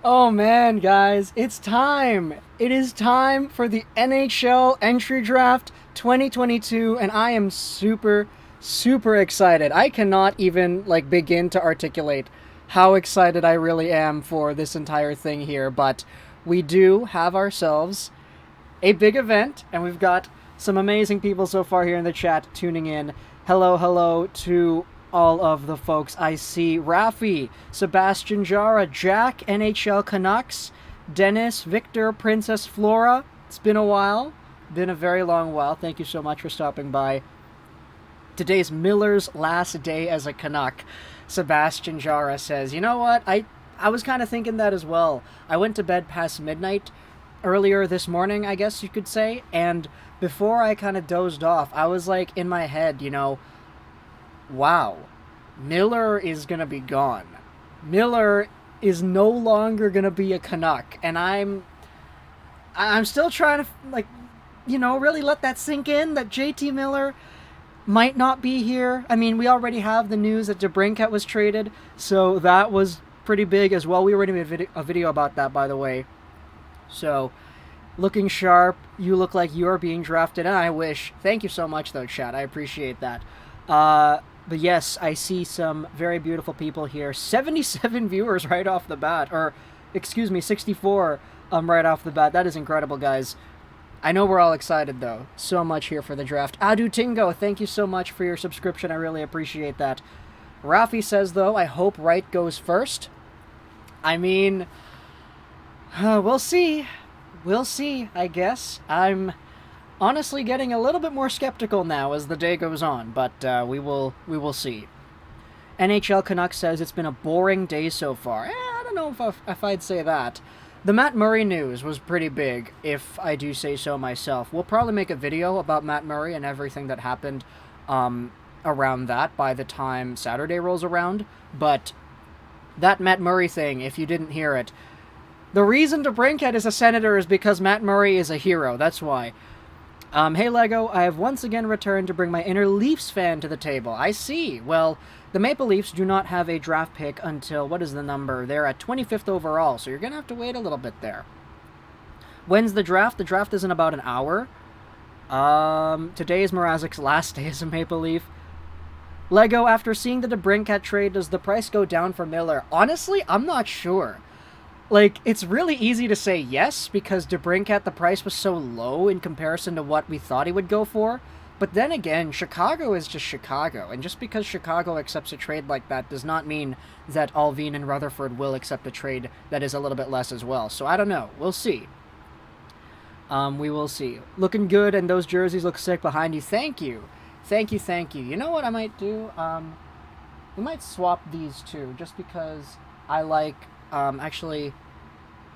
Oh man, guys, it's time! It is time for the NHL Entry Draft 2022, and I am super, super excited. I cannot even, begin to articulate how excited I really am for this entire thing here, but we do have ourselves a big event, and we've got some amazing people so far here in the chat tuning in. Hello, hello to all of the folks I see. Rafi, Sebastian Jara, Jack, NHL Canucks, Dennis, Victor, Princess Flora. It's been a while. Been a very long while. Thank you so much for stopping by. Today's Miller's last day as a Canuck. Sebastian Jara says, you know what? I was kind of thinking that as well. I went to bed past midnight earlier this morning, I guess you could say, and before I kind of dozed off, I was like in my head, wow, Miller is going to be gone. Miller is no longer going to be a Canuck. And I'm still trying to, really let that sink in, that JT Miller might not be here. I mean, we already have the news that DeBrincat was traded, so that was pretty big as well. We already made a video about that, by the way. So, looking sharp. You look like you're being drafted, and I wish. Thank you so much, though, chat. I appreciate that. But yes, I see some very beautiful people here. 77 viewers right off the bat. Or, excuse me, 64 right off the bat. That is incredible, guys. I know we're all excited, though. So much here for the draft. Adu Tingo, thank you so much for your subscription. I really appreciate that. Rafi says, though, I hope Wright goes first. I mean, we'll see. We'll see, I guess. I'm honestly getting a little bit more skeptical now as the day goes on, but we will see. NHL Canucks says it's been a boring day so far. I don't know if I'd say that. The Matt Murray news was pretty big, if I do say so myself. We'll probably make a video about Matt Murray and everything that happened around that by the time Saturday rolls around, but that Matt Murray thing, if you didn't hear it, the reason DeBrincat is a Senator is because Matt Murray is a hero, that's why. Hey Lego, I have once again returned to bring my inner Leafs fan to the table. I see. Well, the Maple Leafs do not have a draft pick until, what is the number? They're at 25th overall, so you're going to have to wait a little bit there. When's the draft? The draft is in about an hour. Today is Mrazek's last day as a Maple Leaf. Lego, after seeing the DeBrincat trade, does the price go down for Miller? Honestly, I'm not sure. It's really easy to say yes, because DeBrincat, the price was so low in comparison to what we thought he would go for. But then again, Chicago is just Chicago, and just because Chicago accepts a trade like that does not mean that Alvin and Rutherford will accept a trade that is a little bit less as well. So I don't know. We'll see. We will see. Looking good, and those jerseys look sick behind you. Thank you. Thank you, thank you. You know what I might do? We might swap these two, just because I like... Actually,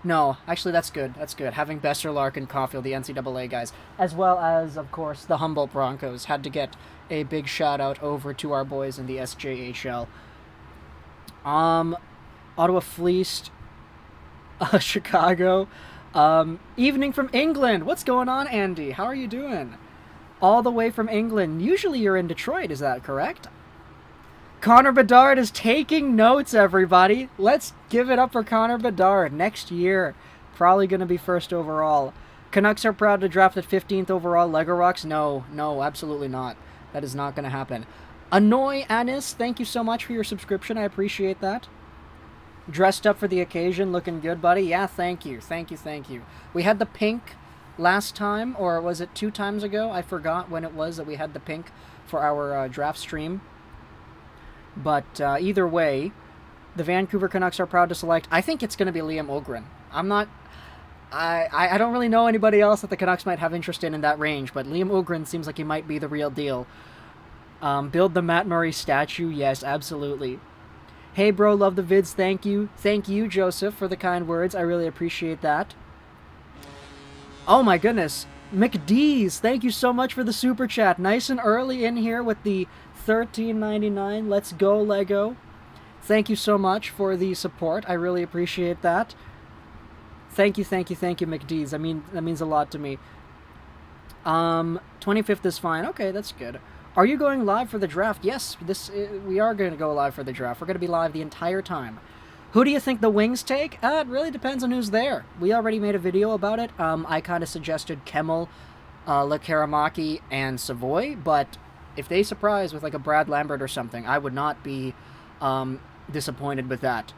that's good. That's good. Having Besser, Larkin, Caulfield, the NCAA guys, as well as, of course, the Humboldt Broncos, had to get a big shout-out over to our boys in the SJHL. Ottawa fleeced Chicago. Evening from England. What's going on, Andy? How are you doing? All the way from England. Usually you're in Detroit, is that correct? Connor Bedard is taking notes, everybody. Let's give it up for Connor Bedard. Next year, probably going to be first overall. Canucks are proud to draft at 15th overall. Lego Rocks? No, absolutely not. That is not going to happen. Annoy Anis, thank you so much for your subscription. I appreciate that. Dressed up for the occasion, looking good, buddy. Yeah, thank you. We had the pink last time, or was it 2 times ago? I forgot when it was that we had the pink for our draft stream. But either way, the Vancouver Canucks are proud to select. I think it's going to be Liam Ogren. I don't really know anybody else that the Canucks might have interest in that range, but Liam Ogren seems like he might be the real deal. Build the Matt Murray statue. Yes, absolutely. Hey, bro, love the vids. Thank you. Thank you, Joseph, for the kind words. I really appreciate that. Oh, my goodness. McDee's, thank you so much for the super chat. Nice and early in here with the $13.99. Let's go, Lego. Thank you so much for the support. I really appreciate that. Thank you, McDee's. I mean, that means a lot to me. 25th is fine. Okay, that's good. Are you going live for the draft? Yes, we are going to go live for the draft. We're going to be live the entire time. Who do you think the Wings take? It really depends on who's there. We already made a video about it. I kind of suggested Kemell, Lekaramaki, and Savoie, but if they surprise with like a Brad Lambert or something, I would not be disappointed with that.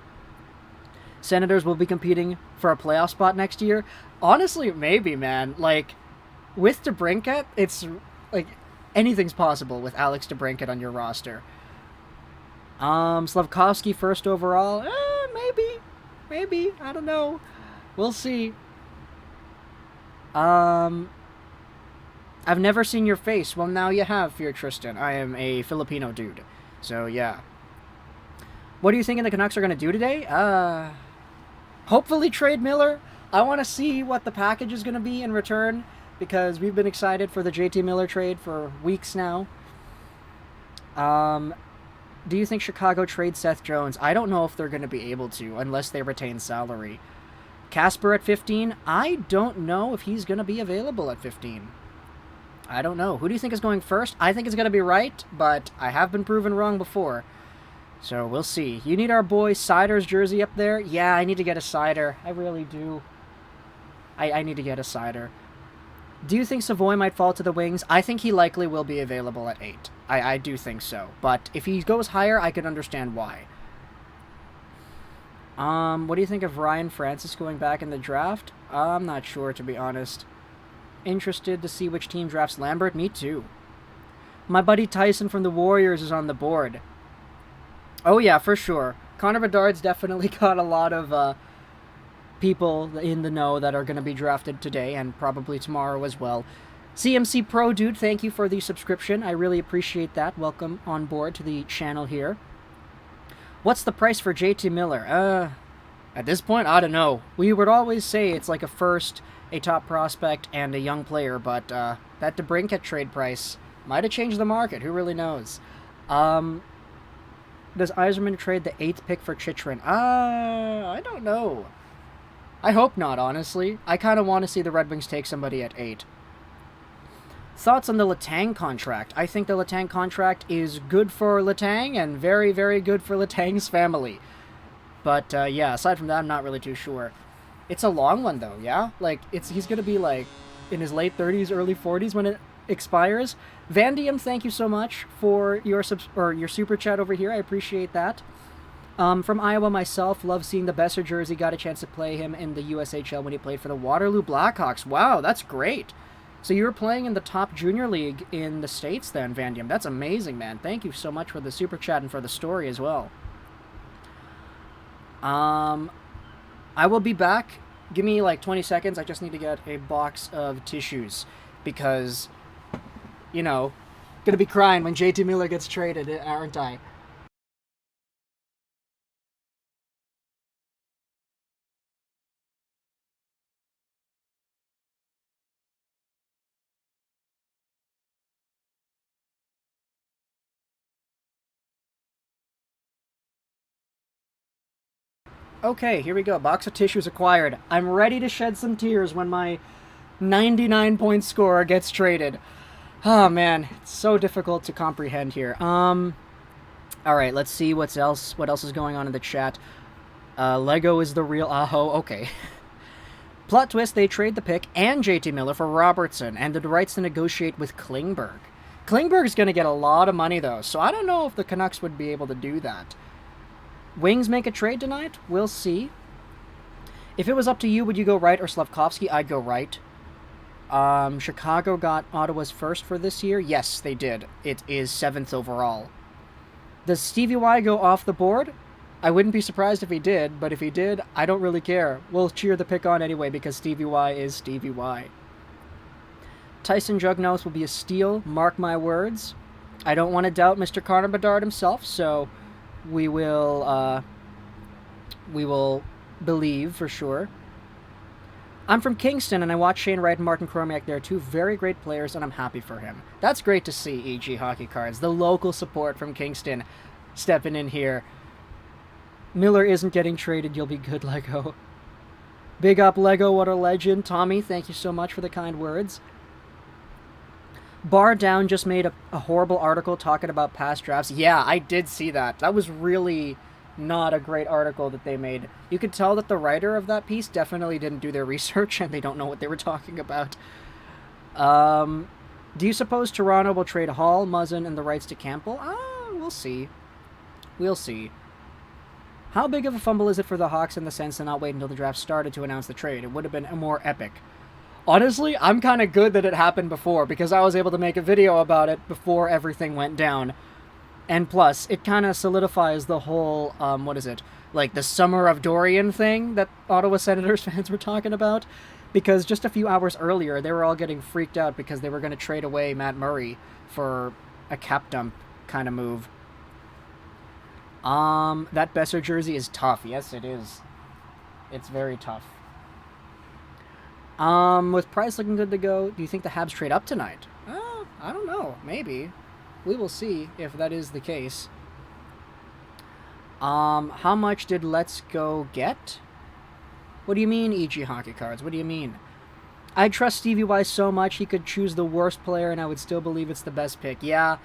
Senators will be competing for a playoff spot next year. Honestly, maybe, man. Like, with DeBrincat, it's like anything's possible with Alex DeBrincat on your roster. Slafkovsky first overall. Maybe. I don't know. We'll see. I've never seen your face. Well, now you have, Fear Trystan. I am a Filipino dude. So, yeah. What do you think the Canucks are going to do today? Hopefully trade Miller. I want to see what the package is going to be in return, because we've been excited for the JT Miller trade for weeks now. Do you think Chicago trades Seth Jones? I don't know if they're going to be able to, unless they retain salary. Casper at 15? I don't know if he's going to be available at 15. I don't know. Who do you think is going first? I think it's going to be Wright, but I have been proven wrong before. So we'll see. You need our boy Sider's jersey up there? Yeah, I need to get a Sider. I really do. I need to get a Sider. Do you think Savoie might fall to the Wings? I think he likely will be available at 8. I do think so. But if he goes higher, I could understand why. What do you think of Ryan Francis going back in the draft? I'm not sure, to be honest. Interested to see which team drafts Lambert? Me too. My buddy Tyson from the Warriors is on the board. Oh yeah, for sure. Connor Bedard's definitely got a lot of people in the know that are going to be drafted today and probably tomorrow as well. CMC Pro Dude, thank you for the subscription. I really appreciate that. Welcome on board to the channel here. What's the price for JT Miller? At this point, I don't know. We would always say it's like a first, a top prospect, and a young player, but that DeBrincat trade price might have changed the market. Who really knows? Does Yzerman trade the 8th pick for Chychrun? I don't know. I hope not, honestly. I kind of want to see the Red Wings take somebody at 8. Thoughts on the Letang contract? I think the Letang contract is good for Letang and very, very good for Letang's family. But, yeah, aside from that, I'm not really too sure. It's a long one, though, yeah? Like, he's going to be, like, in his late 30s, early 40s when it expires. Vandium, thank you so much for your super chat over here. I appreciate that. From Iowa myself, love seeing the Besser jersey. Got a chance to play him in the USHL when he played for the Waterloo Blackhawks. Wow, that's great. So you were playing in the top junior league in the States then, Vandium. That's amazing, man. Thank you so much for the super chat and for the story as well. I will be back. Give me like 20 seconds. I just need to get a box of tissues because, you know, gonna be crying when JT Miller gets traded, aren't I? Okay, here we go. Box of tissues acquired. I'm ready to shed some tears when my 99-point scorer gets traded. Oh, man. It's so difficult to comprehend here. Alright, let's see what else is going on in the chat. Lego is the real Aho. Okay. Plot twist, they trade the pick and JT Miller for Robertson and the rights to negotiate with Klingberg. Klingberg's going to get a lot of money, though, so I don't know if the Canucks would be able to do that. Wings make a trade tonight? We'll see. If it was up to you, would you go Wright or Slafkovsky? I'd go Wright. Chicago got Ottawa's first for this year? Yes, they did. It is 7th overall. Does Stevie Y go off the board? I wouldn't be surprised if he did, but if he did, I don't really care. We'll cheer the pick on anyway because Stevie Y is Stevie Y. Tyson Jugnos will be a steal, mark my words. I don't want to doubt Mr. Connor Bedard himself, so we will believe for sure. I'm from Kingston, and I watch Shane Wright and Martin Chromiak. They're two very great players, and I'm happy for him. That's great to see, EG Hockey Cards. The local support from Kingston stepping in here. Miller isn't getting traded. You'll be good, Lego. Big up, Lego. What a legend. Tommy, thank you so much for the kind words. Bar Down just made a horrible article talking about past drafts. Yeah, I did see that. That was really not a great article that they made. You could tell that the writer of that piece definitely didn't do their research and they don't know what they were talking about. Do you suppose Toronto will trade Hall, Muzzin, and the rights to Campbell? We'll see. We'll see. How big of a fumble is it for the Hawks in the sense to not wait until the draft started to announce the trade? It would have been more epic. Honestly, I'm kind of good that it happened before, because I was able to make a video about it before everything went down. And plus, it kind of solidifies the whole, what is it? Like the Summer of Dorian thing that Ottawa Senators fans were talking about. Because just a few hours earlier, they were all getting freaked out because they were going to trade away Matt Murray for a cap dump kind of move. That Besser jersey is tough. Yes, it is. It's very tough. With Price looking good to go, do you think the Habs trade up tonight? I don't know. Maybe. We will see if that is the case. How much did Let's Go get? What do you mean, EG Hockey Cards? What do you mean? I trust Stevie Y so much he could choose the worst player and I would still believe it's the best pick. Yeah,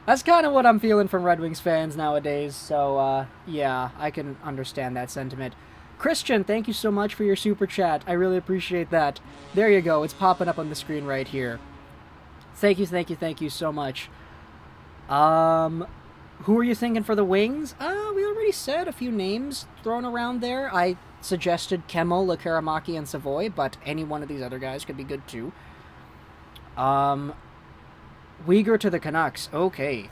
that's kind of what I'm feeling from Red Wings fans nowadays. So, yeah, I can understand that sentiment. Christian, thank you so much for your super chat. I really appreciate that. There you go. It's popping up on the screen right here. Thank you so much. Who are you thinking for the Wings? We already said a few names thrown around there. I suggested Kemell, Lekaramaki, and Savoie, but any one of these other guys could be good too. Uyghur to the Canucks. Okay.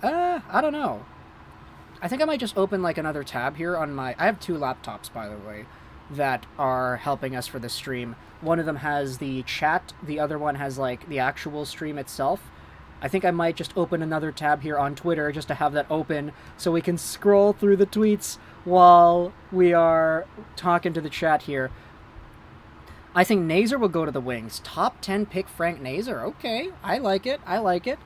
I don't know. I think I might just open like another tab here on my... I have two laptops, by the way, that are helping us for the stream. One of them has the chat. The other one has like the actual stream itself. I think I might just open another tab here on Twitter just to have that open so we can scroll through the tweets while we are talking to the chat here. I think Nazar will go to the Wings. Top 10 pick Frank Nazar. Okay, I like it. I like it.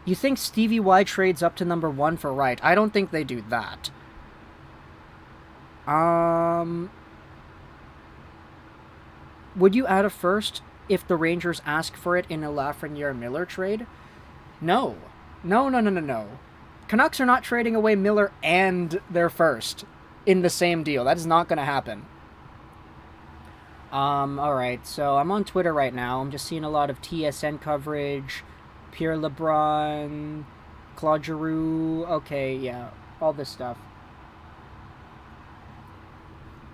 You think Stevie Y trades up to number 1 for Wright? I don't think they do that. Would you add a first if the Rangers ask for it in a Lafreniere-Miller trade? No. No. Canucks are not trading away Miller and their first in the same deal. That is not going to happen. Alright, so I'm on Twitter right now. I'm just seeing a lot of TSN coverage. Pierre LeBrun, Claude Giroux. Okay, yeah, all this stuff.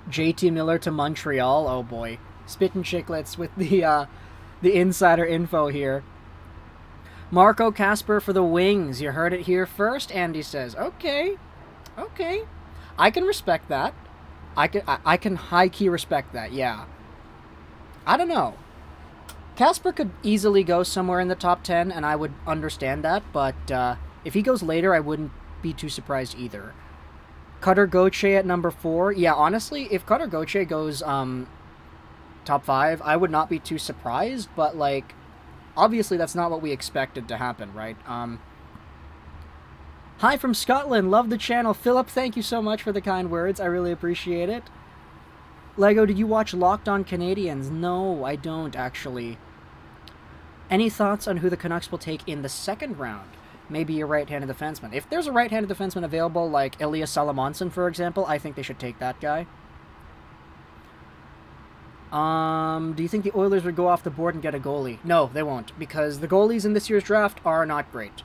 JT Miller to Montreal. Oh boy. Spittin' chicklets with the insider info here. Marco Casper for the Wings. You heard it here first, Andy says. Okay. I can respect that. I can high-key respect that, yeah. I don't know. Casper could easily go somewhere in the top 10, and I would understand that, but if he goes later, I wouldn't be too surprised either. Cutter Gauthier at number 4. Yeah, honestly, if Cutter Gauthier goes top 5, I would not be too surprised, but, like, obviously that's not what we expected to happen, right? Hi from Scotland. Love the channel. Philip, thank you so much for the kind words. I really appreciate it. Lego, did you watch Locked On Canadians? No, I don't, actually. Any thoughts on who the Canucks will take in the second round? Maybe a right-handed defenseman. If there's a right-handed defenseman available, like Elias Salamonson, for example, I think they should take that guy. Do you think the Oilers would go off the board and get a goalie? No, they won't, because the goalies in this year's draft are not great.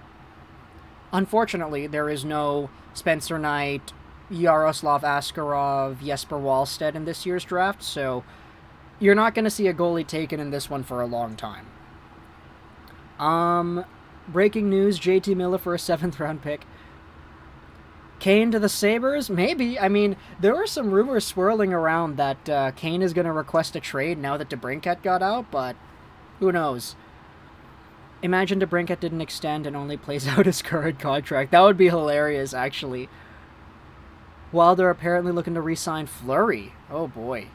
Unfortunately, there is no Spencer Knight, Yaroslav Askarov, Jesper Wallstedt in this year's draft, so you're not going to see a goalie taken in this one for a long time. Breaking news, JT Miller for a 7th round pick. Kane to the Sabres? Maybe. I mean, there were some rumors swirling around that Kane is going to request a trade now that DeBrincat got out, but who knows? Imagine DeBrincat didn't extend and only plays out his current contract. That would be hilarious, actually. While they're apparently looking to re-sign Fleury. Oh, boy.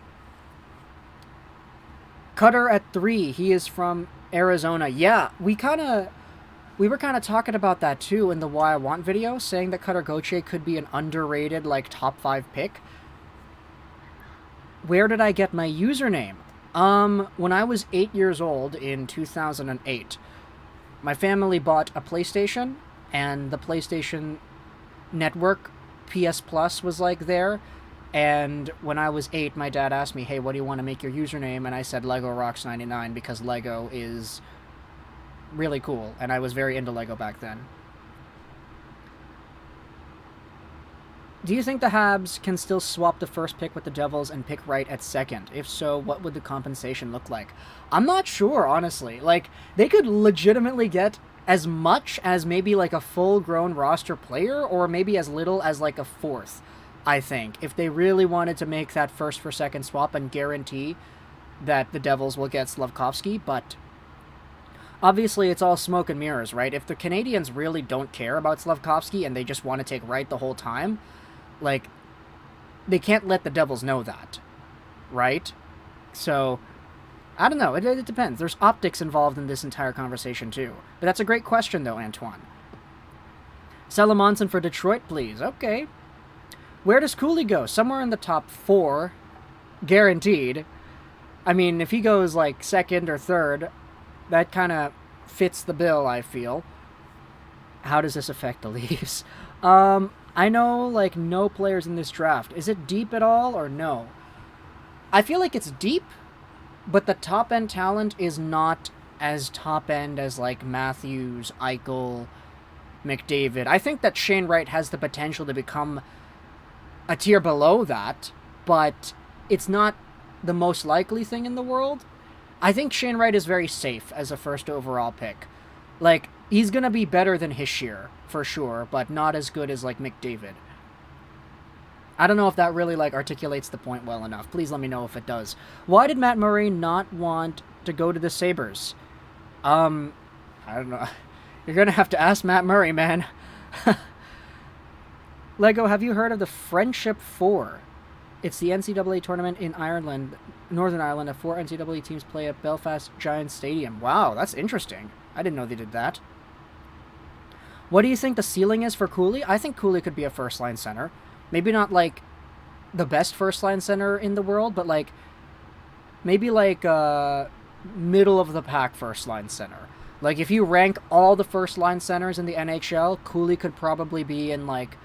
Cutter at 3. He is from Arizona. Yeah, we were kind of talking about that, too, in the Why I Want video, saying that Cutter Gauthier could be an underrated, like, top 5 pick. Where did I get my username? When I was 8 years old in 2008, my family bought a PlayStation, and the PlayStation Network PS Plus was like there. And when I was 8, my dad asked me, hey, what do you want to make your username? And I said Lego Rocks 99 because Lego is really cool. And I was very into Lego back then. Do you think the Habs can still swap the first pick with the Devils and pick Wright at second? If so, what would the compensation look like? I'm not sure, honestly. Like, they could legitimately get as much as maybe like a full-grown roster player, or maybe as little as like a fourth, I think, if they really wanted to make that first for second swap and guarantee that the Devils will get Slafkovsky. But obviously it's all smoke and mirrors, right? If the Canadians really don't care about Slafkovsky and they just want to take Wright the whole time, like, they can't let the Devils know that, right? So, I don't know. It depends. There's optics involved in this entire conversation, too. But that's a great question, though, Antoine. Salamonson for Detroit, please. Okay. Where does Cooley go? Somewhere in the top 4, guaranteed. I mean, if he goes, like, second or third, that kind of fits the bill, I feel. How does this affect the Leafs? I know, like, no players in this draft. Is it deep at all, or no? I feel like it's deep, but the top-end talent is not as top-end as, like, Matthews, Eichel, McDavid. I think that Shane Wright has the potential to become a tier below that, but it's not the most likely thing in the world. I think Shane Wright is very safe as a first overall pick. Like, he's going to be better than Hischier, for sure, but not as good as, like, McDavid. I don't know if that really, like, articulates the point well enough. Please let me know if it does. Why did Matt Murray not want to go to the Sabres? I don't know. You're going to have to ask Matt Murray, man. Lego, have you heard of the Friendship Four? It's the NCAA tournament in Ireland, Northern Ireland, that 4 NCAA teams play at Belfast Giants Stadium. Wow, that's interesting. I didn't know they did that. What do you think the ceiling is for Cooley? I think Cooley could be a first-line center. Maybe not, like, the best first-line center in the world, but, like, maybe, like, middle-of-the-pack first-line center. Like, if you rank all the first-line centers in the NHL, Cooley could probably be in, like,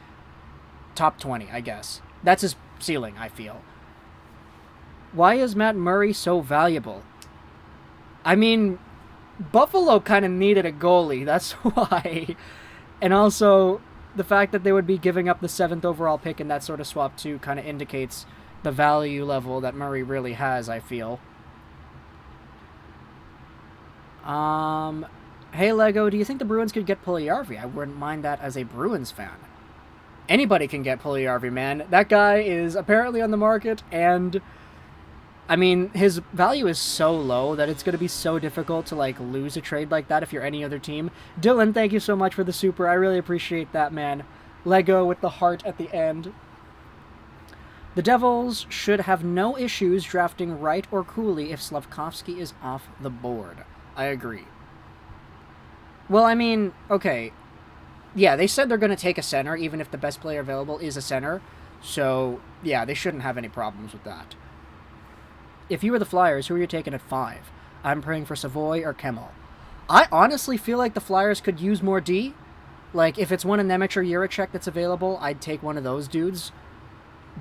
top 20, I guess. That's his ceiling, I feel. Why is Matt Murray so valuable? I mean, Buffalo kind of needed a goalie, that's why. And also, the fact that they would be giving up the 7th overall pick in that sort of swap too kind of indicates the value level that Murray really has, I feel. Hey Lego, do you think the Bruins could get Puljujarvi? I wouldn't mind that as a Bruins fan. Anybody can get Puljujarvi, man. That guy is apparently on the market, and I mean, his value is so low that it's going to be so difficult to, like, lose a trade like that if you're any other team. Dylan, thank you so much for the super. I really appreciate that, man. Lego with the heart at the end. The Devils should have no issues drafting Wright or Cooley if Slafkovsky is off the board. I agree. Well, I mean, okay. Yeah, they said they're going to take a center, even if the best player available is a center. So, yeah, they shouldn't have any problems with that. If you were the Flyers, who are you taking at 5? I'm praying for Savoie or Kemell. I honestly feel like the Flyers could use more D. Like, if it's one of Nemec or Jiricek that's available, I'd take one of those dudes.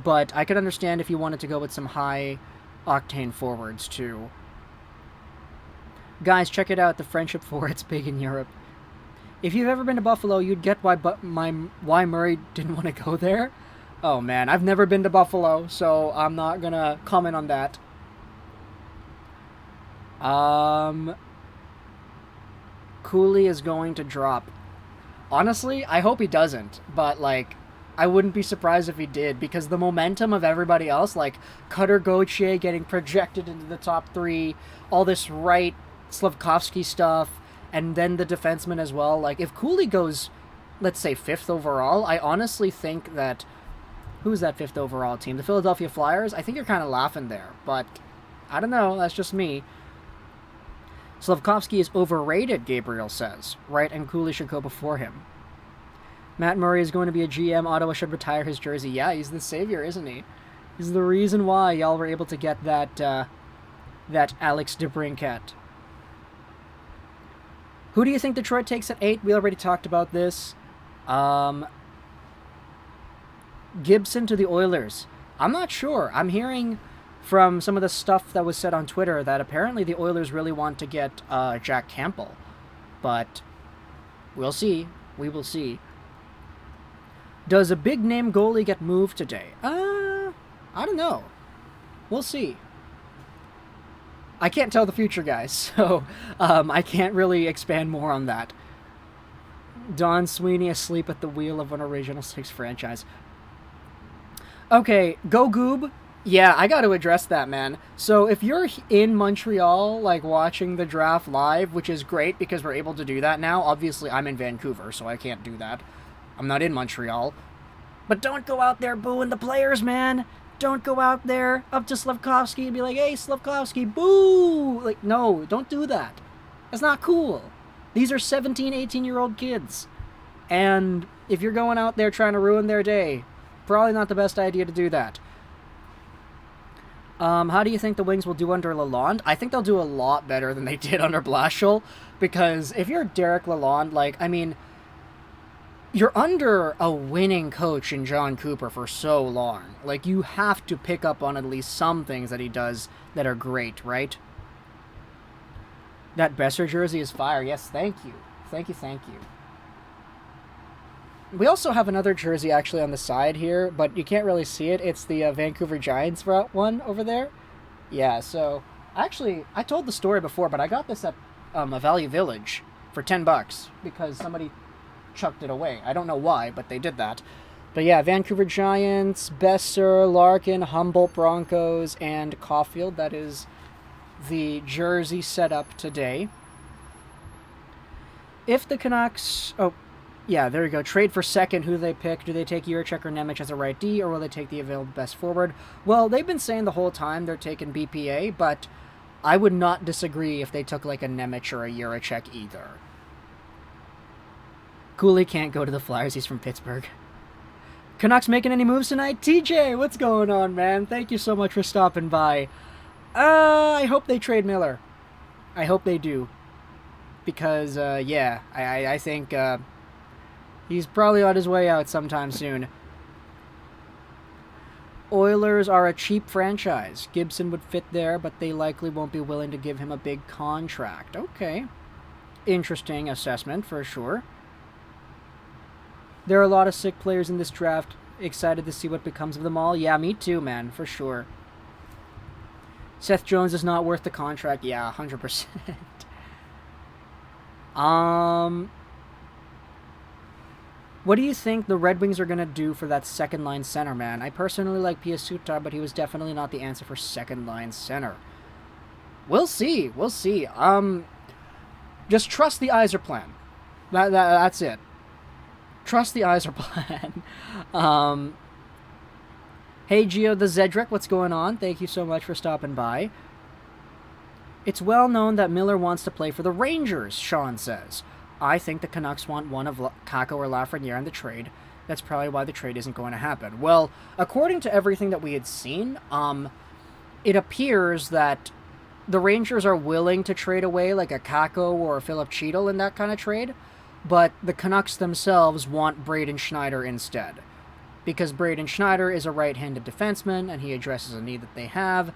But I could understand if you wanted to go with some high-octane forwards, too. Guys, check it out, the Friendship 4, it's big in Europe. If you've ever been to Buffalo, you'd get why Murray didn't want to go there. Oh, man, I've never been to Buffalo, so I'm not gonna comment on that. Cooley is going to drop. Honestly, I hope he doesn't, but, like, I wouldn't be surprised if he did, because the momentum of everybody else, like Cutter Gauthier getting projected into the top 3, all this Wright, Slafkovsky stuff, and then the defenseman as well. Like, if Cooley goes, let's say, 5th overall, I honestly think that... Who's that 5th overall team? The Philadelphia Flyers? I think you're kind of laughing there, but I don't know, that's just me. Slafkovsky is overrated, Gabriel says. Wright and Cooley should go before him. Matt Murray is going to be a GM. Ottawa should retire his jersey. Yeah, he's the savior, isn't he? He's the reason why y'all were able to get that Alex DeBrincat. Who do you think Detroit takes at 8? We already talked about this. Gibson to the Oilers. I'm not sure. I'm hearing from some of the stuff that was said on Twitter that apparently the Oilers really want to get Jack Campbell. But we'll see. We will see. Does a big-name goalie get moved today? I don't know. We'll see. I can't tell the future, guys, so I can't really expand more on that. Don Sweeney asleep at the wheel of an Original Six franchise. Okay, go Goob. Yeah, I got to address that, man. So if you're in Montreal, like, watching the draft live, which is great because we're able to do that now. Obviously, I'm in Vancouver, so I can't do that. I'm not in Montreal. But don't go out there booing the players, man. Don't go out there up to Slafkovsky and be like, hey, Slafkovsky, boo! Like, no, don't do that. That's not cool. These are 17, 18-year-old kids. And if you're going out there trying to ruin their day, probably not the best idea to do that. How do you think the Wings will do under Lalonde? I think they'll do a lot better than they did under Blashill, because if you're Derek Lalonde, like, I mean, you're under a winning coach in John Cooper for so long. Like, you have to pick up on at least some things that he does that are great, right? That Besser jersey is fire. Yes, thank you. Thank you, thank you. We also have another jersey actually on the side here, but you can't really see it. It's the Vancouver Giants one over there. Yeah, so actually, I told the story before, but I got this at a Value Village for $10 because somebody chucked it away. I don't know why, but they did that. But yeah, Vancouver Giants, Besser, Larkin, Humboldt Broncos, and Caulfield. That is the jersey setup today. If the Canucks... Oh, yeah, there you go. Trade for second. Who do they pick? Do they take Jiricek or Nemec as a right D, or will they take the available best forward? Well, they've been saying the whole time they're taking BPA, but I would not disagree if they took like a Nemec or a Jiricek either. Cooley can't go to the Flyers. He's from Pittsburgh. Canucks making any moves tonight? TJ, what's going on, man? Thank you so much for stopping by. I hope they trade Miller. I hope they do. Because, yeah, I think... he's probably on his way out sometime soon. Oilers are a cheap franchise. Gibson would fit there, but they likely won't be willing to give him a big contract. Okay. Interesting assessment, for sure. There are a lot of sick players in this draft. Excited to see what becomes of them all. Yeah, me too, man, for sure. Seth Jones is not worth the contract. Yeah, 100%. What do you think the Red Wings are going to do for that second-line center, man? I personally like Piasutar, but he was definitely not the answer for second-line center. We'll see. We'll see. Just trust the Yzer plan. That's it. Trust the Yzer plan. Hey, Gio the Zedric, what's going on? Thank you so much for stopping by. It's well known that Miller wants to play for the Rangers, Sean says. I think the Canucks want one of Kakko or Lafreniere in the trade. That's probably why the trade isn't going to happen. Well, according to everything that we had seen, it appears that the Rangers are willing to trade away like a Kakko or a Philip Cheadle in that kind of trade, but the Canucks themselves want Braden Schneider instead. Because Braden Schneider is a right-handed defenseman, and he addresses a need that they have.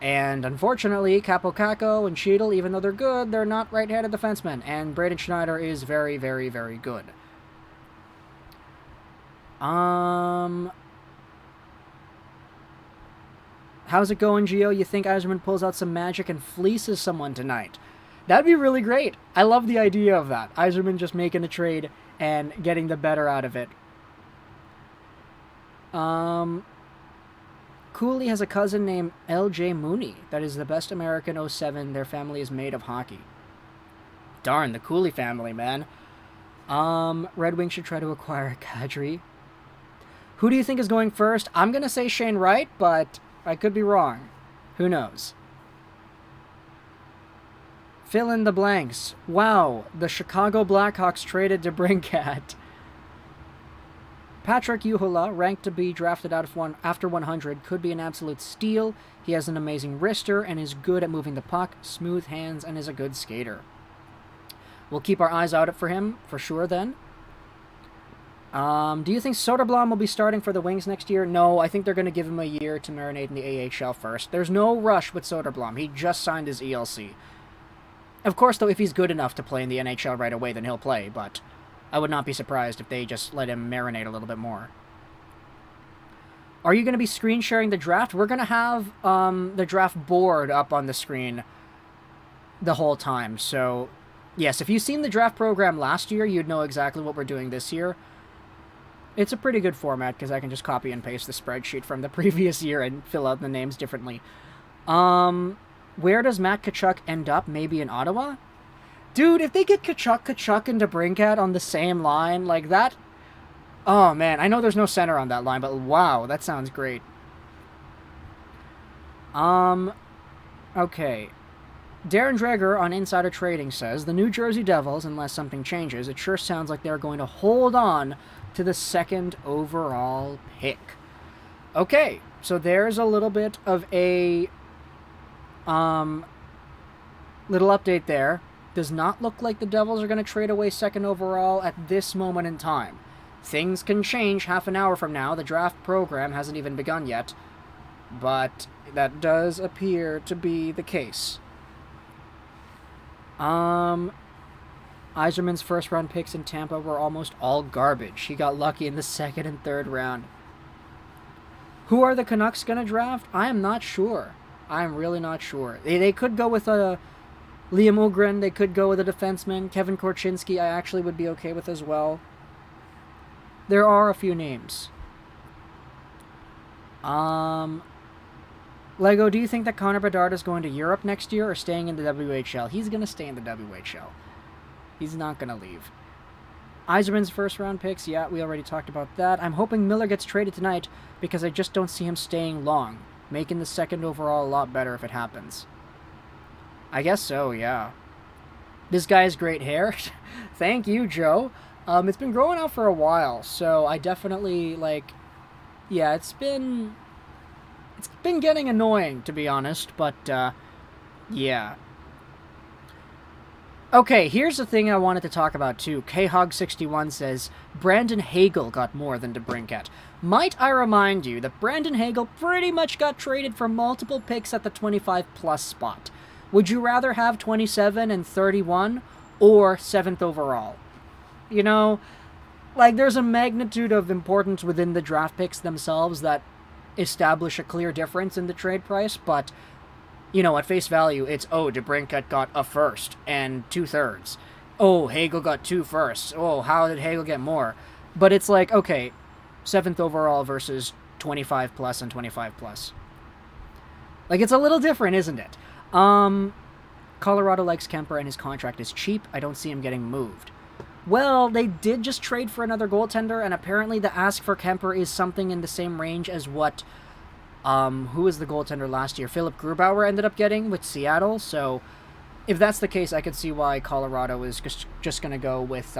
And unfortunately, Capo Kakko and Cheadle, even though they're good, they're not right-handed defensemen. And Braden Schneider is very, very, very good. How's it going, Gio? You think Yzerman pulls out some magic and fleeces someone tonight? That'd be really great. I love the idea of that. Yzerman just making a trade and getting the better out of it. Cooley has a cousin named L.J. Mooney. That is the best American 07 their family is made of hockey. Darn, the Cooley family, man. Red Wings should try to acquire Kadri. Who do you think is going first? I'm going to say Shane Wright, but I could be wrong. Who knows? Fill in the blanks. Wow, the Chicago Blackhawks traded DeBrincat. Patrick Uhola, ranked to be drafted out of after 100, could be an absolute steal. He has an amazing wrister and is good at moving the puck, smooth hands, and is a good skater. We'll keep our eyes out for him, for sure, then. Do you think Soderblom will be starting for the Wings next year? No, I think they're going to give him a year to marinate in the AHL first. There's no rush with Soderblom. He just signed his ELC. Of course, though, if he's good enough to play in the NHL right away, then he'll play, but I would not be surprised if they just let him marinate a little bit more. Are you going to be screen sharing the draft? We're going to have the draft board up on the screen the whole time, so yes, if you've seen the draft program last year, you'd know exactly what we're doing this year. It's a pretty good format because I can just copy and paste the spreadsheet from the previous year and fill out the names differently. Where does Mateychuk end up? Maybe in Ottawa? Dude, if they get Tkachuk and DeBrincat on the same line, like that... Oh, man, I know there's no center on that line, but wow, that sounds great. Okay. Darren Dreger on Insider Trading says, the New Jersey Devils, unless something changes, it sure sounds like they're going to hold on to the 2nd overall pick. Okay, so there's a little bit of a little update there. Does not look like the Devils are going to trade away 2nd overall at this moment in time. Things can change half an hour from now. The draft program hasn't even begun yet, but that does appear to be the case. Yzerman's first-round picks in Tampa were almost all garbage. He got lucky in the 2nd and 3rd round. Who are the Canucks going to draft? I am not sure. I'm really not sure. They could go with a Liam Ugren. They could go with a defenseman. Kevin Korchinski I actually would be okay with as well. There are a few names. Lego, do you think that Connor Bedard is going to Europe next year or staying in the WHL? He's going to stay in the WHL. He's not going to leave. Yzerman's first-round picks, yeah, we already talked about that. I'm hoping Miller gets traded tonight because I just don't see him staying long, making the 2nd overall a lot better if it happens. I guess so, yeah. This guy has great hair. Thank you, Joe. It's been growing out for a while, so I definitely, like... Yeah, it's been getting annoying, to be honest, but, yeah. Okay, here's the thing I wanted to talk about, too. KHog61 says, Brandon Hagel got more than DeBrincat. Might I remind you that Brandon Hagel pretty much got traded for multiple picks at the 25-plus spot. Would you rather have 27 and 31 or 7th overall? You know, like, there's a magnitude of importance within the draft picks themselves that establish a clear difference in the trade price, but... You know, at face value, it's, oh, DeBrincat got a 1st and 2/3. Oh, Hagel got 2 firsts. Oh, how did Hagel get more? But it's like, okay, 7th overall versus 25 plus and 25 plus. Like, it's a little different, isn't it? Colorado likes Kemper and his contract is cheap. I don't see him getting moved. Well, they did just trade for another goaltender, and apparently the ask for Kemper is something in the same range as what... who was the goaltender last year? Philip Grubauer ended up getting with Seattle. So, if that's the case, I could see why Colorado is just going to go with,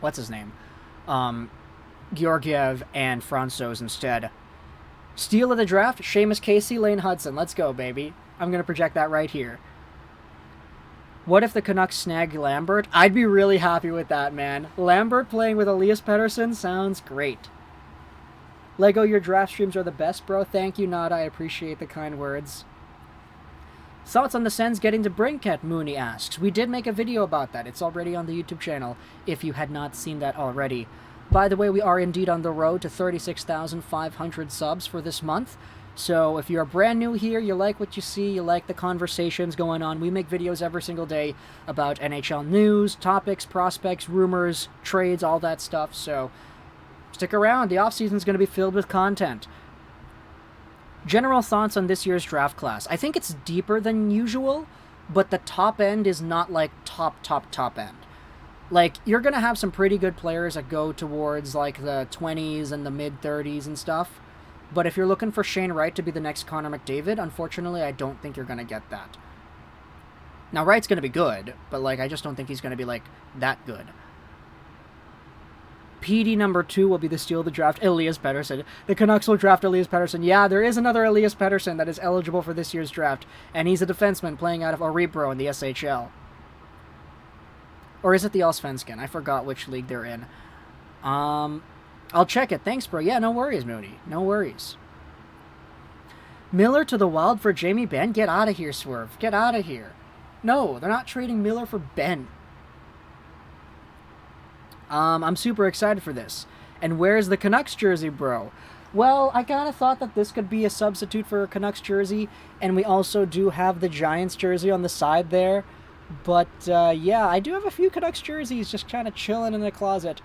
what's his name? Georgiev and Francouz instead. Steal of the draft, Seamus Casey, Lane Hudson. Let's go, baby. I'm going to project that right here. What if the Canucks snag Lambert? I'd be really happy with that, man. Lambert playing with Elias Pettersson sounds great. Lego, your draft streams are the best, bro. Thank you, Nada. I appreciate the kind words. Thoughts on the Sens getting to Brincat, Mooney asks. We did make a video about that. It's already on the YouTube channel, if you had not seen that already. By the way, we are indeed on the road to 36,500 subs for this month. So if you're brand new here, you like what you see, you like the conversations going on, we make videos every single day about NHL news, topics, prospects, rumors, trades, all that stuff. So... stick around, the offseason is going to be filled with content. General thoughts on this year's draft class. I think it's deeper than usual, but the top end is not like top end. Like, you're going to have some pretty good players that go towards like the 20s and the mid-30s and stuff. But if you're looking for Shane Wright to be the next Connor McDavid, unfortunately, I don't think you're going to get that. Now, Wright's going to be good, but like, I just don't think he's going to be like that good. PD number 2 will be the steal of the draft, Elias Pettersson. The Canucks will draft Elias Pettersson. Yeah, there is another Elias Pettersson that is eligible for this year's draft, and he's a defenseman playing out of Örebro in the SHL. Or is it the Allsvenskan? I forgot which league they're in. I'll check it. Thanks, bro. Yeah, no worries, Mooney. No worries. Miller to the Wild for Jamie Benn? Get out of here, Swerve. Get out of here. No, they're not trading Miller for Benn. I'm super excited for this. And where's the Canucks jersey, bro? Well, I kind of thought that this could be a substitute for a Canucks jersey, and we also do have the Giants jersey on the side there. But, yeah, I do have a few Canucks jerseys just kind of chilling in the closet.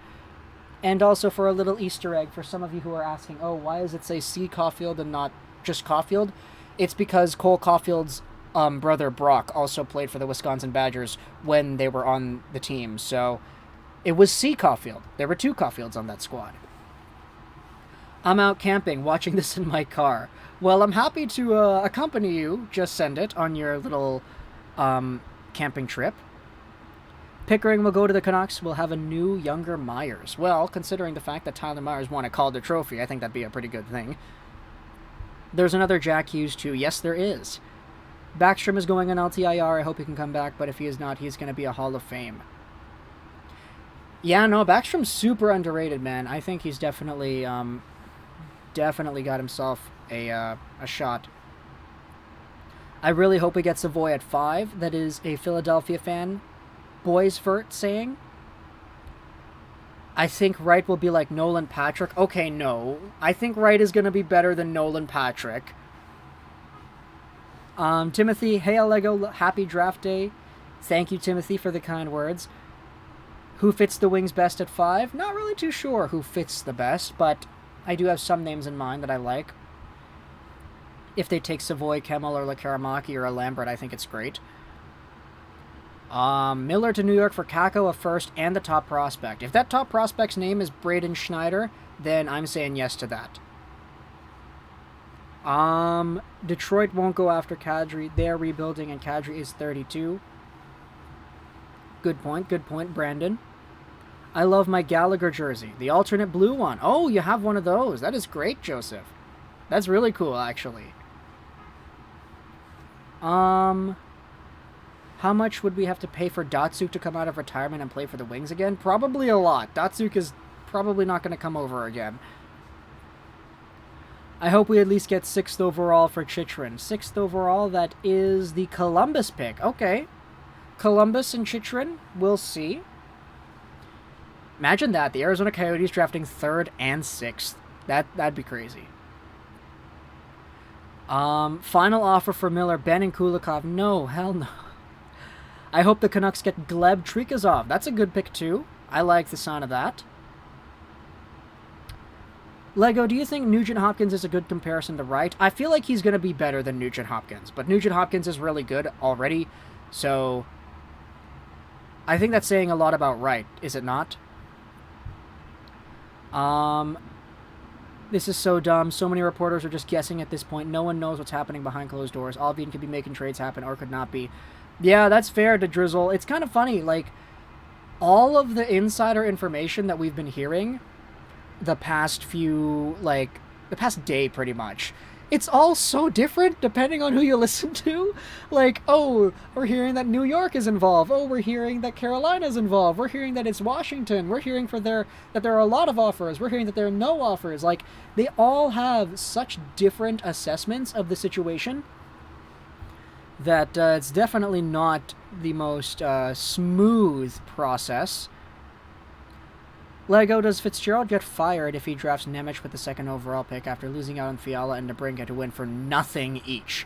And also for a little Easter egg, for some of you who are asking, oh, why does it say C. Caulfield and not just Caulfield? It's because Cole Caulfield's brother, Brock, also played for the Wisconsin Badgers when they were on the team. So it was C. Caulfield. There were 2 Caulfields on that squad. I'm out camping, watching this in my car. Well, I'm happy to accompany you, just send it, on your little camping trip. Pickering will go to the Canucks. We'll have a new, younger Myers. Well, considering the fact that Tyler Myers won a Calder Trophy, I think that'd be a pretty good thing. There's another Jack Hughes, too. Yes, there is. Backstrom is going on LTIR. I hope he can come back, but if he is not, he's going to be a Hall of Fame. Yeah, no, Backstrom's super underrated, man. I think he's definitely got himself a shot. I really hope we get Savoie at 5. That is a Philadelphia fan. Boys Vert saying. I think Wright will be like Nolan Patrick. Okay, no. I think Wright is going to be better than Nolan Patrick. Timothy, hey Lego, happy draft day. Thank you, Timothy, for the kind words. Who fits the wings best at 5? Not really too sure who fits the best, but I do have some names in mind that I like. If they take Savoie, Kemell, or Lekaramaki, or a Lambert, I think it's great. Miller to New York for Kako, a first, and the top prospect. If that top prospect's name is Braden Schneider, then I'm saying yes to that. Detroit won't go after Kadri. They're rebuilding, and Kadri is 32. Good point, Brandon. I love my Gallagher jersey, the alternate blue one. Oh, you have one of those. That is great, Joseph. That's really cool, actually. How much would we have to pay for Datsuk to come out of retirement and play for the Wings again? Probably a lot. Datsuk is probably not going to come over again. I hope we at least get 6th overall for Chychrun. 6th overall, that is the Columbus pick. Okay. Columbus and Chychrun, we'll see. Imagine that, the Arizona Coyotes drafting 3rd and 6th. That'd be crazy. Final offer for Miller, Benn and Kulikov. No, hell no. I hope the Canucks get Gleb Trikazov. That's a good pick, too. I like the sound of that. Lego, do you think Nugent Hopkins is a good comparison to Wright? I feel like he's going to be better than Nugent Hopkins, but Nugent Hopkins is really good already, so I think that's saying a lot about Wright, is it not? This is so dumb. So many reporters are just guessing at this point. No one knows what's happening behind closed doors. Albion could be making trades happen or could not be. Yeah, that's fair to Drizzle. It's kind of funny, like, all of the insider information that we've been hearing the past day pretty much, it's all so different depending on who you listen to. Like, oh, we're hearing that New York is involved. Oh, we're hearing that Carolina's involved. We're hearing that it's Washington. We're hearing that there are a lot of offers. We're hearing that there are no offers. Like, they all have such different assessments of the situation that it's definitely not the most smooth process. Lego, does Fitzgerald get fired if he drafts Nemec with the 2nd overall pick after losing out on Fiala and DeBrincat to win for nothing each?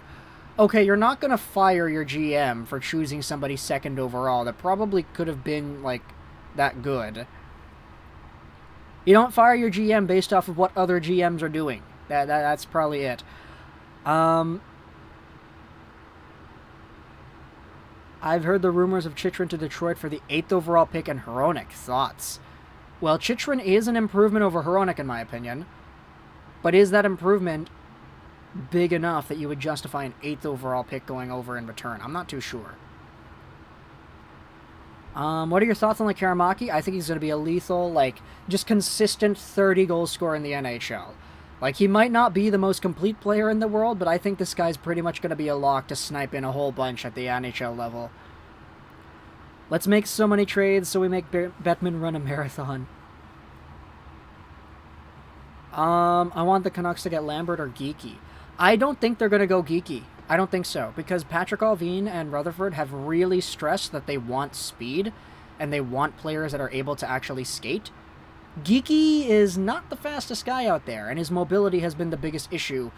Okay, you're not going to fire your GM for choosing somebody 2nd overall that probably could have been, like, that good. You don't fire your GM based off of what other GMs are doing. That's probably it. I've heard the rumors of Chychrun to Detroit for the 8th overall pick and Hronek. Thoughts? Well, Chychrun is an improvement over Hronek, in my opinion. But is that improvement big enough that you would justify an 8th overall pick going over in return? I'm not too sure. What are your thoughts on Lekaramaki? I think he's going to be a lethal, like, just consistent 30-goal scorer in the NHL. Like, he might not be the most complete player in the world, but I think this guy's pretty much going to be a lock to snipe in a whole bunch at the NHL level. Let's make so many trades so we make Bettman run a marathon. I want the Canucks to get Lambert or Geekie. I don't think they're going to go Geekie. I don't think so, because Patrick Allvin and Rutherford have really stressed that they want speed, and they want players that are able to actually skate. Geekie is not the fastest guy out there, and his mobility has been the biggest issue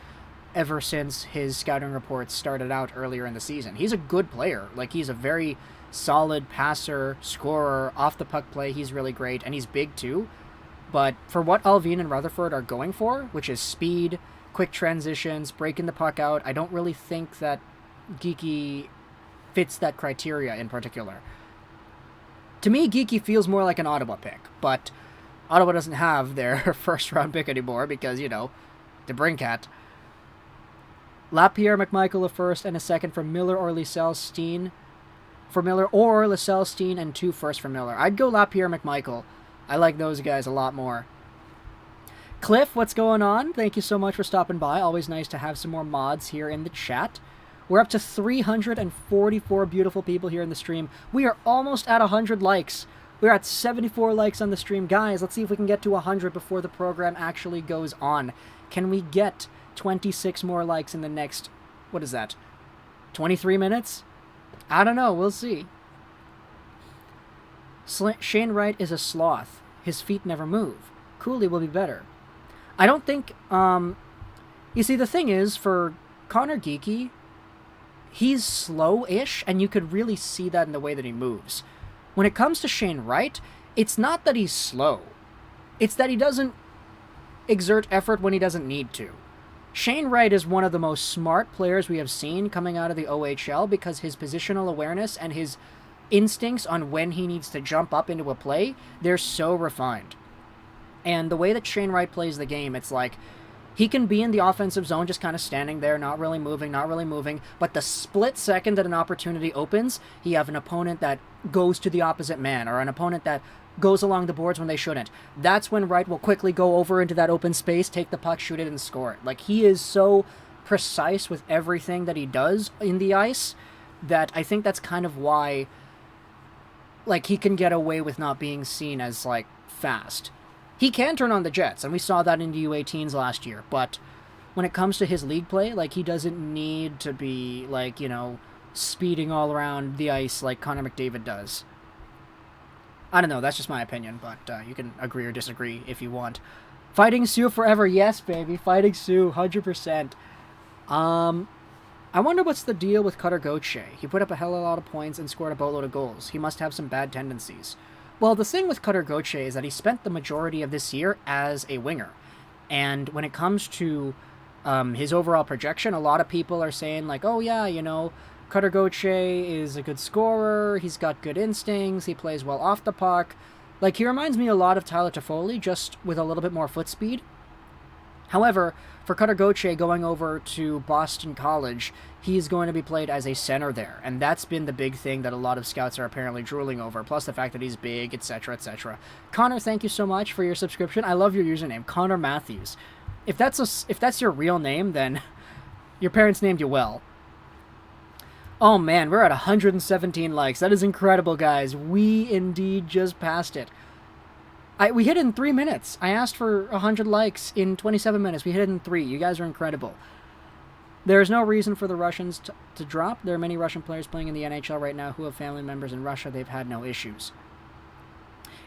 ever since his scouting reports started out earlier in the season. He's a good player. Like, he's a very solid passer, scorer, off-the-puck play. He's really great, and he's big too. But for what Allvin and Rutherford are going for, which is speed, quick transitions, breaking the puck out, I don't really think that Geekie fits that criteria in particular. To me, Geekie feels more like an Ottawa pick, but Ottawa doesn't have their first-round pick anymore because, DeBrincat. Lapierre McMichael a first and a second for Miller or Lysell Steen. For Miller or Lysell Steen and 2 firsts for Miller. I'd go Lapierre McMichael. I like those guys a lot more. Cliff, what's going on? Thank you so much for stopping by. Always nice to have some more mods here in the chat. We're up to 344 beautiful people here in the stream. We are almost at 100 likes. We're at 74 likes on the stream. Guys, let's see if we can get to 100 before the program actually goes on. Can we get 26 more likes in the next, 23 minutes? I don't know. We'll see. Shane Wright is a sloth. His feet never move. Cooley will be better. I don't think, you see, the thing is, for Conor Geekie, he's slow-ish, and you could really see that in the way that he moves. When it comes to Shane Wright, it's not that he's slow. It's that he doesn't exert effort when he doesn't need to. Shane Wright is one of the most smart players we have seen coming out of the OHL because his positional awareness and his instincts on when he needs to jump up into a play, they're so refined. And the way that Shane Wright plays the game, it's like he can be in the offensive zone just kind of standing there, not really moving, but the split second that an opportunity opens, you have an opponent that goes to the opposite man or an opponent that goes along the boards when they shouldn't. That's when Wright will quickly go over into that open space, take the puck, shoot it, and score it. Like, he is so precise with everything that he does in the ice that I think that's kind of why, like, he can get away with not being seen as, like, fast. He can turn on the jets, and we saw that in the U18s last year, but when it comes to his league play, like, he doesn't need to be, like, speeding all around the ice like Connor McDavid does. I don't know, that's just my opinion, but you can agree or disagree if you want. Fighting Sioux forever, yes, baby. Fighting Sioux, 100%. I wonder what's the deal with Cutter Gauthier. He put up a hell of a lot of points and scored a boatload of goals. He must have some bad tendencies. Well, the thing with Cutter Gauthier is that he spent the majority of this year as a winger. And when it comes to his overall projection, a lot of people are saying, like, oh yeah, Cutter Gauthier is a good scorer, he's got good instincts, he plays well off the puck. Like, he reminds me a lot of Tyler Toffoli, just with a little bit more foot speed. However, for Cutter Gauthier going over to Boston College, he's going to be played as a center there, and that's been the big thing that a lot of scouts are apparently drooling over, plus the fact that he's big, etc., etc. Connor, thank you so much for your subscription. I love your username, Connor Matthews. If that's your real name, then your parents named you well. Oh man, we're at 117 likes. That is incredible, guys. We indeed just passed it. We hit it in 3 minutes. I asked for 100 likes in 27 minutes. We hit it in 3. You guys are incredible. There is no reason for the Russians to drop. There are many Russian players playing in the NHL right now who have family members in Russia. They've had no issues.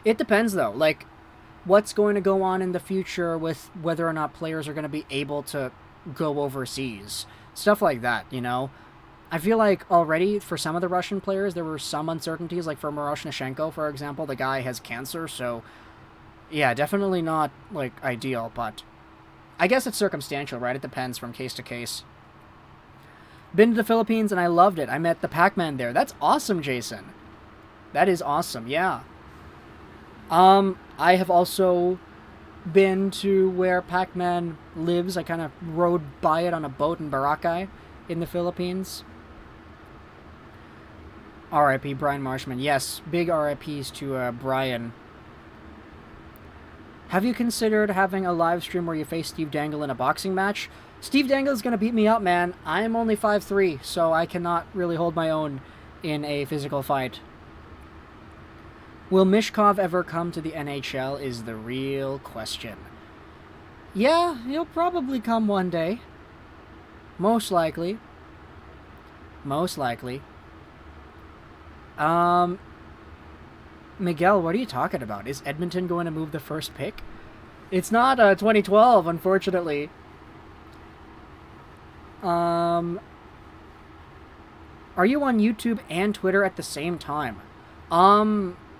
It depends, though. Like, what's going to go on in the future with whether or not players are going to be able to go overseas. Stuff like that, I feel like already for some of the Russian players, there were some uncertainties. Like for Miroshnichenko, for example, the guy has cancer, so yeah, definitely not, like, ideal, but I guess it's circumstantial, right? It depends from case to case. Been to the Philippines, and I loved it. I met the Pac-Man there. That's awesome, Jason. That is awesome, yeah. I have also been to where Pac-Man lives. I kind of rode by it on a boat in Boracay in the Philippines. R.I.P. Brian Marshman. Yes, big R.I.P.s to Brian. Have you considered having a live stream where you face Steve Dangle in a boxing match? Steve Dangle is going to beat me up, man. I am only 5'3", so I cannot really hold my own in a physical fight. Will Mishkov ever come to the NHL is the real question. Yeah, he'll probably come one day. Most likely. Most likely. Miguel, what are you talking about? Is Edmonton going to move the first pick? It's not 2012, unfortunately. Are you on YouTube and Twitter at the same time?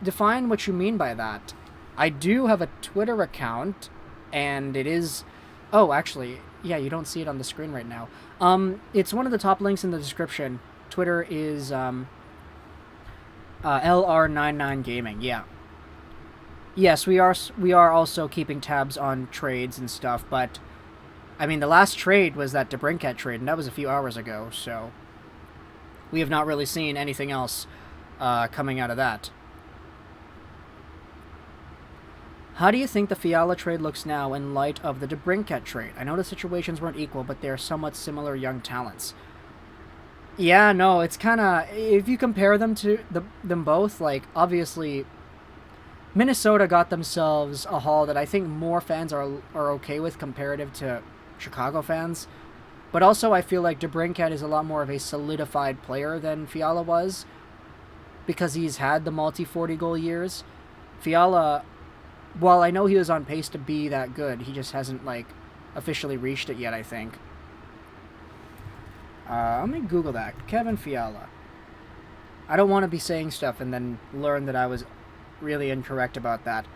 Define what you mean by that. I do have a Twitter account, and it is... Oh, actually, yeah, you don't see it on the screen right now. It's one of the top links in the description. Twitter is, LR99 Gaming, yeah. Yes, we are also keeping tabs on trades and stuff, but... I mean, the last trade was that DeBrincat trade, and that was a few hours ago, so... We have not really seen anything else coming out of that. How do you think the Fiala trade looks now in light of the DeBrincat trade? I know the situations weren't equal, but they are somewhat similar young talents. Yeah, no, it's kind of... If you compare them to them both, like, obviously... Minnesota got themselves a haul that I think more fans are okay with comparative to Chicago fans. But also I feel like DeBrincat is a lot more of a solidified player than Fiala was, because he's had the multi-40 goal years. Fiala, while I know he was on pace to be that good, he just hasn't, like, officially reached it yet, I think. Let me Google that. Kevin Fiala. I don't want to be saying stuff and then learn that I was really incorrect about that.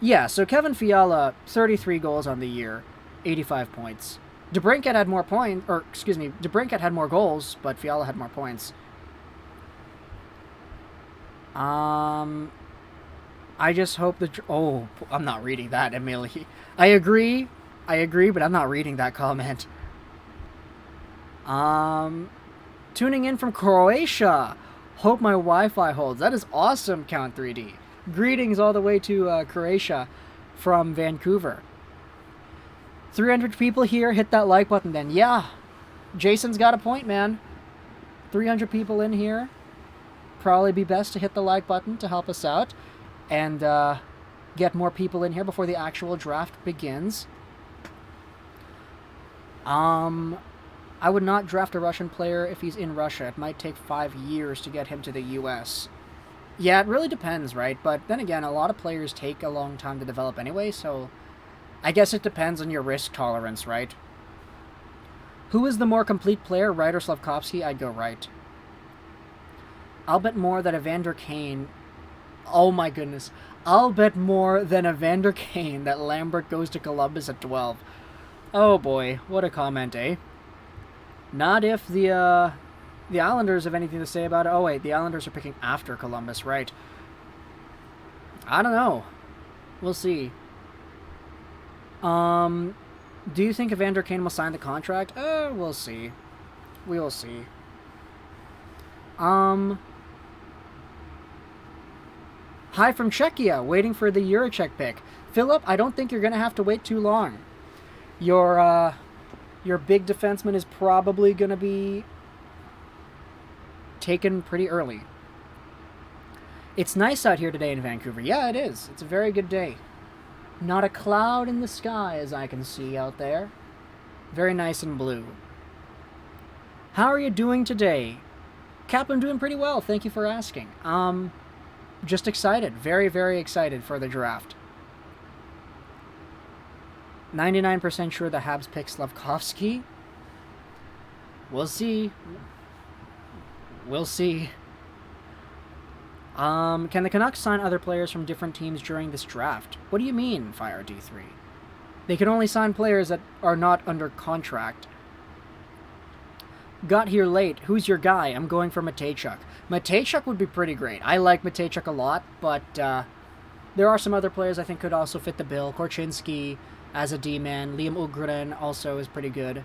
Yeah, so Kevin Fiala, 33 goals on the year, 85 points. DeBrincat had more points, or excuse me, DeBrincat had more goals, but Fiala had more points. I just hope that... Oh, I'm not reading that, Emily. I agree, but I'm not reading that comment. Tuning in from Croatia. Hope my Wi-Fi holds. That is awesome, Count 3D. Greetings all the way to Croatia from Vancouver. 300 people here. Hit that like button then. Yeah, Jason's got a point, man. 300 people in here. Probably be best to hit the like button to help us out. And get more people in here before the actual draft begins. I would not draft a Russian player if he's in Russia. It might take 5 years to get him to the US. Yeah, it really depends, right? But then again, a lot of players take a long time to develop anyway, so I guess it depends on your risk tolerance, right? Who is the more complete player, Wright or Slafkovsky? I'd go Wright. I'll bet more that Evander Kane... Oh my goodness. I'll bet more than Evander Kane that Lambert goes to Columbus at 12. Oh boy, what a comment, eh? Not if the Islanders have anything to say about it. Oh wait, the Islanders are picking after Columbus, right? I don't know. We'll see. Do you think Evander Kane will sign the contract? We'll see. We will see. Hi from Czechia, waiting for the Jiricek pick. Philip, I don't think you're going to have to wait too long. Your big defenseman is probably going to be taken pretty early. It's nice out here today in Vancouver. Yeah, it is. It's a very good day. Not a cloud in the sky, as I can see out there. Very nice and blue. How are you doing today? Cap, I'm doing pretty well. Thank you for asking. Just excited. Very, very excited for the draft. 99% sure the Habs pick Slafkovsky. We'll see. We'll see. Can the Canucks sign other players from different teams during this draft? What do you mean, Fire D3? They can only sign players that are not under contract. Got here late. Who's your guy? I'm going for Mateychuk. Mateychuk would be pretty great. I like Mateychuk a lot, but there are some other players I think could also fit the bill. Korchinski as a D-man. Liam Ugren also is pretty good.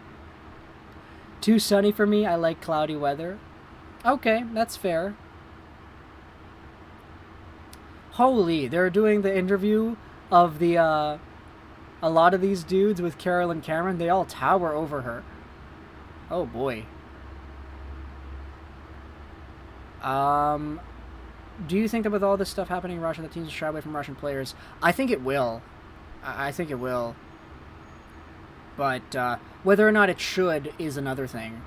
Too sunny for me. I like cloudy weather. Okay, that's fair. Holy, they're doing the interview of the, a lot of these dudes with Carol and Cameron. They all tower over her. Oh boy. Do you think that with all this stuff happening in Russia, the teams will shy away from Russian players? I think it will. I think it will. But whether or not it should is another thing.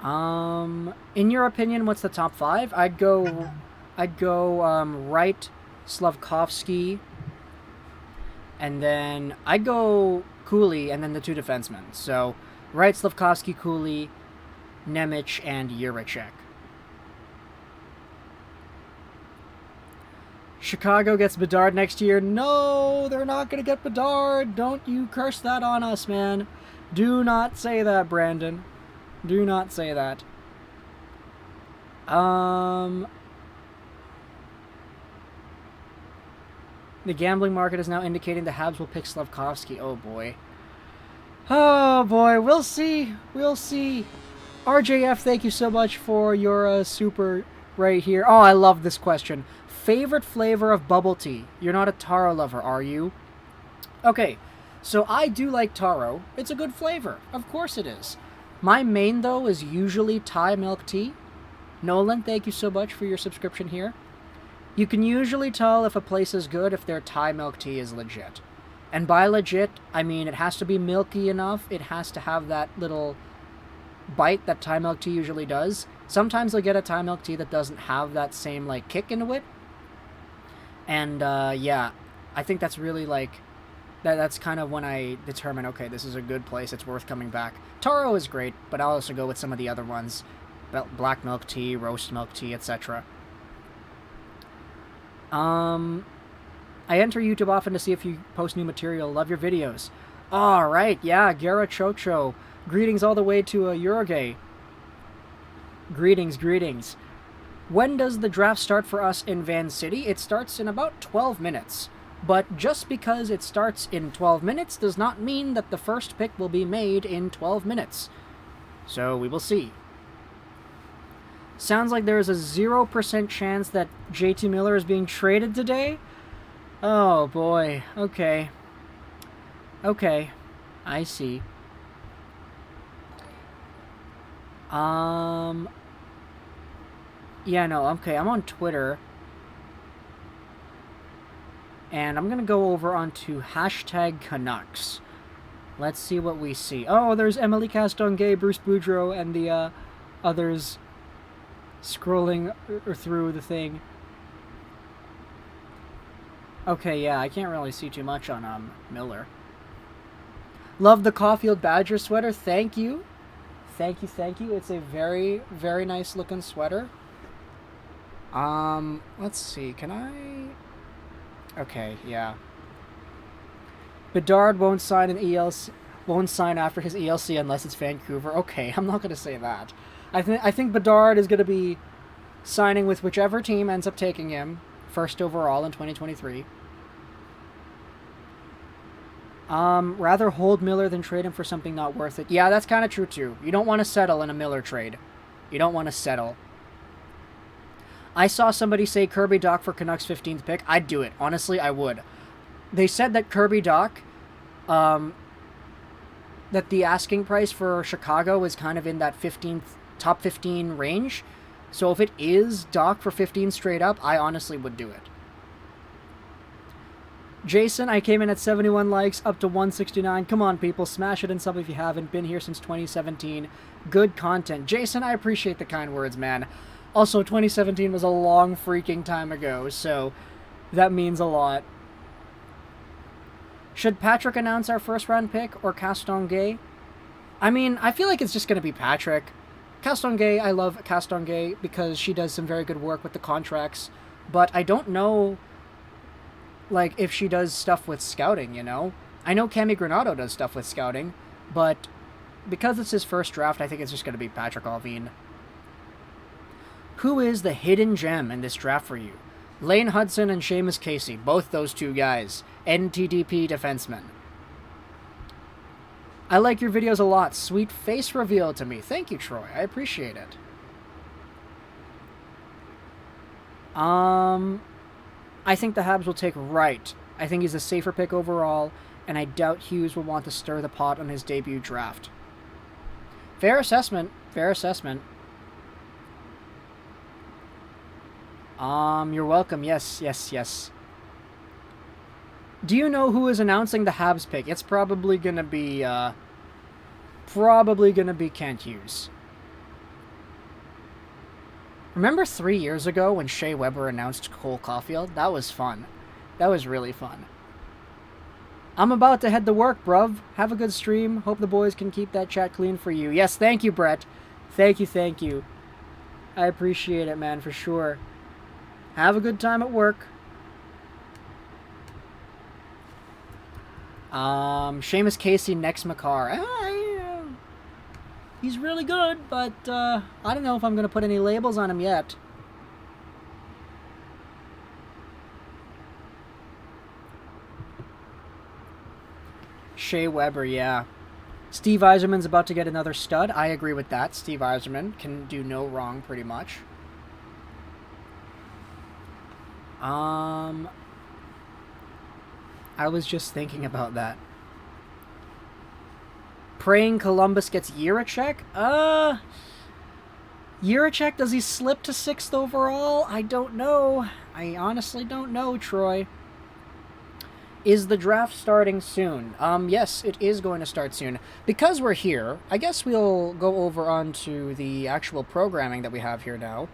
In your opinion, what's the top 5? I'd go Wright, Slafkovsky, and then I'd go Cooley, and then the 2 defensemen. So Wright, Slafkovsky, Cooley, Nemec, and Jiricek. Chicago gets Bedard next year. No, they're not going to get Bedard. Don't you curse that on us, man. Do not say that, Brandon. Do not say that. The gambling market is now indicating the Habs will pick Slafkovsky. Oh, boy. Oh, boy. We'll see. We'll see. RJF, thank you so much for your super right here. Oh, I love this question. Favorite flavor of bubble tea? You're not a taro lover, are you? Okay, so I do like taro. It's a good flavor. Of course it is. My main, though, is usually Thai milk tea. Nolan, thank you so much for your subscription here. You can usually tell if a place is good if their Thai milk tea is legit. And by legit, I mean it has to be milky enough. It has to have that little bite that Thai milk tea usually does. Sometimes you'll get a Thai milk tea that doesn't have that same, like, kick into it. And, yeah, I think that's really, like, that's kind of when I determine, okay, this is a good place, it's worth coming back. Taro is great, but I'll also go with some of the other ones. Black milk tea, roast milk tea, etc. I enter YouTube often to see if you post new material. Love your videos. Alright, yeah, Gara Chocho. Greetings all the way to Uruguay. Greetings, greetings. When does the draft start for us in Van City? It starts in about 12 minutes. But just because it starts in 12 minutes does not mean that the first pick will be made in 12 minutes. So we will see. Sounds like there is a 0% chance that JT Miller is being traded today? Oh boy, okay. Okay, I see. Yeah, no, okay, I'm on Twitter. And I'm gonna go over onto #Canucks. Let's see what we see. Oh, there's Emily Castonguay, Bruce Boudreau, and the others scrolling through the thing. Okay, yeah, I can't really see too much on Miller. Love the Caulfield Badger sweater. Thank you. Thank you, thank you. It's a very, very nice looking sweater. Let's see. Can I... Okay, yeah. Bedard won't sign an ELC, won't sign after his ELC unless it's Vancouver. Okay, I'm not going to say that. I think Bedard is going to be signing with whichever team ends up taking him first overall in 2023. Rather hold Miller than trade him for something not worth it. Yeah, that's kind of true too. You don't want to settle in a Miller trade. You don't want to settle. I saw somebody say Kirby Dach for Canucks 15th pick. I'd do it. Honestly, I would. They said that Kirby Dach, that the asking price for Chicago is kind of in that top 15 range. So if it is Dach for 15 straight up, I honestly would do it. Jason, I came in at 71 likes, up to 169. Come on, people, smash it and sub if you haven't. Been here since 2017. Good content. Jason, I appreciate the kind words, man. Also, 2017 was a long freaking time ago, so that means a lot. Should Patrick announce our first-round pick, or Castonguay? I mean, I feel like it's just going to be Patrick. Castonguay, I love Castonguay because she does some very good work with the contracts, but I don't know, like, if she does stuff with scouting, you know? I know Cami Granado does stuff with scouting, but because it's his first draft, I think it's just going to be Patrick Allvin. Who is the hidden gem in this draft for you? Lane Hudson and Seamus Casey, both those two guys. NTDP defensemen. I like your videos a lot. Sweet face reveal to me. Thank you, Troy. I appreciate it. I think the Habs will take Wright. I think he's a safer pick overall, and I doubt Hughes will want to stir the pot on his debut draft. Fair assessment. Fair assessment. You're welcome. Yes, yes, yes. Do you know who is announcing the Habs pick? It's probably gonna be Kent Hughes. Remember 3 years ago when Shea Weber announced Cole Caulfield? That was fun. That was really fun. I'm about to head to work, bruv. Have a good stream. Hope the boys can keep that chat clean for you. Yes, thank you, Brett. Thank you. I appreciate it, man, for sure. Have a good time at work. Seamus Casey next Makar. He's really good, but I don't know if I'm going to put any labels on him yet. Shea Weber, yeah. Steve Yzerman's about to get another stud. I agree with that. Steve Yzerman can do no wrong, pretty much. I was just thinking about that. Praying Columbus gets Jiricek? Jiricek, does he slip to 6th overall? I don't know. I honestly don't know, Troy. Is the draft starting soon? Yes, it is going to start soon. Because we're here, I guess we'll go over onto the actual programming that we have here now.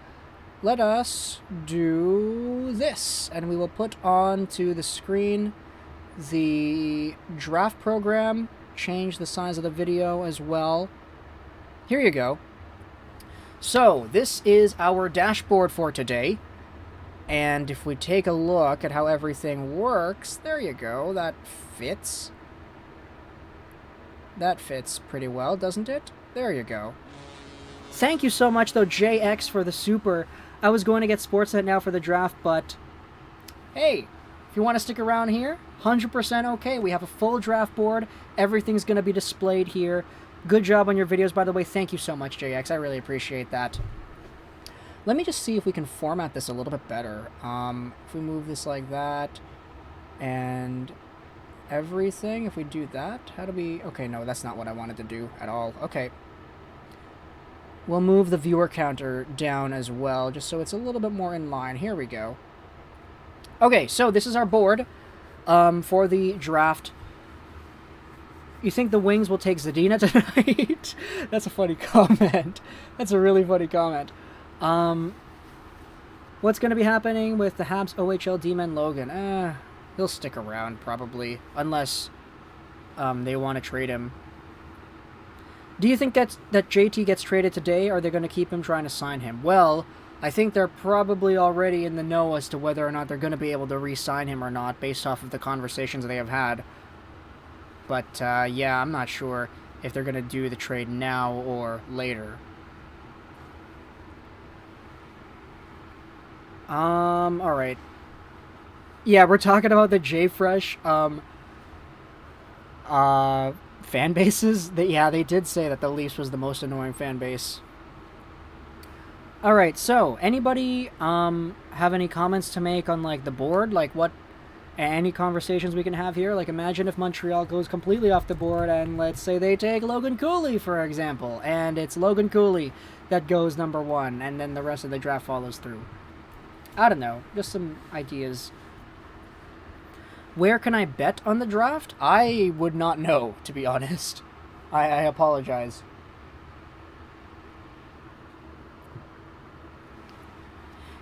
Let us do this, and we will put onto the screen the draft program, change the size of the video as well. Here you go. So, this is our dashboard for today. And if we take a look at how everything works, there you go, that fits. That fits pretty well, doesn't it? There you go. Thank you so much, though, JX, for the super. I was going to get Sportsnet now for the draft, but hey, if you want to stick around here, 100% okay. We have a full draft board. Everything's going to be displayed here. Good job on your videos, by the way. Thank you so much, JX. I really appreciate that. Let me just see if we can format this a little bit better. If we move this like that, and everything, if we do that, how do we... Okay, no, that's not what I wanted to do at all. Okay. We'll move the viewer counter down as well, just so it's a little bit more in line. Here we go. Okay, so this is our board for the draft. You think the Wings will take Zadina tonight? That's a funny comment. That's a really funny comment. What's going to be happening with the Habs OHL D-man Logan? He'll stick around, probably, unless they want to trade him. Do you think that JT gets traded today, or are they going to keep him trying to sign him? Well, I think they're probably already in the know as to whether or not they're going to be able to re-sign him or not, based off of the conversations they have had. But, yeah, I'm not sure if they're going to do the trade now or later. Alright. Yeah, we're talking about the JFresh, fan bases. Yeah, they did say that the Leafs was the most annoying fan base. Alright, so, anybody, have any comments to make on, like, the board? Like, what, any conversations we can have here? Like, imagine if Montreal goes completely off the board, and let's say they take Logan Cooley, for example, and it's Logan Cooley that goes number 1, and then the rest of the draft follows through. I don't know, just some ideas. Where can I bet on the draft? I would not know, to be honest. I apologize.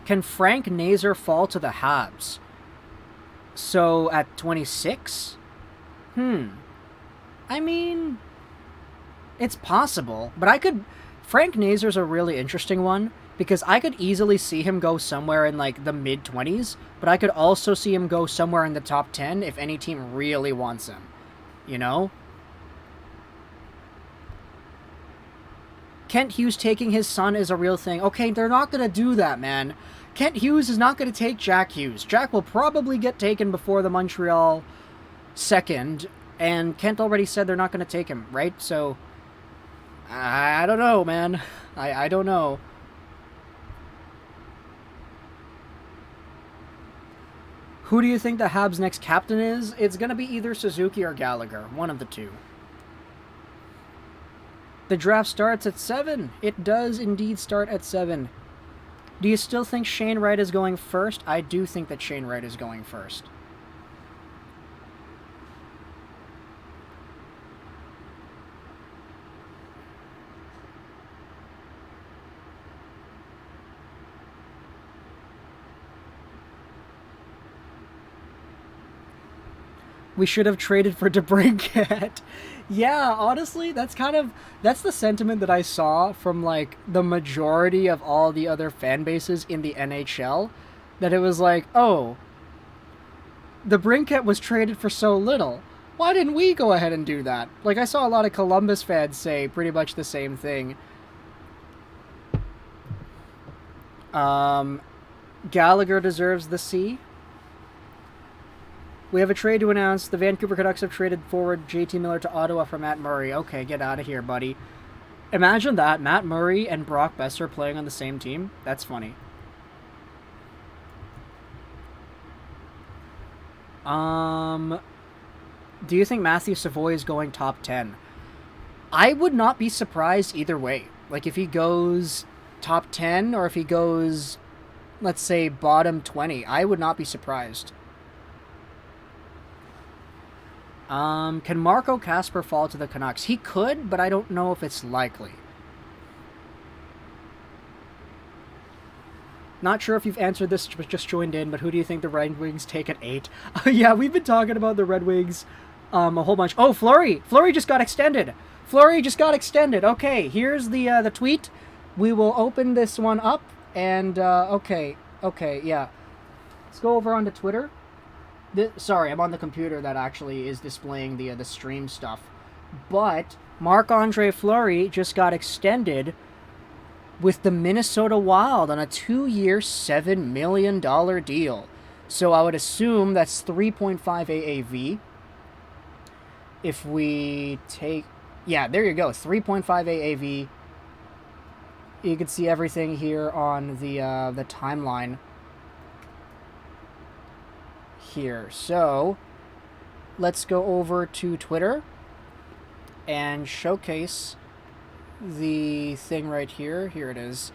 Can Frank Nazar fall to the Habs? So, at 26? I mean, it's possible, but I could... Frank Nazar's a really interesting one, because I could easily see him go somewhere in, like, the mid-20s, but I could also see him go somewhere in the top 10 if any team really wants him. You know? Kent Hughes taking his son is a real thing. Okay, they're not going to do that, man. Kent Hughes is not going to take Jack Hughes. Jack will probably get taken before the Montreal second, and Kent already said they're not going to take him, right? So, I don't know, man. I don't know. Who do you think the Habs' next captain is? It's going to be either Suzuki or Gallagher. One of the two. The draft starts at 7. It does indeed start at 7. Do you still think Shane Wright is going first? I do think that Shane Wright is going first. We should have traded for DeBrincat. Yeah, honestly, that's the sentiment that I saw from like the majority of all the other fan bases in the NHL. That it was like, oh, DeBrincat was traded for so little. Why didn't we go ahead and do that? Like, I saw a lot of Columbus fans say pretty much the same thing. Gallagher deserves the C. We have a trade to announce. The Vancouver Canucks have traded forward JT Miller to Ottawa for Matt Murray. Okay, get out of here, buddy. Imagine that. Matt Murray and Brock Besser playing on the same team. That's funny. Do you think Matthew Savoie is going top 10? I would not be surprised either way. Like, if he goes top 10 or if he goes, let's say, bottom 20, I would not be surprised. Can Marco Kasper fall to the Canucks? He could, but I don't know if it's likely. Not sure if you've answered this, just joined in, but who do you think the Red Wings take at 8? Yeah, we've been talking about the Red Wings a whole bunch. Oh, Fleury! Fleury just got extended! Fleury just got extended! Okay, here's the tweet. We will open this one up, and, okay, yeah. Let's go over onto Twitter. Sorry, I'm on the computer that actually is displaying the stream stuff. But Marc-Andre Fleury just got extended with the Minnesota Wild on a 2-year, $7 million deal. So I would assume that's 3.5 AAV. If we take... Yeah, there you go, 3.5 AAV. You can see everything here on the timeline here. So let's go over to Twitter and showcase the thing right here. Here it is.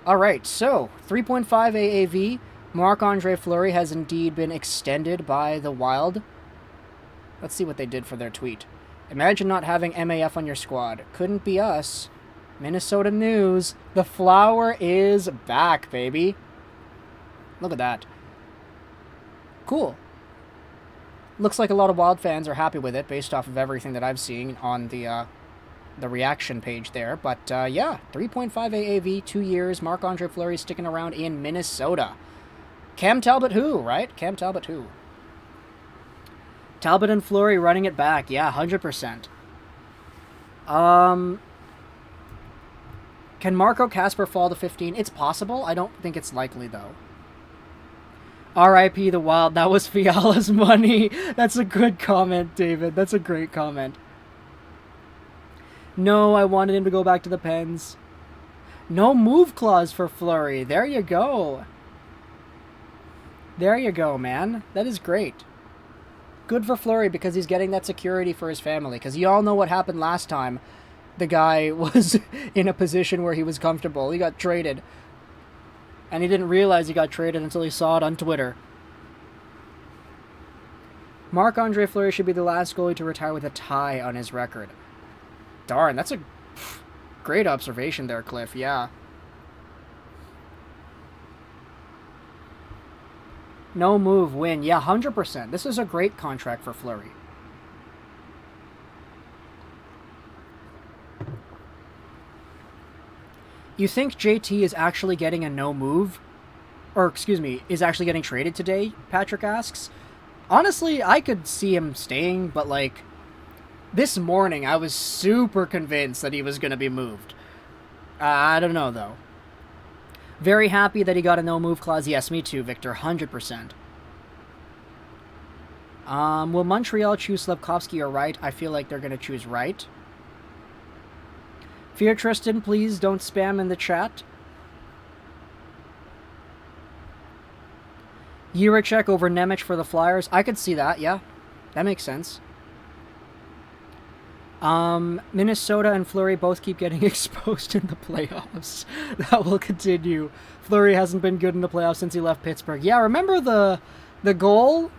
All right, so 3.5 AAV. Marc-Andre Fleury has indeed been extended by the Wild. Let's see what they did for their tweet. Imagine not having MAF on your squad. Couldn't be us. Minnesota news. The flower is back, baby. Look at that. Cool. Looks like a lot of Wild fans are happy with it based off of everything that I've seen on the reaction page there. But, yeah, 3.5 AAV, 2 years. Marc-Andre Fleury sticking around in Minnesota. Cam Talbot who, right? Cam Talbot who? Talbot and Fleury running it back. Yeah, 100%. Can Marco Kasper fall to 15? It's possible. I don't think it's likely, though. R.I.P. the Wild. That was Fiala's money. That's a good comment, David. That's a great comment. No, I wanted him to go back to the Pens. No move clause for Fleury. There you go. There you go, man. That is great. Good for Fleury because he's getting that security for his family. Because you all know what happened last time. The guy was in a position where he was comfortable. He got traded. And he didn't realize he got traded until he saw it on Twitter. Marc-Andre Fleury should be the last goalie to retire with a tie on his record. Darn, that's a great observation there, Cliff. Yeah. No move, win. Yeah, 100%. This is a great contract for Fleury. You think JT is actually getting a no move? Or, excuse me, is actually getting traded today? Patrick asks. Honestly, I could see him staying, but like, this morning I was super convinced that he was going to be moved. I don't know, though. Very happy that he got a no move clause. Yes, me too, Victor. 100%. Will Montreal choose Slafkovsky or Wright? I feel like they're going to choose Wright. Fear Trystan, please don't spam in the chat. Jiricek over Nemec for the Flyers. I could see that, yeah. That makes sense. Minnesota and Fleury both keep getting exposed in the playoffs. That will continue. Fleury hasn't been good in the playoffs since he left Pittsburgh. Yeah, remember the goal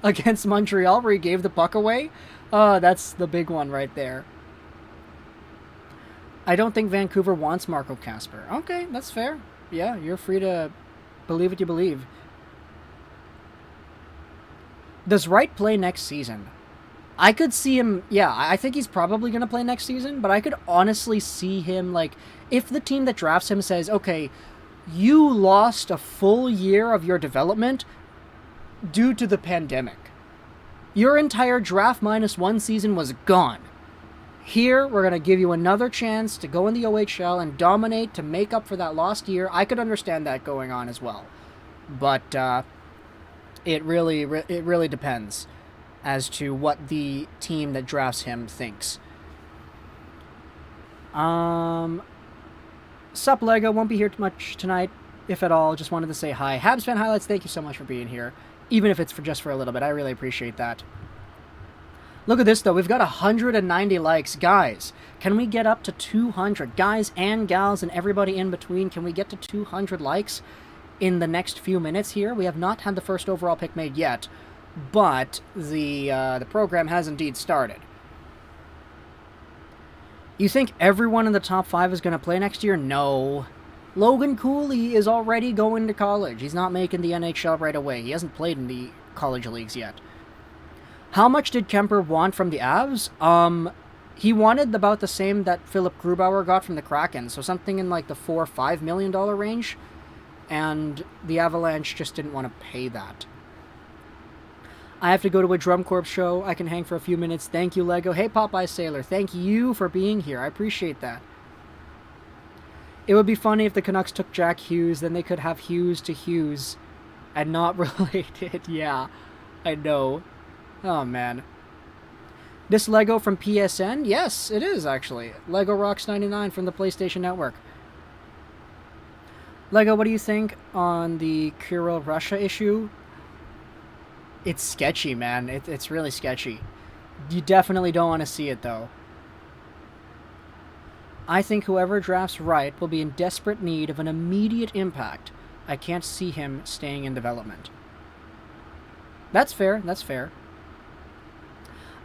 against Montreal where he gave the puck away? That's the big one right there. I don't think Vancouver wants Marco Kasper. Okay, that's fair. Yeah, you're free to believe what you believe. Does Wright play next season? I could see him, yeah, I think he's probably going to play next season, but I could honestly see him, like, if the team that drafts him says, okay, you lost a full year of your development due to the pandemic. Your entire draft minus 1 season was gone. Here, we're going to give you another chance to go in the OHL and dominate to make up for that lost year. I could understand that going on as well. But it really depends as to what the team that drafts him thinks. Sup, Lego. Won't be here much tonight, if at all. Just wanted to say hi. Habs fan highlights, thank you so much for being here. Even if it's just for a little bit. I really appreciate that. Look at this, though. We've got 190 likes. Guys, can we get up to 200? Guys and gals and everybody in between, can we get to 200 likes in the next few minutes here? We have not had the first overall pick made yet, but the program has indeed started. You think everyone in the top 5 is going to play next year? No. Logan Cooley is already going to college. He's not making the NHL right away. He hasn't played in the college leagues yet. How much did Kemper want from the Avs? He wanted about the same that Philip Grubauer got from the Kraken, so something in like the $4 or $5 million range, and the Avalanche just didn't want to pay that. I have to go to a Drum Corps show. I can hang for a few minutes. Thank you, Lego. Hey, Popeye Sailor. Thank you for being here. I appreciate that. It would be funny if the Canucks took Jack Hughes, then they could have Hughes to Hughes and not related. Yeah, I know. Oh, man. This Lego from PSN? Yes, it is, actually. Lego Rocks 99 from the PlayStation Network. Lego, what do you think on the Kirill Russia issue? It's sketchy, man. It's really sketchy. You definitely don't want to see it, though. I think whoever drafts Wright will be in desperate need of an immediate impact. I can't see him staying in development. That's fair. That's fair.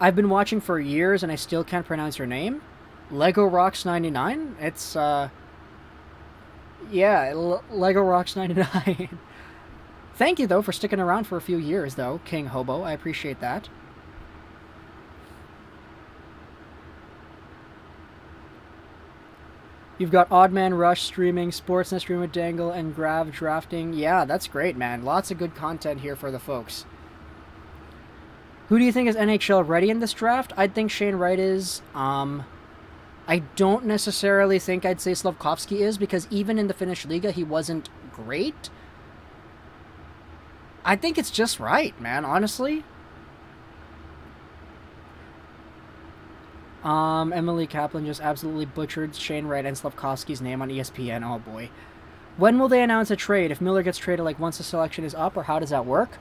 I've been watching for years and I still can't pronounce your name. Lego Rocks 99? It's, yeah, Lego Rocks 99. Thank you, though, for sticking around for a few years, though, King Hobo. I appreciate that. You've got Oddman Rush streaming, Sportsnet stream with Dangle, and Grav drafting. Yeah, that's great, man. Lots of good content here for the folks. Who do you think is NHL ready in this draft? I'd think Shane Wright is. I don't necessarily think I'd say Slafkovsky is, because even in the Finnish Liga, he wasn't great. I think it's just right, man, honestly. Emily Kaplan just absolutely butchered Shane Wright and Slafkovsky's name on ESPN. Oh, boy. When will they announce a trade? If Miller gets traded, like, once the selection is up, or how does that work?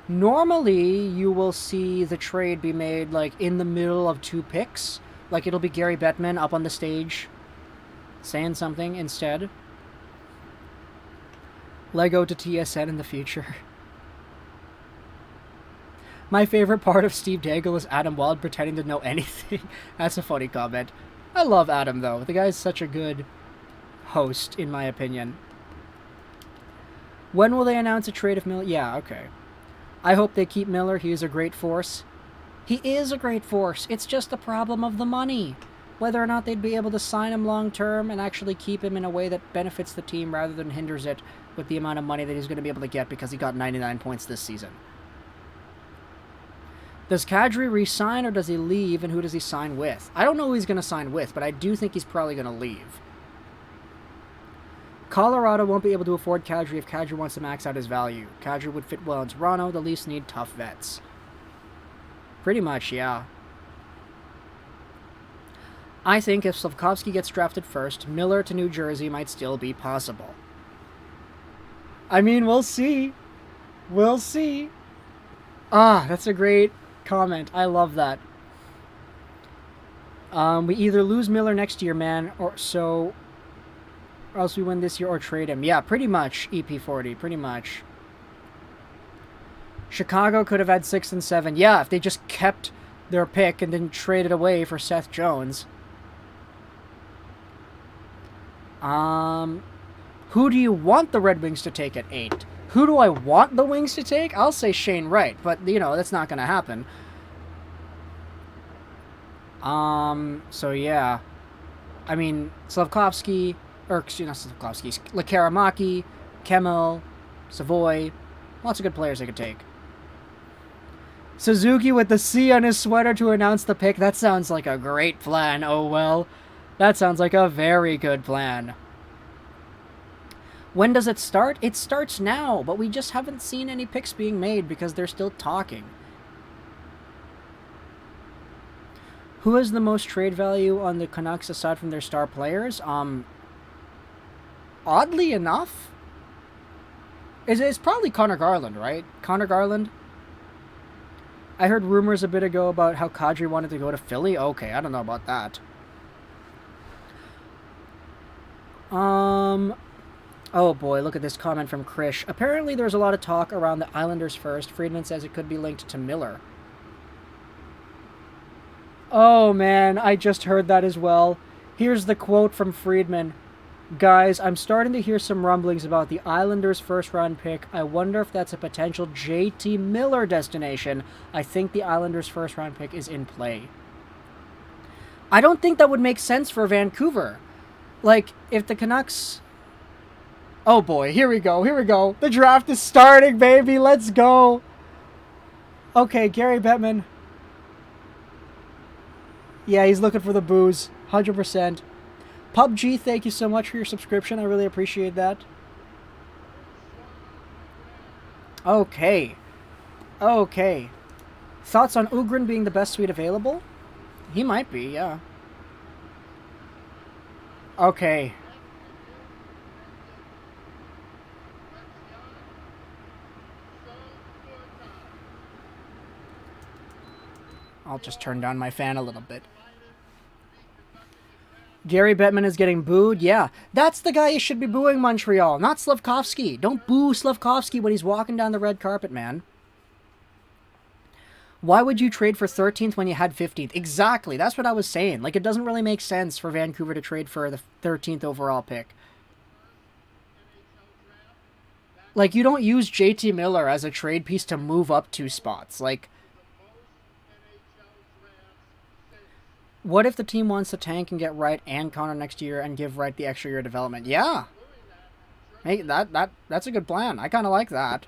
Normally, you will see the trade be made, like, in the middle of 2 picks. Like, it'll be Gary Bettman up on the stage saying something instead. Lego to TSN in the future. My favorite part of Steve Dangle is Adam Wald pretending to know anything. That's a funny comment. I love Adam, though. The guy's such a good host, in my opinion. When will they announce a trade of Miller? Yeah, okay. I hope they keep Miller. He is a great force. He is a great force. It's just a problem of the money. Whether or not they'd be able to sign him long-term and actually keep him in a way that benefits the team rather than hinders it with the amount of money that he's going to be able to get because he got 99 points this season. Does Kadri re-sign or does he leave, and who does he sign with? I don't know who he's going to sign with, but I do think he's probably going to leave. Colorado won't be able to afford Kadri if Kadri wants to max out his value. Kadri would fit well in Toronto. The Leafs need tough vets. Pretty much, yeah. I think if Slafkovsky gets drafted first, Miller to New Jersey might still be possible. I mean, we'll see. We'll see. Ah, that's a great comment. I love that. We either lose Miller next year, man, or else we win this year or trade him. Yeah, pretty much, EP40, pretty much. Chicago could have had 6 and 7. Yeah, if they just kept their pick and didn't trade it away for Seth Jones. Who do you want the Red Wings to take at 8? Who do I want the Wings to take? I'll say Shane Wright, but, you know, that's not going to happen. So yeah. I mean, Slafkovsky, or, excuse me, not Slafkovsky, Lekaramaki, Kemell, Savoie, lots of good players they could take. Suzuki with the C on his sweater to announce the pick. That sounds like a great plan, oh well. That sounds like a very good plan. When does it start? It starts now, but we just haven't seen any picks being made because they're still talking. Who has the most trade value on the Canucks aside from their star players? Oddly enough, it's probably Conor Garland, right? Conor Garland? I heard rumors a bit ago about how Kadri wanted to go to Philly. Okay, I don't know about that. Oh boy, look at this comment from Krish. Apparently there's a lot of talk around the Islanders first. Friedman says it could be linked to Miller. Oh man, I just heard that as well. Here's the quote from Friedman. Guys, I'm starting to hear some rumblings about the Islanders' first-round pick. I wonder if that's a potential JT Miller destination. I think the Islanders' first-round pick is in play. I don't think that would make sense for Vancouver. Like, if the Canucks... Oh boy, here we go, here we go. The draft is starting, baby, let's go. Okay, Gary Bettman. Yeah, he's looking for the booze, 100%. PUBG, thank you so much for your subscription. I really appreciate that. Okay. Okay. Thoughts on Ugrin being the best suite available? He might be, yeah. Okay. I'll just turn down my fan a little bit. Gary Bettman is getting booed? Yeah. That's the guy you should be booing, Montreal, not Slafkovsky. Don't boo Slafkovsky when he's walking down the red carpet, man. Why would you trade for 13th when you had 15th? Exactly. That's what I was saying. Like, it doesn't really make sense for Vancouver to trade for the 13th overall pick. Like, you don't use JT Miller as a trade piece to move up 2 spots. Like... What if the team wants to tank and get Wright and Conor next year and give Wright the extra year of development? Yeah. Hey, that's a good plan. I kind of like that.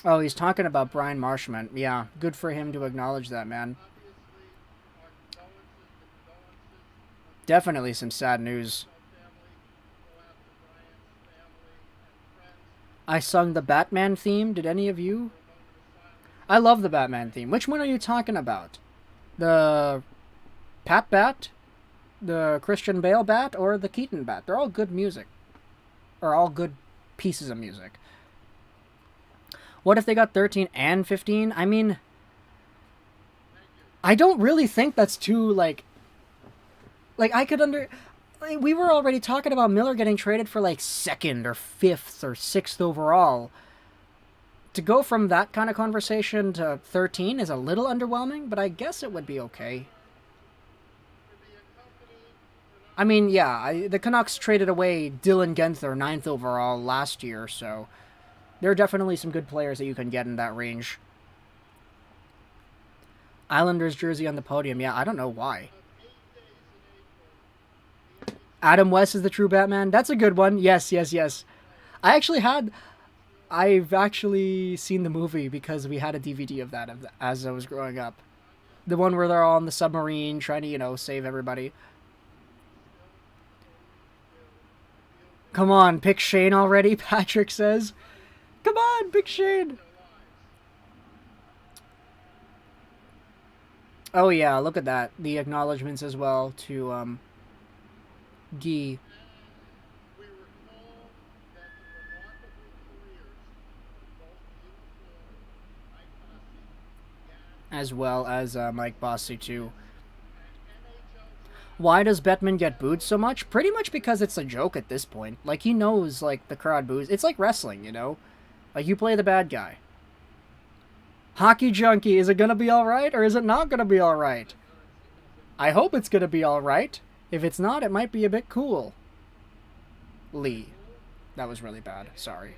Oh, he's talking about Brian Marshman. Yeah, good for him to acknowledge that, man. Definitely some sad news. I sung the Batman theme. Did any of you? I love the Batman theme. Which one are you talking about? The Pat Bat? The Christian Bale Bat? Or the Keaton Bat? They're all good music. Or all good pieces of music. What if they got 13 and 15? I mean... I don't really think that's too, like... Like, I could we were already talking about Miller getting traded for like 2nd or 5th or 6th overall. To go from that kind of conversation to 13 is a little underwhelming, but I guess it would be okay. I mean, yeah, the Canucks traded away Dylan Guenther 9th overall last year, so there are definitely some good players that you can get in that range. Islanders jersey on the podium, yeah, I don't know why. Adam West is the true Batman. That's a good one. Yes, yes, yes. I've actually seen the movie because we had a DVD of that as I was growing up. The one where they're all on the submarine trying to, you know, save everybody. Come on, pick Shane already, Patrick says. Come on, pick Shane. Oh yeah, look at that. The acknowledgements as well to, Gee. As well as Mike Bossy too. Why does Bettman get booed so much? Pretty much because it's a joke at this point. Like, he knows, like, the crowd boos. It's like wrestling, you know? Like, you play the bad guy. Hockey Junkie, is it gonna be alright, or is it not gonna be alright? I hope it's gonna be alright. If it's not, it might be a bit cool. Lee. That was really bad. Sorry.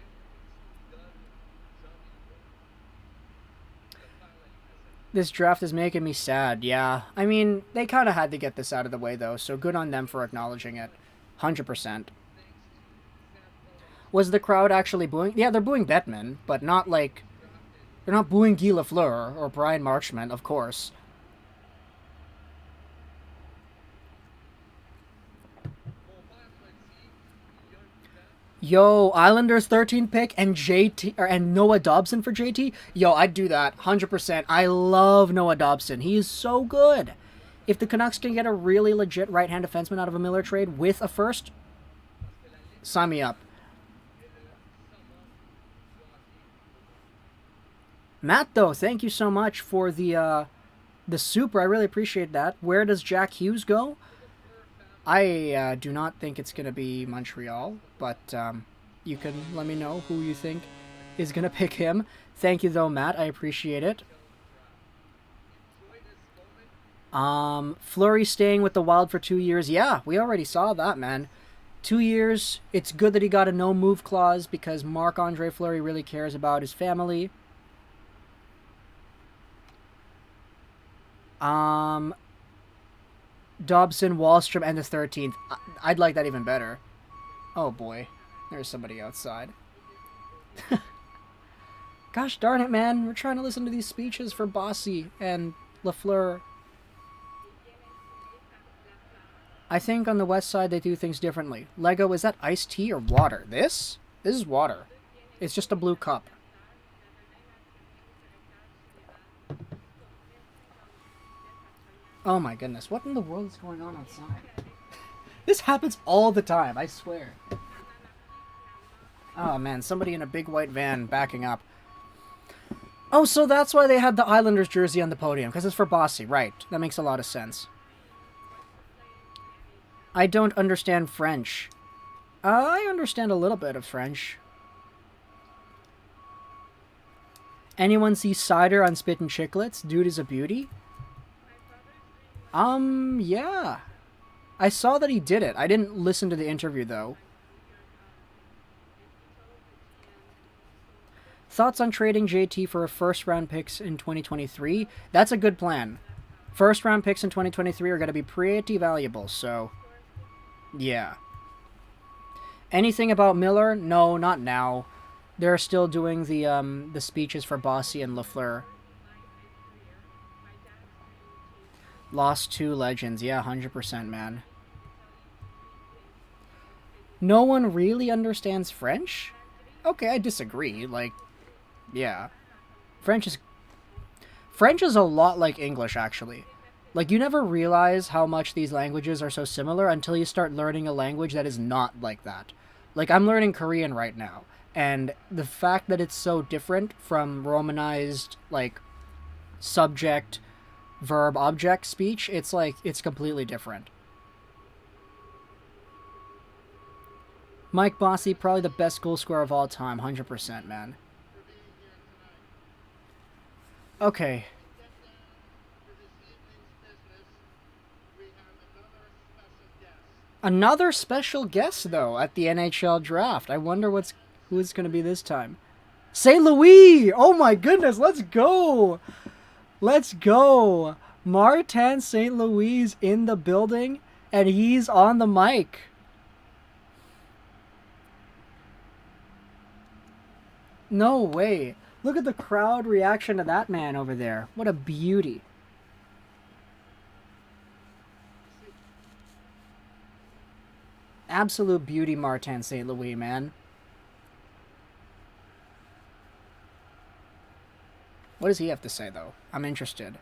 This draft is making me sad, yeah. I mean, they kind of had to get this out of the way, though, so good on them for acknowledging it. 100%. Was the crowd actually booing? Yeah, they're booing Bettman, but not like... They're not booing Guy Lafleur or Brian Marchment, of course. Yo, Islanders 13th pick and and Noah Dobson for JT. Yo, I'd do that 100%. I love Noah Dobson. He is so good. If the Canucks can get a really legit right-hand defenseman out of a Miller trade with a first, sign me up. Matt, though, thank you so much for the super. I really appreciate that. Where does Jack Hughes go? I do not think it's going to be Montreal, but you can let me know who you think is going to pick him. Thank you, though, Matt. I appreciate it. Fleury staying with the Wild for 2 years. Yeah, we already saw that, man. 2 years. It's good that he got a no-move clause because Marc-Andre Fleury really cares about his family. Dobson, Wallstrom, and the 13th. I'd like that even better. Oh boy. There's somebody outside. Gosh darn it, man. We're trying to listen to these speeches for Bossy and Lafleur. I think on the west side they do things differently. Lego, is that iced tea or water? This? This is water. It's just a blue cup. Oh my goodness, what in the world is going on outside? This happens all the time, I swear. Oh man, somebody in a big white van backing up. Oh, so that's why they had the Islanders jersey on the podium, because it's for Bossy, right. That makes a lot of sense. I don't understand French. I understand a little bit of French. Anyone see Cider on Spit and Chicklets? Dude is a beauty? Yeah. I saw that he did it. I didn't listen to the interview, though. Thoughts on trading JT for a first-round picks in 2023? That's a good plan. First-round picks in 2023 are going to be pretty valuable, so... yeah. Anything about Miller? No, not now. They're still doing the speeches for Bossy and Lafleur. Lost 2 legends. Yeah, 100%, man. No one really understands French? Okay, I disagree. Like, yeah. French is a lot like English, actually. Like, you never realize how much these languages are so similar until you start learning a language that is not like that. Like, I'm learning Korean right now. And the fact that it's so different from Romanized, like, subject, verb, object speech, it's like, it's completely different. Mike Bossy, probably the best goal scorer of all time. 100%, man. Okay. Another special guest, though, at the NHL Draft. I wonder who it's going to be this time. St. Louis! Oh my goodness, let's go! Let's go! Martin St. Louis in the building, and he's on the mic. No way. Look at the crowd reaction to that man over there. What a beauty. Absolute beauty, Martin St. Louis, man. What does he have to say, though? I'm interested.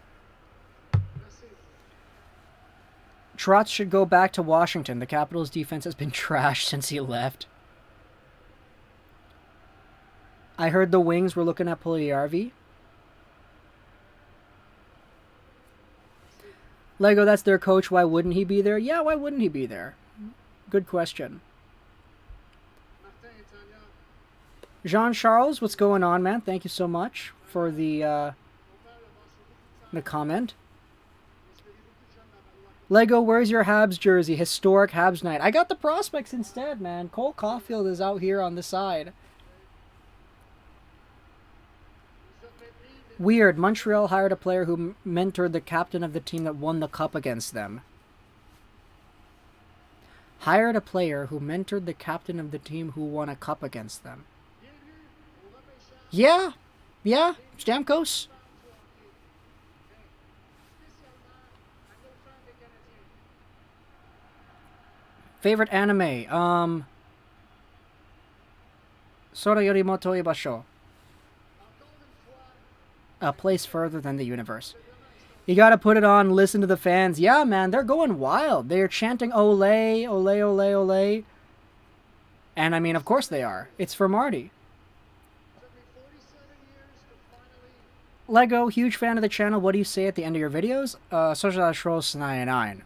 Trotz should go back to Washington. The Capitals' defense has been trashed since he left. I heard the Wings were looking at Puljujärvi. Lego, that's their coach. Why wouldn't he be there? Yeah, why wouldn't he be there? Good question. Jean-Charles, what's going on, man? Thank you so much for the in the comment. Lego, where's your Habs jersey? Historic Habs night. I got the prospects instead, man. Cole Caulfield is out here on the side. Weird. Montreal hired a player who mentored the captain of the team that won the cup against them. Hired a player who mentored the captain of the team who won a cup against them. Yeah. Yeah. Stamkos. Favorite anime? Sora Yorimoto Ibasho. A place further than the universe. You gotta put it on, listen to the fans. Yeah, man, they're going wild. They're chanting Olay, Olay, Olay, Olay. And I mean, of course they are. It's for Marty. Lego, huge fan of the channel. What do you say at the end of your videos? Social 99.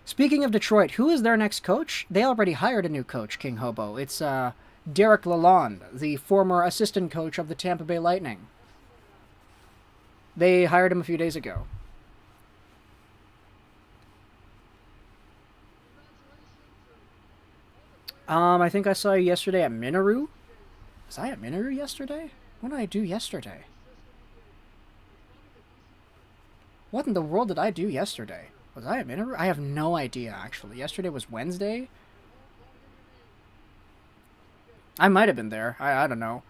Speaking of Detroit, who is their next coach? They already hired a new coach, King Hobo. It's Derek Lalonde, the former assistant coach of the Tampa Bay Lightning. They hired him a few days ago. I think I saw you yesterday at Minoru. Was I at Minoru yesterday? What did I do yesterday? What in the world did I do yesterday? Was I at Minoru? I have no idea, actually. Yesterday was Wednesday? I might have been there. I don't know.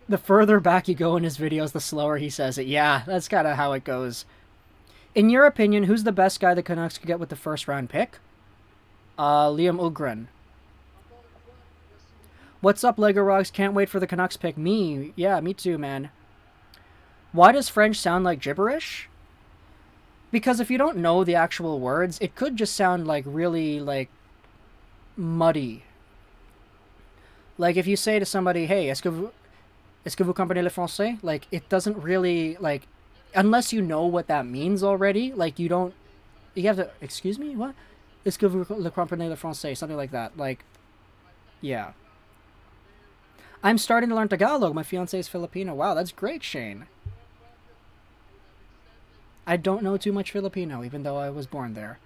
The further back you go in his videos, the slower he says it. Yeah, that's kind of how it goes. In your opinion, who's the best guy the Canucks could get with the first-round pick? Liam Ugren. What's up, Lego Rocks? Can't wait for the Canucks pick. Me. Yeah, me too, man. Why does French sound like gibberish? Because if you don't know the actual words, it could just sound like really, like, muddy. Like, if you say to somebody, hey, est-ce que vous comprenez le français? Like, it doesn't really, like, unless you know what that means already, like, you don't, you have to, excuse me, what? Est-ce que vous comprenez le français? Something like that. Like, yeah. I'm starting to learn Tagalog. My fiancé is Filipino. Wow, that's great, Shane. I don't know too much Filipino, even though I was born there.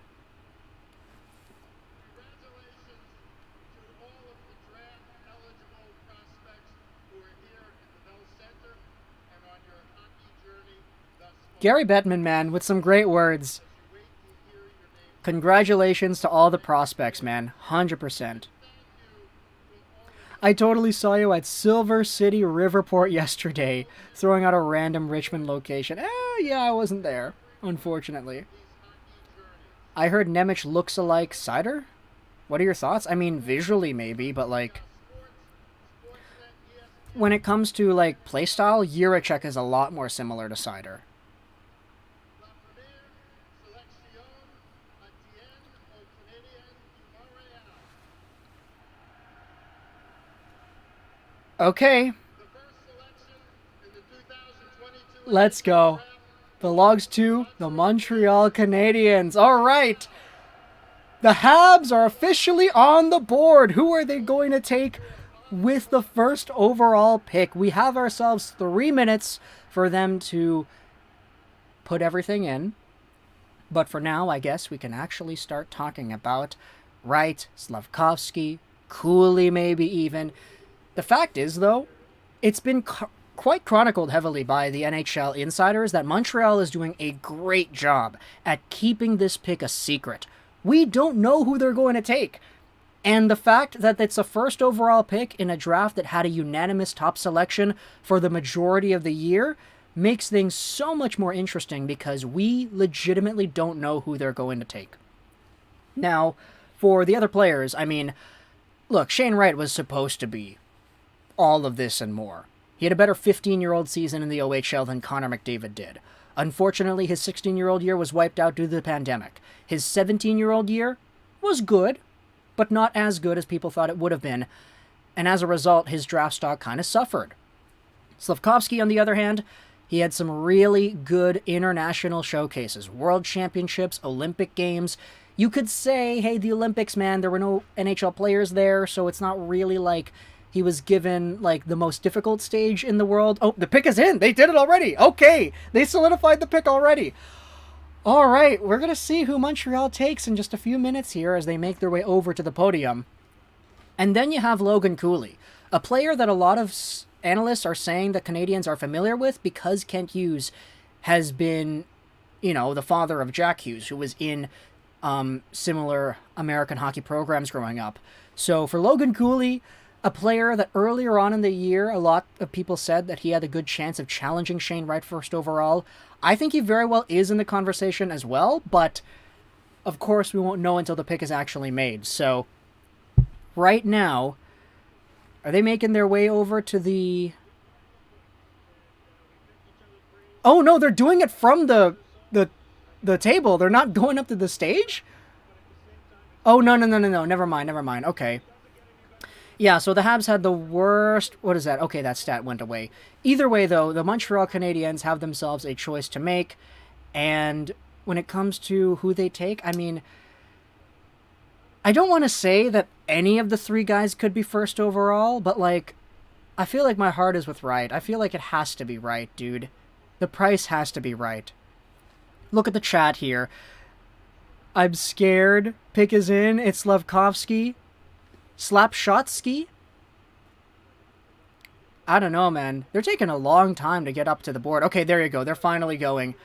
Gary Bettman, man, with some great words. Congratulations to all the prospects, man. 100%. I totally saw you at Silver City Riverport yesterday, throwing out a random Richmond location. Yeah, I wasn't there, unfortunately. I heard Nemec looks alike Cider? What are your thoughts? I mean, visually maybe, but like, when it comes to like playstyle, Jiricek is a lot more similar to Cider. Okay. Let's go. The logs to the Montreal Canadiens. All right. The Habs are officially on the board. Who are they going to take with the first overall pick? We have ourselves 3 minutes for them to put everything in. But for now, I guess we can actually start talking about Wright, Slafkovsky, Cooley maybe even. The fact is, though, it's been quite chronicled heavily by the NHL insiders that Montreal is doing a great job at keeping this pick a secret. We don't know who they're going to take. And the fact that it's a first overall pick in a draft that had a unanimous top selection for the majority of the year makes things so much more interesting because we legitimately don't know who they're going to take. Now, for the other players, I mean, look, Shane Wright was supposed to be all of this and more. He had a better 15-year-old season in the OHL than Connor McDavid did. Unfortunately, his 16-year-old year was wiped out due to the pandemic. His 17-year-old year was good, but not as good as people thought it would have been, and as a result, his draft stock kind of suffered. Slafkovsky, on the other hand, he had some really good international showcases, World Championships, Olympic Games. You could say, hey, the Olympics, man, there were no NHL players there, so it's not really like He was given, like, the most difficult stage in the world. Oh, the pick is in! They did it already! Okay! They solidified the pick already! Alright, we're gonna see who Montreal takes in just a few minutes here as they make their way over to the podium. And then you have Logan Cooley, a player that a lot of analysts are saying that Canadians are familiar with because Kent Hughes has been, you know, the father of Jack Hughes, who was in similar American hockey programs growing up. So for Logan Cooley, a player that earlier on in the year, a lot of people said that he had a good chance of challenging Shane Wright first overall. I think he very well is in the conversation as well, but of course we won't know until the pick is actually made. So right now, are they making their way over to the... Oh no, they're doing it from the table. They're not going up to the stage? Oh, no. Never mind. Okay. Yeah, so the Habs had the worst... What is that? Okay, that stat went away. Either way, though, the Montreal Canadiens have themselves a choice to make. And when it comes to who they take, I mean... I don't want to say that any of the three guys could be first overall, but, like, I feel like my heart is with Wright. I feel like it has to be Wright, dude. The price has to be right. Look at the chat here. I'm scared. Pick is in. It's Slafkovsky. Slapshotsky? I don't know, man. They're taking a long time to get up to the board. Okay, there you go. They're finally going.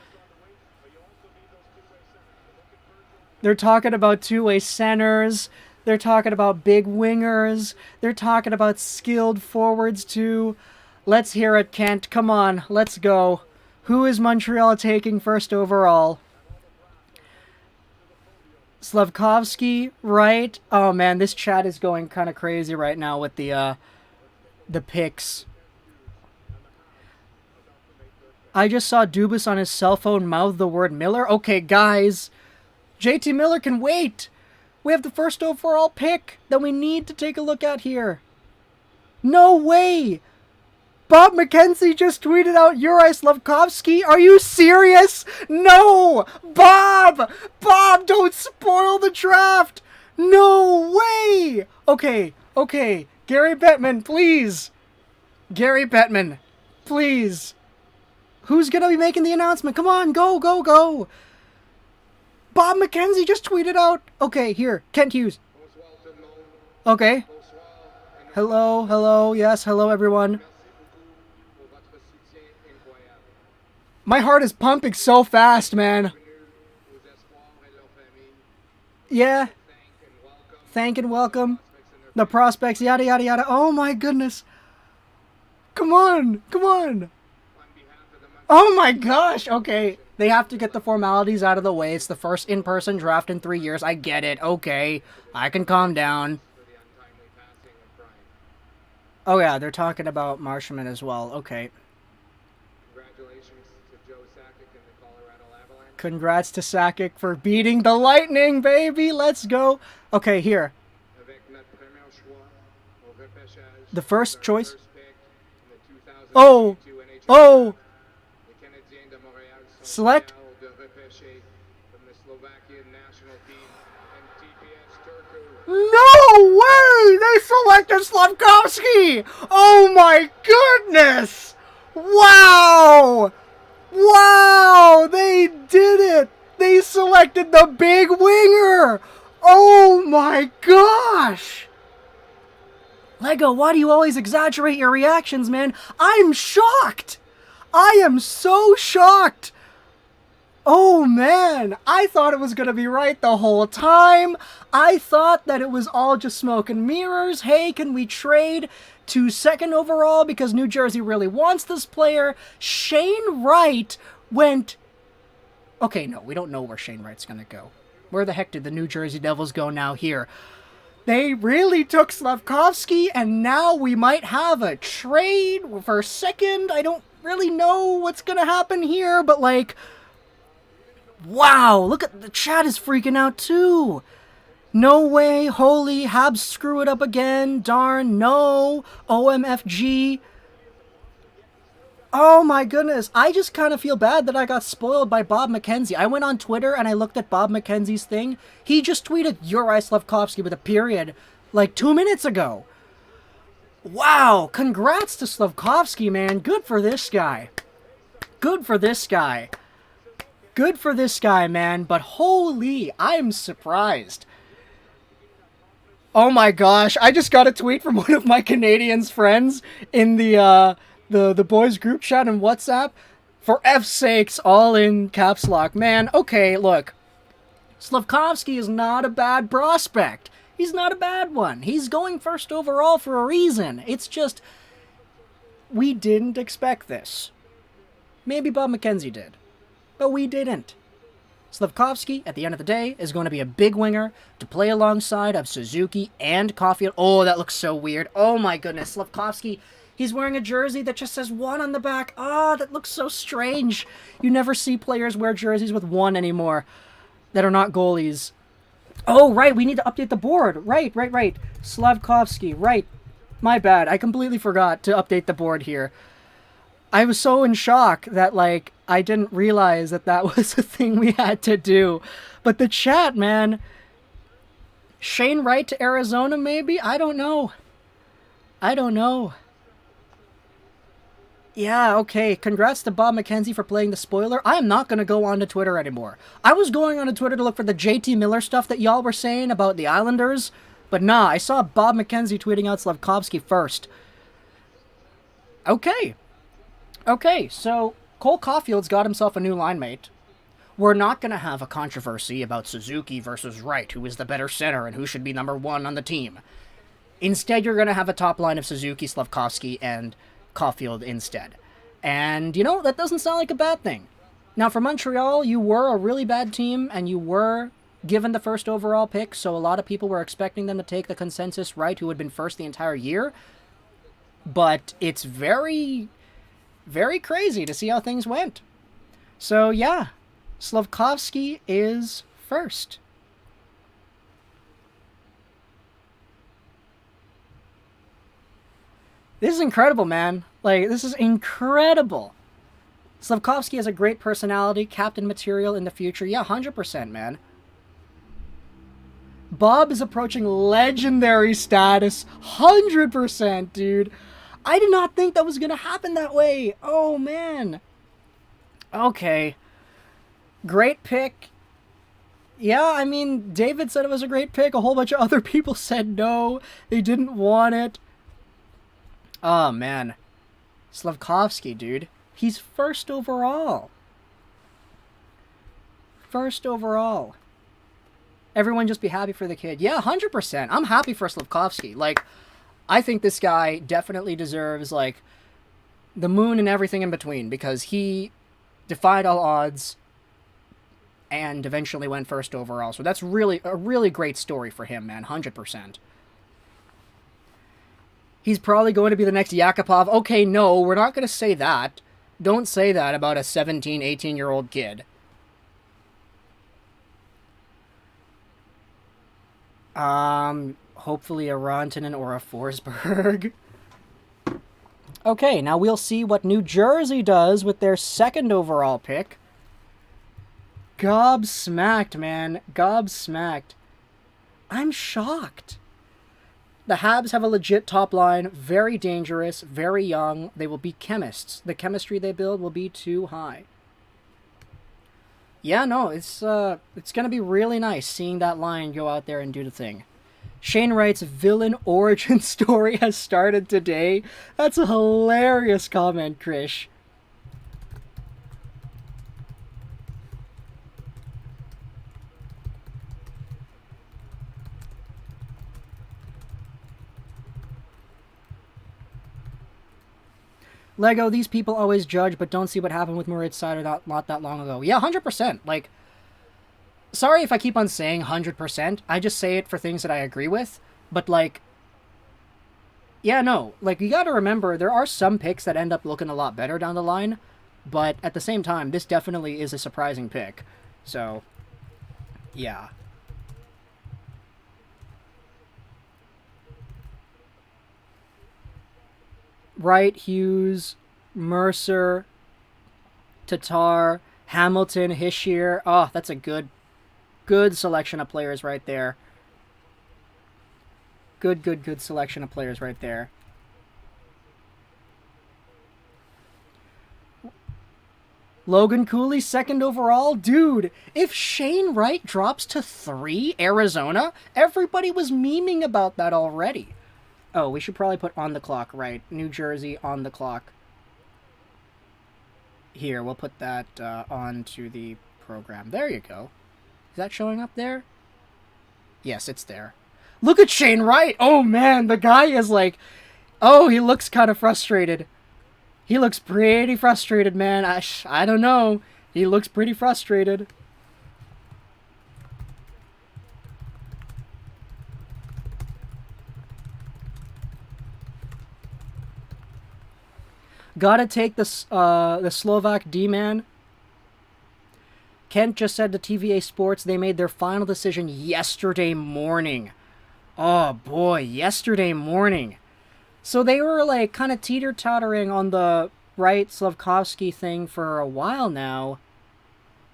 They're talking about two-way centers. They're talking about big wingers. They're talking about skilled forwards, too. Let's hear it, Kent. Come on, let's go. Who is Montreal taking first overall? Slafkovsky, right? Oh, man, this chat is going kind of crazy right now with the picks. I just saw Dubas on his cell phone mouth the word Miller. Okay, guys. JT Miller can wait. We have the first overall pick that we need to take a look at here. No way. Bob McKenzie just tweeted out Juraj Slafkovsky. Are you serious? No! Bob! Bob, don't spoil the draft! No way! Okay. Gary Bettman, please. Gary Bettman, please. Who's going to be making the announcement? Come on, go. Bob McKenzie just tweeted out. Okay, here, Kent Hughes. Okay. Hello, yes, hello everyone. My heart is pumping so fast, man. Yeah. Thank and welcome. The prospects, yada, yada, yada. Oh my goodness. Come on. Oh my gosh. Okay. They have to get the formalities out of the way. It's the first in-person draft in 3 years. I get it. Okay. I can calm down. Oh yeah, they're talking about Marshman as well. Okay. Congrats to Sakic for beating the Lightning, baby. Let's go. Okay, here. The first choice. Oh. Select. No way! They selected Slafkovsky! Oh my goodness! Wow! They did it! They selected the big winger! Oh my gosh! Lego, why do you always exaggerate your reactions, man? I'm shocked! I am so shocked! Oh man, I thought it was going to be right the whole time. I thought that it was all just smoke and mirrors. Hey, can we trade to second overall because New Jersey really wants this player? Shane Wright went... Okay, no, we don't know where Shane Wright's going to go. Where the heck did the New Jersey Devils go now here? They really took Slafkovsky, and now we might have a trade for second. I don't really know what's going to happen here, but like... Wow, look at the chat is freaking out too. No way, holy, Habs screw it up again. Darn, no. OMFG. Oh my goodness, I just kind of feel bad that I got spoiled by Bob McKenzie. I went on Twitter and I looked at Bob McKenzie's thing. He just tweeted Juraj Slafkovsky with a period like 2 minutes ago. Wow, congrats to Slafkovsky, man. Good for this guy. Good for this guy. Good for this guy, man. But holy, I'm surprised. Oh my gosh, I just got a tweet from one of my Canadians friends in the boys group chat on WhatsApp. For F's sakes, all in caps lock. Man, okay, look. Slafkovsky is not a bad prospect. He's not a bad one. He's going first overall for a reason. It's just, we didn't expect this. Maybe Bob McKenzie did, but we didn't. Slafkovsky, at the end of the day, is going to be a big winger to play alongside of Suzuki and Caulfield. Oh, that looks so weird. Oh my goodness, Slafkovsky, he's wearing a jersey that just says 1 on the back. Ah, that looks so strange. You never see players wear jerseys with 1 anymore that are not goalies. Oh, right, we need to update the board. Right. Slafkovsky, right. My bad, I completely forgot to update the board here. I was so in shock that, like, I didn't realize that that was a thing we had to do. But the chat, man. Shane Wright to Arizona, maybe? I don't know. Yeah, okay. Congrats to Bob McKenzie for playing the spoiler. I am not going to go on to Twitter anymore. I was going on to Twitter to look for the JT Miller stuff that y'all were saying about the Islanders. But nah, I saw Bob McKenzie tweeting out Slafkovsky first. Okay, so Cole Caulfield's got himself a new line mate. We're not going to have a controversy about Suzuki versus Wright, who is the better center and who should be number 1 on the team. Instead, you're going to have a top line of Suzuki, Slafkovsky, and Caulfield instead. And, you know, that doesn't sound like a bad thing. Now, for Montreal, you were a really bad team, and you were given the first overall pick, so a lot of people were expecting them to take the consensus Wright, who had been first the entire year. But it's very, very crazy to see how things went. So, yeah, Slafkovsky is first. This is incredible, man. Like, this is incredible. Slafkovsky has a great personality, captain material in the future. Yeah, 100%, man. Bob is approaching legendary status. 100%, dude. I did not think that was going to happen that way. Oh, man. Okay. Great pick. Yeah, I mean, David said it was a great pick. A whole bunch of other people said no. They didn't want it. Oh, man. Slafkovsky, dude. He's first overall. First overall. Everyone just be happy for the kid. Yeah, 100%. I'm happy for Slafkovsky. Like, I think this guy definitely deserves, like, the moon and everything in between, because he defied all odds and eventually went first overall. So that's really a really great story for him, man. 100%. He's probably going to be the next Yakupov. Okay, no, we're not going to say that. Don't say that about a 17, 18-year-old kid. Hopefully a Rantanen or a Forsberg. Okay, now we'll see what New Jersey does with their second overall pick. Gobsmacked, man. Gobsmacked. I'm shocked. The Habs have a legit top line, very dangerous, very young. They will be chemists. The chemistry they build will be too high. Yeah, no, it's going to be really nice seeing that line go out there and do the thing. Shane Wright's villain origin story has started today. That's a hilarious comment, Krish. Lego, these people always judge but don't see what happened with Moritz Seider not that long ago. Yeah, 100%. Like, sorry if I keep on saying 100%. I just say it for things that I agree with. But, like, yeah, no. Like, you gotta remember, there are some picks that end up looking a lot better down the line. But at the same time, this definitely is a surprising pick. So, yeah. Wright, Hughes, Mercer, Tatar, Hamilton, Hischier. Oh, that's a good selection of players right there. Good selection of players right there. Logan Cooley, 2nd overall. Dude, if Shane Wright drops to 3, Arizona, everybody was memeing about that already. Oh, we should probably put on the clock, right? New Jersey on the clock. Here, we'll put that onto the program. There you go. Is that showing up there? Yes, it's there. Look at Shane Wright! Oh, man, the guy is like... Oh, he looks kind of frustrated. He looks pretty frustrated, man. I don't know. He looks pretty frustrated. Gotta take the Slovak D-man. Kent just said to TVA Sports they made their final decision yesterday morning. Oh boy, yesterday morning. So they were like kind of teeter-tottering on the Wright Slafkovsky thing for a while now.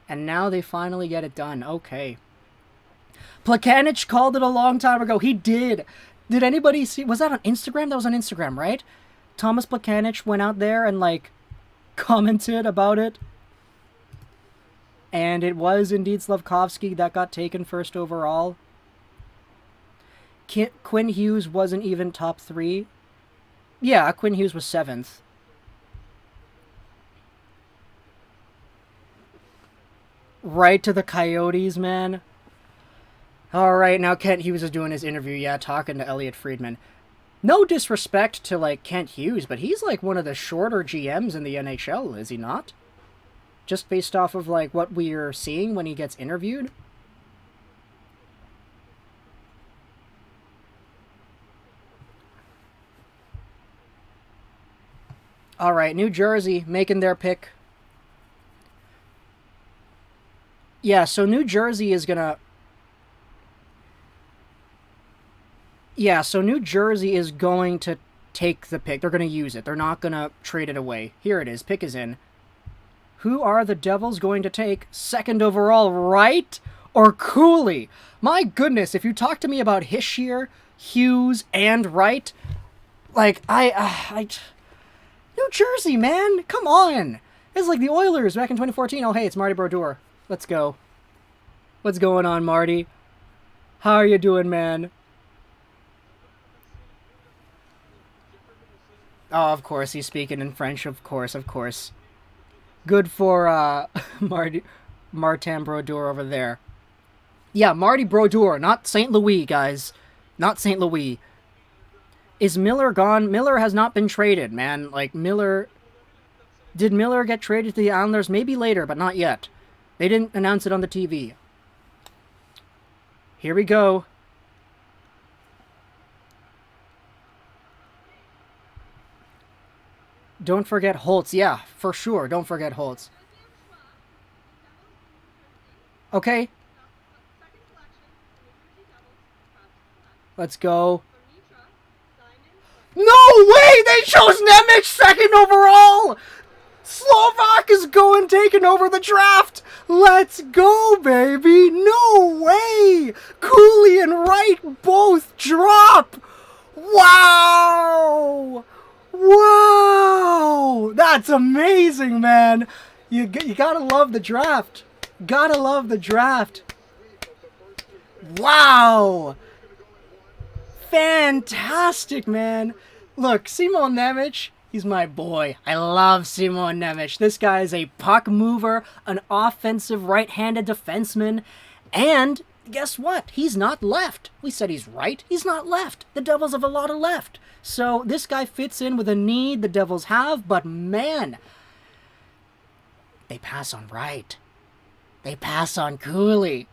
And now they finally get it done. Okay. Plekanec called it a long time ago. He did. Did anybody see? Was that on Instagram? That was on Instagram, right? Thomas Plekanec went out there and like commented about it. And it was indeed Slafkovsky that got taken 1st overall. Quinn Hughes wasn't even top 3. Yeah, Quinn Hughes was 7th. Right to the Coyotes, man. Alright, now Kent Hughes is doing his interview, yeah, talking to Elliot Friedman. No disrespect to, like, Kent Hughes, but he's, like, one of the shorter GMs in the NHL, is he not? Just based off of, like, what we're seeing when he gets interviewed? Alright, New Jersey making their pick. Yeah, so New Jersey is gonna... Yeah, so New Jersey is going to take the pick. They're going to use it. They're not going to trade it away. Here it is. Pick is in. Who are the Devils going to take 2nd overall, Wright or Cooley? My goodness, if you talk to me about Hischier, Hughes, and Wright, like, New Jersey, man! Come on! It's like the Oilers back in 2014. Oh, hey, it's Marty Brodeur. Let's go. What's going on, Marty? How are you doing, man? Oh, of course, he's speaking in French, of course. Good for, Martin Brodeur over there. Yeah, Marty Brodeur, not St. Louis, guys. Not St. Louis. Is Miller gone? Miller has not been traded, man. Like, Miller... Did Miller get traded to the Islanders? Maybe later, but not yet. They didn't announce it on the TV. Here we go. Don't forget Holtz. Yeah, for sure. Don't forget Holtz. Okay. Let's go. No way! They chose Nemec 2nd overall! Slovak is going taking over the draft! Let's go, baby! No way! Cooley and Wright both drop! Wow! Wow! That's amazing, man! You gotta love the draft. Gotta love the draft. Wow! Fantastic, man. Look, Simon Nemec, he's my boy. I love Simon Nemec. This guy is a puck mover, an offensive right-handed defenseman, and guess what? He's not left. We said he's right. He's not left. The Devils have a lot of left. So this guy fits in with a need the Devils have, but man, they pass on Wright. They pass on Cooley.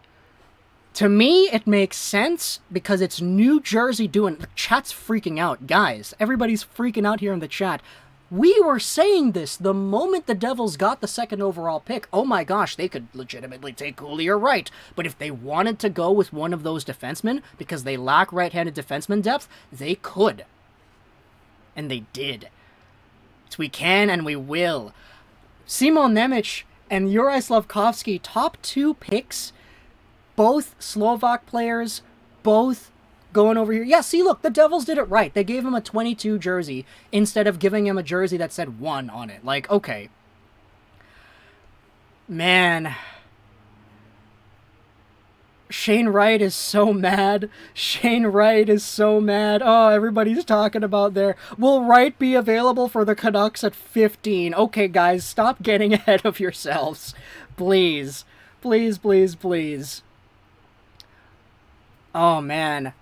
To me, it makes sense because it's New Jersey doing... The chat's freaking out. Guys, everybody's freaking out here in the chat. We were saying this the moment the Devils got the 2nd overall pick. Oh my gosh, they could legitimately take Cooley or Wright. But if they wanted to go with one of those defensemen, because they lack right-handed defenseman depth, they could. And they did. So we can and we will. Simon Nemec and Juraj Slafkovsky, top 2 picks... Both Slovak players, both going over here. Yeah, see, look, the Devils did it right. They gave him a 22 jersey instead of giving him a jersey that said 1 on it. Like, okay. Man. Shane Wright is so mad. Shane Wright is so mad. Oh, everybody's talking about there. Will Wright be available for the Canucks at 15? Okay, guys, stop getting ahead of yourselves. Please. Please, please, please. Oh, man.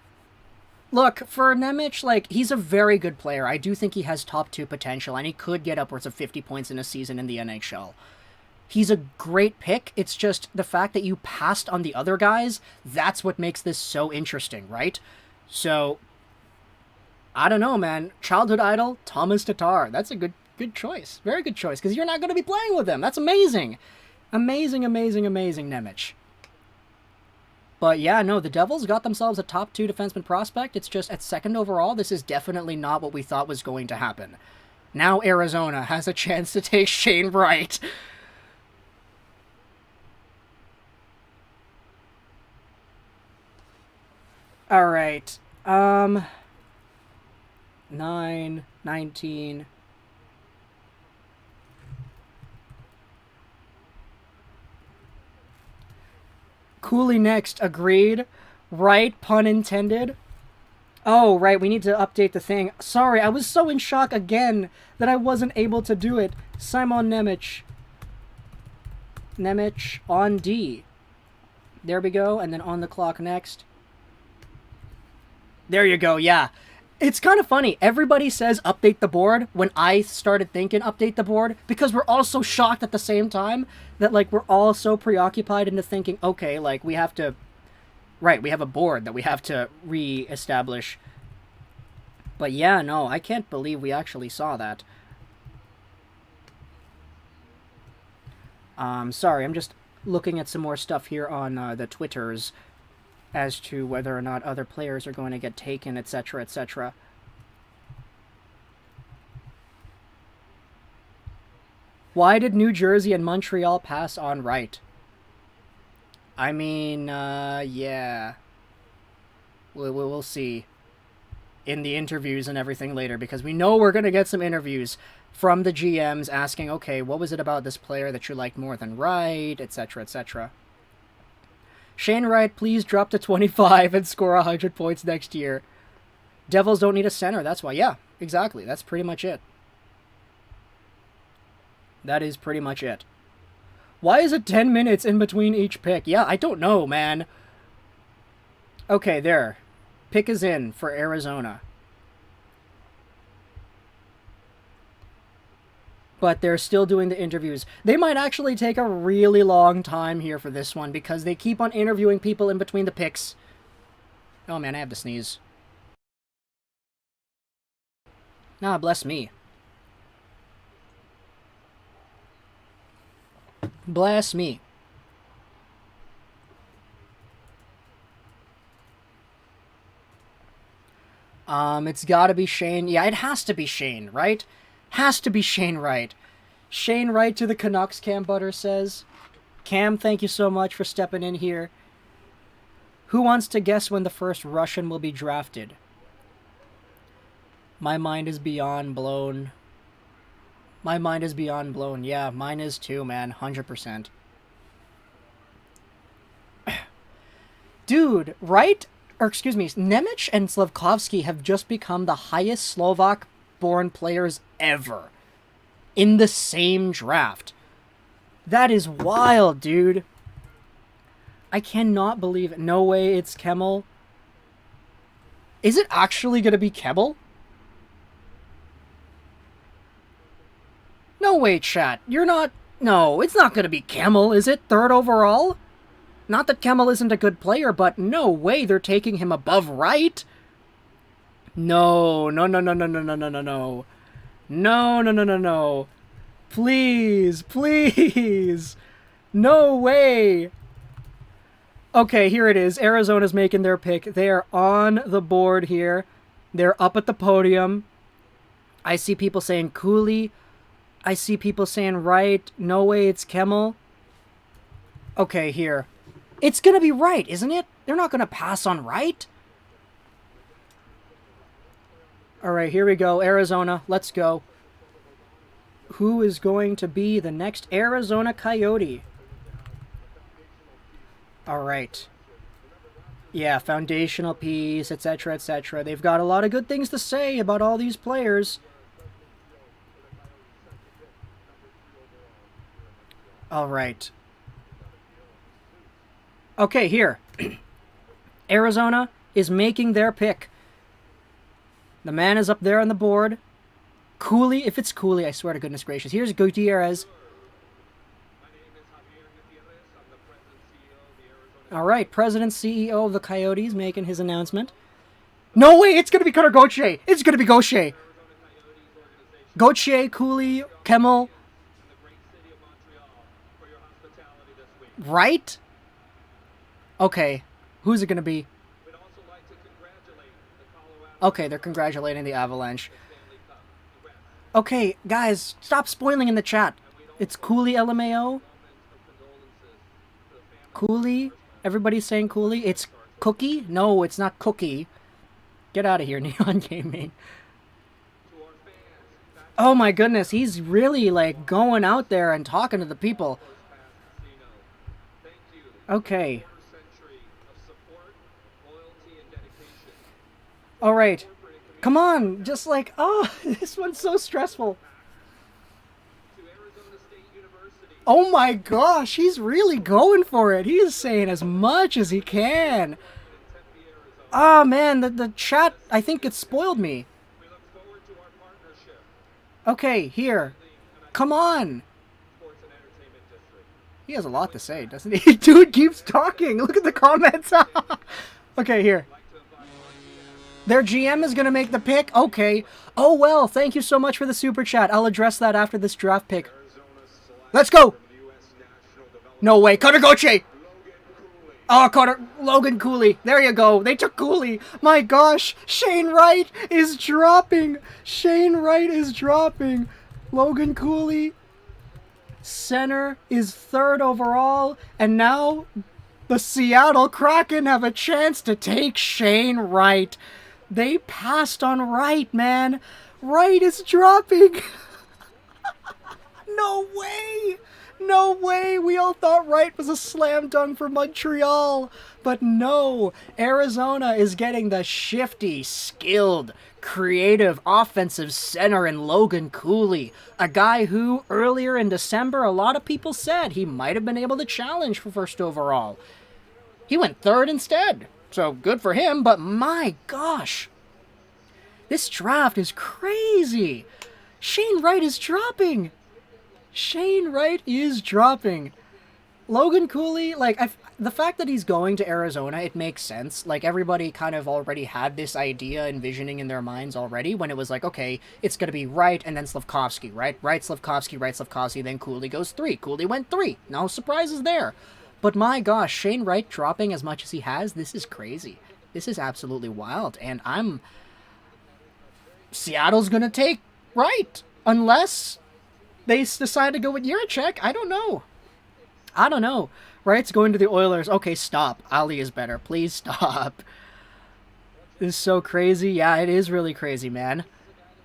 Look, for Nemec, like, he's a very good player. I do think he has top 2 potential, and he could get upwards of 50 points in a season in the NHL. He's a great pick. It's just the fact that you passed on the other guys, that's what makes this so interesting, right? So, I don't know, man. Childhood idol, Thomas Tatar. That's a good choice. Very good choice, because you're not going to be playing with him. That's amazing. Amazing, amazing, amazing, Nemec. But yeah, no, the Devils got themselves a top 2 defenseman prospect. It's just at 2nd overall, this is definitely not what we thought was going to happen. Now Arizona has a chance to take Shane Wright. Alright, 9, 19... Cooley next, agreed. Right, pun intended. Oh, right, we need to update the thing. Sorry, I was so in shock again that I wasn't able to do it. Simon Nemec. Nemec on D. There we go, and then on the clock next. There you go, yeah. It's kind of funny. Everybody says update the board when I started thinking update the board because we're all so shocked at the same time that, like, we're all so preoccupied into thinking, okay, like, we have to... Right, we have a board that we have to re-establish. But yeah, no, I can't believe we actually saw that. Sorry, I'm just looking at some more stuff here on the Twitters as to whether or not other players are going to get taken, etc., etc. Why did New Jersey and Montreal pass on Wright? I mean, yeah. We'll see in the interviews and everything later, because we know we're going to get some interviews from the GMs asking, okay, what was it about this player that you liked more than Wright, etc., etc. Shane Wright, please drop to 25 and score 100 points next year. Devils don't need a center, that's why. Yeah, exactly. That's pretty much it. That is pretty much it. Why is it 10 minutes in between each pick? Yeah, I don't know, man. Okay, there. Pick is in for Arizona. But they're still doing the interviews. They might actually take a really long time here for this one because they keep on interviewing people in between the picks. Oh man, I have to sneeze. Ah, bless me. Bless me. It's gotta be Shane. Yeah, it has to be Shane, right? Has to be Shane Wright. Shane Wright to the Canucks, Cam Butter says. Cam, thank you so much for stepping in here. Who wants to guess when the first Russian will be drafted? My mind is beyond blown. My mind is beyond blown. Yeah, mine is too, man. 100%. Dude, Wright, or excuse me, Nemec and Slafkovsky have just become the highest Slovak-born players ever in the same draft. That is wild, dude. I cannot believe it. No way it's Kemell. Is it actually going to be Kemell? No way, chat. You're not... No, it's not going to be Kemell, is it? 3rd overall? Not that Kemell isn't a good player, but no way they're taking him above Wright. No, no, no, no, no, no, no, no, no, no. No, no, no, no, no. Please, please. No way. Okay, here it is. Arizona's making their pick. They are on the board here. They're up at the podium. I see people saying Cooley. I see people saying Wright. No way it's Kemell. Okay, here. It's going to be Wright, isn't it? They're not going to pass on Wright. All right, here we go. Arizona, let's go. Who is going to be the next Arizona Coyote? All right. Yeah, foundational piece, etc., etc. They've got a lot of good things to say about all these players. All right. Okay, here. Arizona is making their pick. The man is up there on the board. Cooley, if it's Cooley, I swear to goodness gracious. Here's Gutierrez. All right, President, CEO of the Coyotes making his announcement. No way, it's going to be Conor Gauthier. It's going to be Gauthier. Gauthier, Cooley, Kemell. Right? Okay, who's it going to be? Okay, they're congratulating the Avalanche. Okay, guys, stop spoiling in the chat. It's Cooley LMAO. Cooley? Everybody's saying Cooley. It's Cookie? No, it's not Cookie. Get out of here, Neon Gaming. Oh my goodness, he's really like going out there and talking to the people. Okay. Alright. Come on, just like, oh, this one's so stressful. Oh my gosh, he's really going for it. He is saying as much as he can. Oh man, the chat, I think it spoiled me. Okay, here. Come on. He has a lot to say, doesn't he? Dude keeps talking. Look at the comments. Okay, here. Their GM is going to make the pick? Okay. Oh, well, thank you so much for the super chat. I'll address that after this draft pick. Let's go! No way. Conor Gauthier! Oh, Logan Cooley. There you go. They took Cooley. My gosh. Shane Wright is dropping. Shane Wright is dropping. Logan Cooley. Center is 3rd overall. And now the Seattle Kraken have a chance to take Shane Wright. They passed on Wright, man. Wright is dropping. No way. No way. We all thought Wright was a slam dunk for Montreal. But no. Arizona is getting the shifty, skilled, creative offensive center in Logan Cooley. A guy who, earlier in December, a lot of people said he might have been able to challenge for 1st overall. He went 3rd instead. So good for him, but my gosh. This draft is crazy. Shane Wright is dropping. Shane Wright is dropping. Logan Cooley, like, the fact that he's going to Arizona, it makes sense. Like, everybody kind of already had this idea envisioning in their minds already when it was like, okay, it's going to be Wright and then Slafkovsky, right? Wright, Slafkovsky, then Cooley goes 3. Cooley went 3. No surprises there. But my gosh, Shane Wright dropping as much as he has, this is crazy. This is absolutely wild. And Seattle's going to take Wright. Unless they decide to go with Jiricek. I don't know. Wright's going to the Oilers. Okay, stop. Ali is better. Please stop. This is so crazy. Yeah, it is really crazy, man.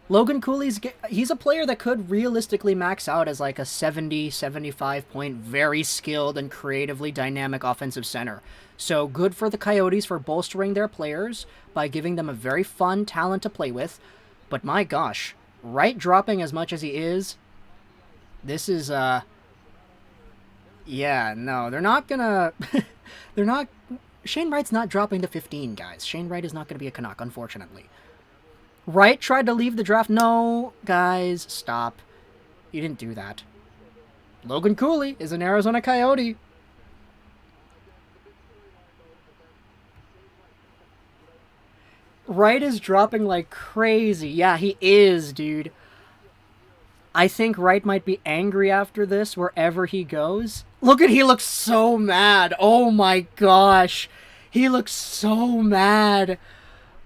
Logan Cooley's, he's a player that could realistically max out as like a 70, 75 point, very skilled and creatively dynamic offensive center. So good for the Coyotes for bolstering their players by giving them a very fun talent to play with. But my gosh, Wright dropping as much as he is, this is, yeah, no, they're not gonna, Shane Wright's not dropping to 15, guys. Shane Wright is not gonna be a Canuck, unfortunately. Wright tried to leave the draft. No, guys, stop. You didn't do that. Logan Cooley is an Arizona Coyote. Wright is dropping like crazy. Yeah, he is, dude. I think Wright might be angry after this wherever he goes. Look at, he looks so mad. Oh my gosh. He looks so mad.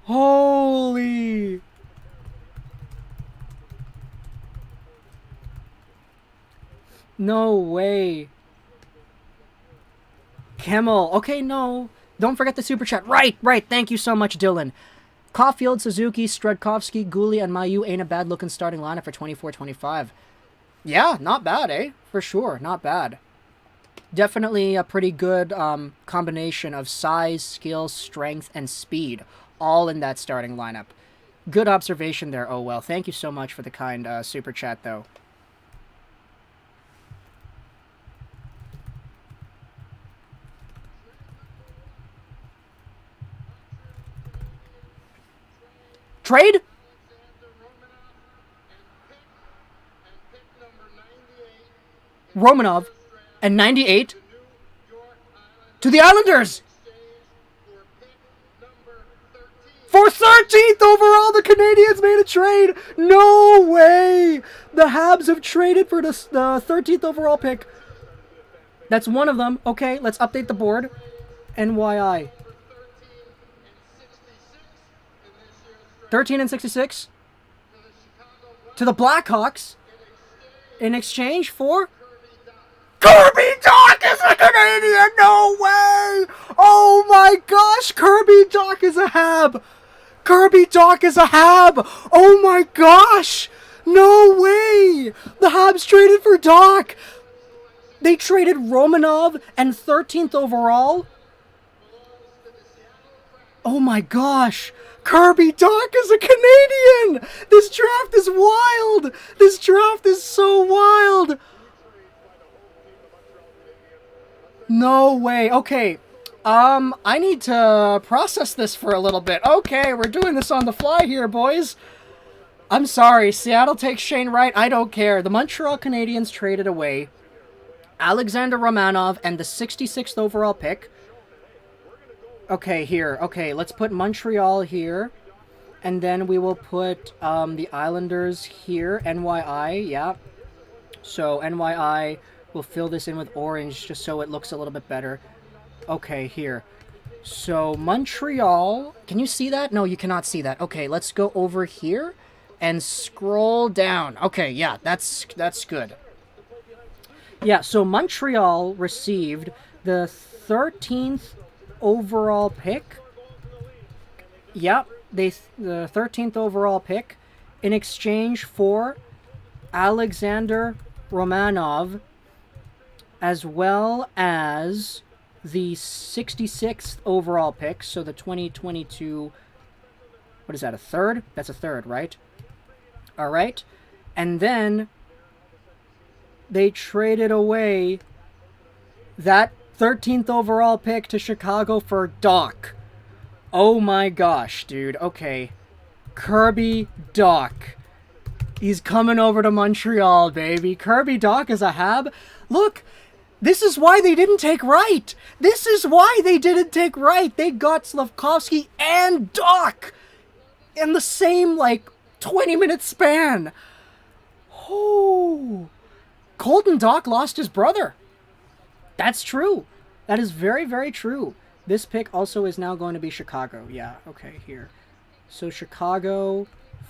Holy. No way. Kemell. Okay, no. Don't forget the super chat. Right. Thank you so much, Dylan. Caulfield, Suzuki, Strudkovsky, Gooley, and Mayu ain't a bad-looking starting lineup for 24-25. Yeah, not bad, eh? For sure, not bad. Definitely a pretty good combination of size, skill, strength, and speed, all in that starting lineup. Good observation there, oh well. Thank you so much for the kind super chat, though. Trade? Romanov and 98 to the Islanders for 13th overall. The Canadiens made a trade. No way. The Habs have traded for the 13th overall pick. That's one of them. Okay, let's update the board. NYI 13 and 66 to the Blackhawks in exchange for Kirby Dach is a Canadian! No way! Oh my gosh! Kirby Dach is a Hab! Kirby Dach is a Hab! Oh my gosh! No way! The Habs traded for Dach! They traded Romanov and 13th overall? Oh my gosh! Kirby Dach is a Canadian! This draft is wild! This draft is so wild! No way. Okay. I need to process this for a little bit. Okay, we're doing this on the fly here, boys. I'm sorry. Seattle takes Shane Wright. I don't care. The Montreal Canadiens traded away Alexander Romanov and the 66th overall pick. Okay, here. Okay, let's put Montreal here. And then we will put the Islanders here. NYI, yeah. So, NYI... we'll fill this in with orange just so it looks a little bit better. Okay, here. So, Montreal... can you see that? No, you cannot see that. Okay, let's go over here and scroll down. Okay, yeah, that's good. Yeah, so Montreal received the 13th overall pick. Yep, the 13th overall pick in exchange for Alexander Romanov, as well as the 66th overall pick, so the 2022, what is that, a third? That's a third, right? All right. And then they traded away that 13th overall pick to Chicago for Dach. Oh my gosh, dude. Okay. Kirby Dach. He's coming over to Montreal, baby. Kirby Dach is a Hab. Look, this is why they didn't take Wright. This is why they didn't take Wright. They got Slafkovsky and Dach in the same, 20-minute span. Oh. Colton Dach lost his brother. That's true. That is very, very true. This pick also is now going to be Chicago. Yeah, okay, here. So Chicago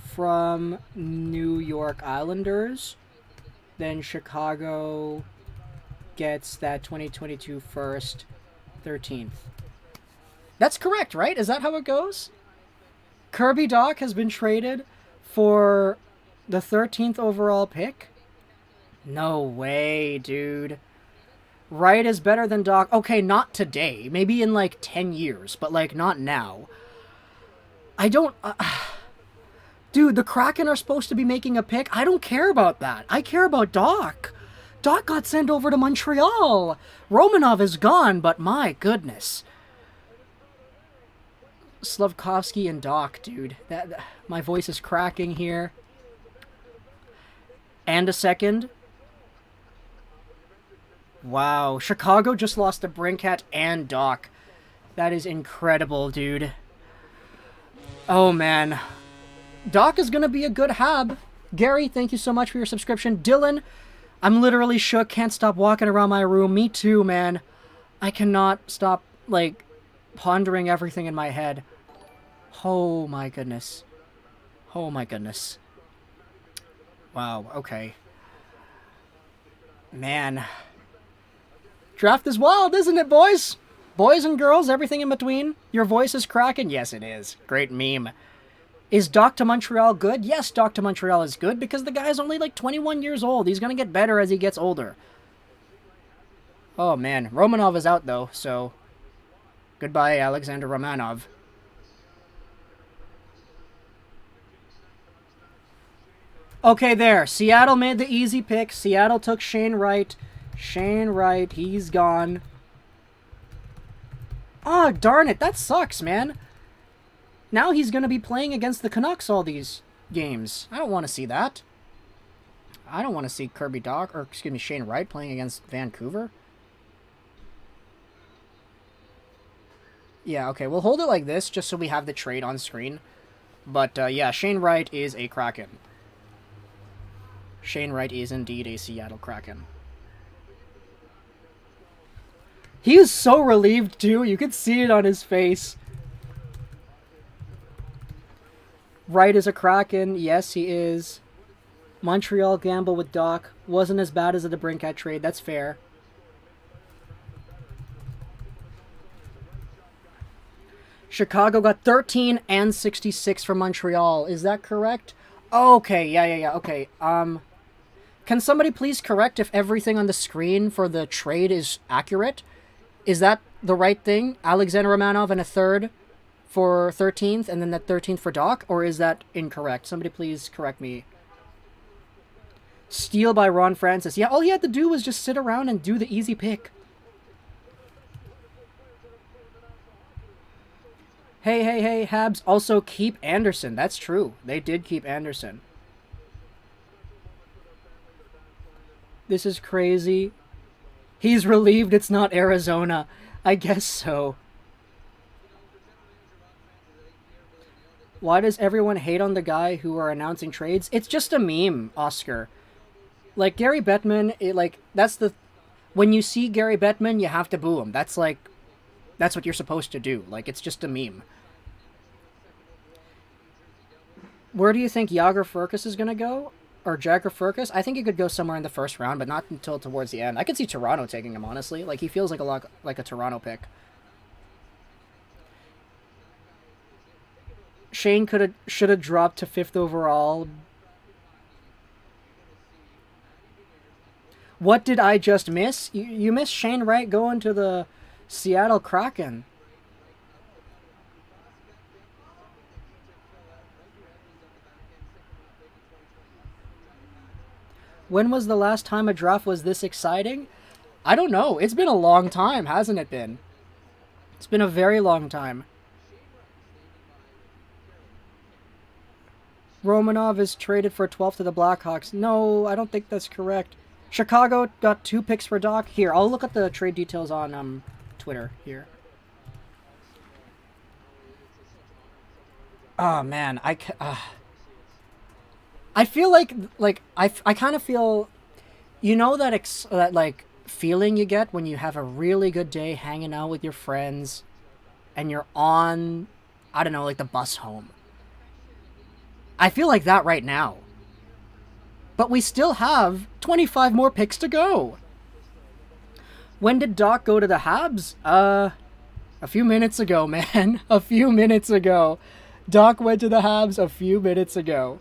from New York Islanders. Then Chicago gets that 2022 first, 13th. That's correct, right? Is that how it goes? Kirby Dach has been traded for the 13th overall pick? No way, dude. Wright is better than Dach. Okay, not today. Maybe in 10 years, but not now. I don't... dude, the Kraken are supposed to be making a pick. I don't care about that. I care about Dach. Dach got sent over to Montreal. Romanov is gone, but my goodness. Slafkovsky and Dach, dude. My voice is cracking here. And a second. Wow. Chicago just lost to Brinkat and Dach. That is incredible, dude. Oh, man. Dach is going to be a good Hab. Gary, thank you so much for your subscription. Dylan, I'm literally shook. Can't stop walking around my room. Me too, man. I cannot stop, pondering everything in my head. Oh, my goodness. Oh, my goodness. Wow, okay. Man. Draft is wild, isn't it, boys? Boys and girls, everything in between. Your voice is cracking? Yes, it is. Great meme. Is Dach to Montreal good? Yes, Dach to Montreal is good because the guy's only 21 years old. He's going to get better as he gets older. Oh, man. Romanov is out, though, so... Goodbye, Alexander Romanov. Okay, there. Seattle made the easy pick. Seattle took Shane Wright. Shane Wright, he's gone. Oh, darn it. That sucks, man. Now he's going to be playing against the Canucks all these games. I don't want to see that. I don't want to see Shane Wright playing against Vancouver. Yeah, okay, we'll hold it like this just so we have the trade on screen. But, yeah, Shane Wright is a Kraken. Shane Wright is indeed a Seattle Kraken. He is so relieved, too. You can see it on his face. Wright is a Kraken. Yes, he is. Montreal gamble with Doc. Wasn't as bad as the DeBrincat trade. That's fair. Chicago got 13 and 66 from Montreal. Is that correct? Okay, yeah. Okay, can somebody please correct if everything on the screen for the trade is accurate? Is that the right thing? Alexander Romanov and a third for 13th, and then that 13th for Doc? Or is that incorrect? Somebody please correct me. Steal by Ron Francis. Yeah, all he had to do was just sit around and do the easy pick. Hey, Habs. Also, keep Anderson. That's true. They did keep Anderson. This is crazy. He's relieved it's not Arizona. I guess so. Why does everyone hate on the guy who are announcing trades? It's just a meme, Oscar. Like, Gary Bettman, that's the... When you see Gary Bettman, you have to boo him. That's what you're supposed to do. Like, it's just a meme. Where do you think Jagger Furcus is going to go? Or Jagger Furcus? I think he could go somewhere in the first round, but not until towards the end. I could see Toronto taking him, honestly. Like, he feels like a Toronto pick. Shane should have dropped to 5th overall. What did I just miss? You missed Shane Wright going to the Seattle Kraken. When was the last time a draft was this exciting? I don't know. It's been a long time, hasn't it been? It's been a very long time. Romanov is traded for 12th to the Blackhawks. No, I don't think that's correct. Chicago got 2 picks for Doc. Here, I'll look at the trade details on Twitter here. Oh, man. I feel like I kind of feel, you know, that feeling you get when you have a really good day hanging out with your friends and you're on, I don't know, like the bus home. I feel like that right now. But we still have 25 more picks to go. When did Doc go to the Habs? A few minutes ago, man. A few minutes ago. Doc went to the Habs a few minutes ago.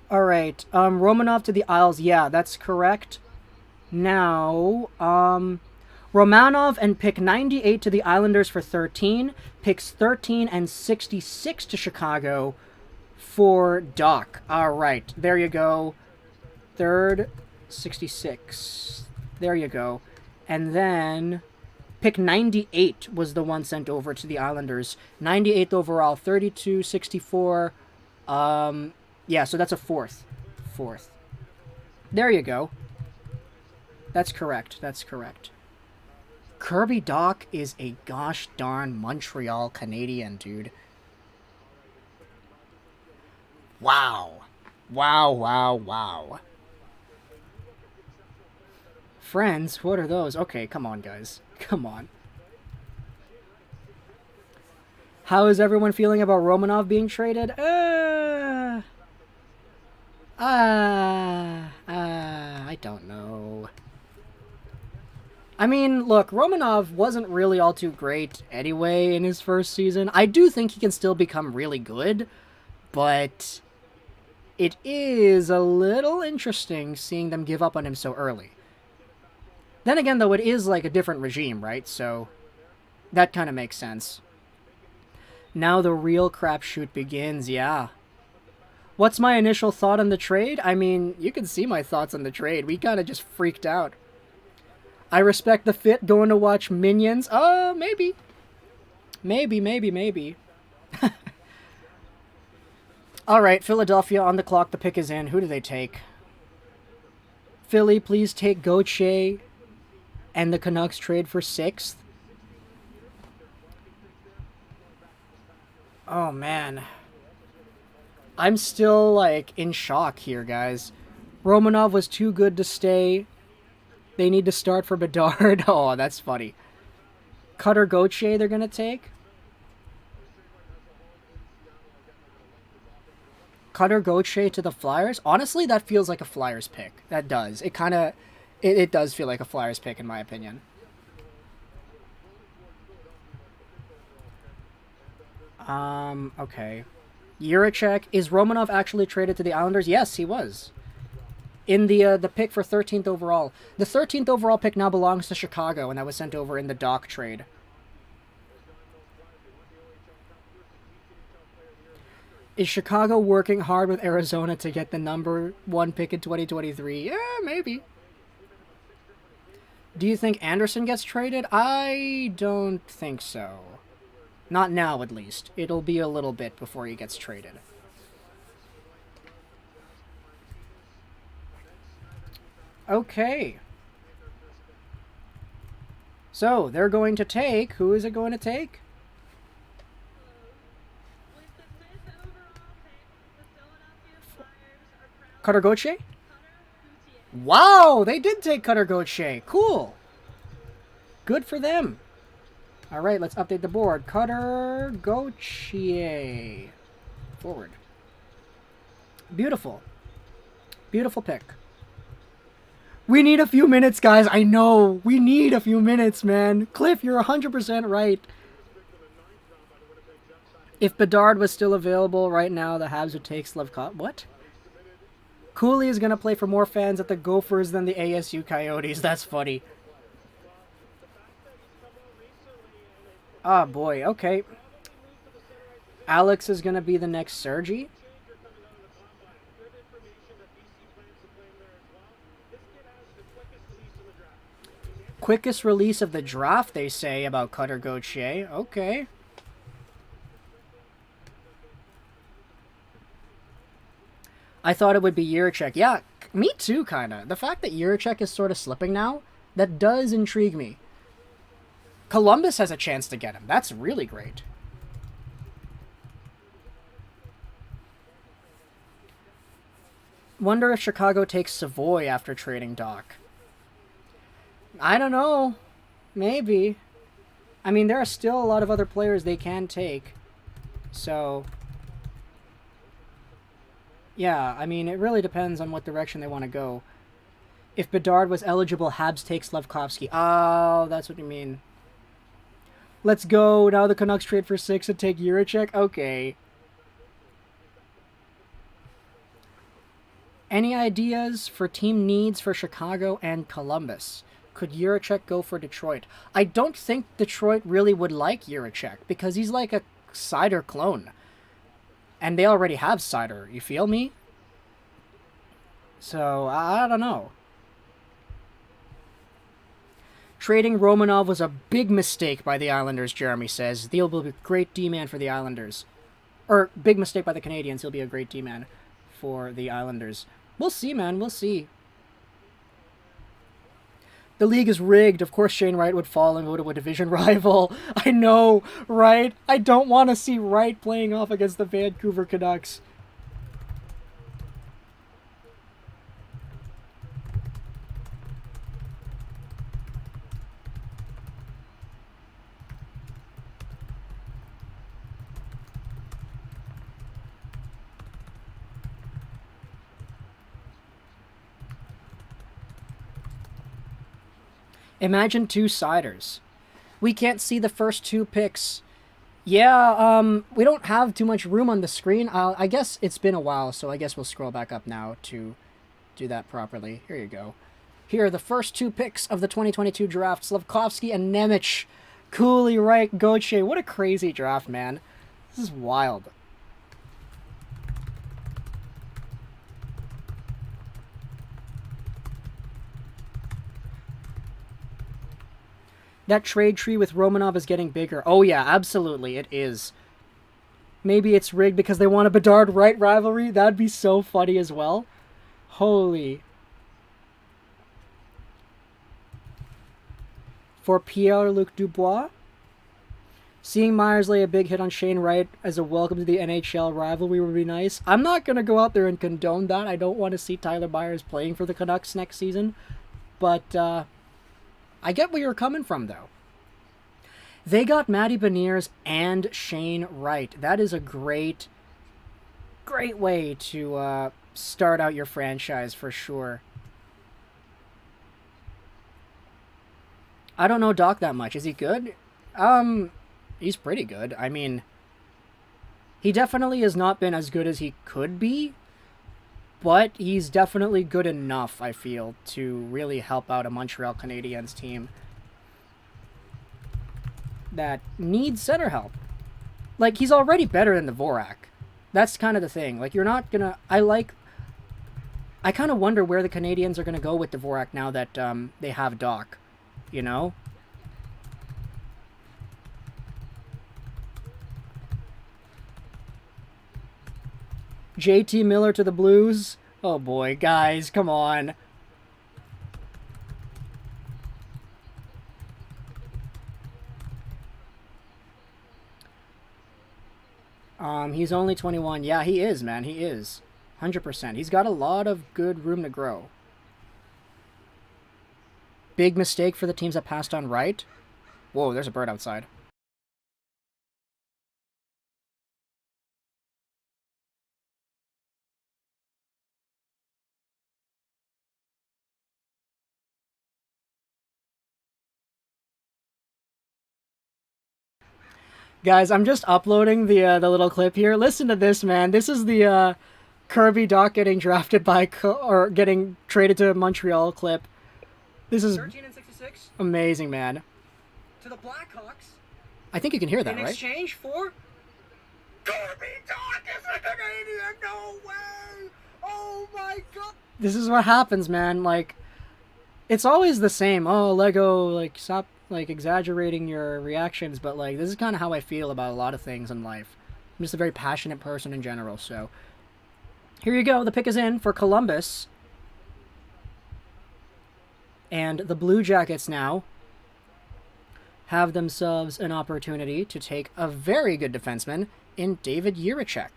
Alright, Romanov to the Isles. Yeah, that's correct. Now, Romanov and pick 98 to the Islanders for 13. Picks 13 and 66 to Chicago for Doc. Alright, there you go. Third, 66. There you go. And then pick 98 was the one sent over to the Islanders. 98th overall, 32, 64. Yeah, so that's a fourth. There you go. That's correct. Kirby Doc is a gosh darn Montreal Canadian, dude. Wow. Friends, what are those? Okay, come on, guys. Come on. How is everyone feeling about Romanov being traded? I don't know. I mean, look, Romanov wasn't really all too great anyway in his first season. I do think he can still become really good, but it is a little interesting seeing them give up on him so early. Then again, though, it is like a different regime, right? So that kind of makes sense. Now the real crapshoot begins, yeah. What's my initial thought on the trade? I mean, you can see my thoughts on the trade. We kind of just freaked out. I respect the fit, going to watch Minions. Maybe. Maybe. Alright, Philadelphia on the clock. The pick is in. Who do they take? Philly, please take Gauthier and the Canucks trade for 6th. Oh, man. I'm still, like, in shock here, guys. Romanov was too good to stay. They need to start for Bedard. Oh, that's funny. Cutter Gauthier they're going to take. Cutter Gauthier to the Flyers. Honestly, that feels like a Flyers pick. That does. It kind of... It does feel like a Flyers pick, in my opinion. Okay. Jiricek. Is Romanov actually traded to the Islanders? Yes, he was. In the pick for 13th overall. The 13th overall pick now belongs to Chicago, and that was sent over in the Doc trade. Is Chicago working hard with Arizona to get the number 1 pick in 2023? Yeah, maybe. Do you think Anderson gets traded? I don't think so. Not now, at least. It'll be a little bit before he gets traded. Okay. So, they're going to take... Who is it going to take? Cutter Gauthier? Wow! They did take Cutter Gauthier. Cool. Good for them. Alright, let's update the board. Cutter Gauthier. Forward. Beautiful. Beautiful pick. We need a few minutes, guys. I know. We need a few minutes, man. Cliff, you're 100% right. If Bedard was still available right now, the Habs would take Slafkovsky. What? Cooley is going to play for more fans at the Gophers than the ASU Coyotes. That's funny. Oh, boy. Okay. Alex is going to be the next Sergey. Quickest release of the draft, they say, about Cutter Gauthier. Okay. I thought it would be Jiricek. Yeah, me too, kind of. The fact that Jiricek is sort of slipping now, that does intrigue me. Columbus has a chance to get him. That's really great. Wonder if Chicago takes Savoie after trading Doc. I don't know. Maybe. I mean, there are still a lot of other players they can take. So... yeah, I mean, it really depends on what direction they want to go. If Bedard was eligible, Habs take Slafkovsky. Oh, that's what you mean. Let's go. Now the Canucks trade for 6 and take Jiricek. Okay. Any ideas for team needs for Chicago and Columbus? Could Jiricek go for Detroit? I don't think Detroit really would like Jiricek because he's like a Sider clone. And they already have Sider, you feel me? So, I don't know. Trading Romanov was a big mistake by the Islanders, Jeremy says. He'll be a great D-man for the Islanders. Or, big mistake by the Canadiens. He'll be a great D-man for the Islanders. We'll see, man. We'll see. The league is rigged. Of course Shane Wright would fall and go to a division rival. I know, right? I don't want to see Wright playing off against the Vancouver Canucks. Imagine 2 Siders. We can't see the first 2 picks. Yeah, we don't have too much room on the screen. I guess it's been a while, so I guess we'll scroll back up now to do that properly. Here you go. Here are the first 2 picks of the 2022 draft. Slafkovsky and Nemec. Cooley, Wright, Gauthier. What a crazy draft, man. This is wild. That trade tree with Romanov is getting bigger. Oh yeah, absolutely, it is. Maybe it's rigged because they want a Bedard-Wright rivalry. That'd be so funny as well. Holy. For Pierre-Luc Dubois. Seeing Myers lay a big hit on Shane Wright as a welcome to the NHL rivalry would be nice. I'm not going to go out there and condone that. I don't want to see Tyler Myers playing for the Canucks next season. But, I get where you're coming from, though. They got Matty Beniers and Shane Wright. That is a great way to start out your franchise for sure. I don't know Doc that much. Is he good? He's pretty good. I mean, he definitely has not been as good as he could be, but he's definitely good enough, I feel, to really help out a Montreal Canadiens team that needs center help. Like, he's already better than the Dvorak. That's kind of the thing. Like, you're not gonna... I kind of wonder where the Canadiens are gonna go with Dvorak now that they have Doc. You know? JT Miller to the Blues. Oh boy, guys, come on. He's only 21. Yeah, he is, man. He is. 100%. He's got a lot of good room to grow. Big mistake for the teams that passed on Wright. Whoa, there's a bird outside. Guys, I'm just uploading the little clip here. Listen to this, man. This is the Kirby Doc getting drafted by or getting traded to Montreal clip. This is 13 and 66 amazing, man. to the Blackhawks. I think you can hear that, in right? exchange for Kirby Doc is a Canadian. No way! Oh my god! This is what happens, man. Like, it's always the same. Oh, Lego, like, stop, like, exaggerating your reactions. But, like, this is kind of how I feel about a lot of things in life. I'm just a very passionate person in general, so. Here you go. The pick is in for Columbus. And the Blue Jackets now have themselves an opportunity to take a very good defenseman in David Jiricek.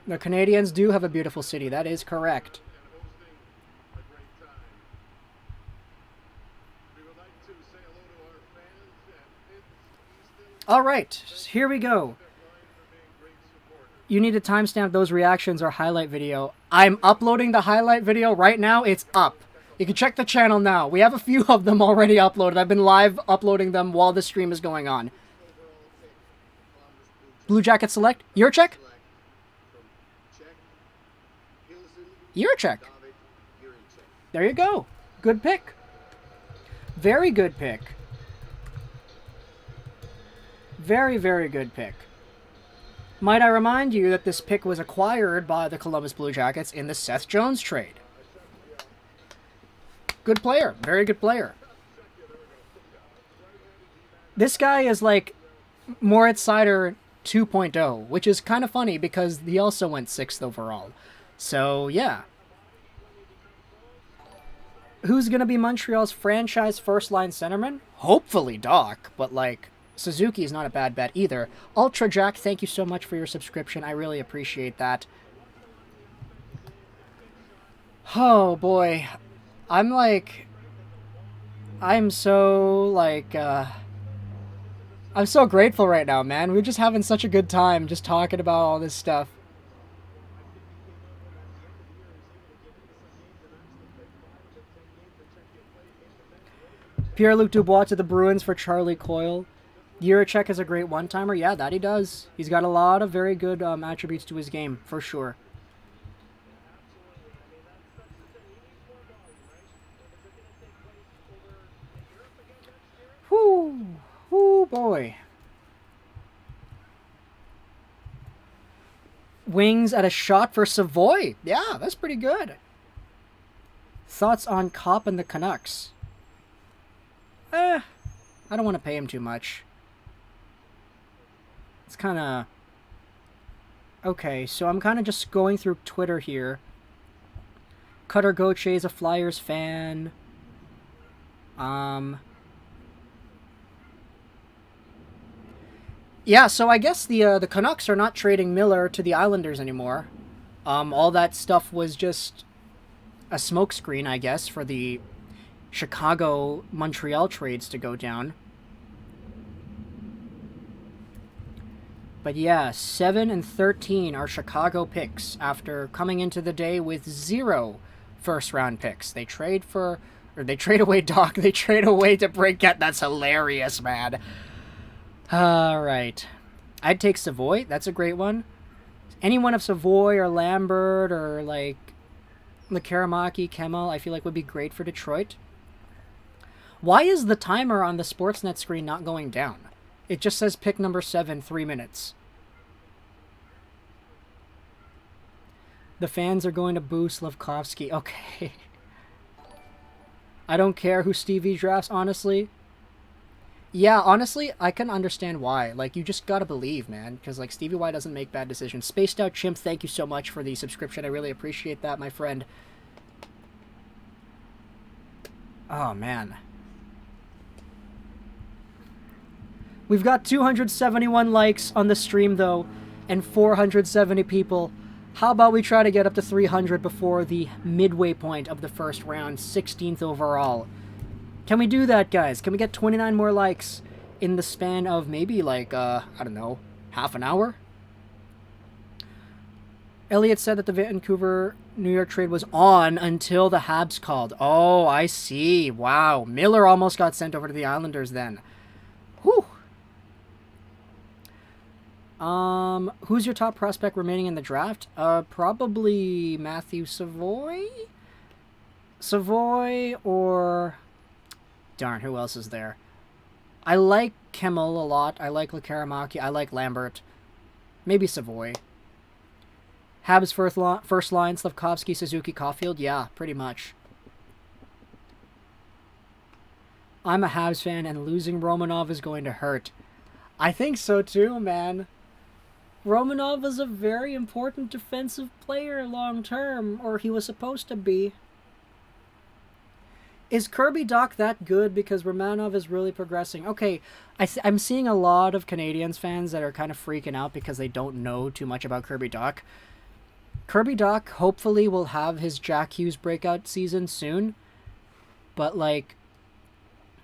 The Canadiens do have a beautiful city. That is correct. All right, here we go. You need to timestamp those reactions or highlight video. I'm uploading the highlight video right now. It's up. You can check the channel now. We have a few of them already uploaded. I've been live uploading them while the stream is going on. Blue Jacket select. Jiricek? Jiricek. There you go. Good pick. Very good pick. Very, very good pick. Might I remind you that this pick was acquired by the Columbus Blue Jackets in the Seth Jones trade. Good player. Very good player. This guy is like Moritz Seider 2.0, which is kind of funny because he also went 6th overall. So, yeah. Who's going to be Montreal's franchise first-line centerman? Hopefully Doc, but like, Suzuki is not a bad bet either. Ultra Jack, thank you so much for your subscription. I really appreciate that. Oh, boy. I'm so grateful right now, man. We're just having such a good time just talking about all this stuff. Pierre-Luc Dubois to the Bruins for Charlie Coyle. Jiricek is a great one-timer. Yeah, that he does. He's got a lot of very good attributes to his game, for sure. Whoo! Whoo, boy. Wings at a shot for Savoie. Yeah, that's pretty good. Thoughts on Kopp and the Canucks? I don't want to pay him too much. It's kind of... Okay, so I'm kind of just going through Twitter here. Cutter Gauthier is a Flyers fan. Yeah, so I guess the Canucks are not trading Miller to the Islanders anymore. All that stuff was just a smokescreen, I guess, for the Chicago-Montreal trades to go down. But yeah, 7 and 13 are Chicago picks after coming into the day with 0 first-round picks. They trade away Doc. They trade away DeBrincat. That's hilarious, man. Alright. I'd take Savoie. That's a great one. Anyone of Savoie or Lambert or, like, Lekaramaki, Kemell, I feel like would be great for Detroit. Why is the timer on the Sportsnet screen not going down? It just says pick number 7, 3 minutes. The fans are going to boo Slafkovsky. Okay. I don't care who Stevie drafts, honestly. Yeah, honestly, I can understand why. Like, you just gotta believe, man. Because, like, Stevie Y doesn't make bad decisions. Spaced Out Chimp, thank you so much for the subscription. I really appreciate that, my friend. Oh, man. We've got 271 likes on the stream, though, and 470 people. How about we try to get up to 300 before the midway point of the first round, 16th overall? Can we do that, guys? Can we get 29 more likes in the span of maybe, like, I don't know, half an hour? Elliot said that the Vancouver-New York trade was on until the Habs called. Oh, I see. Wow. Miller almost got sent over to the Islanders then. Whew. Who's your top prospect remaining in the draft? Probably Matthew Savoie? Savoie or... Darn, who else is there? I like Kemell a lot. I like Lekaramaki. I like Lambert. Maybe Savoie. Habs first line, Slafkovsky, Suzuki, Caulfield. Yeah, pretty much. I'm a Habs fan, and losing Romanov is going to hurt. I think so too, man. Romanov is a very important defensive player long term, or he was supposed to be. Is Kirby Dach that good? Because Romanov is really progressing. Okay, I'm seeing a lot of Canadiens fans that are kind of freaking out because they don't know too much about Kirby Dach. Kirby Dach hopefully will have his Jack Hughes breakout season soon. But, like,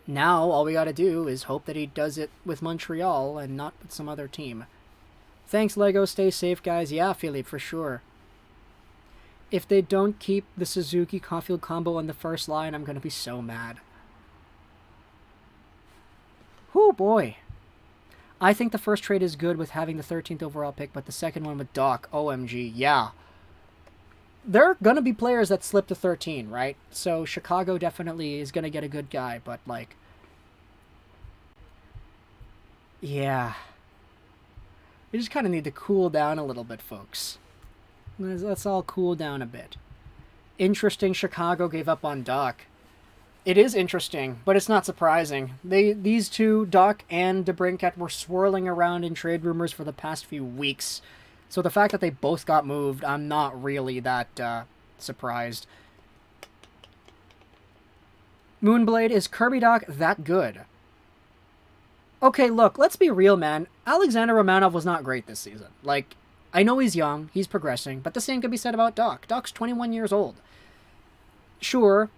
now all we gotta do is hope that he does it with Montreal and not with some other team. Thanks, Lego. Stay safe, guys. Yeah, Philippe, for sure. If they don't keep the Suzuki-Caulfield combo on the first line, I'm going to be so mad. Whoo, boy. I think the first trade is good with having the 13th overall pick, but the second one with Doc, OMG, yeah. There are going to be players that slip to 13, right? So Chicago definitely is going to get a good guy, but, like... Yeah. We just kind of need to cool down a little bit, folks. Let's all cool down a bit. Interesting Chicago gave up on Doc. It is interesting, but it's not surprising. These two, Doc and DeBrincat, were swirling around in trade rumors for the past few weeks. So the fact that they both got moved, I'm not really that surprised. Moonblade, is Kirby Dach that good? Okay, look, let's be real, man. Alexander Romanov was not great this season. Like, I know he's young, he's progressing, but the same could be said about Doc. Doc's 21 years old. Sure,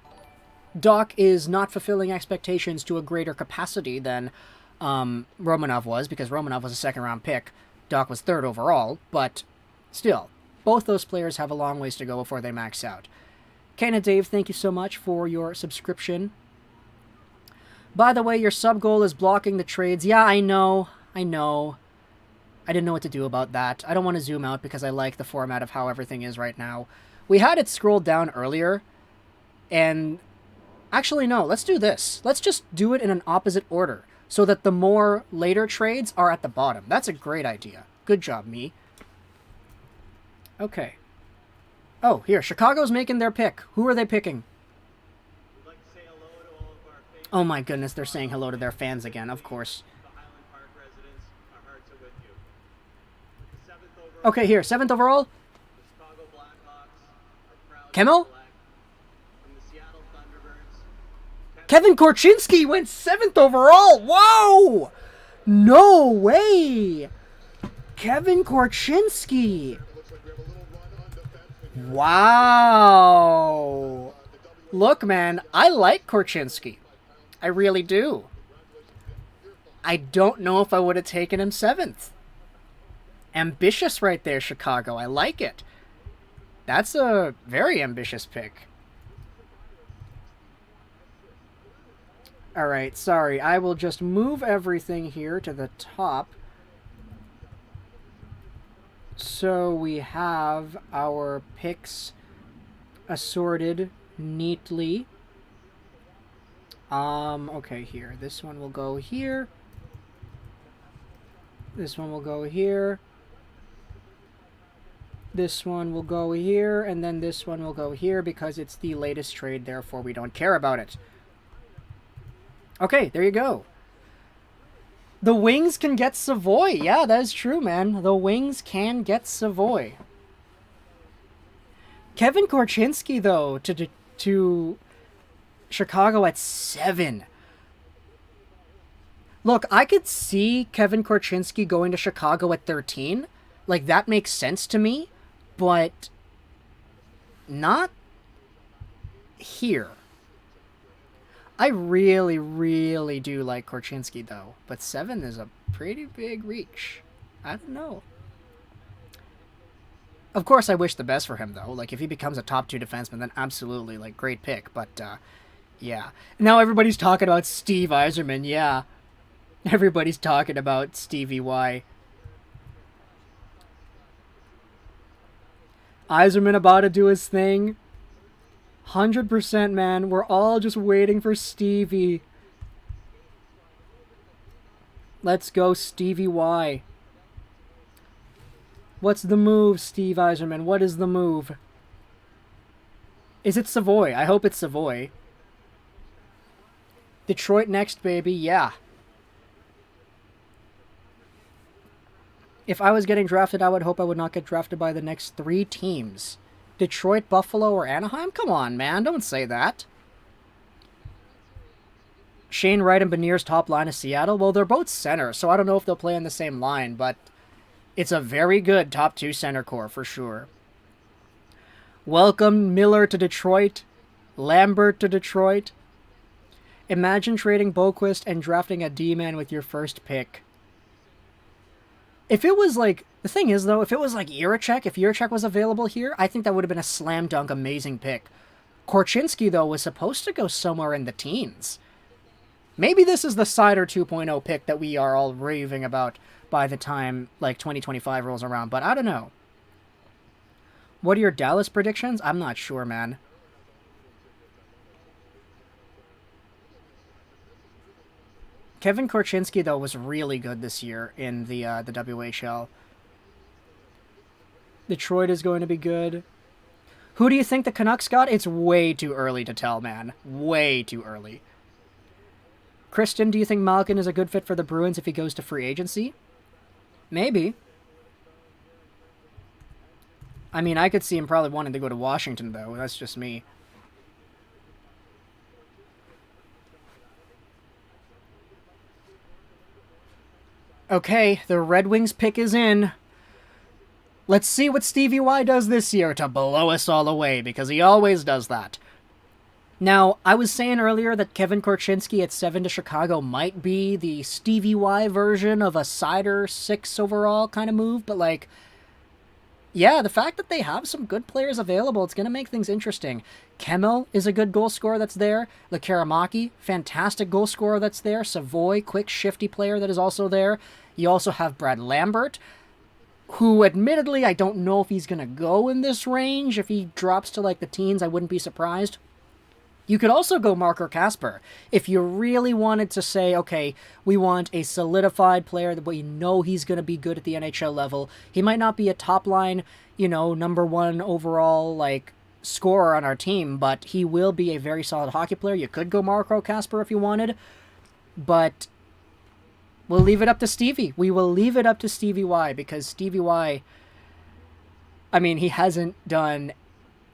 Doc is not fulfilling expectations to a greater capacity than Romanov was, because Romanov was a second-round pick. Doc was third overall, but still, both those players have a long ways to go before they max out. Kana Dave, thank you so much for your subscription. By the way, your sub goal is blocking the trades. Yeah, I know. I know. I didn't know what to do about that. I don't want to zoom out because I like the format of how everything is right now. We had it scrolled down earlier, and actually, no, let's do this. Let's just do it in an opposite order so that the more later trades are at the bottom. That's a great idea. Good job, me. Okay. Oh, here, Chicago's making their pick. Who are they picking? We'd like to say hello to all of our fans. Oh my goodness, they're saying hello to their fans again, of course. The Highland Park residents, our hearts are with you. With the 7th overall, Okay, here, 7th overall. the Chicago Blackhawks are proud Kemell? to select from the Seattle Thunderbirds. Kevin Korchinski went 7th overall. Whoa! No way! Kevin Korchinski. Wow. Look, man, I like Korchinski. I really do. I don't know if I would have taken him 7th. Ambitious right there, Chicago. I like it. That's a very ambitious pick. Alright, sorry. I will just move everything here to the top. So we have our picks assorted neatly. Okay, here. This one will go here. This one will go here. This one will go here, and then this one will go here because it's the latest trade, therefore we don't care about it. Okay, there you go. The Wings can get Savoie. Yeah, that is true, man. The Wings can get Savoie. Kevin Korchinski, though, to Chicago at 7. Look, I could see Kevin Korchinski going to Chicago at 13. Like, that makes sense to me. But not here. I really, really do like Korchinski, though. But 7 is a pretty big reach. I don't know. Of course, I wish the best for him, though. Like, if he becomes a top 2 defenseman, then absolutely, like, great pick. But, yeah. Now everybody's talking about Steve Yzerman, yeah. Everybody's talking about Stevie Y. Yzerman about to do his thing. 100%, man. We're all just waiting for Stevie. Let's go, Stevie Y. What's the move, Steve Yzerman? What is the move? Is it Savoie? I hope it's Savoie. Detroit next, baby. Yeah. If I was getting drafted, I would hope I would not get drafted by the next 3 teams. Detroit, Buffalo, or Anaheim? Come on, man. Don't say that. Shane Wright and Beniers top line of Seattle? Well, they're both center, so I don't know if they'll play on the same line, but it's a very good top 2 center core for sure. Welcome Miller to Detroit. Lambert to Detroit. Imagine trading Boquist and drafting a D-man with your first pick. If it was like... The thing is, though, if it was like Jiricek, if Jiricek was available here, I think that would have been a slam dunk amazing pick. Korchinski, though, was supposed to go somewhere in the teens. Maybe this is the Cider 2.0 pick that we are all raving about by the time, like, 2025 rolls around, but I don't know. What are your Dallas predictions? I'm not sure, man. Kevin Korchinski, though, was really good this year in the WHL. Detroit is going to be good. Who do you think the Canucks got? It's way too early to tell, man. Way too early. Kristen, do you think Malkin is a good fit for the Bruins if he goes to free agency? Maybe. I mean, I could see him probably wanting to go to Washington, though. That's just me. Okay, the Red Wings pick is in. Let's see what Stevie Y does this year to blow us all away, because he always does that. Now, I was saying earlier that Kevin Korchinski at 7 to Chicago might be the Stevie Y version of a Cider 6 overall kind of move, but, like, yeah, the fact that they have some good players available, it's going to make things interesting. Kemell is a good goal scorer that's there. Lekaramaki, fantastic goal scorer that's there. Savoie, quick, shifty player that is also there. You also have Brad Lambert, who admittedly I don't know if he's going to go in this range. If he drops to like the teens, I wouldn't be surprised. You could also go Marco Kasper if you really wanted to say, okay, we want a solidified player that we know he's going to be good at the NHL level. He might not be a top line, number one overall like scorer on our team, but he will be a very solid hockey player. You could go Marco Kasper if you wanted, but we'll leave it up to Stevie. We will leave it up to Stevie Y, because Stevie Y, I mean, he hasn't done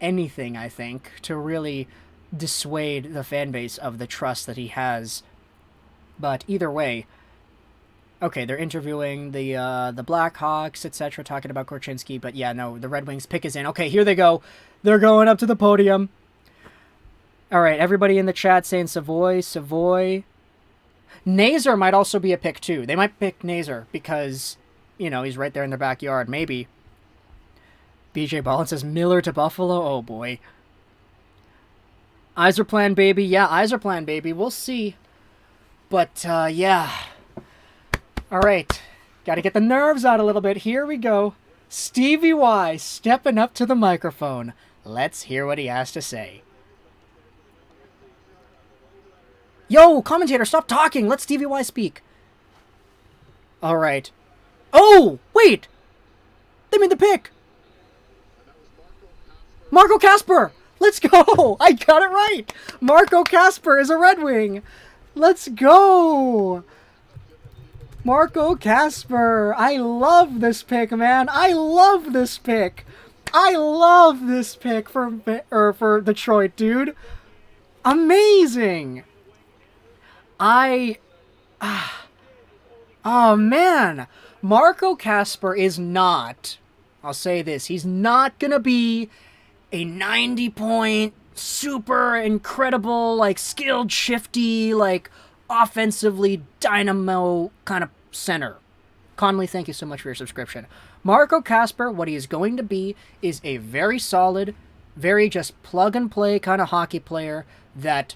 anything, I think, to really dissuade the fan base of the trust that he has. But either way, okay, they're interviewing the Blackhawks, etc., talking about Korchinski, but yeah, no, the Red Wings pick is in. Okay, here they go. They're going up to the podium. All right, everybody in the chat saying Savoie. Nazar might also be a pick too. They might pick Nazar because, he's right there in their backyard, maybe. BJ Ballin says Miller to Buffalo. Oh boy. Yzerplan, baby. Yeah, Yzerplan, baby. We'll see. But, yeah. All right. Got to get the nerves out a little bit. Here we go. Stevie Y stepping up to the microphone. Let's hear what he has to say. Yo, commentator, stop talking. Let Stevie Y speak. All right. Oh, wait. They made the pick. Marco Kasper. Let's go! I got it right! Marco Kasper is a Red Wing! Let's go! Marco Kasper! I love this pick, man! I love this pick! I love this pick for Detroit, dude! Amazing! Oh man! Marco Kasper is not, I'll say this, he's not gonna be a 90-point, super incredible, like, skilled, shifty, like, offensively dynamo kind of center. Conley, thank you so much for your subscription. Marco Kasper, what he is going to be is a very solid, very just plug-and-play kind of hockey player that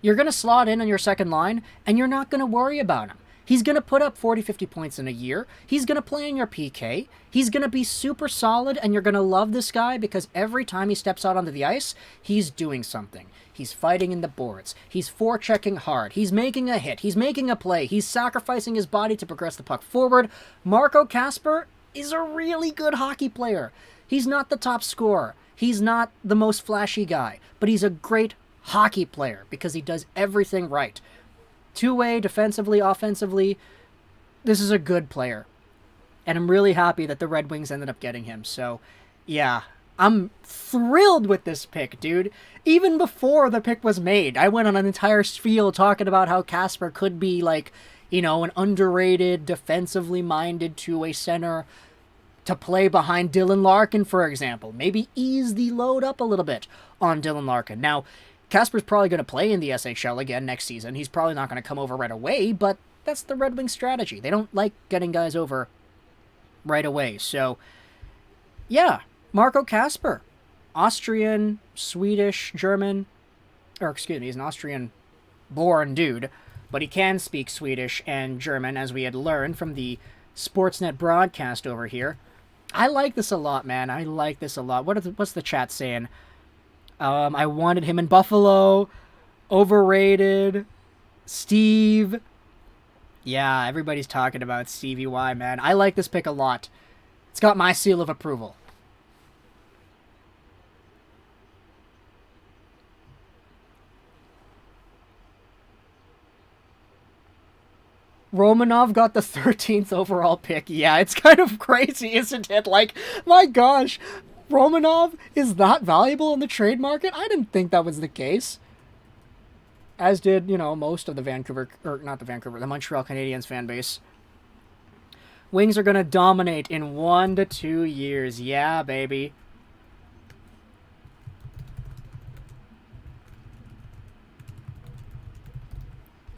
you're going to slot in on your second line, and you're not going to worry about him. He's going to put up 40, 50 points in a year. He's going to play in your PK. He's going to be super solid, and you're going to love this guy because every time he steps out onto the ice, he's doing something. He's fighting in the boards. He's forechecking hard. He's making a hit. He's making a play. He's sacrificing his body to progress the puck forward. Marco Kasper is a really good hockey player. He's not the top scorer. He's not the most flashy guy, but he's a great hockey player because he does everything right. Two-way, defensively, offensively, this is a good player. And I'm really happy that the Red Wings ended up getting him. So, yeah, I'm thrilled with this pick, dude. Even before the pick was made, I went on an entire spiel talking about how Kasper could be, like, an underrated, defensively minded two-way center to play behind Dylan Larkin, for example. Maybe ease the load up a little bit on Dylan Larkin. Now, Kasper's probably going to play in the SHL again next season. He's probably not going to come over right away, but that's the Red Wings strategy. They don't like getting guys over right away. So, yeah, Marco Kasper. Austrian, Swedish, German, or excuse me, he's an Austrian-born dude, but he can speak Swedish and German, as we had learned from the Sportsnet broadcast over here. I like this a lot, man. I like this a lot. What's the chat saying? I wanted him in Buffalo. Overrated. Steve. Yeah, everybody's talking about Stevie Y, man. I like this pick a lot. It's got my seal of approval. Romanov got the 13th overall pick. Yeah, it's kind of crazy, isn't it? Like, my gosh, Romanov is that valuable in the trade market? I didn't think that was the case. As did, most of the the Montreal Canadiens fan base. Wings are going to dominate in 1 to 2 years. Yeah, baby.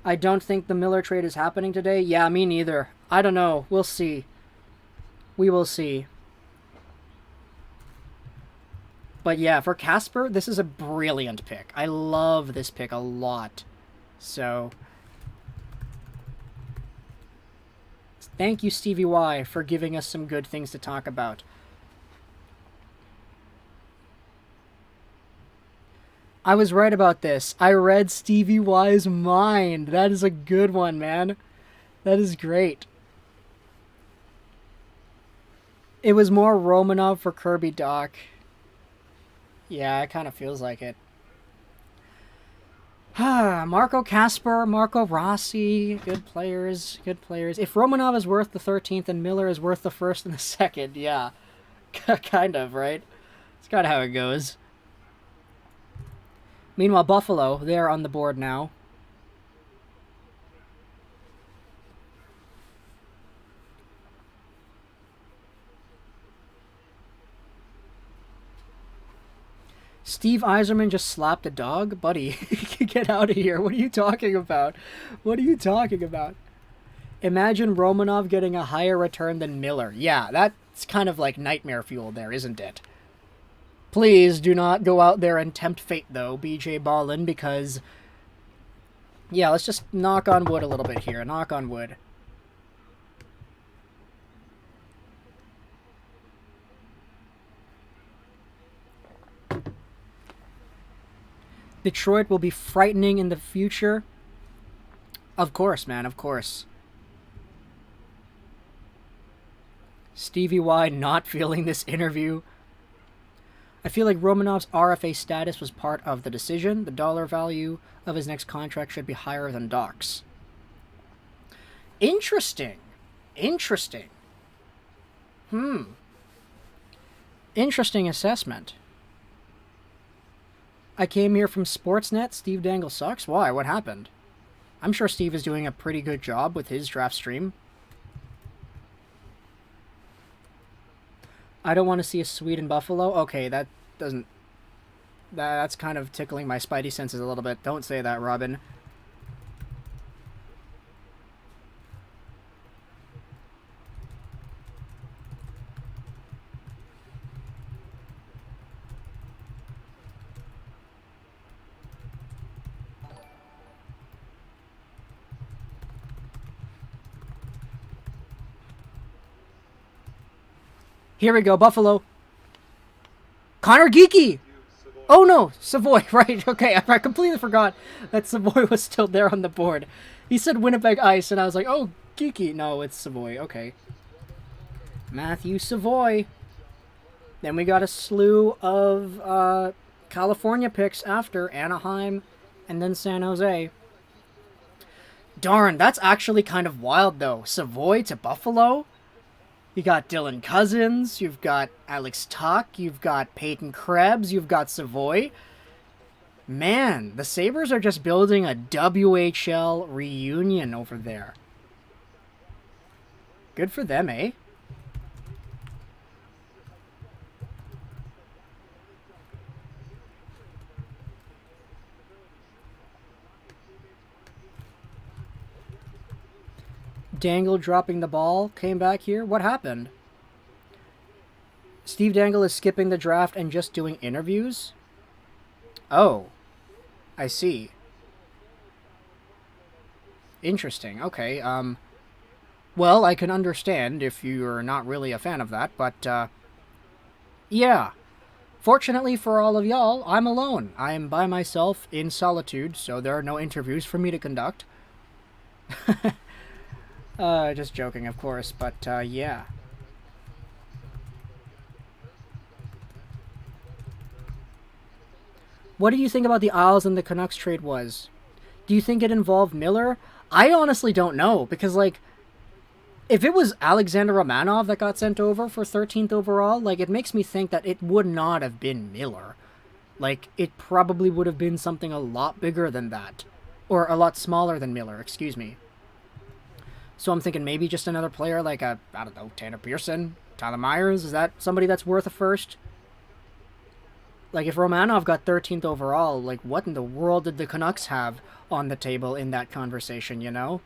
I don't think the Miller trade is happening today. Yeah, me neither. I don't know. We'll see. We will see. But yeah, for Casper, this is a brilliant pick. I love this pick a lot. So, thank you, Stevie Y, for giving us some good things to talk about. I was right about this. I read Stevie Y's mind. That is a good one, man. That is great. It was more Romanov for Kirby Doc. Yeah, it kind of feels like it. Marco Casper, Marco Rossi, good players, good players. If Romanov is worth the 13th and Miller is worth the 1st and the 2nd, yeah. Kind of, right? It's kind of how it goes. Meanwhile, Buffalo, they're on the board now. Steve Yzerman just slapped a dog? Buddy, get out of here. What are you talking about? What are you talking about? Imagine Romanov getting a higher return than Miller. Yeah, that's kind of like nightmare fuel there, isn't it? Please do not go out there and tempt fate, though, BJ Ballin, because... Yeah, let's just knock on wood a little bit here. Knock on wood. Detroit will be frightening in the future. Of course, man, of course. Stevie Y not feeling this interview. I feel like Romanov's RFA status was part of the decision. The dollar value of his next contract should be higher than Doc's. Interesting. Interesting. Interesting assessment. I came here from Sportsnet. Steve Dangle sucks. Why? What happened? I'm sure Steve is doing a pretty good job with his draft stream. I don't want to see a Swede in Buffalo. Okay, that doesn't... That's kind of tickling my spidey senses a little bit. Don't say that, Robin. Here we go, Buffalo. Conor Geekie! Oh no, Savoie, right, okay, I completely forgot that Savoie was still there on the board. He said Winnipeg Ice, and I was like, oh, Geekie. No, it's Savoie, okay. Matthew Savoie. Then we got a slew of California picks after Anaheim and then San Jose. Darn, that's actually kind of wild, though. Savoie to Buffalo? You got Dylan Cousins, you've got Alex Tuck, you've got Peyton Krebs, you've got Savoie. Man, the Sabres are just building a WHL reunion over there. Good for them, eh? Dangle dropping the ball, came back here. What happened? Steve Dangle is skipping the draft and just doing interviews? Oh, I see. Interesting. Okay, well, I can understand if you're not really a fan of that, but, yeah. Fortunately for all of y'all, I'm alone. I am by myself in solitude, so there are no interviews for me to conduct. Just joking, of course, but, yeah. What do you think about the Isles and the Canucks trade was? Do you think it involved Miller? I honestly don't know, because, like, if it was Alexander Romanov that got sent over for 13th overall, like, it makes me think that it would not have been Miller. Like, it probably would have been something a lot bigger than that. Or a lot smaller than Miller, excuse me. So I'm thinking maybe just another player like I don't know, Tanner Pearson, Tyler Myers. Is that somebody that's worth a first? Like, if Romanov got 13th overall, like, what in the world did the Canucks have on the table in that conversation, you know?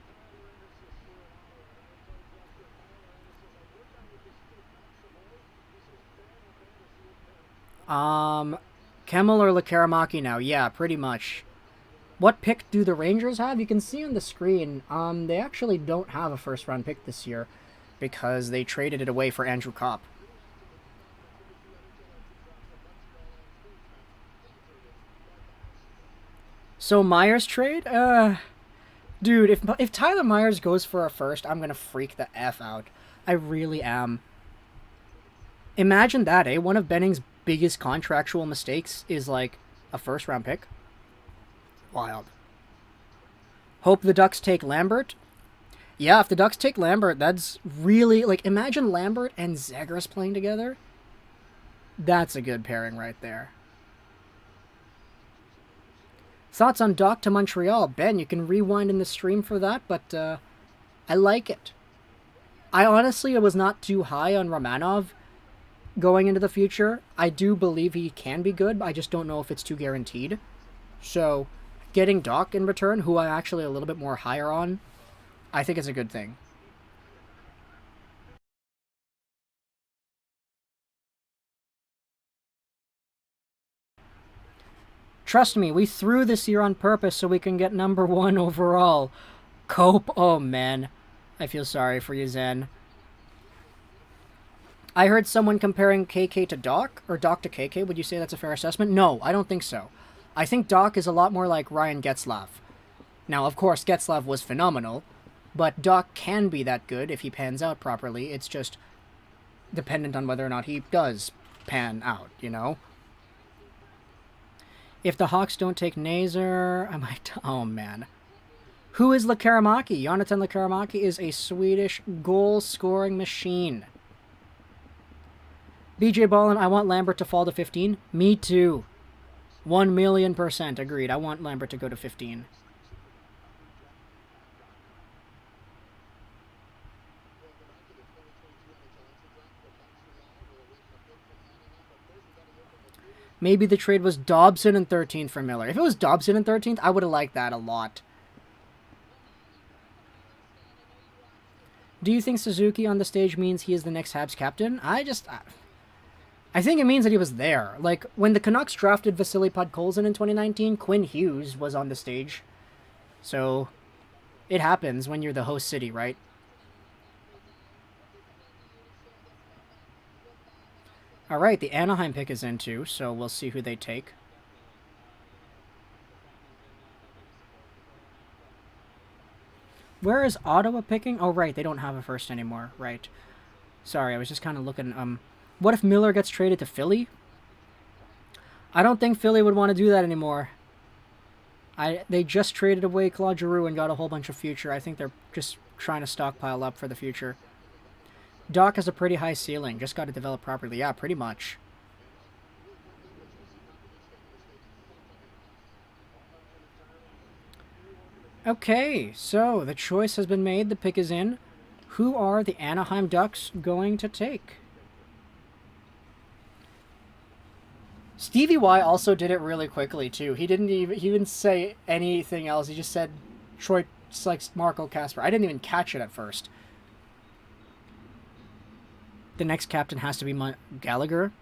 Kemell or Lekaramaki now? Yeah, pretty much. What pick do the Rangers have? You can see on the screen, they actually don't have a first-round pick this year because they traded it away for Andrew Kopp. So Myers trade? Dude, if Tyler Myers goes for a first, I'm gonna freak the F out. I really am. Imagine that, eh? One of Benning's biggest contractual mistakes is, like, a first-round pick. Wild. Hope the Ducks take Lambert. Yeah, if the Ducks take Lambert, that's really... Like, imagine Lambert and Zegras playing together. That's a good pairing right there. Thoughts on Doc to Montreal? Ben, you can rewind in the stream for that, but I like it. I honestly was not too high on Romanov going into the future. I do believe he can be good, but I just don't know if it's too guaranteed. So, getting Doc in return, who I'm actually a little bit more higher on, I think is a good thing. Trust me, we threw this year on purpose so we can get #1 overall. Cope, oh man. I feel sorry for you, Zen. I heard someone comparing KK to Doc, or Doc to KK. Would you say that's a fair assessment? No, I don't think so. I think Doc is a lot more like Ryan Getzlaf. Now, of course, Getzlaf was phenomenal, but Doc can be that good if he pans out properly. It's just dependent on whether or not he does pan out, you know? If the Hawks don't take Nazar, I might... Oh, man. Who is Lekaramaki? Jonathan Lekaramaki is a Swedish goal-scoring machine. BJ Ballin, I want Lambert to fall to 15. Me too. 1,000,000% agreed. I want Lambert to go to 15. Maybe the trade was Dobson in 13th for Miller. If it was Dobson in 13th, I would have liked that a lot. Do you think Suzuki on the stage means he is the next Habs captain? I think it means that he was there. Like, when the Canucks drafted Vasily Podkolzin in 2019, Quinn Hughes was on the stage. So, it happens when you're the host city, right? Alright, the Anaheim pick is in too, so we'll see who they take. Where is Ottawa picking? Oh, right, they don't have a first anymore. Right. Sorry, I was just kind of looking... What if Miller gets traded to Philly? I don't think Philly would want to do that anymore. They just traded away Claude Giroux and got a whole bunch of future. I think they're just trying to stockpile up for the future. Doc has a pretty high ceiling. Just got to develop properly. Yeah, pretty much. Okay, so the choice has been made. The pick is in. Who are the Anaheim Ducks going to take? Stevie Y also did it really quickly too. He didn't say anything else. He just said Troy likes Marco Kasper. I didn't even catch it at first. The next captain has to be Gallagher.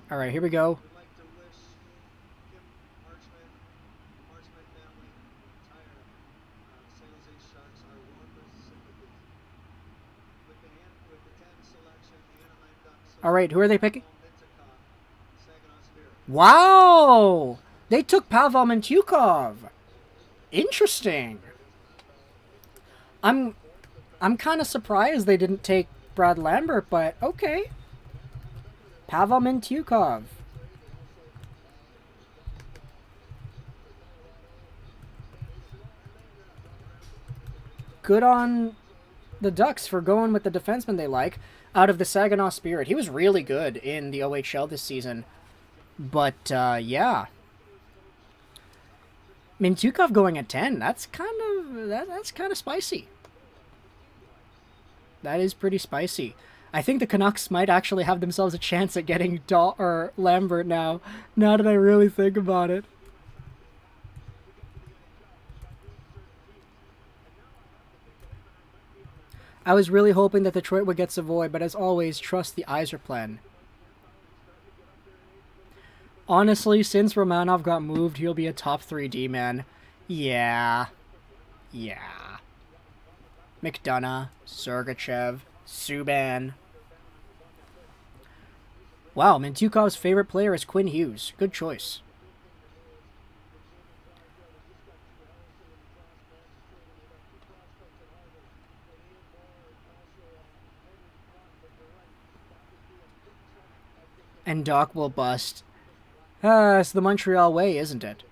All right, here we go. All right, who are they picking? Wow! They took Pavel Mintyukov. Interesting. I'm kind of surprised they didn't take Brad Lambert, but okay. Pavel Mintyukov. Good on the Ducks for going with the defenseman they like out of the Saginaw Spirit. He was really good in the OHL this season. But, yeah. Mintyukov going at 10. That's kind of spicy. That is pretty spicy. I think the Canucks might actually have themselves a chance at getting Lambert now that I really think about it. I was really hoping that Detroit would get Savoie, but as always, trust the Yzer plan. Honestly, since Romanov got moved, he'll be a top 3 D-man. Yeah. Yeah. McDonough, Sergachev, Subban. Wow, Mintyukov's favorite player is Quinn Hughes. Good choice. And Doc will bust. It's the Montreal way, isn't it?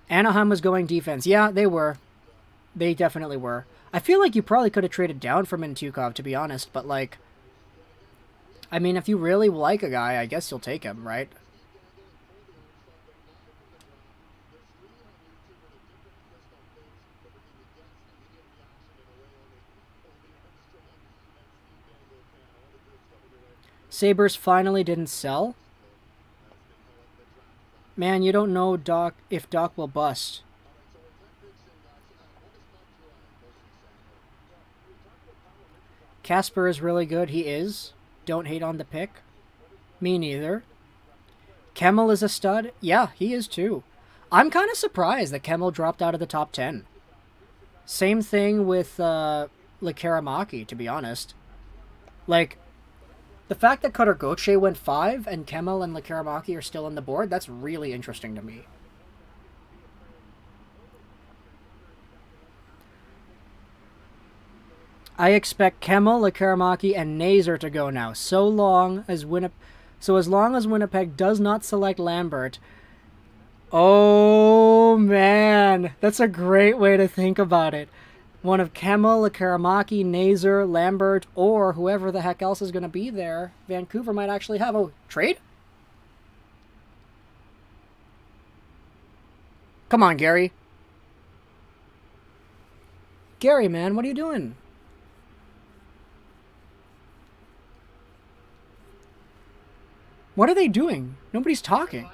Anaheim was going defense. Yeah, they were. They definitely were. I feel like you probably could have traded down for Mintyukov, to be honest, but, like... I mean, if you really like a guy, I guess you'll take him, right? Sabres finally didn't sell? Man, you don't know Doc if Doc will bust. Casper is really good. He is. Don't hate on the pick. Me neither. Kemell is a stud. Yeah, he is too. I'm kind of surprised that Kemell dropped out of the top 10. Same thing with Lekaramaki, to be honest. Like, the fact that Cutter Gauthier went 5 and Kemell and Lekaramaki are still on the board, that's really interesting to me. I expect Kemell, Lekaramaki, and Nazar to go now. So as long as Winnipeg does not select Lambert. Oh, man. That's a great way to think about it. One of Kemell, Lekaramaki, Nazar, Lambert, or whoever the heck else is going to be there, Vancouver might actually have a trade? Come on, Gary. Gary, man, what are you doing? What are they doing? Nobody's talking.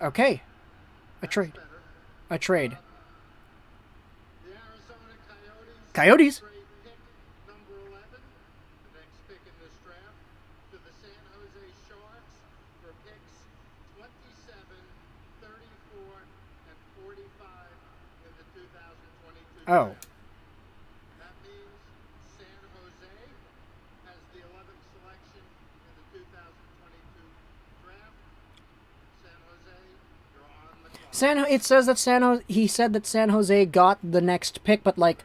Okay. A trade. A trade. Coyotes? Oh. It says that he said that San Jose got the next pick, but like...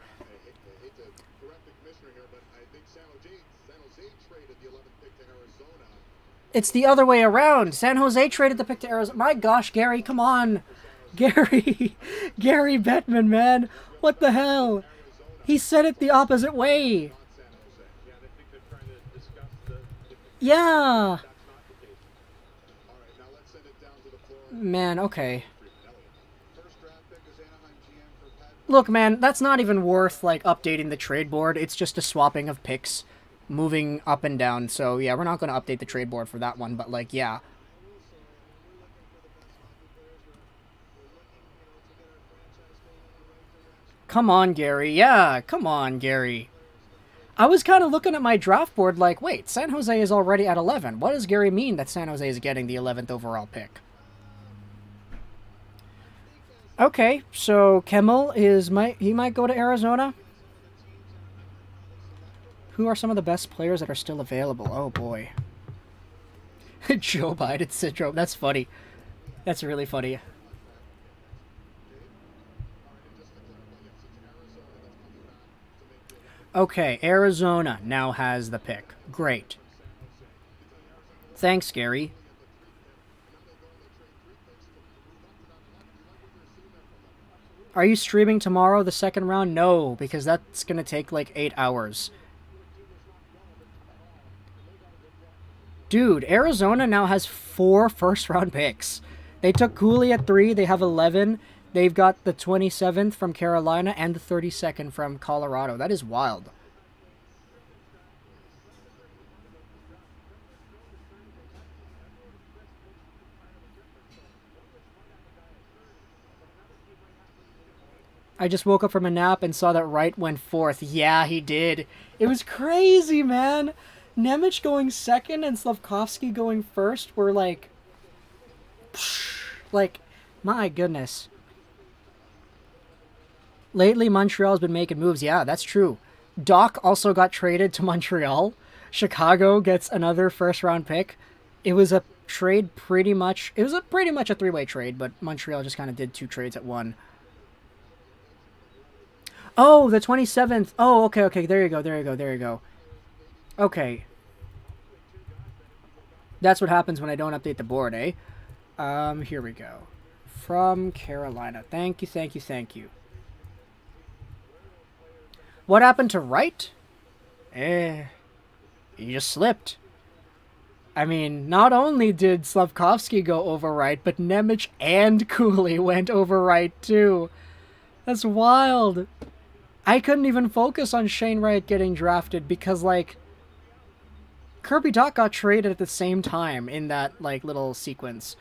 It's the other way around. San Jose traded the pick to Arizona. My gosh, Gary, come on. Gary. Gary Bettman, man. What the hell? He said it the opposite way. Yeah. Man, okay. Look, man, that's not even worth, like, updating the trade board. It's just a swapping of picks, moving up and down. So, yeah, we're not going to update the trade board for that one, but, like, yeah. Come on, Gary. Yeah, come on, Gary. I was kind of looking at my draft board like, wait, San Jose is already at 11. What does Gary mean that San Jose is getting the 11th overall pick? Okay, so Kemell he might go to Arizona. Who are some of the best players that are still available? Oh boy. Joe Biden syndrome. That's funny. That's really funny. Okay, Arizona now has the pick. Great. Thanks, Gary. Are you streaming tomorrow, the second round? No, because that's going to take like 8 hours. Dude, Arizona now has 4 first-round picks. They took Cooley at 3. They have 11. They've got the 27th from Carolina and the 32nd from Colorado. That is wild. I just woke up from a nap and saw that Wright went 4th. Yeah, he did. It was crazy, man. Nemec going 2nd and Slafkovsky going 1st were like, my goodness. Lately, Montreal's been making moves. Yeah, that's true. Doc also got traded to Montreal. Chicago gets another first-round pick. It was a trade pretty much... It was pretty much a 3-way trade, but Montreal just kind of did 2 trades at one. Oh, the 27th. Oh, okay. There you go. Okay. That's what happens when I don't update the board, eh? Here we go. From Carolina. Thank you. What happened to Wright? He just slipped. I mean, not only did Slafkovsky go over Wright, but Nemec and Cooley went over Wright too. That's wild. I couldn't even focus on Shane Wright getting drafted because, like, Kirby Dach got traded at the same time in that, like, little sequence.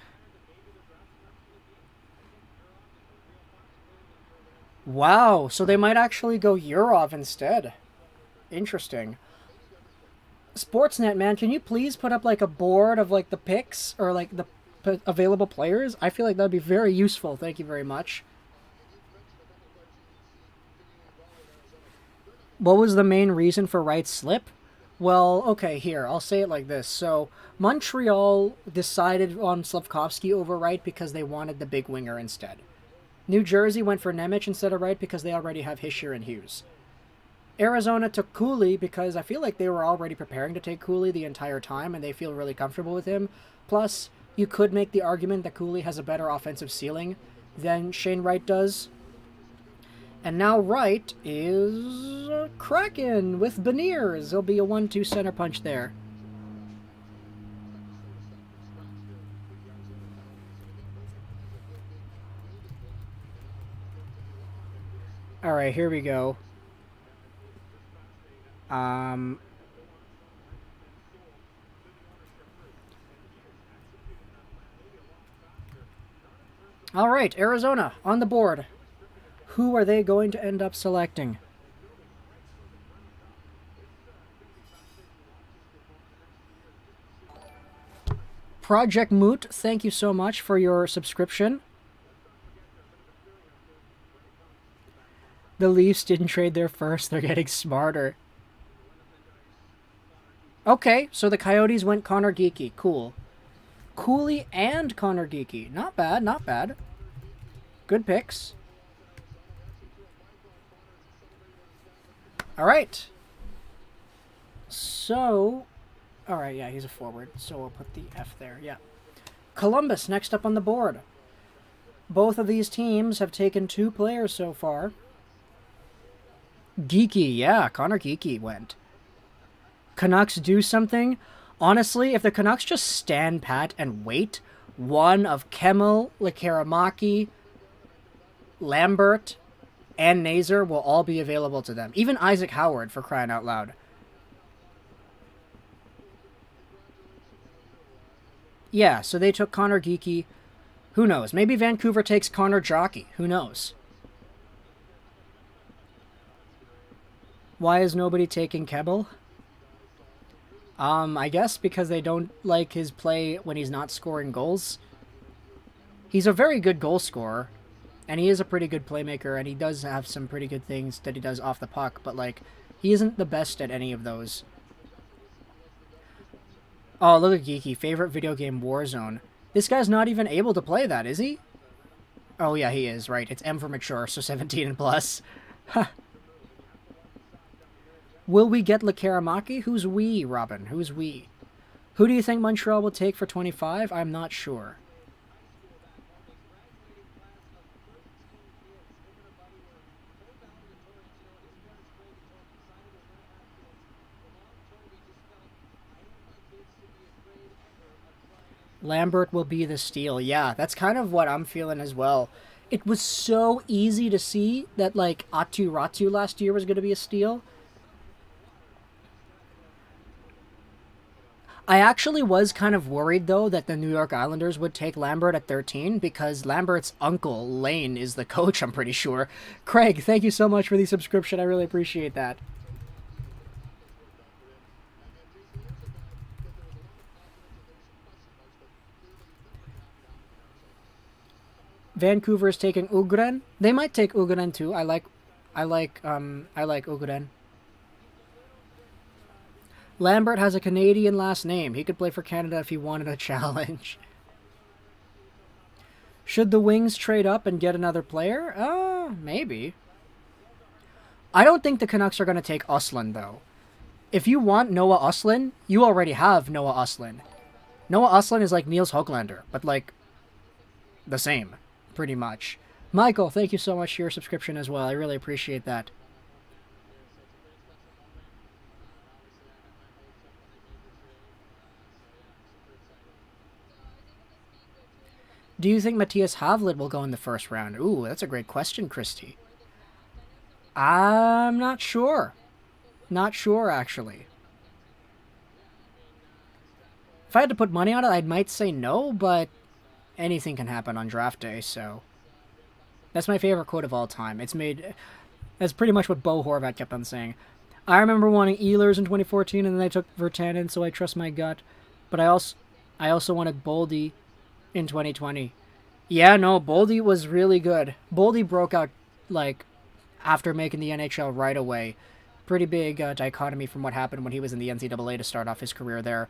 Wow, so they might actually go Yurov instead. Interesting. Sportsnet, man, can you please put up, like, a board of, like, the picks or, like, the available players? I feel like that would be very useful. Thank you very much. What was the main reason for Wright's slip? Well, okay, here, I'll say it like this. So, Montreal decided on Slafkovsky over Wright because they wanted the big winger instead. New Jersey went for Nemec instead of Wright because they already have Hischier and Hughes. Arizona took Cooley because I feel like they were already preparing to take Cooley the entire time and they feel really comfortable with him. Plus, you could make the argument that Cooley has a better offensive ceiling than Shane Wright does. And now Wright is cracking with Beniers. There'll be a 1-2 center punch there. Alright, here we go. Alright, Arizona on the board. Who are they going to end up selecting? Project Moot, thank you so much for your subscription. The Leafs didn't trade their first. They're getting smarter. Okay, so the Coyotes went Conor Geekie. Cool. Cooley and Conor Geekie. Not bad, not bad. Good picks. Alright. So... Alright, yeah, he's a forward. So we'll put the F there, yeah. Columbus, next up on the board. Both of these teams have taken 2 players so far. Geekie, yeah, Conor Geekie went. Canucks do something. Honestly, if the Canucks just stand pat and wait, one of Kemell, Lekaramaki, Lambert, and Nazar will all be available to them. Even Isaac Howard, for crying out loud. Yeah, so they took Conor Geekie. Who knows? Maybe Vancouver takes Connor Jockey. Who knows? Why is nobody taking Kemell? I guess because they don't like his play when he's not scoring goals. He's a very good goal scorer, and he is a pretty good playmaker, and he does have some pretty good things that he does off the puck, but, like, he isn't the best at any of those. Oh, look at Geekie. Favorite video game, Warzone. This guy's not even able to play that, is he? Oh, yeah, he is, right. It's M for mature, so 17 and plus. Will we get Lekaramaki? Who's we, Robin? Who's we? Who do you think Montreal will take for 25? I'm not sure. Lambert will be the steal. Yeah, that's kind of what I'm feeling as well. It was so easy to see that, like, Atu Ratu last year was going to be a steal. I actually was kind of worried, though, that the New York Islanders would take Lambert at 13 because Lambert's uncle, Lane, is the coach, I'm pretty sure. Craig, thank you so much for the subscription. I really appreciate that. Vancouver is taking Ugren. They might take Ugren too. I like Ugren. Lambert has a Canadian last name. He could play for Canada if he wanted a challenge. Should the Wings trade up and get another player? Maybe. I don't think the Canucks are going to take Uslan, though. If you want Noah Uslan, you already have Noah Uslan. Noah Uslan is like Niels Höglander, but like the same, pretty much. Michael, thank you so much for your subscription as well. I really appreciate that. Do you think Matthias Havlid will go in the first round? Ooh, that's a great question, Christy. I'm not sure. Not sure, actually. If I had to put money on it, I might say no, but anything can happen on draft day, so... That's my favorite quote of all time. That's pretty much what Bo Horvat kept on saying. I remember wanting Ehlers in 2014, and then I took Virtanen, so I trust my gut. But I also wanted Boldy in 2020. Yeah, no, Boldy was really good. Boldy broke out, like, after making the NHL right away. Pretty big dichotomy from what happened when he was in the NCAA to start off his career there.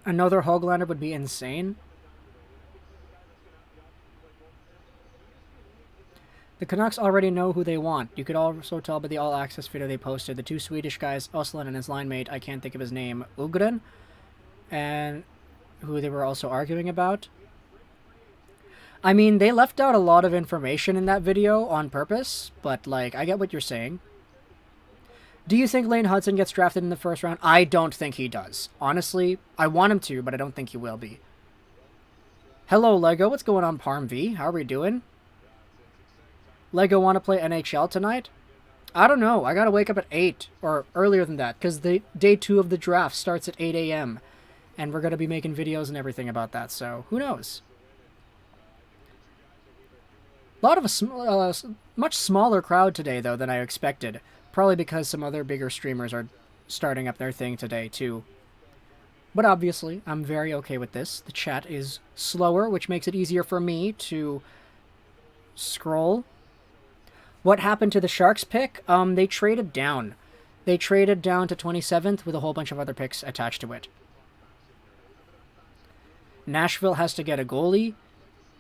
Another Höglander would be insane. The Canucks already know who they want. You could also tell by the all-access video they posted. The two Swedish guys, Uslan and his line mate, I can't think of his name, Ugren, and who they were also arguing about. I mean, they left out a lot of information in that video on purpose, but, like, I get what you're saying. Do you think Lane Hudson gets drafted in the first round? I don't think he does. Honestly, I want him to, but I don't think he will be. Hello, Lego. What's going on, Parm V? How are we doing? Lego want to play NHL tonight? I don't know. I gotta wake up at 8, or earlier than that, because the day 2 of the draft starts at 8 a.m., and we're gonna be making videos and everything about that, so who knows? A lot of a much smaller crowd today, though, than I expected. Probably because some other bigger streamers are starting up their thing today, too. But obviously, I'm very okay with this. The chat is slower, which makes it easier for me to scroll. What happened to the Sharks pick? They traded down. They traded down to 27th with a whole bunch of other picks attached to it. Nashville has to get a goalie.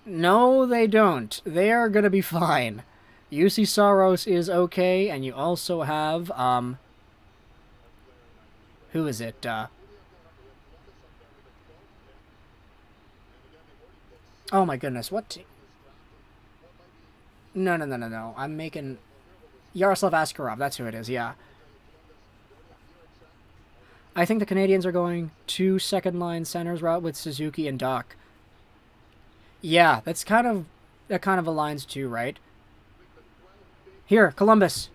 No, they don't. They are going to be fine. UC Saros is okay, and you also have, who is it? Oh my goodness, what team? No. I'm making Yaroslav Askarov. That's who it is, yeah. I think the Canadians are going 2 second-line centers route with Suzuki and Doc. Yeah, that kind of aligns too, right? Here, Columbus.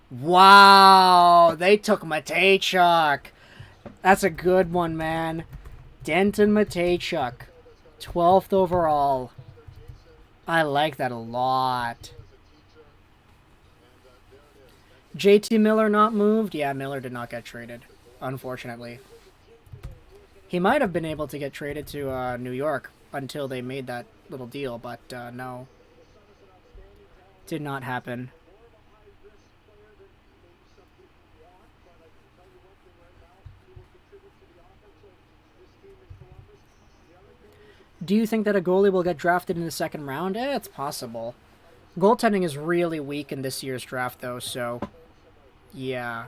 Wow, they took Mateychuk. That's a good one, man. Denton Mateychuk, 12th overall. I like that a lot. JT Miller not moved? Yeah, Miller did not get traded, unfortunately. He might have been able to get traded to New York until they made that little deal, but no. Did not happen. Do you think that a goalie will get drafted in the second round? It's possible. Goaltending is really weak in this year's draft, though, so... yeah.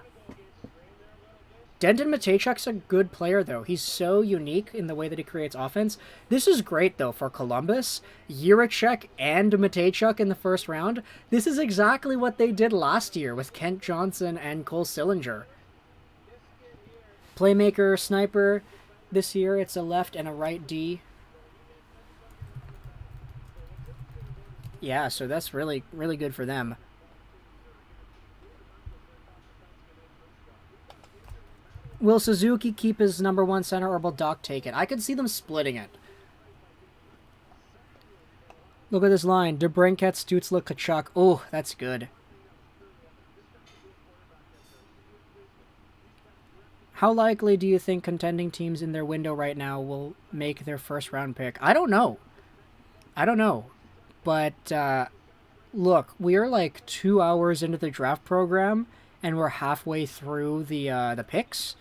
Denton Mateychuk's a good player, though. He's so unique in the way that he creates offense. This is great, though, for Columbus. Jiricek and Mateychuk in the first round. This is exactly what they did last year with Kent Johnson and Cole Sillinger. Playmaker, sniper. This year, it's a left and a right D. Yeah, so that's really, really good for them. Will Suzuki keep his number 1 center or will Doc take it? I could see them splitting it. Look at this line. DeBrincat, Stutzla, Tkachuk. Oh, that's good. How likely do you think contending teams in their window right now will make their first round pick? I don't know. But, look, we're like 2 hours into the draft program, and we're halfway through the picks.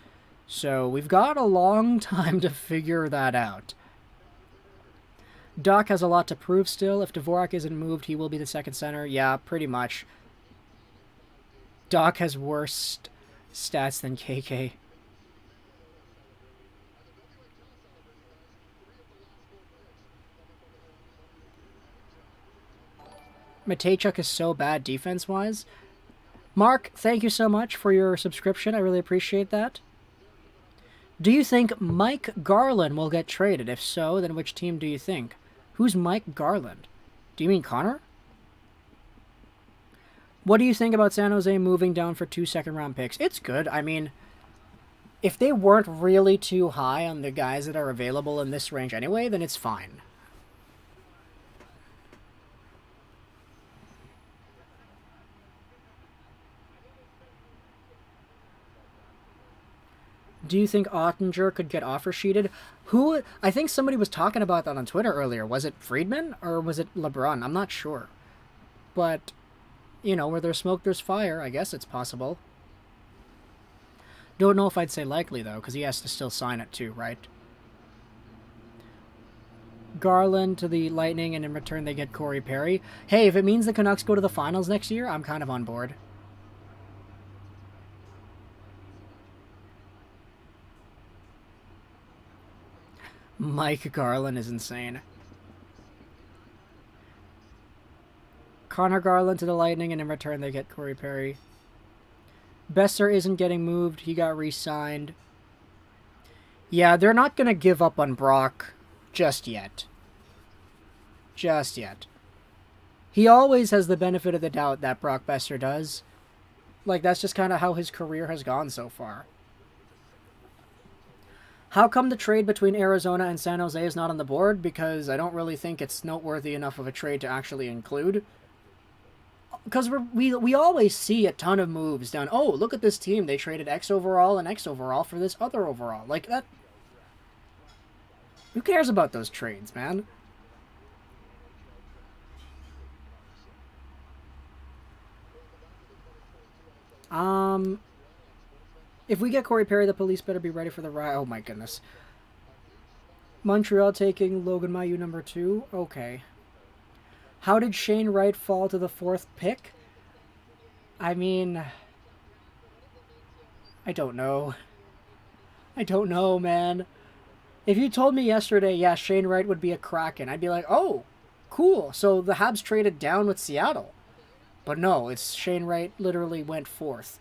So we've got a long time to figure that out. Doc has a lot to prove still. If Dvorak isn't moved, he will be the second center. Yeah, pretty much. Doc has worse stats than KK. Mateychuk is so bad defense-wise. Mark, thank you so much for your subscription. I really appreciate that. Do you think Mike Garland will get traded? If so, then which team do you think? Who's Mike Garland? Do you mean Conor? What do you think about San Jose moving down for 2 second-round picks? It's good. I mean, if they weren't really too high on the guys that are available in this range anyway, then it's fine. Do you think Ottinger could get offer sheeted? Who? I think somebody was talking about that on Twitter earlier. Was it Friedman or was it LeBron? I'm not sure. But, you know, where there's smoke, there's fire. I guess it's possible. Don't know if I'd say likely, though, because he has to still sign it too, right? Garland to the Lightning, and in return they get Corey Perry. Hey, if it means the Canucks go to the finals next year, I'm kind of on board. Mike Garland is insane. Conor Garland to the Lightning, and in return they get Corey Perry. Besser isn't getting moved. He got re-signed. Yeah, they're not going to give up on Brock just yet. Just yet. He always has the benefit of the doubt, that Brock Besser does. Like, that's just kind of how his career has gone so far. How come the trade between Arizona and San Jose is not on the board? Because I don't really think it's noteworthy enough of a trade to actually include. Because we always see a ton of moves down. Oh, look at this team. They traded X overall and X overall for this other overall. Like, that... Who cares about those trades, man? If we get Corey Perry, the police better be ready for the riot. Oh my goodness. Montreal taking Logan Mailloux number 2. Okay. How did Shane Wright fall to the 4th pick? I mean... I don't know. I don't know, man. If you told me yesterday, yeah, Shane Wright would be a Kraken, I'd be like, oh, cool. So the Habs traded down with Seattle. But no, it's Shane Wright literally went 4th.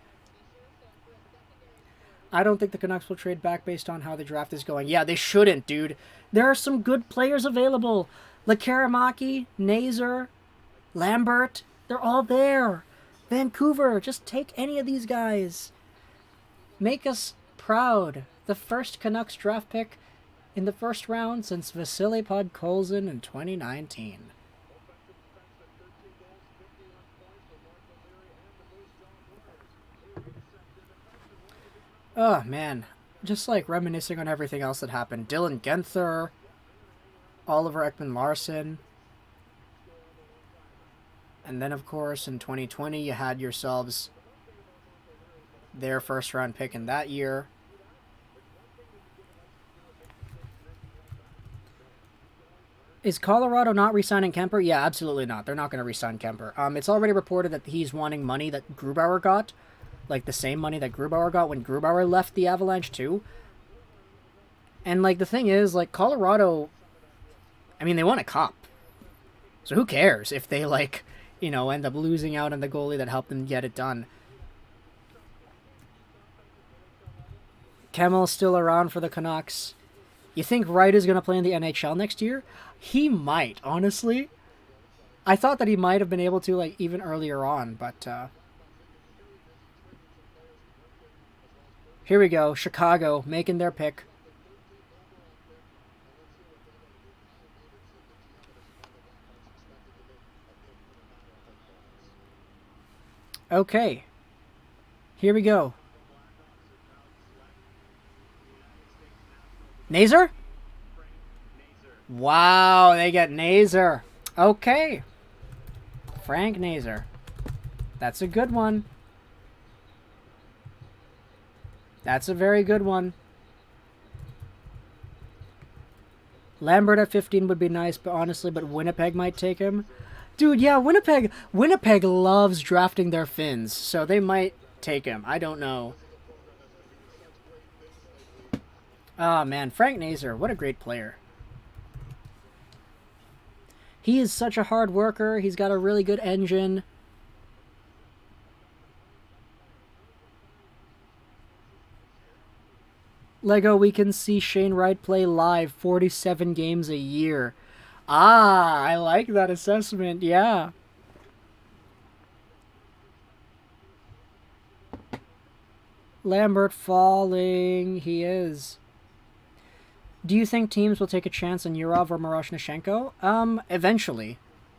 I don't think the Canucks will trade back based on how the draft is going. Yeah, they shouldn't, dude. There are some good players available. Lekaramaki, Nazar, Lambert, they're all there. Vancouver, just take any of these guys. Make us proud. The first Canucks draft pick in the first round since Vasily Podkolzin in 2019. Oh, man. Just, like, reminiscing on everything else that happened. Dylan Genther, Oliver Ekman-Larsson. And then, of course, in 2020, you had yourselves their first-round pick in that year. Is Colorado not re-signing Kemper? Yeah, absolutely not. They're not going to re-sign Kemper. It's already reported that he's wanting money that Grubauer got. Like, the same money that Grubauer got when Grubauer left the Avalanche, too. And, like, the thing is, like, Colorado... I mean, they won a cup. So who cares if they, like, you know, end up losing out on the goalie that helped them get it done. Kemell's still around for the Canucks. You think Wright is going to play in the NHL next year? He might, honestly. I thought that he might have been able to, like, even earlier on, but, here we go. Chicago making their pick. Okay. Here we go. Nazar? Wow, they get Nazar. Okay. Frank Nazar. That's a good one. That's a very good one. Lambert at 15 would be nice, but honestly, Winnipeg might take him. Dude, yeah, Winnipeg loves drafting their Finns, so they might take him. I don't know. Oh, man, Frank Nazar, what a great player. He is such a hard worker. He's got a really good engine. Lego, we can see Shane Wright play live 47 games a year. Ah, I like that assessment, yeah. Lambert falling. He is. Do you think teams will take a chance on Yurov or Miroshnichenko? Eventually.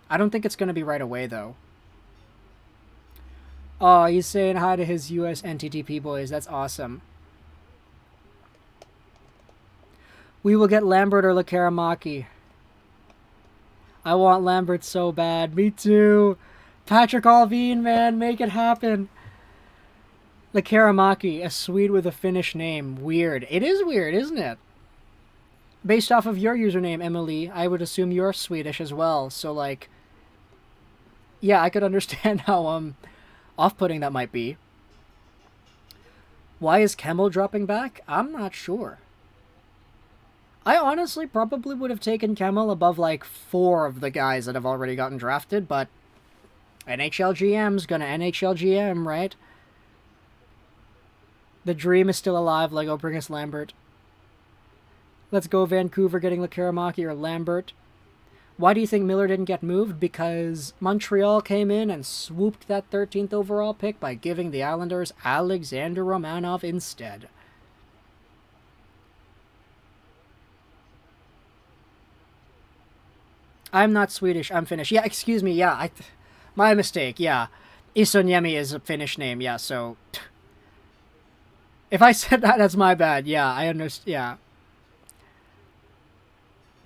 I don't think it's going to be right away, though. Oh, he's saying hi to his US NTTP boys. That's awesome. We will get Lambert or Lekaramaki. I want Lambert so bad. Me too. Patrick Alvin, man. Make it happen. Lekaramaki, a Swede with a Finnish name. Weird. It is weird, isn't it? Based off of your username, Emily, I would assume you're Swedish as well. So, like, yeah, I could understand how off-putting that might be. Why is Kemell dropping back? I'm not sure. I honestly probably would have taken Kemell above, like, 4 of the guys that have already gotten drafted, but NHL GM's gonna NHL GM, right? The dream is still alive, Lego. Bring us Lambert. Let's go Vancouver getting Lekaramaki or Lambert. Why do you think Miller didn't get moved? Because Montreal came in and swooped that 13th overall pick by giving the Islanders Alexander Romanov instead. I'm not Swedish, I'm Finnish. Yeah, excuse me, yeah, my mistake, yeah. Isoniemi is a Finnish name, yeah, so... If I said that, that's my bad, yeah, I understand, yeah.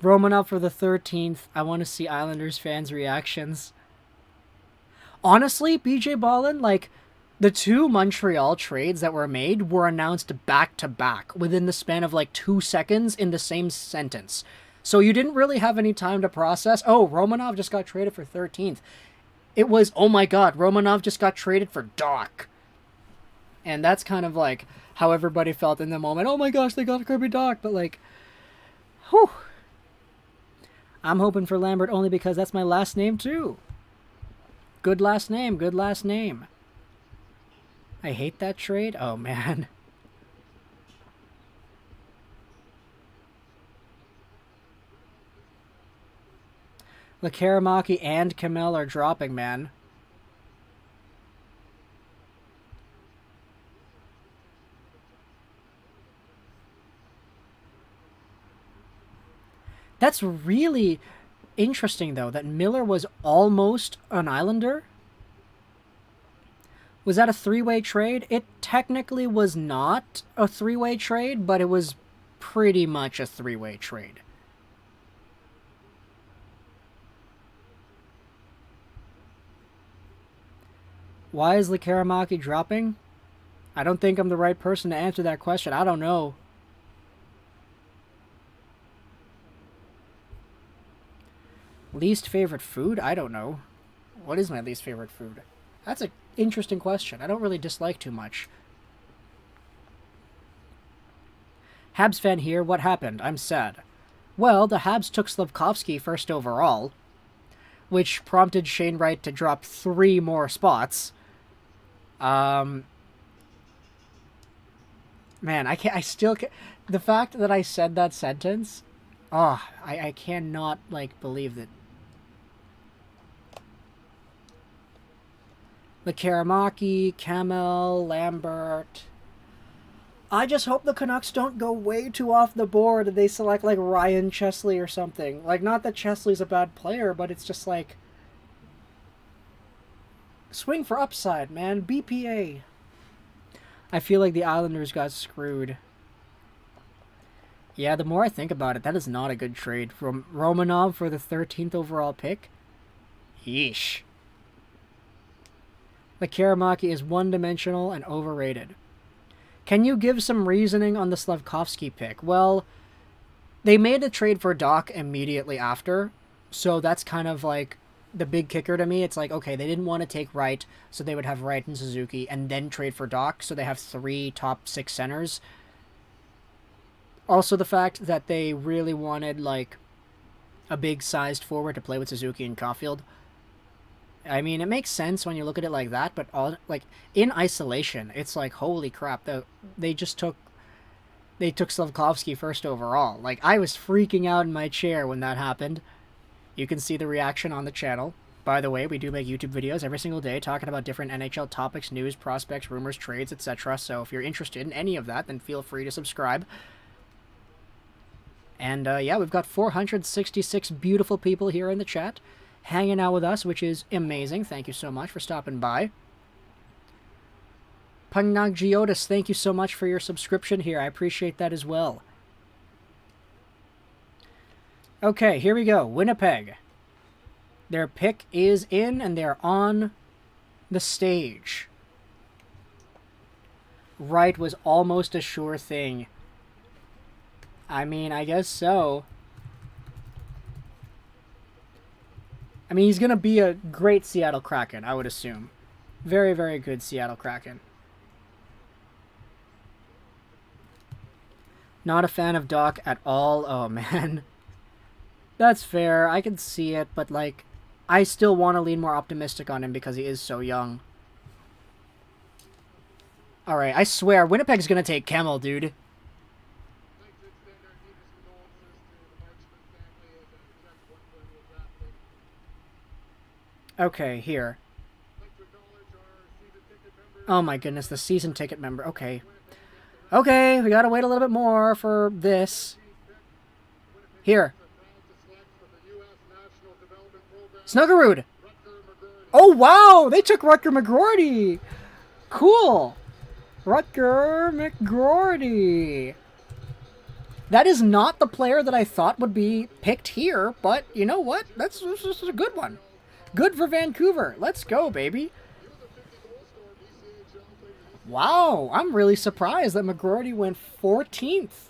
Romanov for the 13th. I want to see Islanders fans' reactions. Honestly, BJ Ballin, like, the 2 Montreal trades that were made were announced back-to-back within the span of, like, 2 seconds in the same sentence. So you didn't really have any time to process, oh, Romanov just got traded for 13th. It was, oh my god, Romanov just got traded for Doc. And that's kind of, like, how everybody felt in the moment. Oh my gosh, they got Kirby Doc, but, like, whew. I'm hoping for Lambert only because that's my last name, too. Good last name, good last name. I hate that trade. Oh, man. Lekaramaki and Kemell are dropping, man. That's really interesting, though, that Miller was almost an Islander. Was that a 3-way trade? It technically was not a 3-way trade, but it was pretty much a 3-way trade. Why is Lekaramaki dropping? I don't think I'm the right person to answer that question. I don't know. Least favorite food? I don't know. What is my least favorite food? That's an interesting question. I don't really dislike too much. Habs fan here. What happened? I'm sad. Well, the Habs took Slafkovsky first overall, which prompted Shane Wright to drop 3 more spots. Man, I still can't... The fact that I said that sentence... Oh, I cannot, like, believe that... The Karamaki, Kemell, Lambert. I just hope the Canucks don't go way too off the board and they select like Ryan Chesley or something. Like, not that Chesley's a bad player, but it's just like, swing for upside, man. BPA. I feel like the Islanders got screwed. Yeah, the more I think about it, that is not a good trade. From Romanov for the 13th overall pick? Yeesh. The Karamaki is one-dimensional and overrated. Can you give some reasoning on the Slafkovsky pick? Well, they made a trade for Doc immediately after, so that's kind of like the big kicker to me. It's like, okay, they didn't want to take Wright, so they would have Wright and Suzuki, and then trade for Doc, so they have 3 top 6 centers. Also the fact that they really wanted, like, a big-sized forward to play with Suzuki and Caulfield. I mean, it makes sense when you look at it like that, but all, like, in isolation, it's like, holy crap, they took Slafkovsky first overall. Like, I was freaking out in my chair when that happened. You can see the reaction on the channel. By the way, we do make YouTube videos every single day talking about different NHL topics, news, prospects, rumors, trades, etc. So if you're interested in any of that, then feel free to subscribe. And yeah, we've got 466 beautiful people here in the chat hanging out with us, which is amazing. Thank you so much for stopping by. Pangnag thank you so much for your subscription here. I appreciate that as well. Okay, here we go. Winnipeg. Their pick is in, and they're on the stage. Wright was almost a sure thing. I mean, I guess so. I mean, he's going to be a great Seattle Kraken, I would assume. Very, very good Seattle Kraken. Not a fan of Doc at all. Oh, man. That's fair. I can see it, but, like, I still want to lean more optimistic on him because he is so young. Alright, I swear, Winnipeg's going to take Kemell, dude. Okay, here. Oh my goodness, the season ticket member. Okay. Okay, we gotta wait a little bit more for this. Here. Snuggerud! Oh wow! They took Rutger McGroarty! Cool! Rutger McGroarty! That is not the player that I thought would be picked here, but you know what? This is a good one. Good for Vancouver. Let's go, baby. Wow, I'm really surprised that McGroarty went 14th.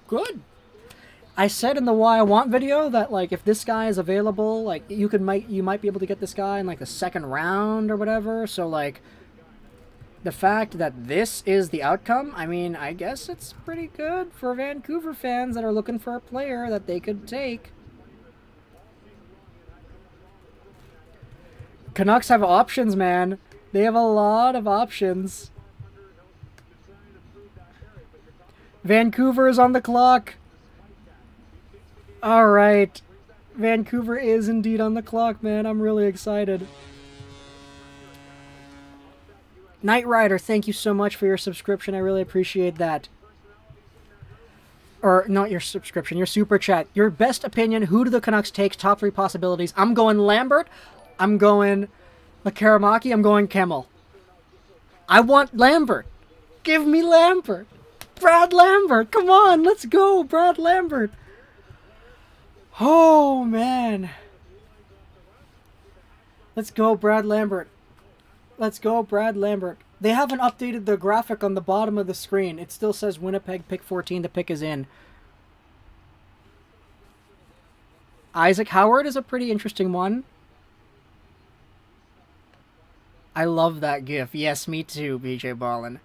Good. I said in the Why I Want video that, like, if this guy is available, like, you might be able to get this guy in, like, the second round or whatever. So, like, the fact that this is the outcome, I mean, I guess it's pretty good for Vancouver fans that are looking for a player that they could take. Canucks have options, man. They have a lot of options. Vancouver is on the clock. All right. Vancouver is indeed on the clock, man. I'm really excited. Knight Rider, thank you so much for your subscription. I really appreciate that. Or, not your subscription, your super chat. Your best opinion, who do the Canucks take? Top 3 possibilities. I'm going Lambert. I'm going the Karamaki. I'm going Kemell. I want Lambert. Give me Lambert. Brad Lambert. Come on, let's go, Brad Lambert. Oh, man. Let's go, Brad Lambert. Let's go, Brad Lambert. They haven't updated the graphic on the bottom of the screen. It still says Winnipeg pick 14. The pick is in. Isaac Howard is a pretty interesting one. I love that gif. Yes, me too, BJ Ballin.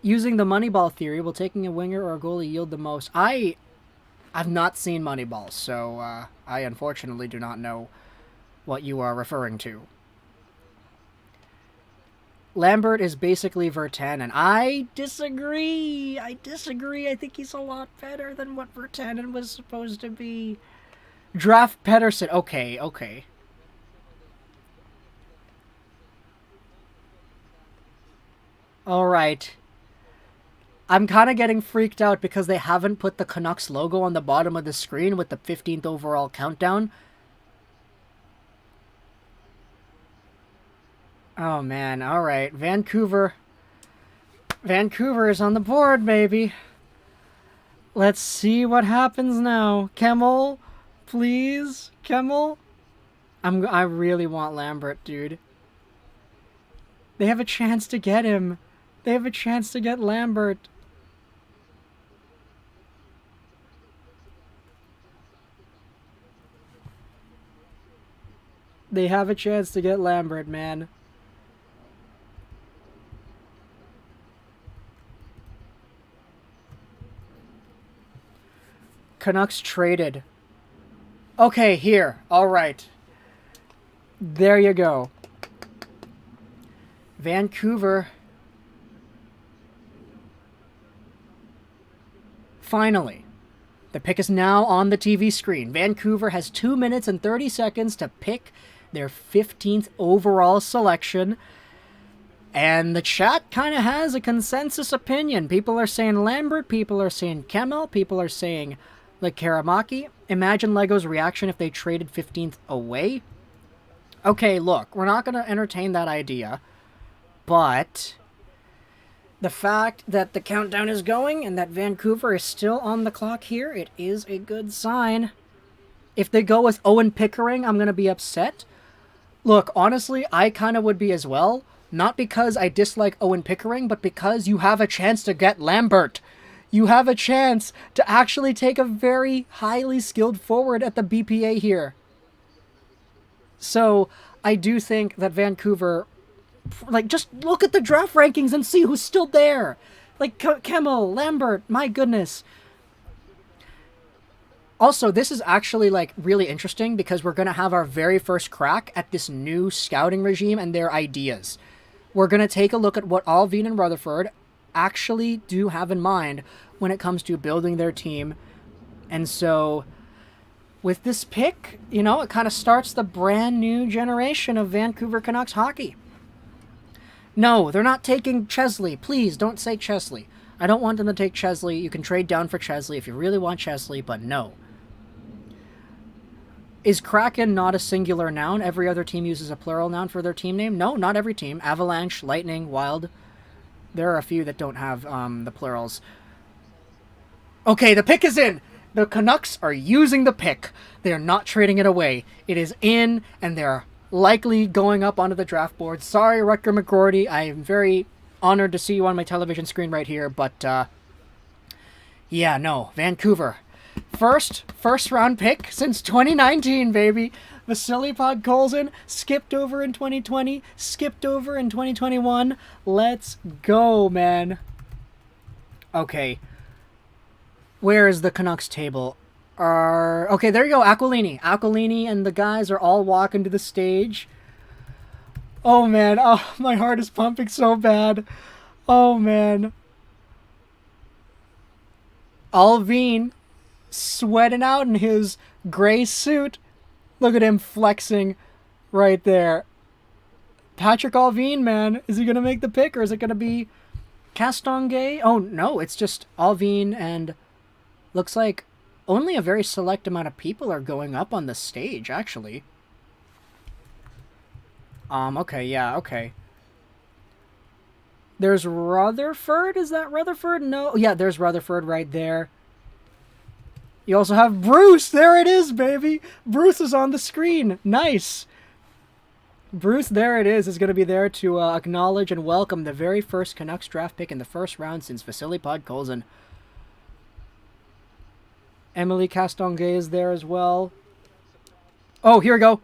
Using the Moneyball theory, will taking a winger or a goalie yield the most? I've not seen Moneyball, so I unfortunately do not know what you are referring to. Lambert is basically Virtanen. I disagree. I think he's a lot better than what Virtanen was supposed to be. Draft Pedersen. Okay, okay. Alright. I'm kind of getting freaked out because they haven't put the Canucks logo on the bottom of the screen with the 15th overall countdown. Oh, man. Alright. Vancouver. Vancouver is on the board, baby. Let's see what happens now. Kemell, please. Kemell. I really want Lambert, dude. They have a chance to get him. They have a chance to get Lambert. They have a chance to get Lambert, man. Canucks traded. Okay, here. All right. There you go. Vancouver. Finally. The pick is now on the TV screen. Vancouver has 2 minutes and 30 seconds to pick their 15th overall selection. And the chat kind of has a consensus opinion. People are saying Lambert. People are saying Kemell. People are saying Lekaramaki. Imagine Lego's reaction if they traded 15th away. Okay, look, we're not going to entertain that idea. But the fact that the countdown is going and that Vancouver is still on the clock here, it is a good sign. If they go with Owen Pickering, I'm going to be upset. Look, honestly, I kind of would be as well. Not because I dislike Owen Pickering, but because you have a chance to get Lambert. You have a chance to actually take a very highly skilled forward at the BPA here. So, I do think that Vancouver, just look at the draft rankings and see who's still there. Kemell, Lambert, my goodness. Also, this is actually, really interesting because we're going to have our very first crack at this new scouting regime and their ideas. We're going to take a look at what Alvin and Rutherford actually do have in mind when it comes to building their team. And so, with this pick, it kind of starts the brand new generation of Vancouver Canucks hockey. No, they're not taking Chesley. Please, don't say Chesley. I don't want them to take Chesley. You can trade down for Chesley if you really want Chesley, but no. Is Kraken not a singular noun? Every other team uses a plural noun for their team name? No, not every team. Avalanche, Lightning, Wild. There are a few that don't have the plurals. Okay, the pick is in. The Canucks are using the pick. They are not trading it away. It is in, and they're likely going up onto the draft board. Sorry, Rutger McGroarty. I am very honored to see you on my television screen right here, but yeah, no. Vancouver. First round pick since 2019, baby. Vasily Podkolzin skipped over in 2020, skipped over in 2021. Let's go, man. Okay. Where is the Canucks table? Okay, there you go, Aquilini. Aquilini and the guys are all walking to the stage. Oh, man. Oh, my heart is pumping so bad. Oh, man. Alvin sweating out in his gray suit. Look at him flexing right there. Patrick Alvin, man. Is he going to make the pick or is it going to be Castonguay? Oh, no. It's just Alvin and looks like only a very select amount of people are going up on the stage, actually. Okay, yeah, okay. There's Rutherford? Is that Rutherford? No. Yeah, there's Rutherford right there. You also have Bruce. There it is, baby. Bruce is on the screen. Nice. Bruce, there it is going to be there to acknowledge and welcome the very first Canucks draft pick in the first round since Vasily Podkolzin. Emily Castonguay is there as well. Oh, here we go.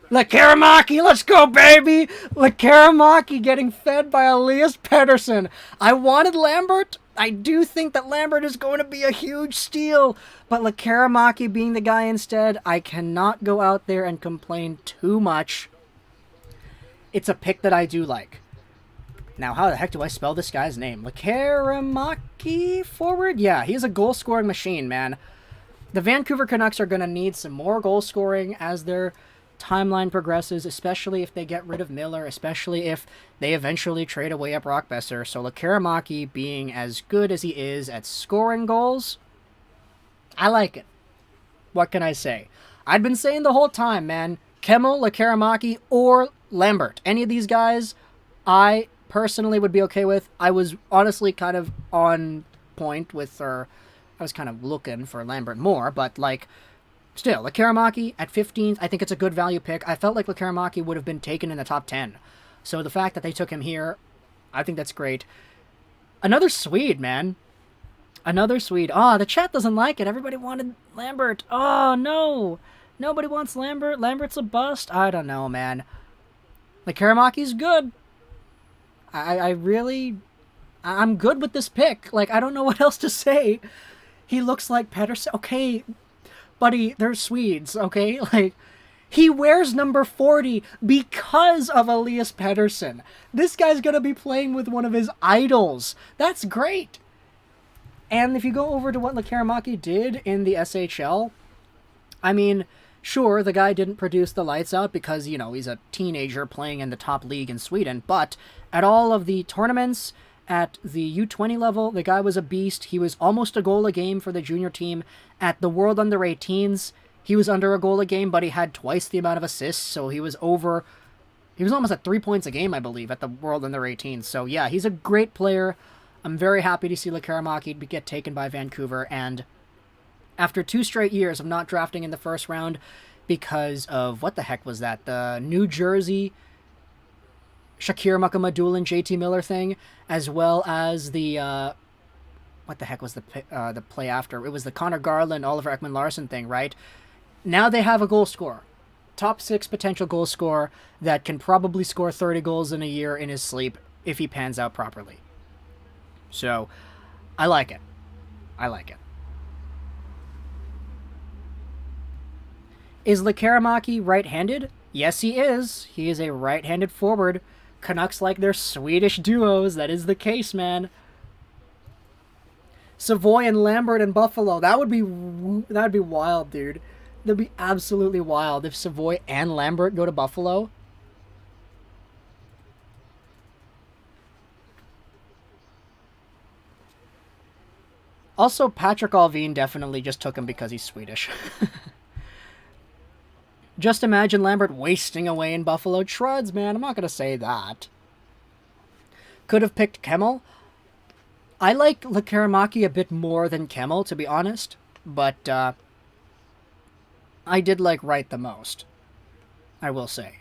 Lekaramaki, let's go, baby! Lekaramaki getting fed by Elias Pettersson. I wanted Lambert. I do think that Lambert is going to be a huge steal. But Lekaramaki being the guy instead, I cannot go out there and complain too much. It's a pick that I do like. Now, how the heck do I spell this guy's name? Lekaramaki forward? Yeah, he's a goal-scoring machine, man. The Vancouver Canucks are going to need some more goal-scoring as their timeline progresses, especially if they get rid of Miller, especially if they eventually trade away at Brock Besser. So Lekaramaki being as good as he is at scoring goals, I like it. What can I say? I've been saying the whole time, man. Kemell, Lekaramaki, or Lambert. Any of these guys, I personally would be okay with. I was honestly kind of on point with, or I was kind of looking for Lambert more, but like, still, Lekaramaki at 15th, I think it's a good value pick. I felt like Lekaramaki would have been taken in the top 10. So the fact that they took him here, I think that's great. Another Swede, man. Another Swede. Oh, the chat doesn't like it. Everybody wanted Lambert. Oh, no. Nobody wants Lambert. Lambert's a bust. I don't know, man. Lekaramaki's good. I'm good with this pick. Like, I don't know what else to say. He looks like Pettersson. Okay, buddy, they're Swedes, okay? Like, he wears number 40 because of Elias Pettersson. This guy's gonna be playing with one of his idols. That's great. And if you go over to what Lekaramaki did in the SHL, I mean, sure, the guy didn't produce the lights out because, you know, he's a teenager playing in the top league in Sweden, but at all of the tournaments, at the U20 level, the guy was a beast. He was almost a goal a game for the junior team. At the World Under-18s, he was under a goal a game, but he had twice the amount of assists, so he was almost at 3 points a game, I believe, at the World Under-18s. So yeah, he's a great player. I'm very happy to see Lekaramaki get taken by Vancouver, and after 2 straight years of not drafting in the first round because of, what the heck was that? The New Jersey Shakir Mukhamadullin, JT Miller thing, as well as the, what the heck was the play after? It was the Conor Garland, Oliver Ekman-Larsson thing, right? Now they have a goal scorer. Top 6 potential goal scorer that can probably score 30 goals in a year in his sleep if he pans out properly. So, I like it. I like it. Is Lekaramaki right-handed? Yes, he is. He is a right-handed forward. Canucks like their Swedish duos. That is the case, man. Savoie and Lambert in Buffalo. That would be wild, dude. That'd be absolutely wild if Savoie and Lambert go to Buffalo. Also, Patrick Alvin definitely just took him because he's Swedish. Just imagine Lambert wasting away in Buffalo. Truds, man. I'm not going to say that. Could have picked Kemell. I like Lekaramaki a bit more than Kemell, to be honest. But, I did like Wright the most. I will say.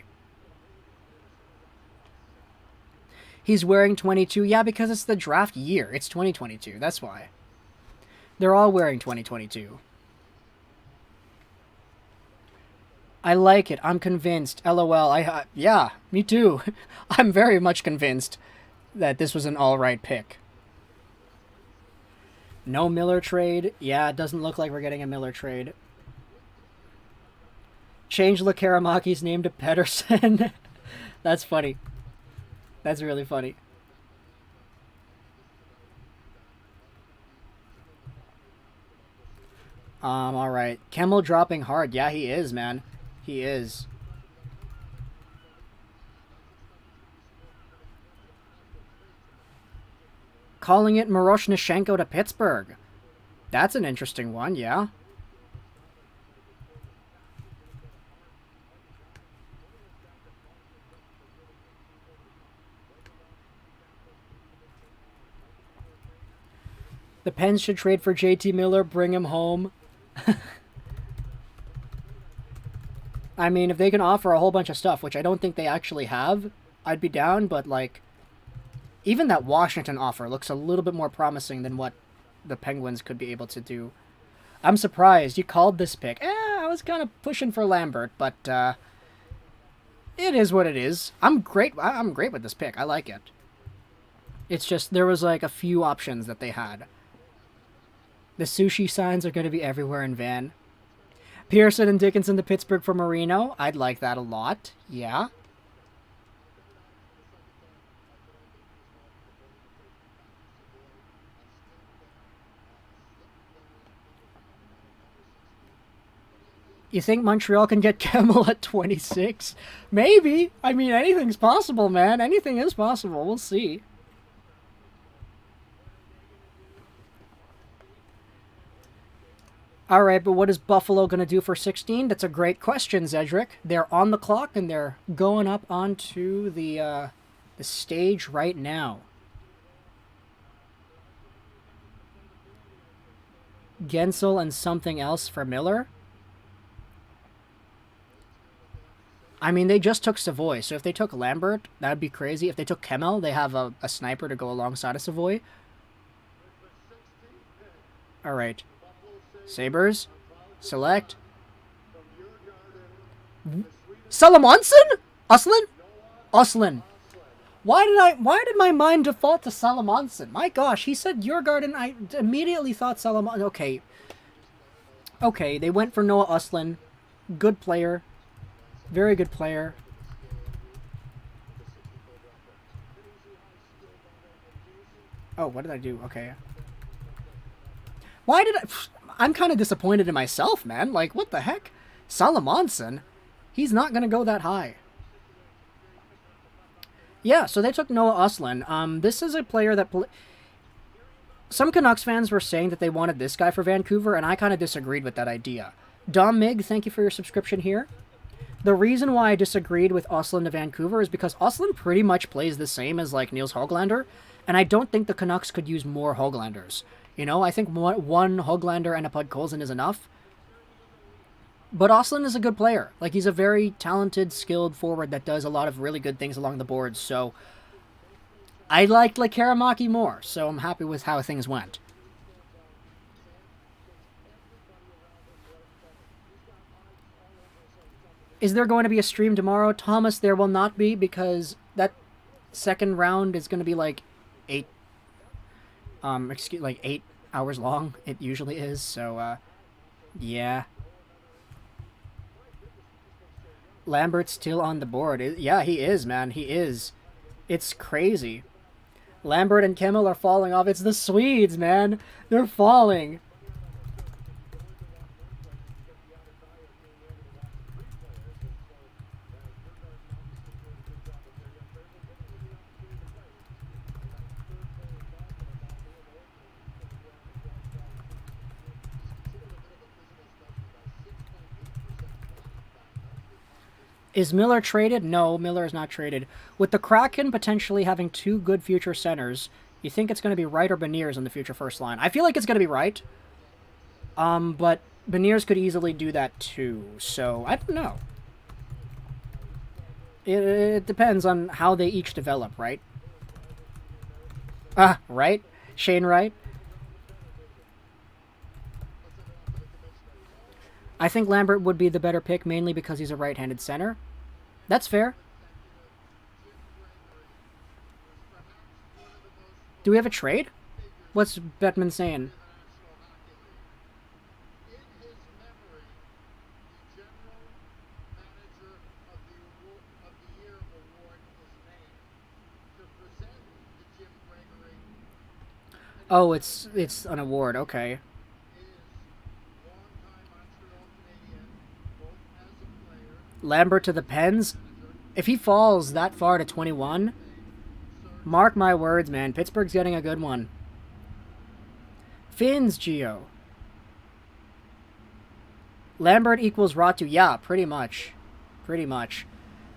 He's wearing 22. Yeah, because it's the draft year. It's 2022. That's why. They're all wearing 2022. I like it. I'm convinced. LOL. Yeah, me too. I'm very much convinced that this was an alright pick. No Miller trade. Yeah, it doesn't look like we're getting a Miller trade. Change Lekaramaki's name to Pettersson. That's funny. That's really funny. Alright. Kemell dropping hard. Yeah, he is, man. He is. Calling it Miroshnichenko to Pittsburgh. That's an interesting one, yeah. The Pens should trade for JT Miller, bring him home. I mean, if they can offer a whole bunch of stuff, which I don't think they actually have, I'd be down, but, like, even that Washington offer looks a little bit more promising than what the Penguins could be able to do. I'm surprised you called this pick. I was kind of pushing for Lambert, but, it is what it is. I'm great with this pick. I like it. It's just, there was, like, a few options that they had. The sushi signs are going to be everywhere in Van. Pearson and Dickinson to Pittsburgh for Marino. I'd like that a lot. Yeah. You think Montreal can get Kemell at 26? Maybe. I mean, anything's possible, man. Anything is possible. We'll see. All right, but what is Buffalo going to do for 16? That's a great question, Zedric. They're on the clock, and they're going up onto the stage right now. Gensel and something else for Miller. I mean, they just took Savoie, so if they took Lambert, that would be crazy. If they took Kemell, they have a sniper to go alongside of Savoie. All right. Sabres. Select. Salamonson? Uslan. Why did my mind default to Salamonson? My gosh, he said Djurgården. I immediately thought Salamonson. Okay. Okay, they went for Noah Uslan. Good player. Very good player. Oh, what did I do? Okay. Why did I... I'm kind of disappointed in myself, man. Like, what the heck? Salamonson? He's not going to go that high. Yeah, so they took Noah Uslan. This is a player that... Some Canucks fans were saying that they wanted this guy for Vancouver, and I kind of disagreed with that idea. Dom Mig, thank you for your subscription here. The reason why I disagreed with Uslan to Vancouver is because Uslan pretty much plays the same as, like, Niels Höglander, and I don't think the Canucks could use more Höglanders. You know, I think one Höglander and a Podkolzin is enough. But Uslan is a good player. Like, he's a very talented, skilled forward that does a lot of really good things along the boards, so... I liked Karamaki more, so I'm happy with how things went. Is there going to be a stream tomorrow? Thomas, there will not be, because that second round is going to be like 8 hours long. It usually is, so yeah. Lambert's still on the board. Yeah, he is, man. He is. It's crazy. Lambert and Kemell are falling off. It's the Swedes, man. They're falling. Is Miller traded? No, Miller is not traded. With the Kraken potentially having 2 good future centers, you think it's going to be Wright or Beniers in the future first line? I feel like it's going to be Wright. But Beniers could easily do that too, so I don't know. It depends on how they each develop, right? Right? Shane Wright? I think Lambert would be the better pick, mainly because he's a right-handed center. That's fair. Do we have a trade? What's Bettman saying? Oh, it's an award. Okay. Lambert to the Pens. If he falls that far to 21, mark my words, man. Pittsburgh's getting a good one. Finns, Gio. Lambert equals Ratu. Yeah, pretty much. Pretty much.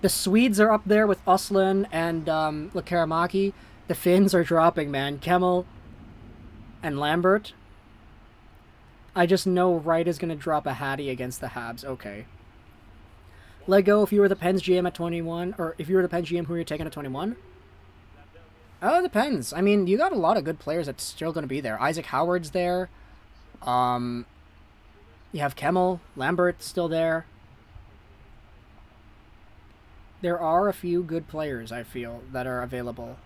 The Swedes are up there with Uslan and Karamaki. The Finns are dropping, man. Kemell and Lambert. I just know Wright is going to drop a Hattie against the Habs. Okay. Lego, if you were the Pens GM at 21, or if you were the Pens GM, who are you taking at 21? Oh, it depends. I mean, you got a lot of good players that's still going to be there. Isaac Howard's there. You have Kemell. Lambert's still there. There are a few good players, I feel, that are available.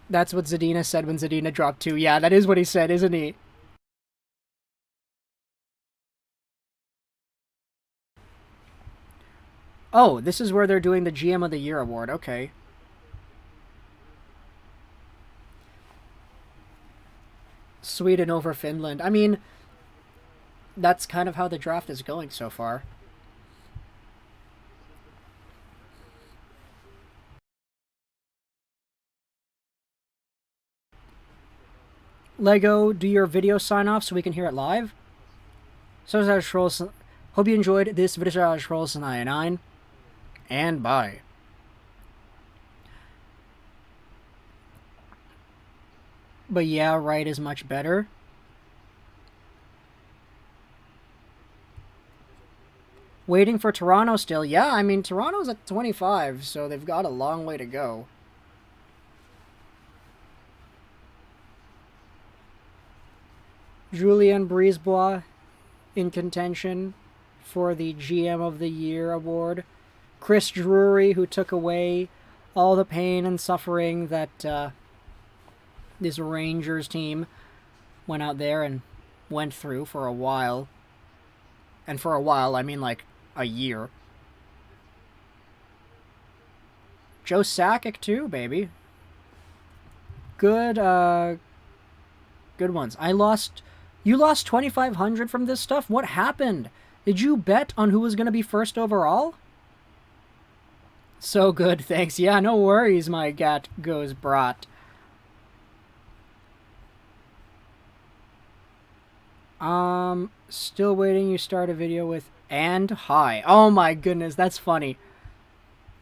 That's what Zadina said when Zadina dropped 2. Yeah, that is what he said, isn't he? Oh, this is where they're doing the GM of the Year award. Okay. Sweden over Finland. I mean, that's kind of how the draft is going so far. Lego, do your video sign off so we can hear it live. So hope you enjoyed this video. Trolls 99, and bye. But yeah, Wright is much better. Waiting for Toronto still. Yeah, I mean, Toronto's at 25, so they've got a long way to go. Julien Brisebois in contention for the GM of the Year award. Chris Drury, who took away all the pain and suffering that this Rangers team went out there and went through for a while. And for a while, I mean like a year. Joe Sakic too, baby. Good ones. You lost 2,500 from this stuff? What happened? Did you bet on who was going to be first overall? So good, thanks. Yeah, no worries, my gat goes brat. Still waiting. You start a video with "and hi." Oh my goodness, that's funny.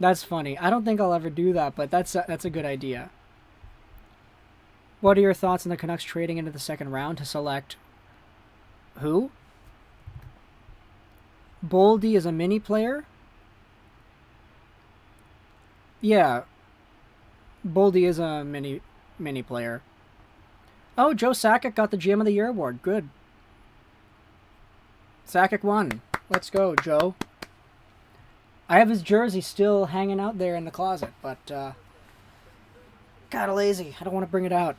That's funny. I don't think I'll ever do that, but that's a good idea. What are your thoughts on the Canucks trading into the second round to select who? Boldy is a mini player? Yeah. Boldy is a mini player. Oh, Joe Sakic got the GM of the Year award. Good. Sakic won. Let's go, Joe. I have his jersey still hanging out there in the closet, but kinda lazy. I don't want to bring it out.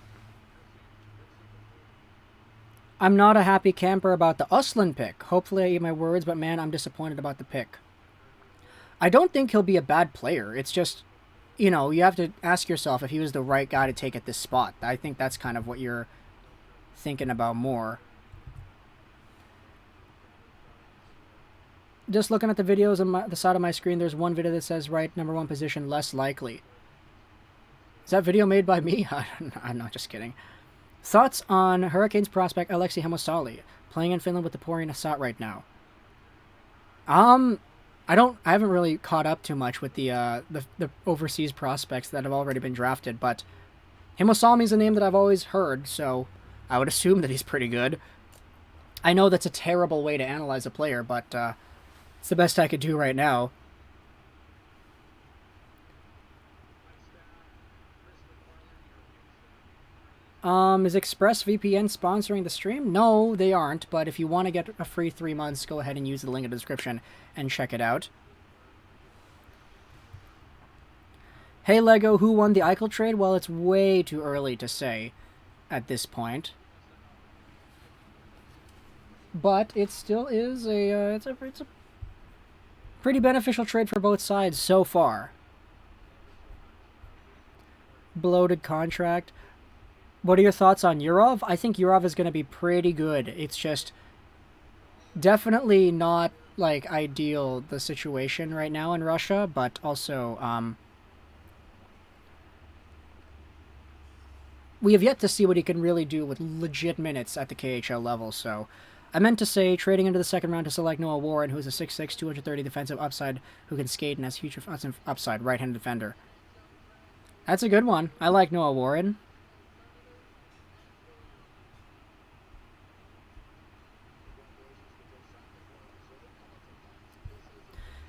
I'm not a happy camper about the Uslan pick. Hopefully I eat my words, but man, I'm disappointed about the pick. I don't think he'll be a bad player. It's just, you know, you have to ask yourself if he was the right guy to take at this spot. I think that's kind of what you're thinking about more. Just looking at the videos on the side of my screen, there's one video that says Wright, #1 position, less likely. Is that video made by me? I'm not, just kidding. Thoughts on Hurricanes prospect Alexi Hemosali playing in Finland with the pouring Assat right now? I haven't really caught up too much with the overseas prospects that have already been drafted, but Hemosali is a name that I've always heard, so I would assume that he's pretty good. I know that's a terrible way to analyze a player, but it's the best I could do right now. Is ExpressVPN sponsoring the stream? No, they aren't, but if you want to get a free 3 months, go ahead and use the link in the description and check it out. Hey Lego, who won the Eichel trade? Well, it's way too early to say at this point. But it still is it's a pretty beneficial trade for both sides so far. Bloated contract. What are your thoughts on Yurov? I think Yurov is going to be pretty good. It's just definitely not, like, ideal, the situation right now in Russia, but also, we have yet to see what he can really do with legit minutes at the KHL level, so I meant to say trading into the second round to select Noah Warren, who is a 6'6", 230 defensive upside who can skate and has huge offensive upside, right-handed defender. That's a good one. I like Noah Warren.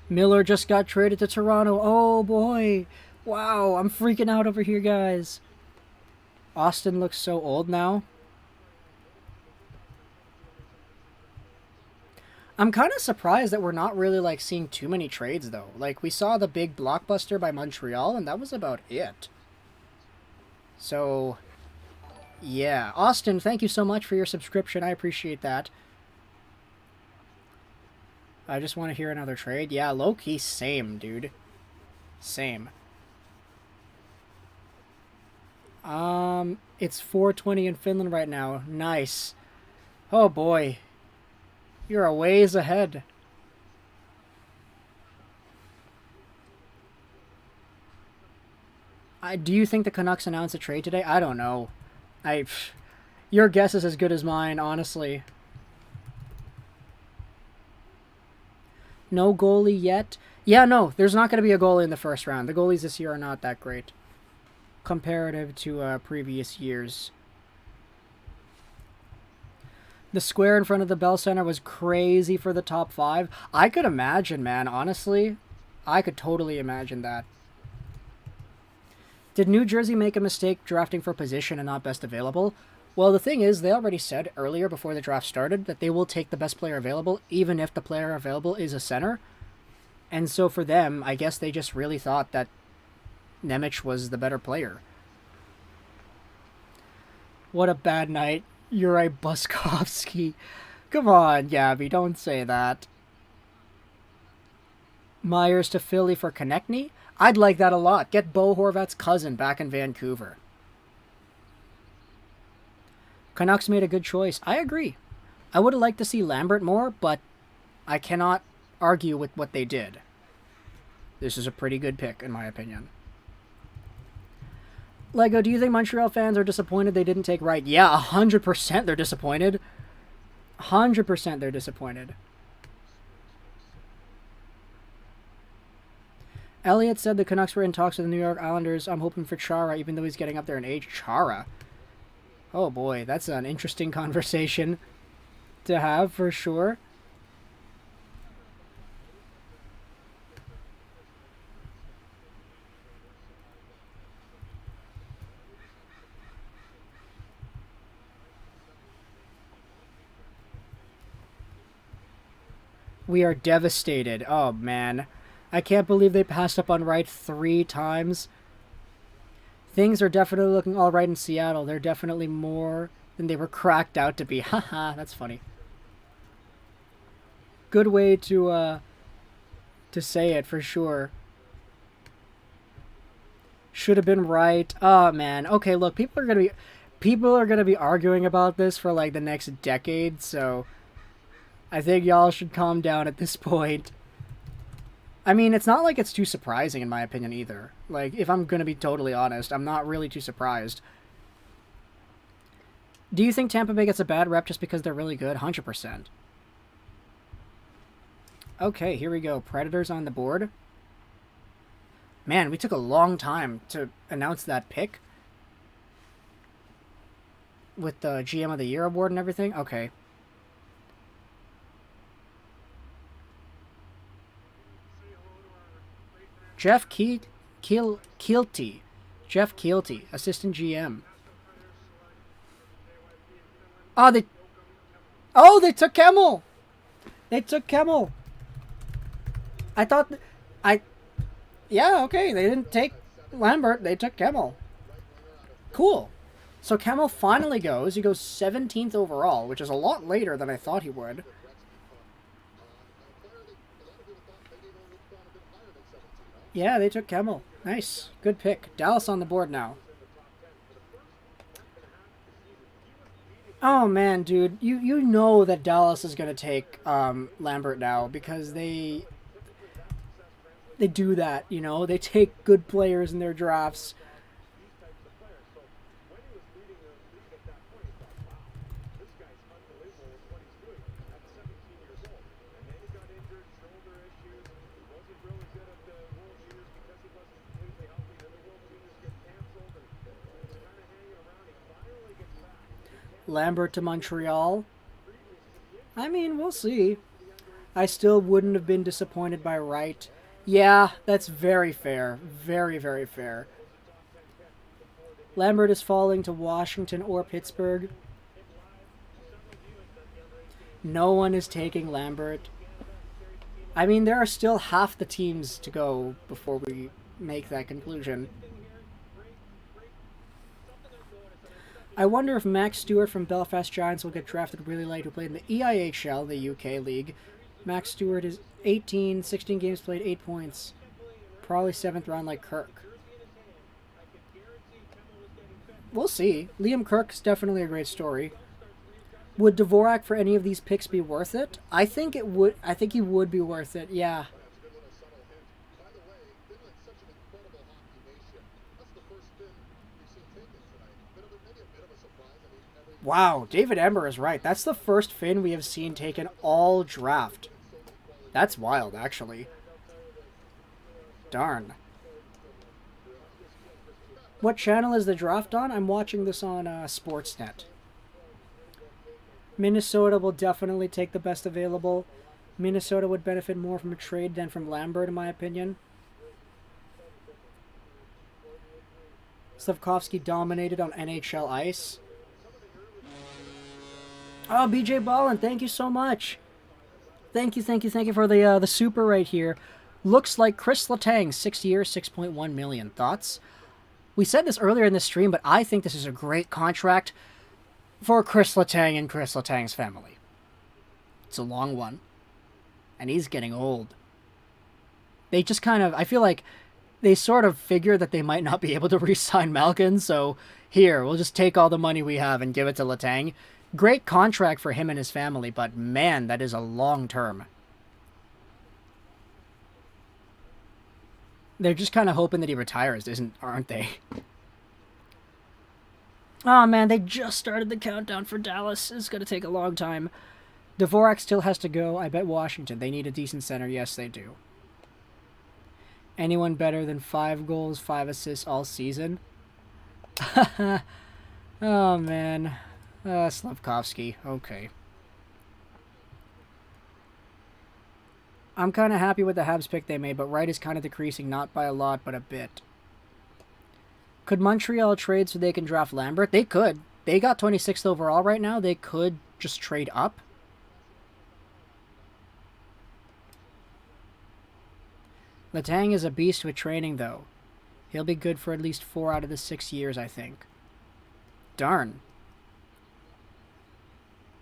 Miller just got traded to Toronto. Oh, boy. Wow, I'm freaking out over here, guys. Austin looks so old now. I'm kind of surprised that we're not really, like, seeing too many trades, though. Like, we saw the big blockbuster by Montreal, and that was about it. So, yeah. Austin, thank you so much for your subscription. I appreciate that. I just want to hear another trade. Yeah, low-key, same, dude. Same. It's 4:20 in Finland right now. Nice. Oh boy. You're a ways ahead. Do you think the Canucks announced a trade today? I don't know. Your guess is as good as mine, honestly. No goalie yet? Yeah, no, there's not going to be a goalie in the first round. The goalies this year are not that great comparative to previous years. The square in front of the Bell Center was crazy for the top 5. I could imagine, man, honestly. I could totally imagine that. Did New Jersey make a mistake drafting for position and not best available? Well, the thing is, they already said earlier before the draft started that they will take the best player available, even if the player available is a center. And so for them, I guess they just really thought that Nemec was the better player. What a bad night. Juraj Slafkovsky. Come on, Gabby, don't say that. Myers to Philly for Konechny? I'd like that a lot. Get Bo Horvat's cousin back in Vancouver. Canucks made a good choice. I agree. I would have liked to see Lambert more, but I cannot argue with what they did. This is a pretty good pick, in my opinion. Lego, do you think Montreal fans are disappointed they didn't take Wright? Yeah, 100% they're disappointed. 100% they're disappointed. Elliott said the Canucks were in talks with the New York Islanders. I'm hoping for Chara, even though he's getting up there in age. Chara? Oh boy, that's an interesting conversation to have for sure. We are devastated. Oh, man. I can't believe they passed up on Wright 3 times. Things are definitely looking all right in Seattle. They're definitely more than they were cracked out to be. Haha, that's funny. Good way to say it, for sure. Should have been Wright. Oh, man. Okay, look, people are gonna be arguing about this for, like, the next decade, so I think y'all should calm down at this point. I mean, it's not like it's too surprising in my opinion either. Like, if I'm going to be totally honest, I'm not really too surprised. Do you think Tampa Bay gets a bad rep just because they're really good? 100%. Okay, here we go. Predators on the board. Man, we took a long time to announce that pick. With the GM of the Year award and everything. Okay. Jeff Keelty. Jeff Keelty, assistant GM. Oh, they took Kemell. They took Kemell. Yeah, okay, they didn't take Lambert, they took Kemell. Cool. So Kemell finally goes. He goes 17th overall, which is a lot later than I thought he would. Yeah, they took Kemell. Nice. Good pick. Dallas on the board now. Oh, man, dude. You know that Dallas is going to take Lambert now because they do that, you know? They take good players in their drafts. Lambert to Montreal. I mean, we'll see. I still wouldn't have been disappointed by Wright. Yeah, that's very fair. Very, very fair. Lambert is falling to Washington or Pittsburgh. No one is taking Lambert. I mean, there are still half the teams to go before we make that conclusion. I wonder if Max Stewart from Belfast Giants will get drafted really late, who played in the EIHL, the UK league. Max Stewart is 18, 16 games played, 8 points. Probably 7th round like Kirk. we'll see. Liam Kirk's definitely a great story. Would Dvorak for any of these picks be worth it? I think it would. I think he would be worth it. Yeah. Wow, David Ember is right. That's the first Finn we have seen taken all draft. That's wild, actually. Darn. What channel is the draft on? I'm watching this on Sportsnet. Minnesota will definitely take the best available. Minnesota would benefit more from a trade than from Lambert, in my opinion. Slafkovsky dominated on NHL ice. Oh, BJ Ballin, thank you so much. Thank you for the super right here. Looks like Chris Letang, 6 years, 6.1 million. Thoughts? We said this earlier in the stream, but I think this is a great contract for Chris Letang and Chris Letang's family. It's a long one. And he's getting old. They just kind of, I feel like they sort of figure that they might not be able to re-sign Malkin, so here, we'll just take all the money we have and give it to Letang. Great contract for him and his family, but man, that is a long term. They're just kind of hoping that he retires, aren't they? Oh man, they just started the countdown for Dallas. It's going to take a long time. Dvorak still has to go. I bet Washington. They need a decent center. Yes, they do. Anyone better than 5 goals, 5 assists all season? Oh man. Slafkovsky. Okay. I'm kind of happy with the Habs pick they made, but Wright is kind of decreasing, not by a lot, but a bit. Could Montreal trade so they can draft Lambert? They could. They got 26th overall right now. They could just trade up. Letang is a beast with training, though. He'll be good for at least 4 out of the 6 years, I think. Darn.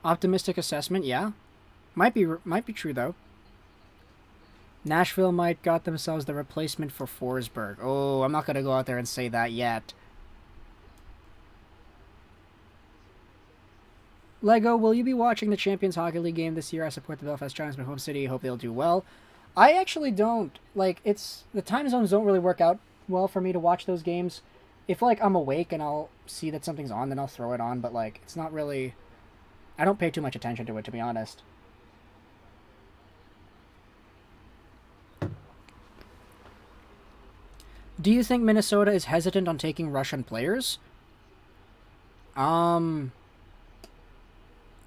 Optimistic assessment, yeah. Might be true, though. Nashville might got themselves the replacement for Forsberg. Oh, I'm not going to go out there and say that yet. Lego, will you be watching the Champions Hockey League game this year? I support the Belfast Giants, my home city. Hope they'll do well. I actually don't. Like, the time zones don't really work out well for me to watch those games. If, like, I'm awake and I'll see that something's on, then I'll throw it on. But, like, it's not really... I don't pay too much attention to it, to be honest. Do you think Minnesota is hesitant on taking Russian players? Well,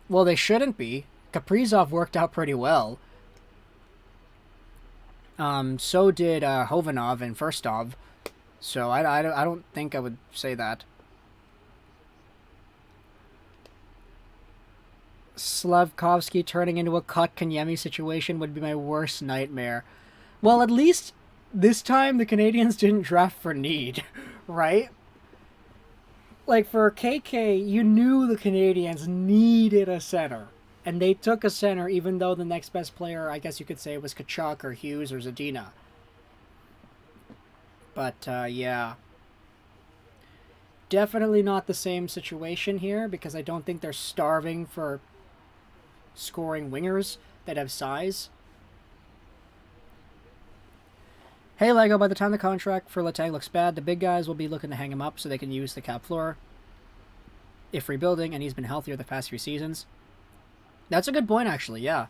they shouldn't be. Kaprizov worked out pretty well. So did Hovanov and Firstov. So I don't think I would say that. Slafkovsky turning into a Kotkaniemi situation would be my worst nightmare. Well, at least this time the Canadians didn't draft for need, right? Like for KK, you knew the Canadians needed a center. And they took a center even though the next best player, I guess you could say, was Tkachuk or Hughes or Zadina. But, yeah. Definitely not the same situation here because I don't think they're starving for scoring wingers that have size. Hey Lego, by the time the contract for Letang looks bad, the big guys will be looking to hang him up so they can use the cap floor. If rebuilding, and he's been healthier the past few seasons. That's a good point, actually, yeah.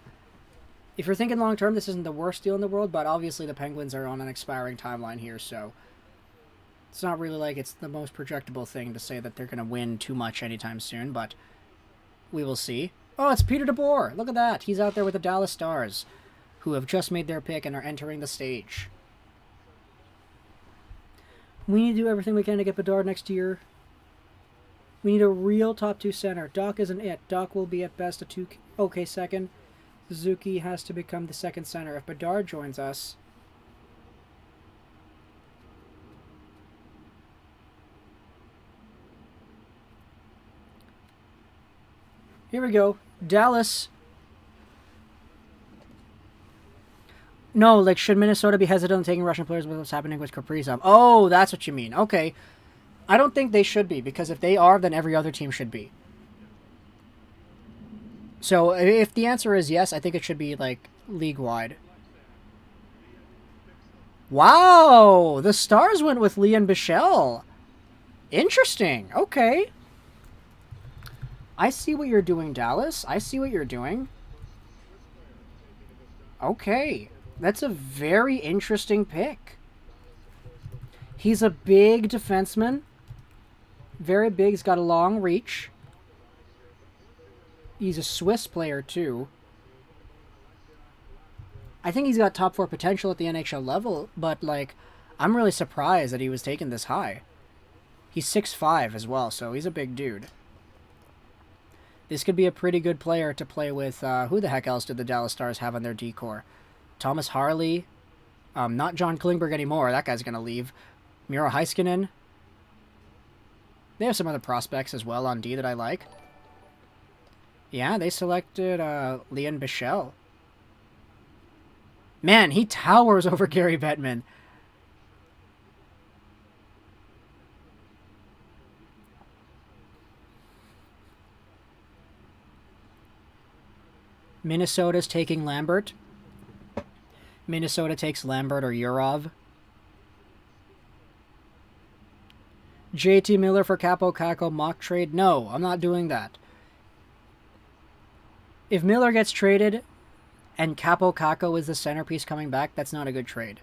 If you're thinking long-term, this isn't the worst deal in the world, but obviously the Penguins are on an expiring timeline here, so it's not really like it's the most projectable thing to say that they're going to win too much anytime soon, but we will see. Oh, it's Peter DeBoer! Look at that! He's out there with the Dallas Stars, who have just made their pick and are entering the stage. We need to do everything we can to get Bedard next year. We need a real top 2 center. Doc isn't it. Doc will be at best a 2 okay second. Suzuki has to become the second center. If Bedard joins us... Here we go. Dallas. No, like, should Minnesota be hesitant on taking Russian players with what's happening with Kaprizov? Oh, that's what you mean. Okay. I don't think they should be, because if they are, then every other team should be. So if the answer is yes, I think it should be like league-wide. Wow! The Stars went with Leon Bichelle. Interesting. Okay. I see what you're doing, Dallas. I see what you're doing. Okay. That's a very interesting pick. He's a big defenseman. Very big. He's got a long reach. He's a Swiss player, too. I think he's got top 4 potential at the NHL level, but, like, I'm really surprised that he was taken this high. He's 6'5" as well, so he's a big dude. This could be a pretty good player to play with. Who the heck else did the Dallas Stars have on their D-core? Thomas Harley. Not John Klingberg anymore. That guy's going to leave. Miro Heiskanen. They have some other prospects as well on D that I like. Yeah, they selected Leon Bichelle. Man, he towers over Gary Bettman. Minnesota's taking Lambert. Minnesota takes Lambert or Yurov. JT Miller for Capo Caco mock trade. No, I'm not doing that. If Miller gets traded and Capo Caco is the centerpiece coming back, that's not a good trade.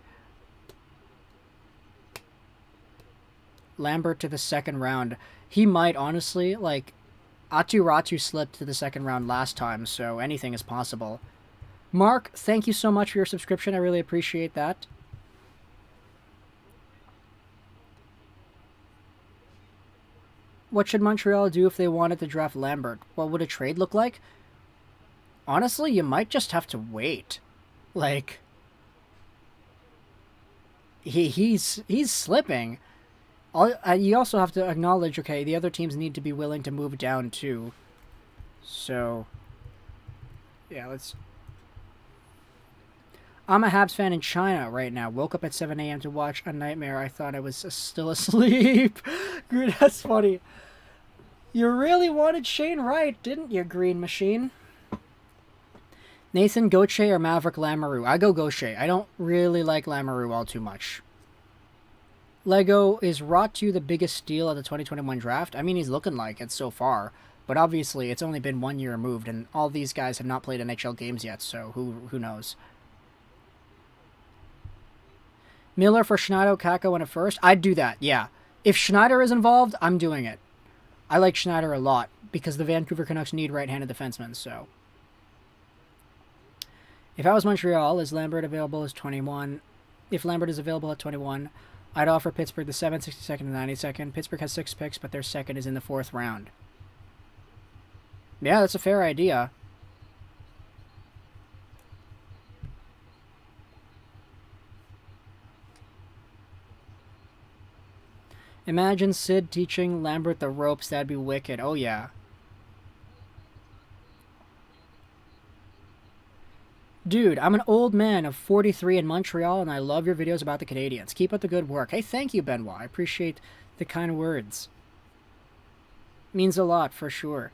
Lambert to the second round. He might, honestly, like, Atu Ratu slipped to the second round last time, so anything is possible. Mark, thank you so much for your subscription. I really appreciate that. What should Montreal do if they wanted to draft Lambert? What would a trade look like? Honestly, you might just have to wait. Like, he's slipping. You also have to acknowledge, okay, the other teams need to be willing to move down too. So, yeah, let's... I'm a Habs fan in China right now. Woke up at 7 a.m. to watch a nightmare. I thought I was still asleep. That's funny. You really wanted Shane Wright, didn't you, Green Machine? Nathan Gauthier or Maverick Lamoureux? I go Gauthier. I don't really like Lamoureux all too much. Lego, is Ratu the biggest steal of the 2021 draft? I mean, he's looking like it so far. But obviously, it's only been 1 year removed, and all these guys have not played NHL games yet, so who knows? Miller for Schneider, Kako, and a first? I'd do that, yeah. If Schneider is involved, I'm doing it. I like Schneider a lot, because the Vancouver Canucks need right-handed defensemen, so... If I was Montreal, is Lambert available as 21? If Lambert is available at 21, I'd offer Pittsburgh the 7th, 62nd, and 92nd. Pittsburgh has 6 picks, but their second is in the 4th round. Yeah, that's a fair idea. Imagine Sid teaching Lambert the ropes. That'd be wicked. Oh, yeah. Dude, I'm an old man of 43 in Montreal, and I love your videos about the Canadians. Keep up the good work. Hey, thank you, Benoit. I appreciate the kind words. Means a lot, for sure.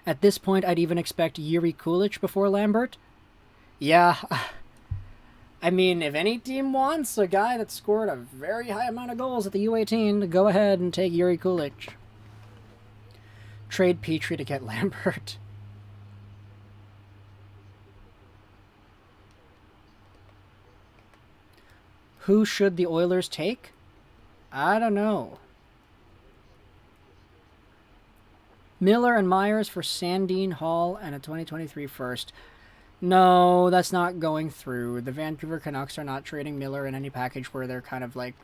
At this point, I'd even expect Yuri Kulich before Lambert. Yeah, I mean, if any team wants a guy that scored a very high amount of goals at the U18, go ahead and take Yuri Kulich. Trade Petrie to get Lambert. Who should the Oilers take? I don't know. Miller and Myers for Sandine Hall and a 2023 first. No, that's not going through. The Vancouver Canucks are not trading Miller in any package where they're kind of like...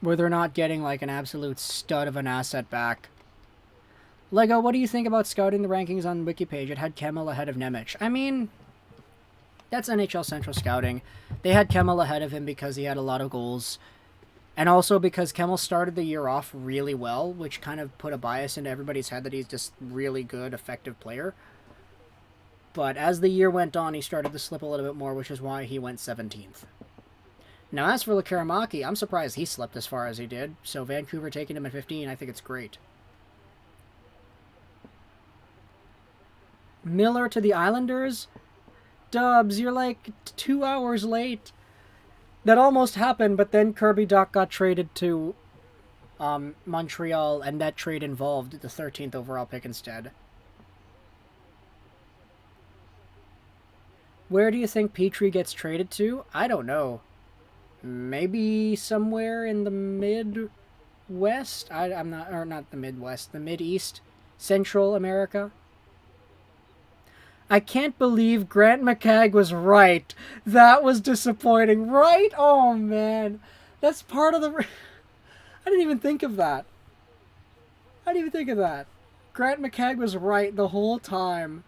where they're not getting like an absolute stud of an asset back. Lego, what do you think about scouting the rankings on the wiki page? It had Kemell ahead of Nemec. I mean... that's NHL Central Scouting. They had Kemell ahead of him because he had a lot of goals. And also because Kemell started the year off really well, which kind of put a bias into everybody's head that he's just really good, effective player. But as the year went on, he started to slip a little bit more, which is why he went 17th. Now, as for Lekaramaki, I'm surprised he slipped as far as he did. So Vancouver taking him at 15, I think it's great. Miller to the Islanders? Dubs, you're like 2 hours late. That almost happened, but then Kirby Dach got traded to Montreal, and that trade involved the 13th overall pick instead. Where do you think Petrie gets traded to? I don't know. Maybe somewhere in the Midwest? I'm not, or not the Midwest, the Mid-East, Central America. I can't believe Grant McCagg was right. That was disappointing. Right? Oh, man. That's part of the... I didn't even think of that. Grant McCagg was right the whole time.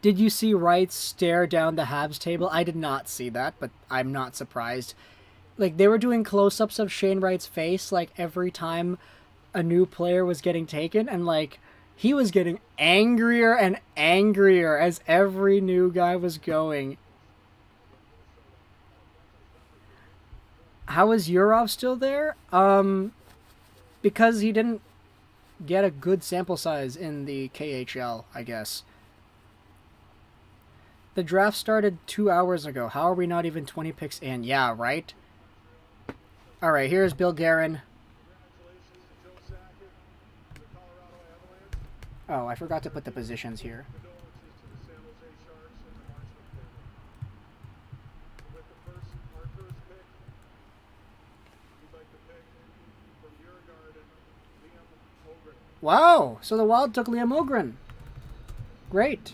Did you see Wright stare down the Habs table? I did not see that, but I'm not surprised. Like, they were doing close-ups of Shane Wright's face, like, every time a new player was getting taken, and, like, he was getting angrier and angrier as every new guy was going. How is Yurov still there? Because he didn't get a good sample size in the KHL, I guess. The draft started 2 hours ago. How are we not even 20 picks in? Yeah, right? Alright, here's Bill Guerin. Oh, I forgot to put the positions here. Wow, so the Wild took Liam Ogren. Great.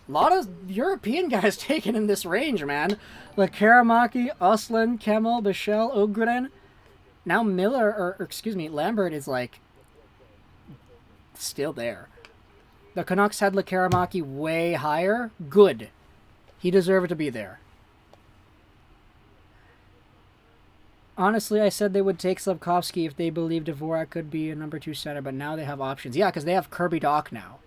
A lot of European guys taken in this range, man. Lekaramaki, Oslin, Kemell, Bichelle, Ogren. Now Lambert is like still there. The Canucks had Lekaramaki way higher. Good. He deserved to be there. Honestly, I said they would take Slafkovsky if they believed Dvorak could be a number 2 center, but now they have options. Yeah, because they have Kirby Dach now.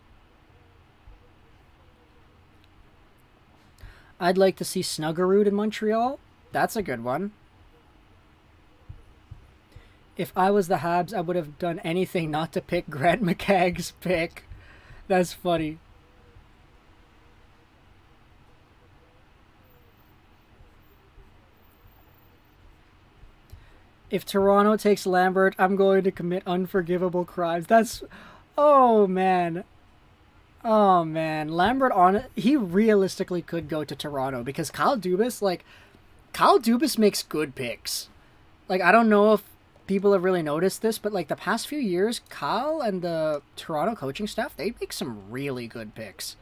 I'd like to see Snuggerud in Montreal. That's a good one. If I was the Habs, I would have done anything not to pick Grant McCagg's pick. That's funny. If Toronto takes Lambert, I'm going to commit unforgivable crimes. That's... Oh, man. Oh, man. Lambert, he realistically could go to Toronto because Kyle Dubas makes good picks. Like, I don't know if people have really noticed this, but, like, the past few years, Kyle and the Toronto coaching staff, they make some really good picks.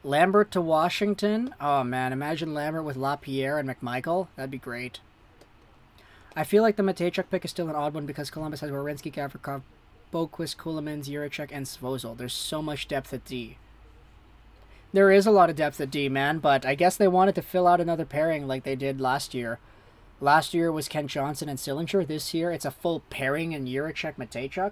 Lambert to Washington. Oh, man. Imagine Lambert with LaPierre and McMichael. That'd be great. I feel like the Mateychuk pick is still an odd one because Columbus has Werenski, Gavrikov, Boquist, Kulemans, Jiricek, and Svozil. There's so much depth at D. There is a lot of depth at D, man, but I guess they wanted to fill out another pairing like they did last year. Last year was Kent Johnson and Sillinger. This year, it's a full pairing in Jiricek, Mateychuk.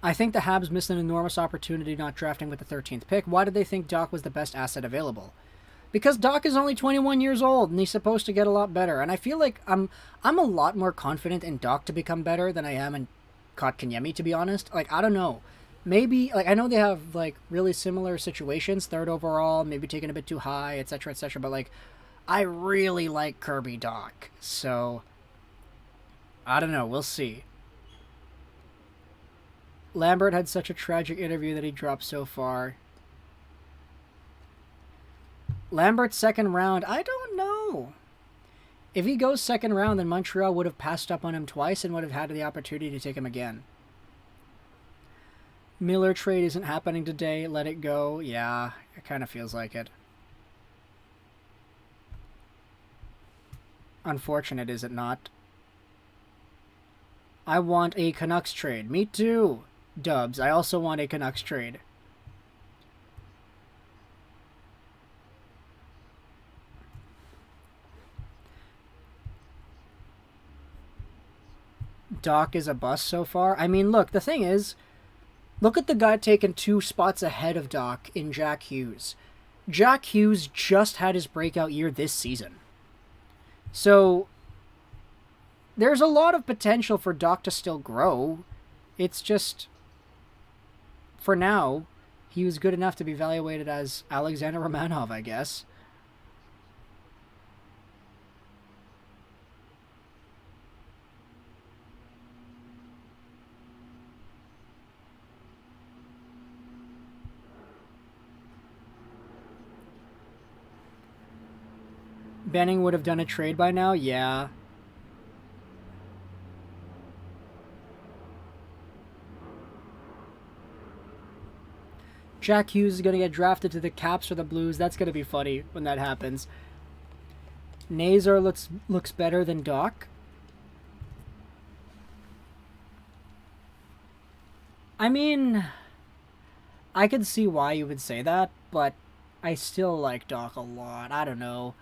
I think the Habs missed an enormous opportunity not drafting with the 13th pick. Why did they think Dach was the best asset available? Because Dach is only 21 years old, and he's supposed to get a lot better. And I feel like I'm a lot more confident in Dach to become better than I am in Kotkaniemi, to be honest. Like, I don't know. Maybe, like, I know they have, like, really similar situations. 3rd overall, maybe taken a bit too high, etc., etc. But, like, I really like Kirby Dach. So, I don't know. We'll see. Lambert had such a tragic interview that he dropped so far. Lambert 2nd round, I don't know. If he goes 2nd round, then Montreal would have passed up on him twice and would have had the opportunity to take him again. Miller trade isn't happening today. Let it go. Yeah, it kind of feels like it. Unfortunate, is it not? I want a Canucks trade. Me too. Dubs, I also want a Canucks trade. Doc is a bust so far. I mean, look, the thing is, look at the guy taking 2 spots ahead of Doc in Jack Hughes. Jack Hughes just had his breakout year this season. So, there's a lot of potential for Doc to still grow. It's just, for now, he was good enough to be evaluated as Alexander Romanov, I guess. Benning would have done a trade by now? Yeah. Jack Hughes is going to get drafted to the Caps or the Blues. That's going to be funny when that happens. Nazar looks better than Doc. I mean, I could see why you would say that, but I still like Doc a lot. I don't know.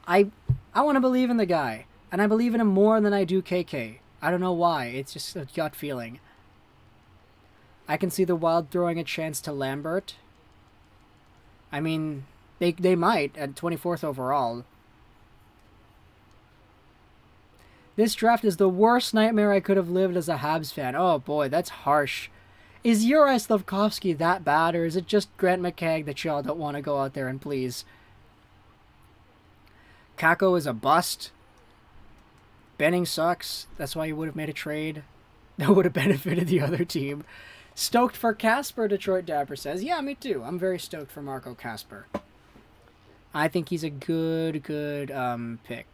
I want to believe in the guy, and I believe in him more than I do KK. I don't know why. It's just a gut feeling. I can see the Wild throwing a chance to Lambert. I mean, they might at 24th overall. This draft is the worst nightmare I could have lived as a Habs fan. Oh boy, that's harsh. Is Juraj Slafkovsky that bad, or is it just Grant McKegg that y'all don't want to go out there and please? Kako is a bust. Benning sucks. That's why he would have made a trade. That would have benefited the other team. Stoked for Casper, Detroit Dapper says. Yeah, me too. I'm very stoked for Marco Casper. I think he's a good pick.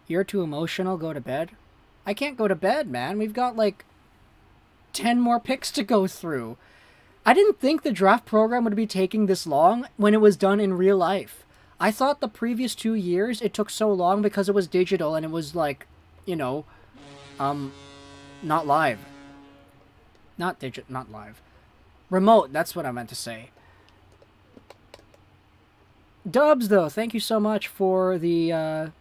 You're too emotional. Go to bed. I can't go to bed, man. We've got like 10 more picks to go through. I didn't think the draft program would be taking this long when it was done in real life. I thought the previous 2 years it took so long because it was digital and it was like, you know, not live. Not live. Remote, that's what I meant to say. Dubs, though, thank you so much for the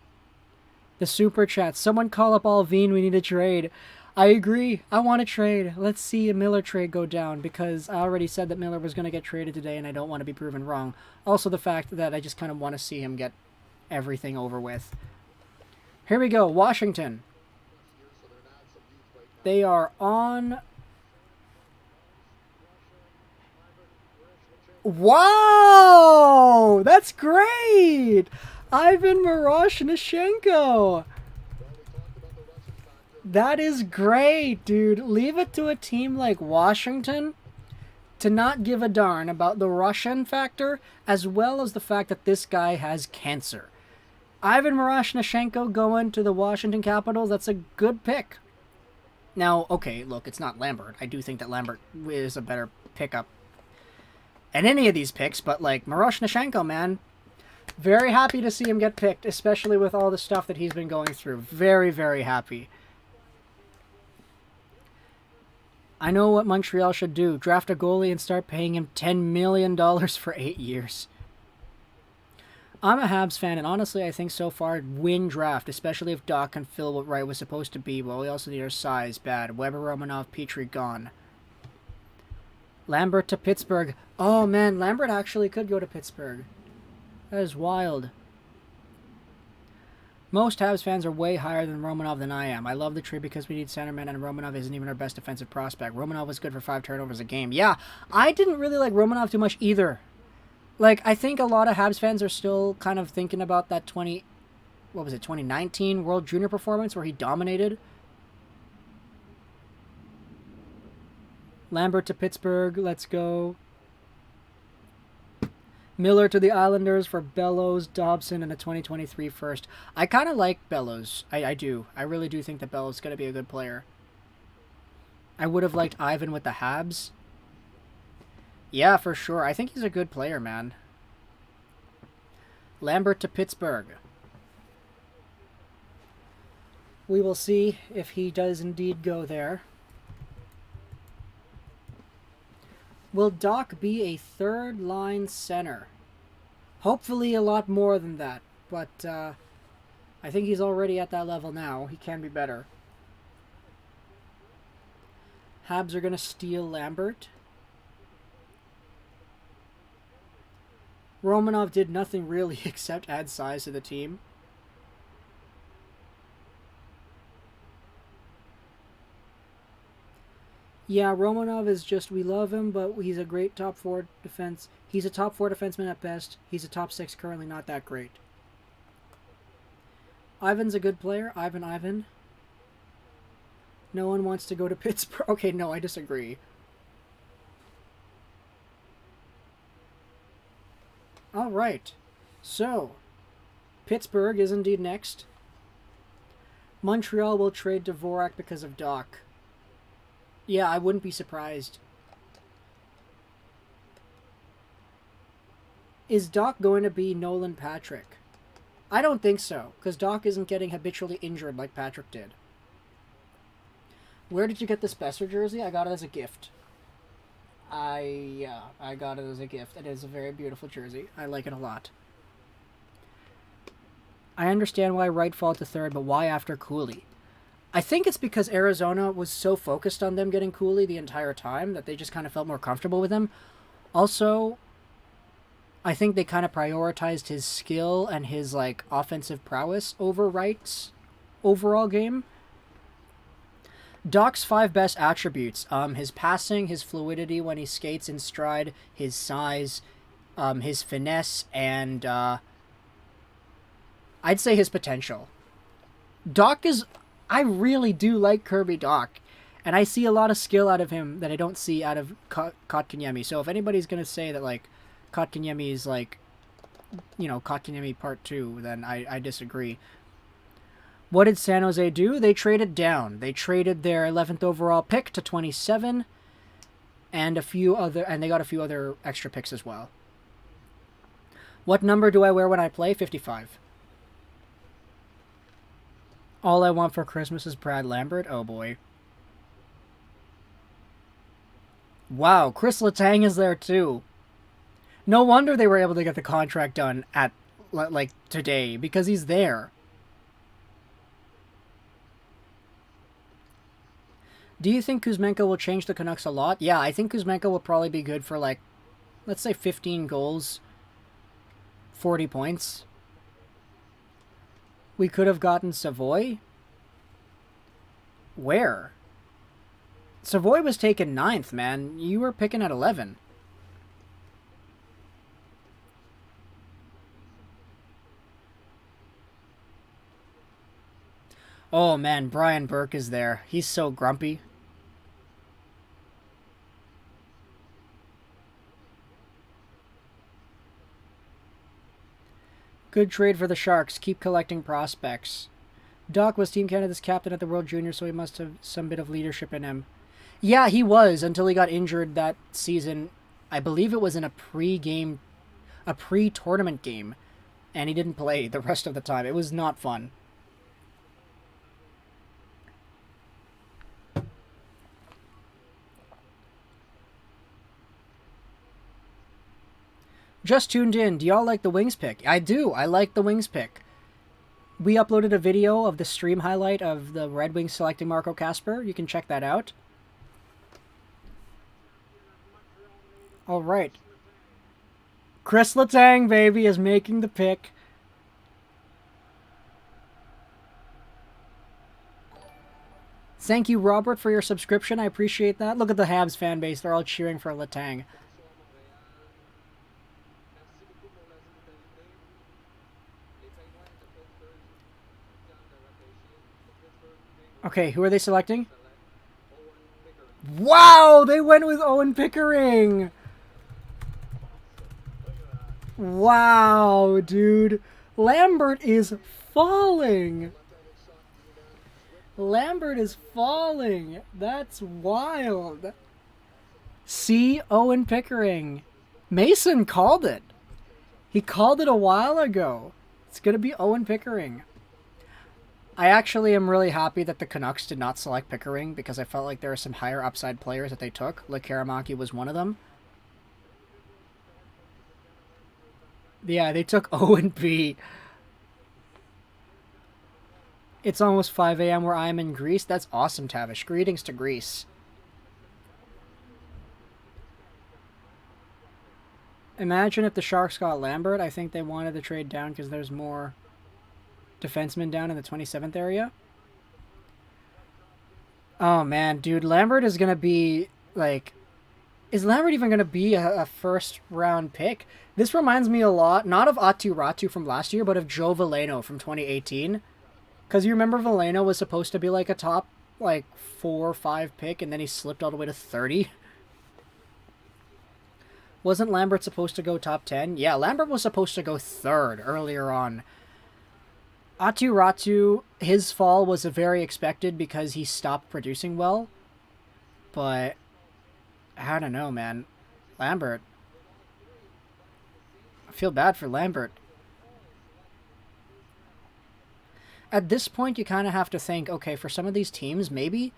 super chat. Someone call up Alvin, we need a trade. I agree. I want to trade. Let's see a Miller trade go down, because I already said that Miller was going to get traded today, and I don't want to be proven wrong. Also, the fact that I just kind of want to see him get everything over with. Here we go. Washington. They are on... Wow! That's great! Ivan Miroshnichenko! That is great, dude. Leave it to a team like Washington to not give a darn about the Russian factor, as well as the fact that this guy has cancer. Ivan Miroshnichenko going to the Washington Capitals, that's a good pick. Now, okay, look, it's not Lambert. I do think that Lambert is a better pickup than any of these picks, but like Miroshnichenko, man, very happy to see him get picked, especially with all the stuff that he's been going through. Very, very happy. I know what Montreal should do. Draft a goalie and start paying him $10 million for 8 years. I'm a Habs fan, and honestly, I think so far, win draft, especially if Doc can fill what Wright was supposed to be, but we also need our size bad. Weber, Romanov, Petrie gone. Lambert to Pittsburgh. Oh, man, Lambert actually could go to Pittsburgh. That is wild. Most Habs fans are way higher than Romanov than I am. I love the trade because we need centermen, and Romanov isn't even our best defensive prospect. Romanov was good for 5 turnovers a game. Yeah, I didn't really like Romanov too much either. Like, I think a lot of Habs fans are still kind of thinking about that 2019 World Junior performance where he dominated. Lambert to Pittsburgh, let's go. Miller to the Islanders for Bellows, Dobson, and a 2023 first. I kind of like Bellows. I do. I really do think that Bellows is going to be a good player. I would have liked Ivan with the Habs. Yeah, for sure. I think he's a good player, man. Lambert to Pittsburgh. We will see if he does indeed go there. Will Doc be a third-line center? Hopefully a lot more than that, but I think he's already at that level now. He can be better. Habs are going to steal Lambert. Romanov did nothing really except add size to the team. Yeah, Romanov is just, we love him, but he's a great top 4 defense. He's a top 4 defenseman at best. He's a top 6 currently, not that great. Ivan's a good player. Ivan. No one wants to go to Pittsburgh. Okay, no, I disagree. All right. So, Pittsburgh is indeed next. Montreal will trade Dvorak because of Doc. Yeah, I wouldn't be surprised. Is Doc going to be Nolan Patrick? I don't think so, because Doc isn't getting habitually injured like Patrick did. Where did you get this Besser jersey? I got it as a gift. I got it as a gift. It is a very beautiful jersey. I like it a lot. I understand why Wright fell to third, but why after Cooley? I think it's because Arizona was so focused on them getting Cooley the entire time that they just kind of felt more comfortable with him. Also, I think they kind of prioritized his skill and his like offensive prowess over Wright's overall game. Doc's 5 best attributes: his passing, his fluidity when he skates in stride, his size, his finesse, and I'd say his potential. Doc is... I really do like Kirby Doc, and I see a lot of skill out of him that I don't see out of Kotkaniemi. So if anybody's going to say that, like, Kotkaniemi is, like, you know, Kotkaniemi Part 2, then I disagree. What did San Jose do? They traded down. They traded their 11th overall pick to 27, and they got a few other extra picks as well. What number do I wear when I play? 55. All I want for Christmas is Brad Lambert. Oh boy. Wow, Chris Letang is there too. No wonder they were able to get the contract done at, like, today, because he's there. Do you think Kuzmenko will change the Canucks a lot? Yeah, I think Kuzmenko will probably be good for, like, let's say 15 goals, 40 points. We could have gotten Savoie. Where? Savoie was taken 9th, man. You were picking at 11. Oh, man, Brian Burke is there. He's so grumpy. Good trade for the Sharks. Keep collecting prospects. Doc was Team Canada's captain at the World Junior, so he must have some bit of leadership in him. Yeah, he was, until he got injured that season. I believe it was in a pre-tournament game, and he didn't play the rest of the time. It was not fun. Just tuned in. Do y'all like the Wings pick? I do. I like the Wings pick. We uploaded a video of the stream highlight of the Red Wings selecting Marco Kasper. You can check that out. All right. Chris Letang, baby, is making the pick. Thank you, Robert, for your subscription. I appreciate that. Look at the Habs fan base. They're all cheering for Letang. Okay, who are they selecting? Wow, they went with Owen Pickering. Wow, dude. Lambert is falling. Lambert is falling. That's wild. See, Owen Pickering. Mason called it. He called it a while ago. It's going to be Owen Pickering. I actually am really happy that the Canucks did not select Pickering, because I felt like there are some higher upside players that they took. Lekaramaki was one of them. Yeah, they took Owen P. It's almost 5 a.m. where I am in Greece. That's awesome, Tavish. Greetings to Greece. Imagine if the Sharks got Lambert. I think they wanted to trade down because there's more defensemen down in the 27th area. Oh, man, dude. Lambert is going to be, like... Is Lambert even going to be a first-round pick? This reminds me a lot, not of Aatu Ratu from last year, but of Joe Veleno from 2018. Because you remember Veleno was supposed to be, like, a top, like, 4 or 5 pick, and then he slipped all the way to 30. Wasn't Lambert supposed to go top 10? Yeah, Lambert was supposed to go 3rd earlier on. Aatu Ratu, his fall was very expected because he stopped producing well. But, I don't know, man. Lambert. I feel bad for Lambert. At this point, you kind of have to think, okay, for some of these teams, maybe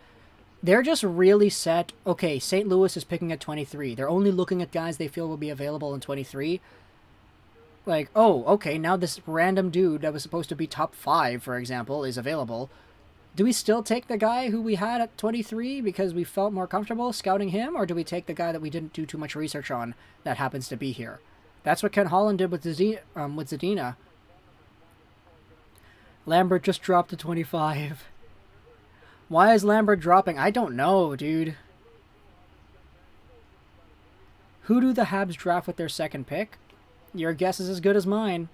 they're just really set. Okay, St. Louis is picking at 23. They're only looking at guys they feel will be available in 23. Like, oh, okay, now this random dude that was supposed to be top 5, for example, is available. Do we still take the guy who we had at 23 because we felt more comfortable scouting him, or do we take the guy that we didn't do too much research on that happens to be here? That's what Ken Holland did with Zadina. Lambert just dropped to 25. Why is Lambert dropping? I don't know, dude. Who do the Habs draft with their second pick? Your guess is as good as mine.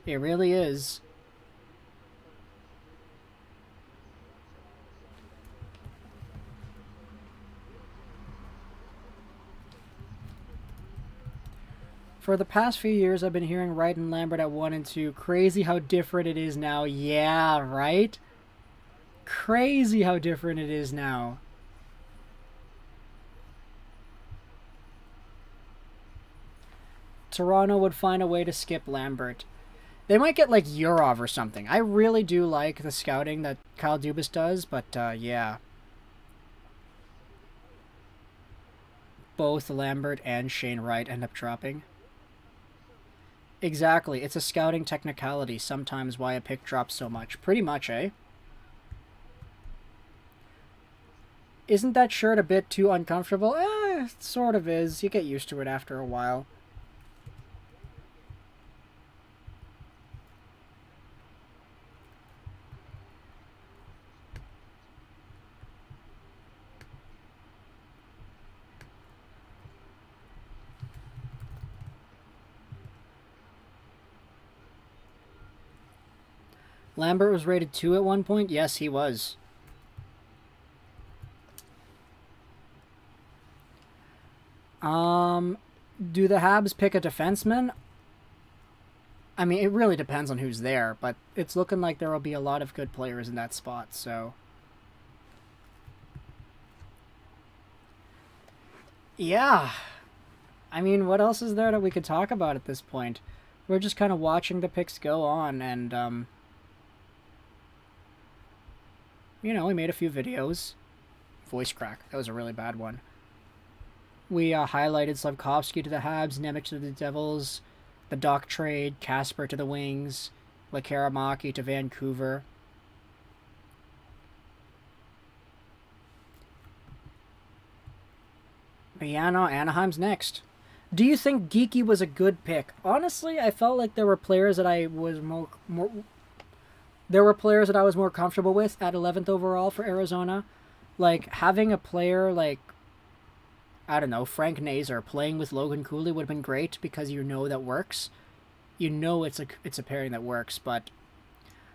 It really is. For the past few years, I've been hearing Wright and Lambert at 1 and 2. Crazy how different it is now. Yeah, right? Crazy how different it is now. Toronto would find a way to skip Lambert. They might get, like, Yurov or something. I really do like the scouting that Kyle Dubas does, but, yeah. Both Lambert and Shane Wright end up dropping. Exactly. It's a scouting technicality sometimes why a pick drops so much. Pretty much, eh? Isn't that shirt a bit too uncomfortable? It sort of is. You get used to it after a while. Lambert was rated 2 at one point? Yes, he was. Do the Habs pick a defenseman? I mean, it really depends on who's there, but it's looking like there will be a lot of good players in that spot, so... Yeah. I mean, what else is there that we could talk about at this point? We're just kind of watching the picks go on, and, you know, we made a few videos. Voice crack. That was a really bad one. We highlighted Slafkovsky to the Habs, Nemec to the Devils, the Doc trade, Casper to the Wings, Lekaramaki to Vancouver. But yeah, no, Anaheim's next. Do you think Geekie was a good pick? Honestly, I felt like there were players that I was more comfortable with at 11th overall for Arizona. Like, having a player like, I don't know, Frank Nazar playing with Logan Cooley would have been great because you know that works. You know it's a pairing that works, but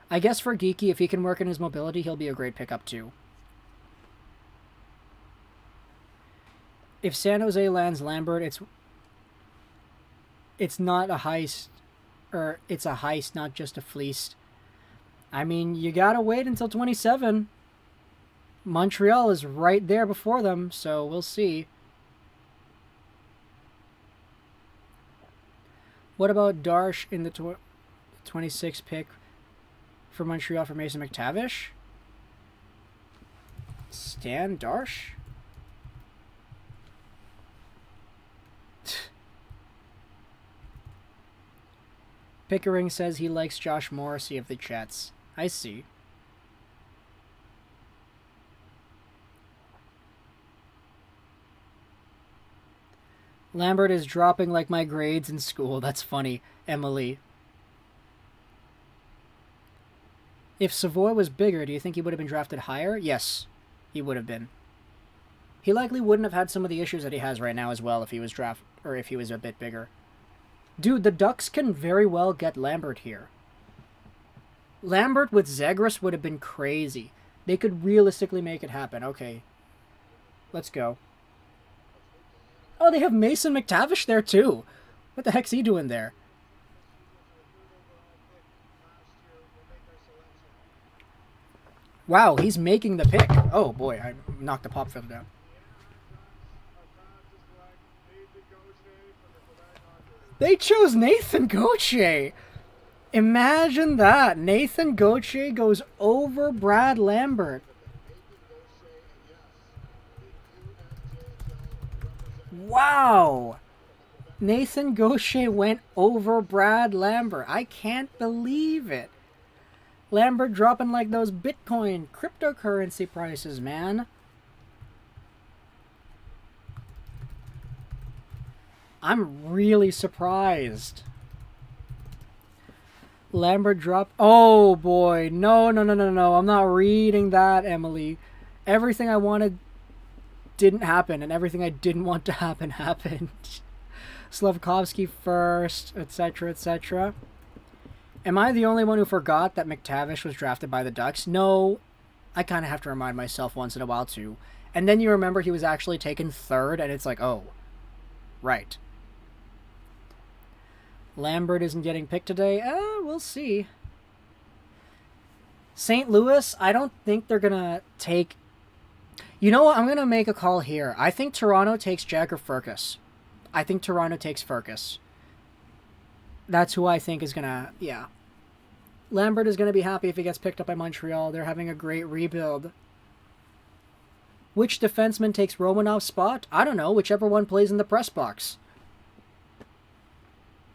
I guess for Geekie, if he can work in his mobility, he'll be a great pickup too. If San Jose lands Lambert, it's not a heist, or it's a heist, not just a fleece. I mean, you gotta wait until 27. Montreal is right there before them, so we'll see. What about Darsh in the 26th pick for Montreal for Mason McTavish? Stan Darsh? Pickering says he likes Josh Morrissey of the Jets. I see. Lambert is dropping like my grades in school. That's funny, Emily. If Savoie was bigger, do you think he would have been drafted higher? Yes, he would have been. He likely wouldn't have had some of the issues that he has right now as well if he was if he was a bit bigger. Dude, the Ducks can very well get Lambert here. Lambert with Zegras would have been crazy. They could realistically make it happen. Okay. Let's go. Oh, they have Mason McTavish there too. What the heck's he doing there? Wow, he's making the pick. Oh boy, I knocked the pop filter down. They chose Nathan Gauthier. Imagine that. Nathan Gauthier goes over Brad Lambert. Wow. Nathan Gauthier went over Brad Lambert. I can't believe it. Lambert dropping like those Bitcoin cryptocurrency prices, man. I'm really surprised. Lambert dropped... Oh, boy. No. I'm not reading that, Emily. Everything I wanted didn't happen, and everything I didn't want to happen happened. Slafkovsky first, etc., etc. Am I the only one who forgot that McTavish was drafted by the Ducks? No. I kind of have to remind myself once in a while, too. And then you remember he was actually taken third, and it's like, oh, right. Lambert isn't getting picked today. We'll see. St. Louis, I don't think they're going to take... You know what? I'm going to make a call here. I think Toronto takes Jagger Furcus. I think Toronto takes Furcus. That's who I think is going to... Yeah. Lambert is going to be happy if he gets picked up by Montreal. They're having a great rebuild. Which defenseman takes Romanov's spot? I don't know. Whichever one plays in the press box.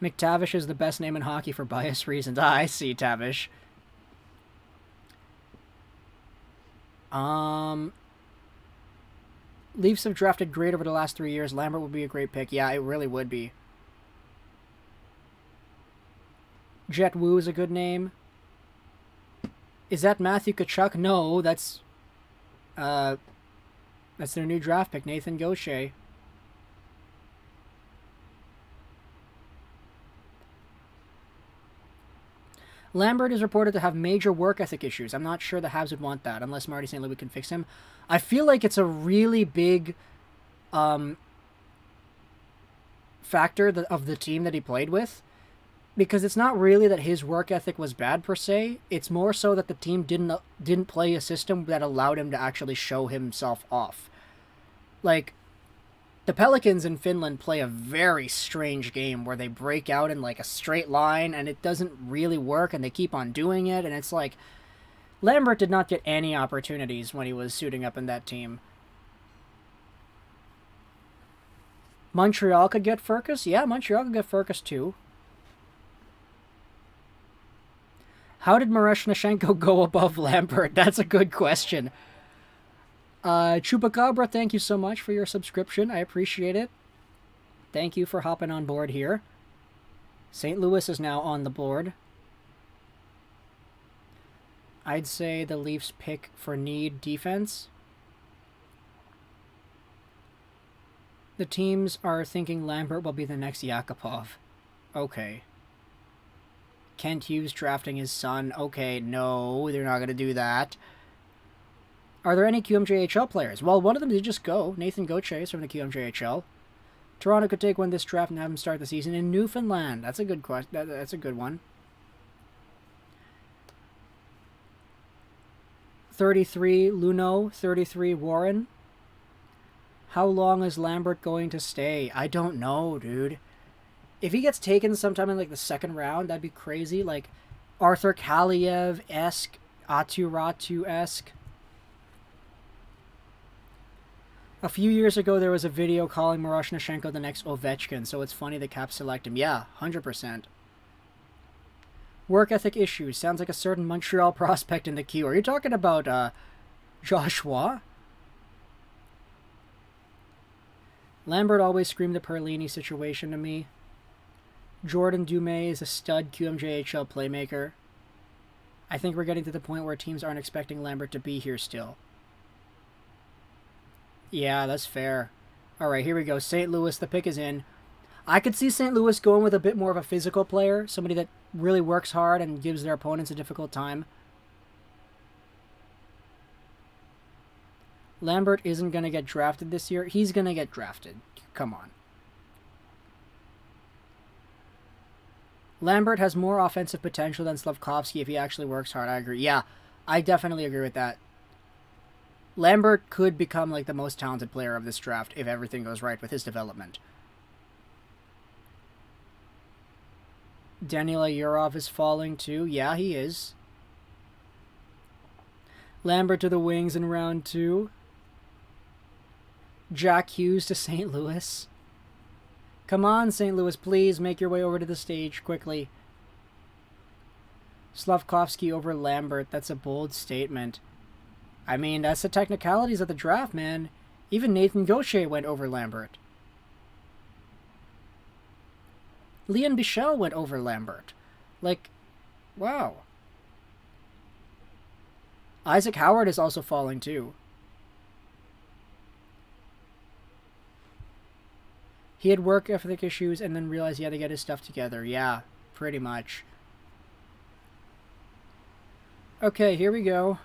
McTavish is the best name in hockey for bias reasons. I see, Tavish. Leafs have drafted great over the last 3 years. Lambert would be a great pick. Yeah, it really would be. Jet Wu is a good name. Is that Mateychuk? No, that's their new draft pick, Nathan Gauthier. Lambert is reported to have major work ethic issues. I'm not sure the Habs would want that, unless Marty St. Louis can fix him. I feel like it's a really big factor of the team that he played with, because it's not really that his work ethic was bad per se. It's more so that the team didn't play a system that allowed him to actually show himself off. Like, the Pelicans in Finland play a very strange game where they break out in like a straight line and it doesn't really work and they keep on doing it, and it's like Lambert did not get any opportunities when he was suiting up in that team. Montreal could get Furcus? Yeah, Montreal could get Furcus too. How did Miroshnichenko go above Lambert? That's a good question. Chupacabra, thank you so much for your subscription. I appreciate it. Thank you for hopping on board here. St. Louis is now on the board. I'd say the Leafs pick for need defense. The teams are thinking Lambert will be the next Yakupov. Okay. Kent Hughes drafting his son. Okay, no, they're not going to do that. Are there any QMJHL players? Well, one of them did just go. Nathan Gauthier is from the QMJHL. Toronto could take one this draft and have him start the season in Newfoundland. That's a good question. That's a good one. 33 Luneau, 33 Warren. How long is Lambert going to stay? I don't know, dude. If he gets taken sometime in like the second round, that'd be crazy. Like Arthur Kaliev-esque, Atu Ratu-esque. A few years ago, there was a video calling Miroshnichenko the next Ovechkin, so it's funny the Caps select him. Yeah, 100%. Work ethic issues. Sounds like a certain Montreal prospect in the queue. Are you talking about Joshua? Lambert always screamed the Perlini situation to me. Jordan Dumais is a stud QMJHL playmaker. I think we're getting to the point where teams aren't expecting Lambert to be here still. Yeah, that's fair. Alright, here we go. St. Louis, the pick is in. I could see St. Louis going with a bit more of a physical player. Somebody that really works hard and gives their opponents a difficult time. Lambert isn't going to get drafted this year. He's going to get drafted. Come on. Lambert has more offensive potential than Slafkovsky if he actually works hard. I agree. Yeah, I definitely agree with that. Lambert could become like the most talented player of this draft if everything goes right with his development. Danila Yurov is falling too. Yeah, he is. Lambert to the wings in round 2. Jack Hughes to St. Louis. Come on, St. Louis, please make your way over to the stage quickly. Slafkovsky over Lambert. That's a bold statement. I mean, that's the technicalities of the draft, man. Even Nathan Gaucher went over Lambert. Leon Bichelle went over Lambert. Like, wow. Isaac Howard is also falling too. He had work ethic issues and then realized he had to get his stuff together. Yeah, pretty much. Okay, here we go.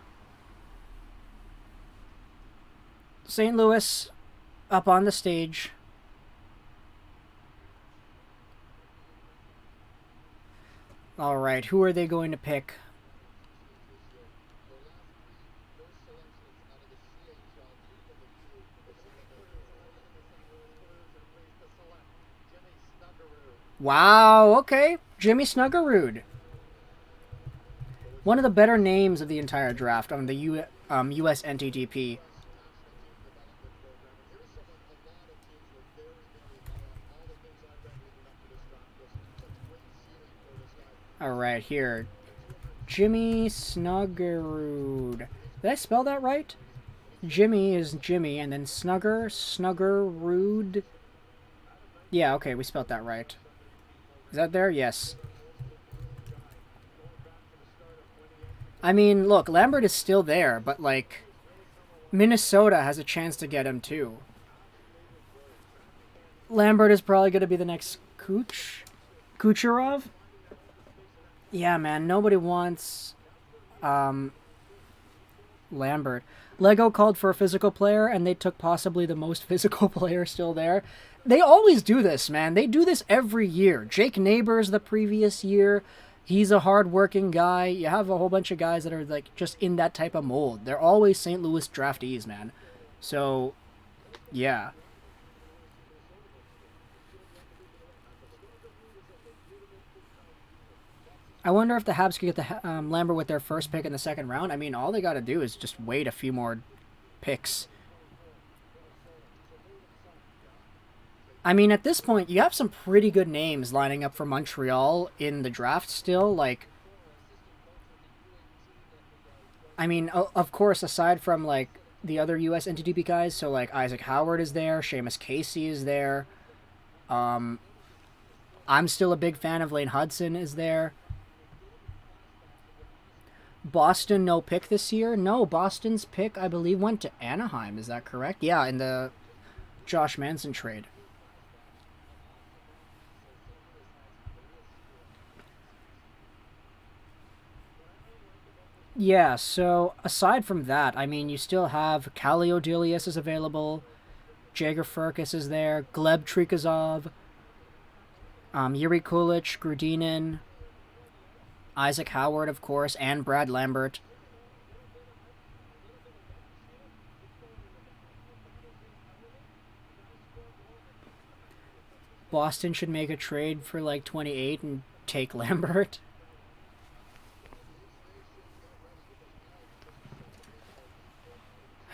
St. Louis up on the stage. Alright, who are they going to pick? Wow, okay. Jimmy Snuggerud. One of the better names of the entire draft on the US NTDP. Alright, here. Jimmy Snuggerud. Did I spell that right? Jimmy is Jimmy, and then Snuggerud. Yeah, okay, we spelled that right. Is that there? Yes. I mean, look, Lambert is still there, but, like, Minnesota has a chance to get him, too. Lambert is probably going to be the next Kucherov? Yeah, man, nobody wants Lambert. Lego called for a physical player, and they took possibly the most physical player still there. They always do this, man. They do this every year. Jake Neighbors the previous year. He's a hard-working guy. You have a whole bunch of guys that are, like, just in that type of mold. They're always St. Louis draftees, man. So, yeah. I wonder if the Habs could get the Lambert with their first pick in the second round. I mean, all they got to do is just wait a few more picks. I mean, at this point, you have some pretty good names lining up for Montreal in the draft still. Like, I mean, of course, aside from, like, the other U.S. NTDP guys, so, like, Isaac Howard is there, Seamus Casey is there. I'm still a big fan of Lane Hudson is there. Boston, no pick this year? No, Boston's pick, I believe, went to Anaheim. Is that correct? Yeah, in the Josh Manson trade. Yeah, so aside from that, I mean, you still have Kallio Dilius is available, Jagger Furcus is there, Gleb Trikazov, Yuri Kulich, Grudinin, Isaac Howard, of course, and Brad Lambert. Boston should make a trade for like 28 and take Lambert.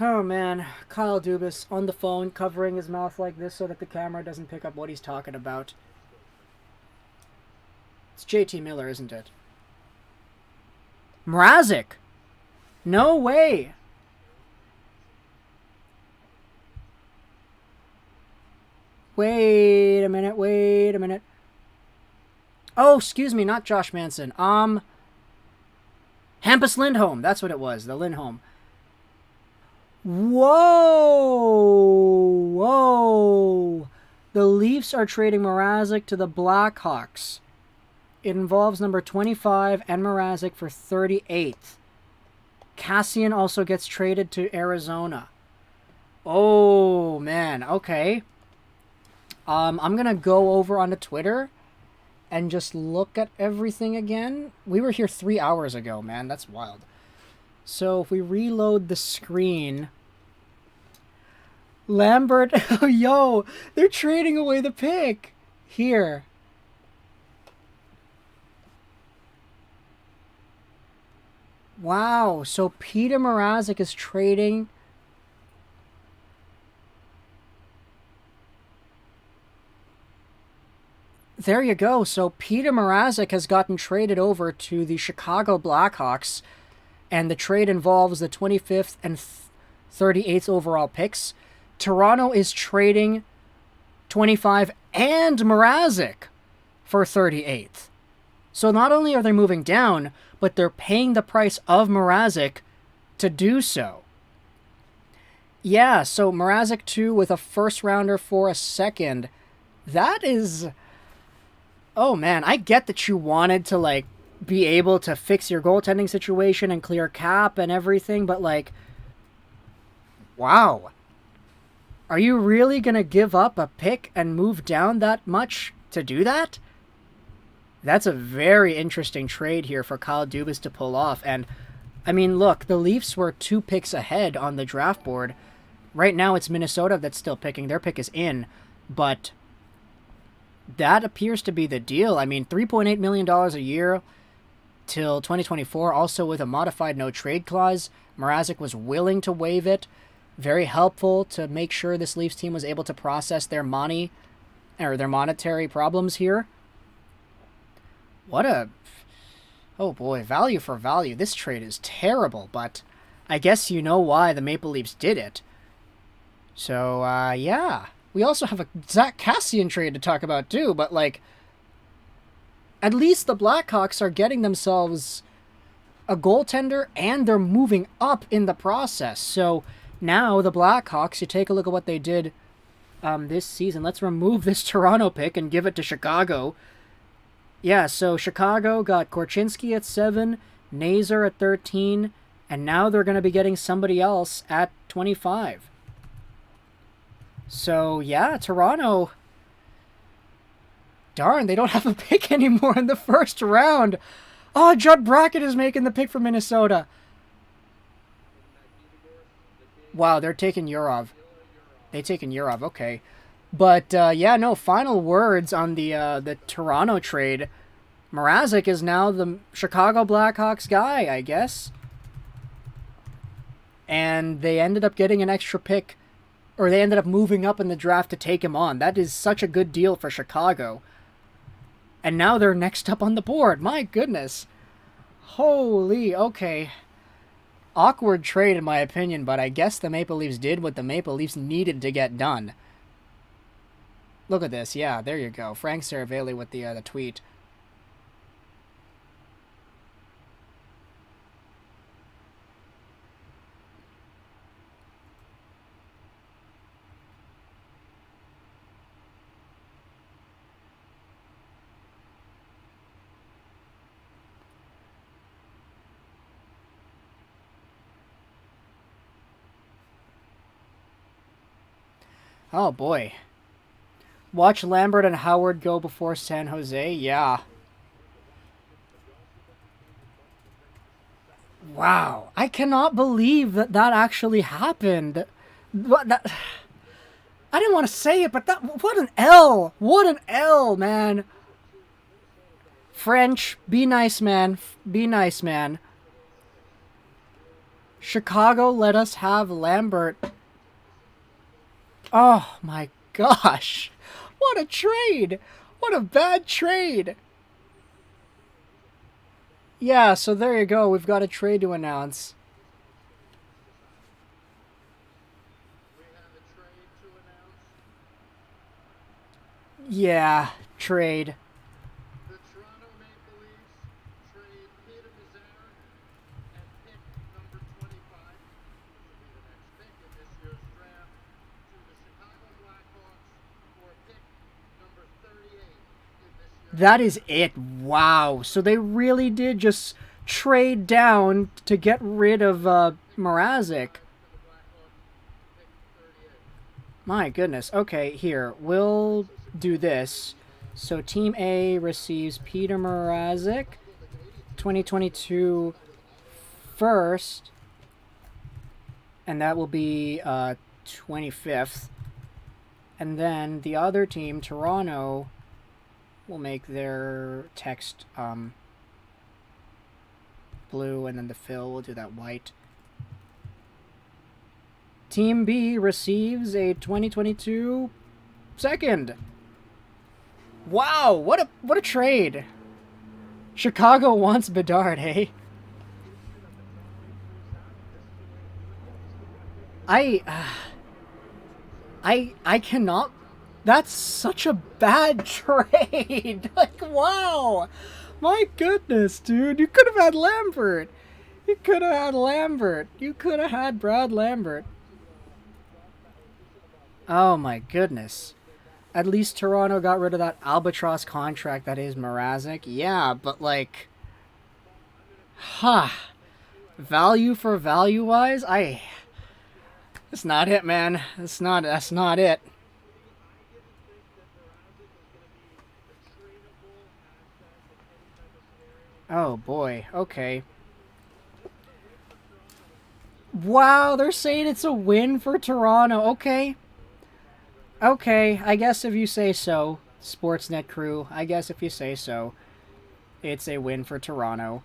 Oh man, Kyle Dubas on the phone covering his mouth like this so that the camera doesn't pick up what he's talking about. It's JT Miller, isn't it? Mrazek! No way! Wait a minute. Oh, excuse me, not Josh Manson. Hampus Lindholm. That's what it was. The Lindholm. Whoa. The Leafs are trading Mrazek to the Blackhawks. It involves number 25 and Mrazek for 38th. Cassian also gets traded to Arizona. Oh, man. Okay. I'm going to go over onto Twitter and just look at everything again. We were here 3 hours ago, man. That's wild. So if we reload the screen... Lambert... Oh, yo! They're trading away the pick! Here. Wow. So Peter Mrazek is trading... There you go. So Peter Mrazek has gotten traded over to the Chicago Blackhawks, and the trade involves the 25th and 38th overall picks. Toronto is trading 25 and Mrazek for 38th. So not only are they moving down, but they're paying the price of Mrazek to do so. Yeah, so Mrazek 2 with a first rounder for a second. That is... Oh man, I get that you wanted to, like, be able to fix your goaltending situation and clear cap and everything, but, like, wow. Are you really going to give up a pick and move down that much to do that? That's a very interesting trade here for Kyle Dubas to pull off. And, I mean, look, the Leafs were 2 picks ahead on the draft board. Right now it's Minnesota that's still picking. Their pick is in, but... that appears to be the deal. I mean, $3.8 million a year till 2024, also with a modified no-trade clause. Mrazek was willing to waive it. Very helpful to make sure this Leafs team was able to process their money, or their monetary problems here. What a... oh boy, value for value. This trade is terrible, but I guess you know why the Maple Leafs did it. So, yeah. We also have a Zach Cassian trade to talk about too, but like, at least the Blackhawks are getting themselves a goaltender and they're moving up in the process. So now the Blackhawks, you take a look at what they did this season. Let's remove this Toronto pick and give it to Chicago. Yeah, so Chicago got Korchinski at 7, Nazar at 13, and now they're going to be getting somebody else at 25. So, yeah, Toronto, darn, they don't have a pick anymore in the first round. Oh, Judd Brackett is making the pick for Minnesota. Wow, they're taking Yurov. They taking Yurov, okay. But, yeah, no, final words on the Toronto trade. Mrazek is now the Chicago Blackhawks guy, I guess. And they ended up getting an extra pick. Or they ended up moving up in the draft to take him on. That is such a good deal for Chicago. And now they're next up on the board. My goodness. Holy, okay. Awkward trade in my opinion, but I guess the Maple Leafs did what the Maple Leafs needed to get done. Look at this. Yeah, there you go. Frank Saravelli with the tweet. Oh, boy. Watch Lambert and Howard go before San Jose? Yeah. Wow. I cannot believe that that actually happened. I didn't want to say it, but what an L. What an L, man. French, be nice, man. Be nice, man. Chicago let us have Lambert. Oh my gosh. What a trade. What a bad trade. Yeah, so there you go. We've got a trade to announce. Yeah, trade. The Toronto Maple Leafs trade Peter Nazar and pick number 25, which will be the next pick in this year's draft, to the Chicago Blackhawks for pick number 38 in this year's That is it. Wow. So they really did just trade down to get rid of Mrazek. My goodness. Okay, here. We'll do this. So Team A receives Peter Mrazek, 2022 first. And that will be 25th. And then the other team, Toronto, will make their text blue, and then the fill will do that white. Team B receives a 2022 second. Wow, what a trade. Chicago wants Bedard, hey? I cannot. That's such a bad trade. Like, wow. My goodness, dude. You could have had Lambert. You could have had Lambert. You could have had Brad Lambert. Oh my goodness. At least Toronto got rid of that albatross contract that is Mrazek. Yeah, but like, value for value wise, that's not it, man. That's not it. Oh boy. Okay. Wow, they're saying it's a win for Toronto. Okay. Okay, I guess if you say so, Sportsnet crew, I guess if you say so, it's a win for Toronto.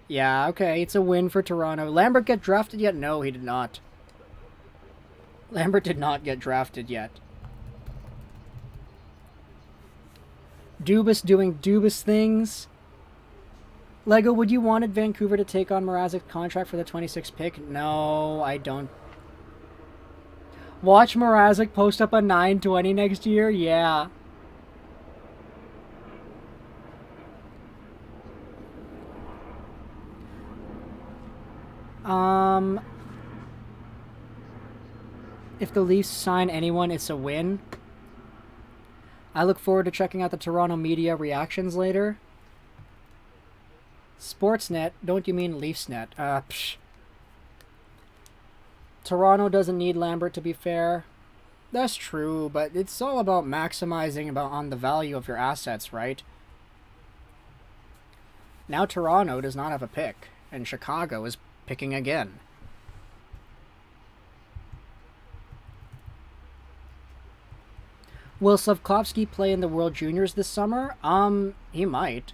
Yeah, okay, it's a win for Toronto. Lambert get drafted yet? No, he did not. Lambert did not get drafted yet. Dubas doing Dubas things. Lego, would you wanted Vancouver to take on Mrazek's contract for the 26th pick? No, I don't. Watch Mrazek post up a 920 next year? Yeah. If the Leafs sign anyone, it's a win. I look forward to checking out the Toronto media reactions later. Sportsnet? Don't you mean Leafsnet? Psh. Toronto doesn't need Lambert, to be fair. That's true, but it's all about maximizing on the value of your assets, right? Now Toronto does not have a pick, and Chicago is picking again. Will Slafkovsky play in the World Juniors this summer? He might.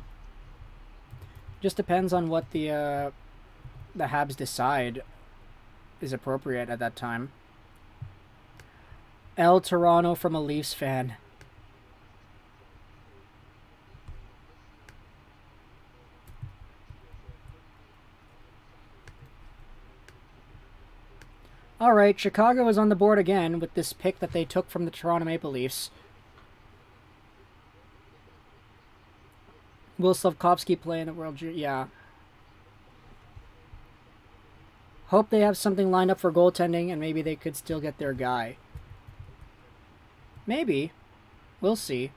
Just depends on what the Habs decide is appropriate at that time. El Toronto from a Leafs fan. Alright, Chicago is on the board again with this pick that they took from the Toronto Maple Leafs. Will Slafkovsky play in the World Junior? Yeah. Hope they have something lined up for goaltending, and maybe they could still get their guy. Maybe. We'll see.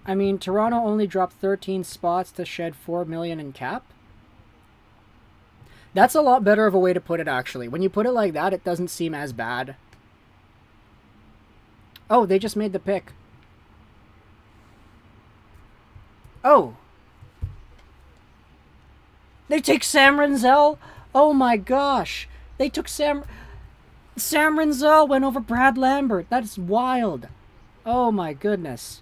I mean, Toronto only dropped 13 spots to shed $4 million in cap. That's a lot better of a way to put it, actually. When you put it like that, it doesn't seem as bad. Oh, they just made the pick. Oh. They take Sam Renzel? Oh my gosh. They took Sam Renzel went over Brad Lambert. That is wild. Oh my goodness.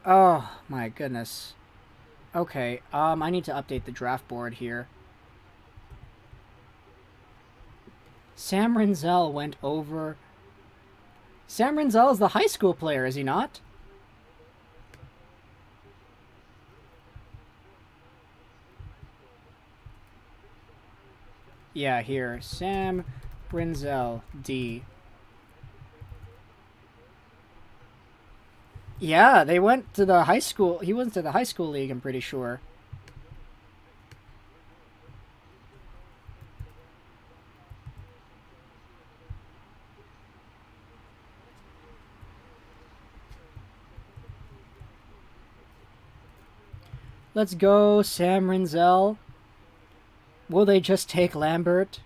Oh my goodness. Okay, I need to update the draft board here. Sam Renzel went over. Sam Renzel is the high school player, is he not? Yeah, here. Sam Renzel, D. Yeah, they went to the high school. He went to the high school league, I'm pretty sure. Let's go, Sam Renzel. Will they just take Lambert?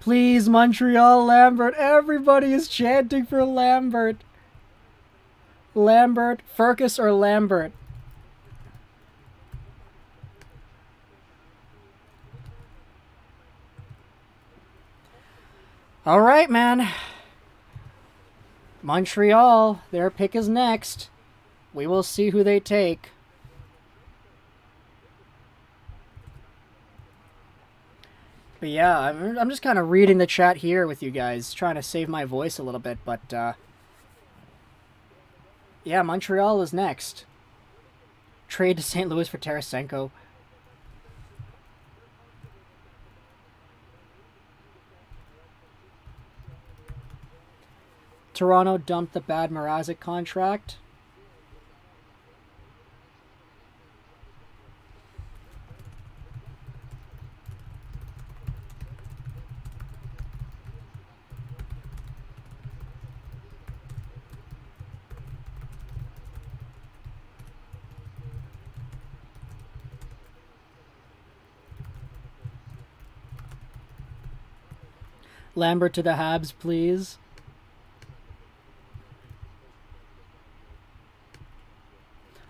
Please, Montreal, Lambert. Everybody is chanting for Lambert. Lambert, Furcus, or Lambert? All right, man. Montreal, their pick is next. We will see who they take. But yeah, I'm just kind of reading the chat here with you guys, trying to save my voice a little bit, but yeah, Montreal is next. Trade to St. Louis for Tarasenko. Toronto dumped the bad Mrazek contract. Lambert to the Habs, please.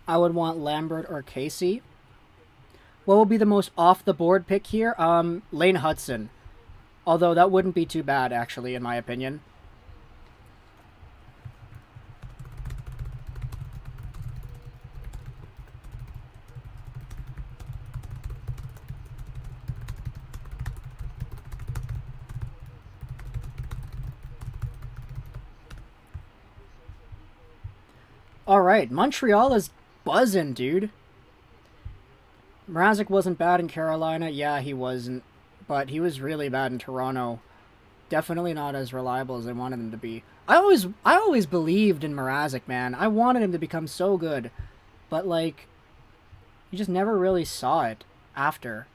I would want Lambert or Casey. What will be the most off-the-board pick here? Lane Hudson. Although that wouldn't be too bad, actually, in my opinion. Alright, Montreal is buzzing, dude. Mrazek wasn't bad in Carolina. Yeah, he wasn't. But he was really bad in Toronto. Definitely not as reliable as I wanted him to be. I always believed in Mrazek, man. I wanted him to become so good. But, like, you just never really saw it after.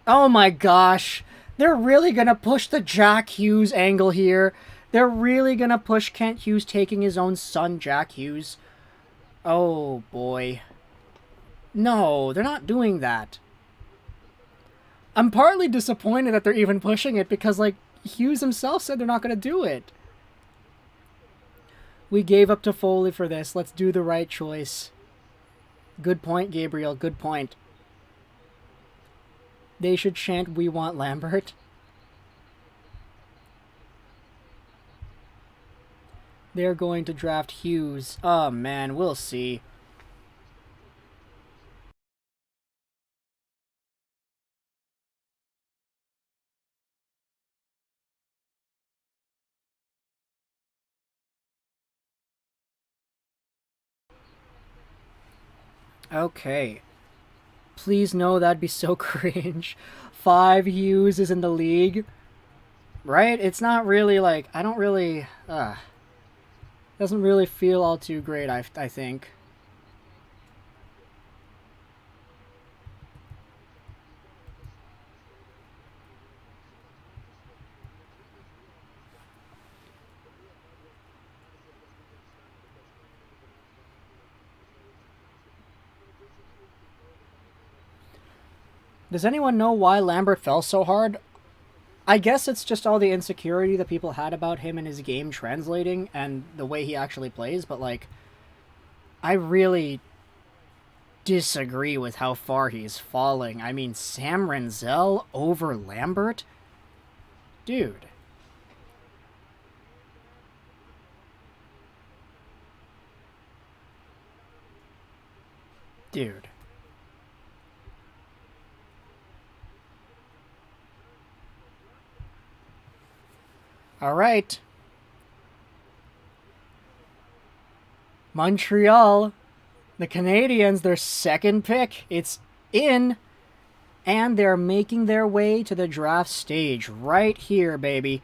Oh my gosh. They're really going to push the Jack Hughes angle here. They're really going to push Kent Hughes taking his own son, Jack Hughes. Oh boy. No, they're not doing that. I'm partly disappointed that they're even pushing it because, like, Hughes himself said they're not going to do it. We gave up to Foley for this. Let's do the right choice. Good point, Gabriel. Good point. They should chant, "We want Lambert." They're going to draft Hughes. Oh, man, we'll see. Okay. Please no, that'd be so cringe. 5 Hughes is in the league. Right? It's not really like, I don't really, doesn't really feel all too great, I think. Does anyone know why Lambert fell so hard? I guess it's just all the insecurity that people had about him and his game translating and the way he actually plays, but, like, I really disagree with how far he's falling. I mean, Sam Renzel over Lambert? Dude. Dude. All right. Montreal, the Canadiens, their second pick. It's in, and they're making their way to the draft stage right here, baby.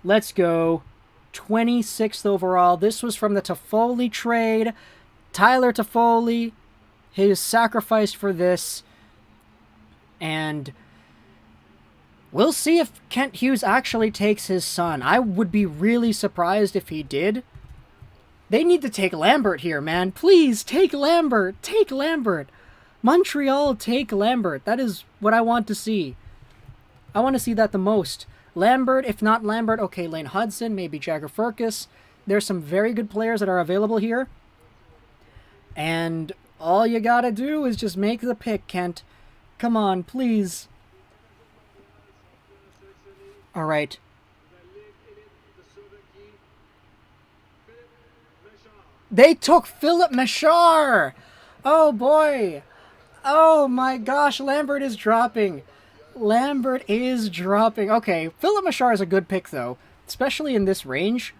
Let's go. 26th overall. This was from the Toffoli trade. Tyler Toffoli, he was sacrificed for this, and we'll see if Kent Hughes actually takes his son. I would be really surprised if he did. They need to take Lambert here, man. Please, take Lambert. Take Lambert. Montreal, take Lambert. That is what I want to see. I want to see that the most. Lambert, if not Lambert, okay, Lane Hudson, maybe Jagger Furcus. There's some very good players that are available here. And all you gotta do is just make the pick, Kent. Come on, please. All right. They took Philip Machar! Oh, boy. Oh, my gosh. Lambert is dropping. Lambert is dropping. Okay, Philip Machar is a good pick, though. Especially in this range.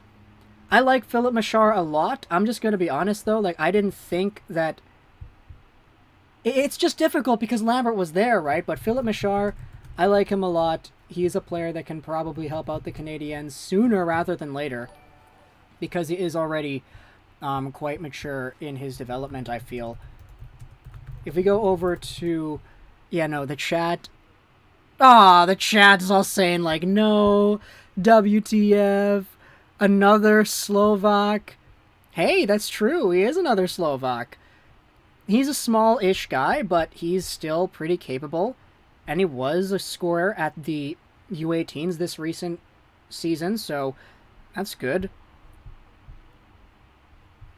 I like Philip Machar a lot. I'm just going to be honest, though. Like, I didn't think that... It's just difficult because Lambert was there, right? But Philip Machar, I like him a lot. He's a player that can probably help out the Canadiens sooner rather than later. Because he is already... quite mature in his development, I feel. If we go over to, the chat. The chat is all saying, like, no, WTF, another Slovak. Hey, that's true, he is another Slovak. He's a small-ish guy, but he's still pretty capable. And he was a scorer at the U18s this recent season, so that's good.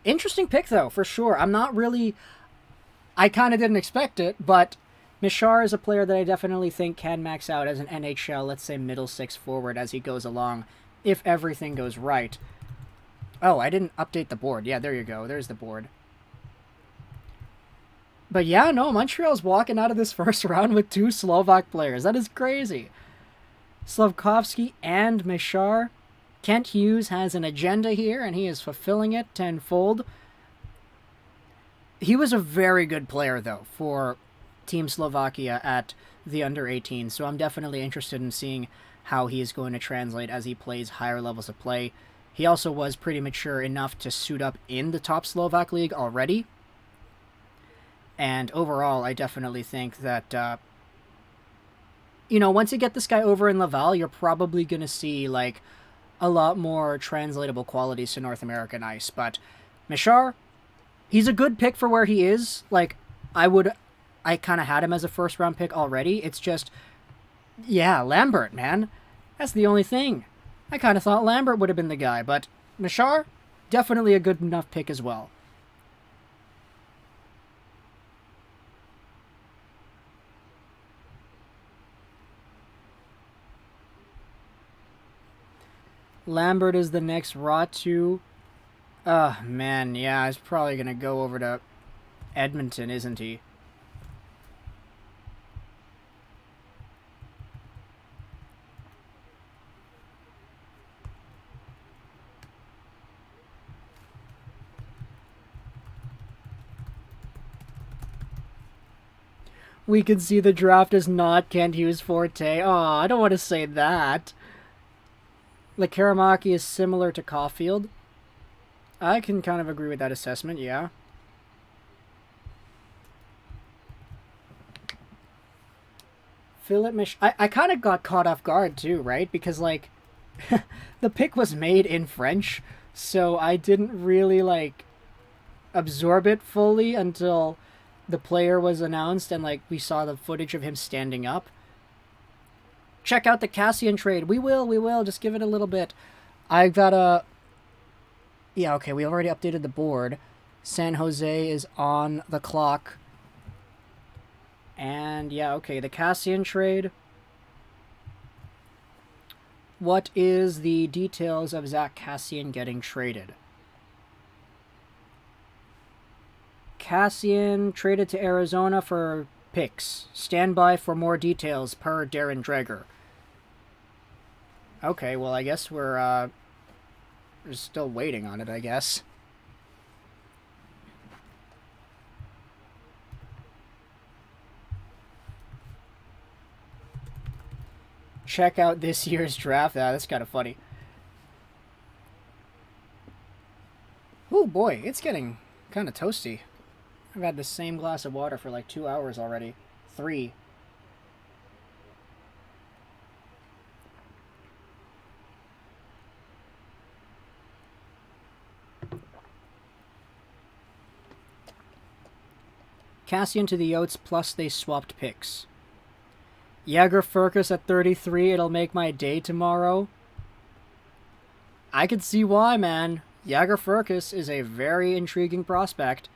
Interesting pick, though, for sure. I'm not really... I kind of didn't expect it, but Machar is a player that I definitely think can max out as an NHL, let's say, middle six forward as he goes along, if everything goes right. Oh, I didn't update the board. Yeah, there you go. There's the board. But yeah, no, Montreal's walking out of this first round with 2 Slovak players. That is crazy. Slafkovsky and Machar. Kent Hughes has an agenda here, and he is fulfilling it tenfold. He was a very good player, though, for Team Slovakia at the under-18, so I'm definitely interested in seeing how he is going to translate as he plays higher levels of play. He also was pretty mature enough to suit up in the top Slovak league already. And overall, I definitely think that, once you get this guy over in Laval, you're probably going to see, like, a lot more translatable qualities to North American ice. But Machar, he's a good pick for where he is. Like, I kind of had him as a first-round pick already. It's just, Lambert, man. That's the only thing. I kind of thought Lambert would have been the guy, but Machar, definitely a good enough pick as well. Lambert is the next Ratu. Oh, man, yeah, he's probably going to go over to Edmonton, isn't he? We can see the draft is not Kent Hughes' forte. Oh, I don't want to say that. The Karamaki is similar to Caulfield. I can kind of agree with that assessment, yeah. Philip I kind of got caught off guard too, right? Because, like, the pick was made in French, so I didn't really, like, absorb it fully until the player was announced and, like, we saw the footage of him standing up. Check out the Cassian trade. We will. Just give it a little bit. I've got a... Yeah, okay, we already updated the board. San Jose is on the clock. And yeah, okay, the Cassian trade. What is the details of Zach Cassian getting traded? Cassian traded to Arizona for picks. Stand by for more details per Darren Dreger. Okay, well, I guess we're still waiting on it, I guess. Check out this year's draft. Ah, that's kind of funny. Oh boy, it's getting kind of toasty. I've had the same glass of water for like 2 hours already. 3. Cassian to the Yotes, plus they swapped picks. Jager Furcus at 33, it'll make my day tomorrow. I could see why, man. Jager Furcus is a very intriguing prospect.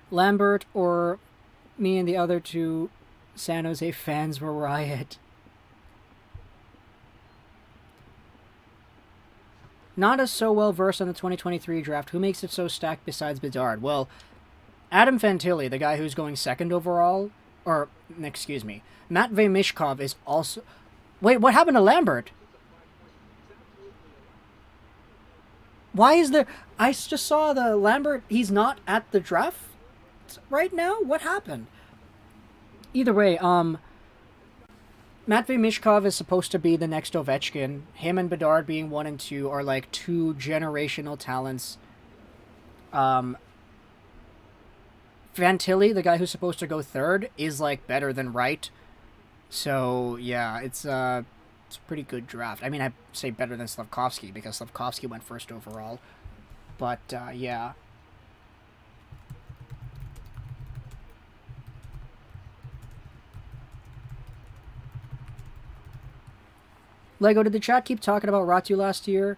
Lambert or me and the other two San Jose fans were riot. Not as so well versed on the 2023 draft. Who makes it so stacked besides Bedard? Well, Adam Fantilli, the guy who's going second overall, or, excuse me, Matvey Mishkov is also... Wait, what happened to Lambert? Why is there... I just saw the Lambert, he's not at the draft right now? What happened? Either way, Matvey Mishkov is supposed to be the next Ovechkin. Him and Bedard being 1 and 2 are like 2 generational talents. Fantilli, the guy who's supposed to go third, is like better than Wright. So yeah, it's a pretty good draft. I mean, I say better than Slafkovsky because Slafkovsky went first overall. But yeah. Lego, did the chat keep talking about Ratu last year?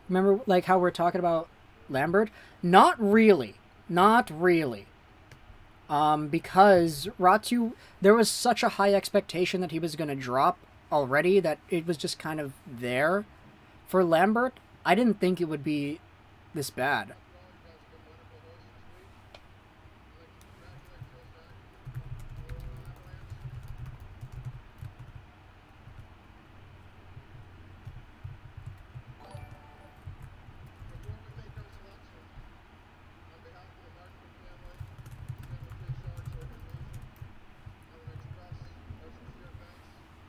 Remember, like, how we're talking about Lambert? Not really. Not really. Because Ratu, there was such a high expectation that he was going to drop already that it was just kind of there. For Lambert, I didn't think it would be this bad.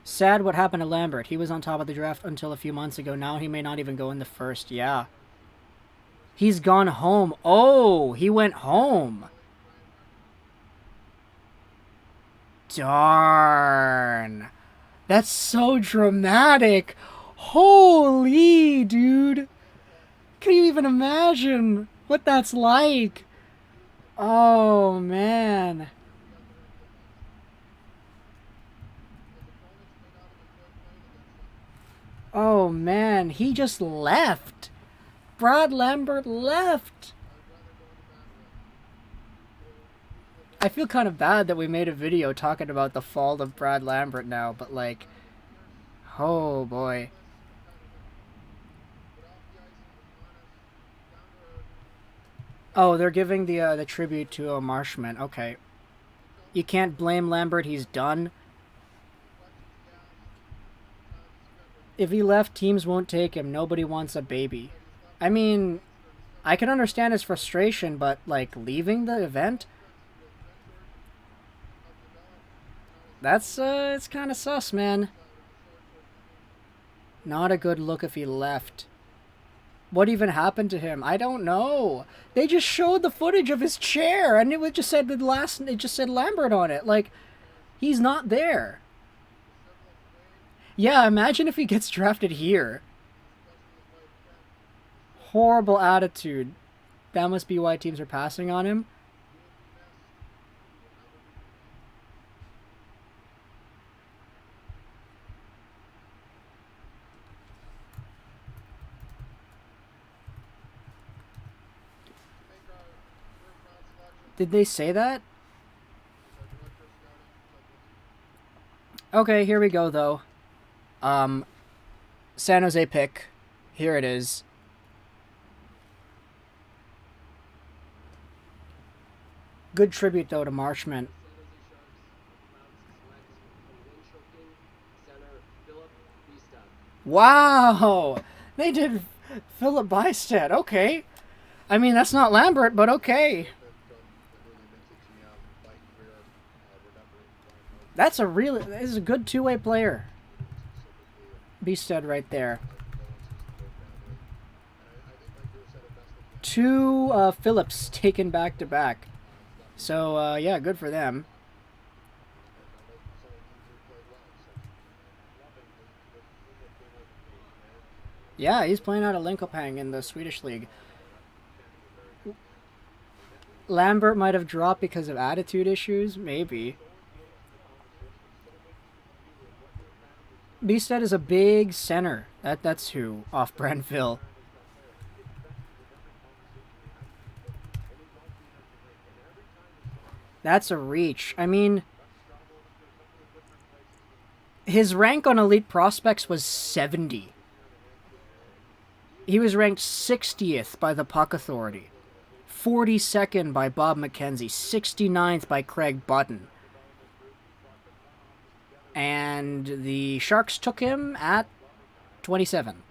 Sad what happened to Lambert. He was on top of the draft until a few months ago. Now he may not even go in the first. Yeah. He's gone home. Oh, he went home. Darn. That's so dramatic. Holy, dude. Can you even imagine what that's like? Oh, man. Oh, man. He just left. Brad Lambert left. I feel kind of bad that we made a video talking about the fall of Brad Lambert now, but like, oh boy. Oh, they're giving the tribute to a Marshman. Okay. You can't blame Lambert, he's done. If he left, teams won't take him. Nobody wants a baby. I mean, I can understand his frustration, but like leaving the event? That's, it's kind of sus, man. Not a good look if he left. What even happened to him? I don't know. They just showed the footage of his chair, and it just said it just said Lambert on it. Like, he's not there. Yeah, imagine if he gets drafted here. Horrible attitude. That must be why teams are passing on him. Did they say that? Okay, here we go, though. San Jose pick. Here it is. Good tribute, though, to Marshman. Wow! They did Philip Bystedt. Okay. I mean, that's not Lambert, but okay. This is a good two-way player. Bystedt right there. Two Phillips taken back-to-back. So, yeah, good for them. Yeah, he's playing out of Linkopang in the Swedish league. Lambert might have dropped because of attitude issues, maybe. Bystedt is a big center. That's who, off Brentville. That's a reach. I mean, his rank on Elite Prospects was 70. He was ranked 60th by the Puck Authority, 42nd by Bob McKenzie, 69th by Craig Button. And the Sharks took him at 27.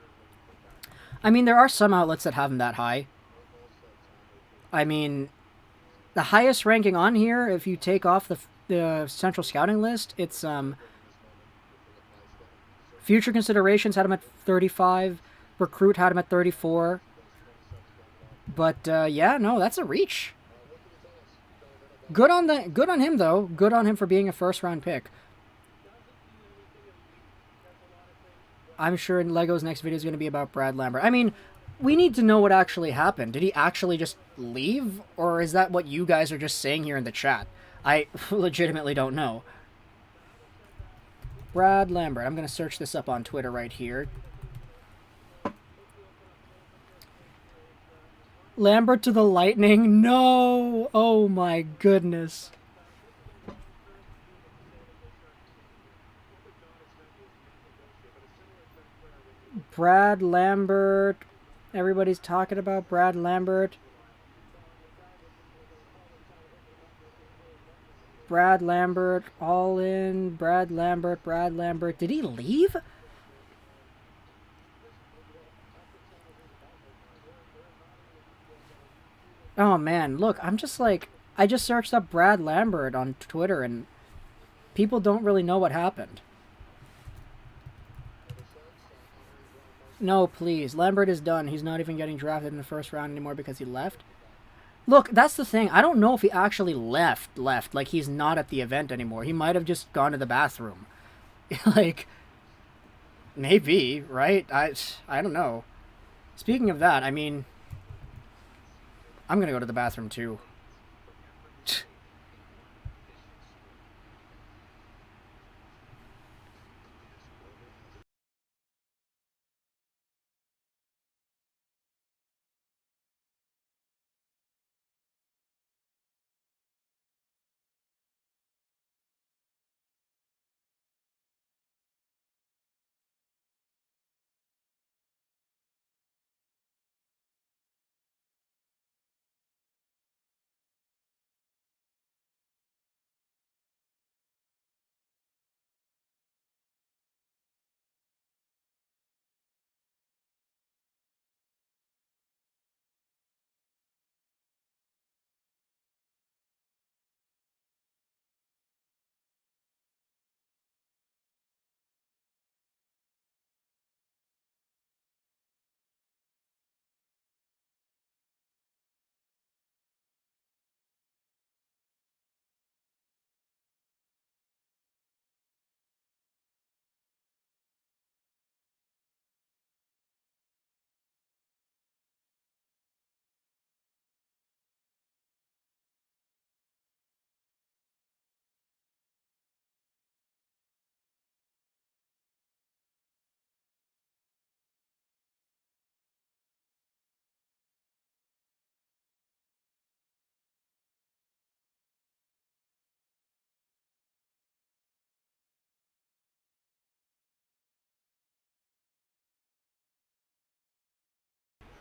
I mean, there are some outlets that have him that high. I mean, the highest ranking on here, if you take off the Central Scouting list, it's Future Considerations had him at 35. Recruit had him at 34. But yeah, no, that's a reach. Good on him though. Good on him for being a first-round pick. I'm sure Lego's next video is going to be about Brad Lambert. I mean, we need to know what actually happened. Did he actually just leave? Or is that what you guys are just saying here in the chat? I legitimately don't know. Brad Lambert. I'm going to search this up on Twitter right here. Lambert to the Lightning? No! Oh my goodness. Brad Lambert. Everybody's talking about Brad Lambert. Brad Lambert, all in. Brad Lambert. Did he leave? Oh man, look, I'm just like, I just searched up Brad Lambert on Twitter and people don't really know what happened. No, please. Lambert is done. He's not even getting drafted in the first round anymore because he left. Look, that's the thing. I don't know if he actually left. Like, he's not at the event anymore. He might have just gone to the bathroom. Like, maybe, right? I don't know. Speaking of that, I mean, I'm going to go to the bathroom too.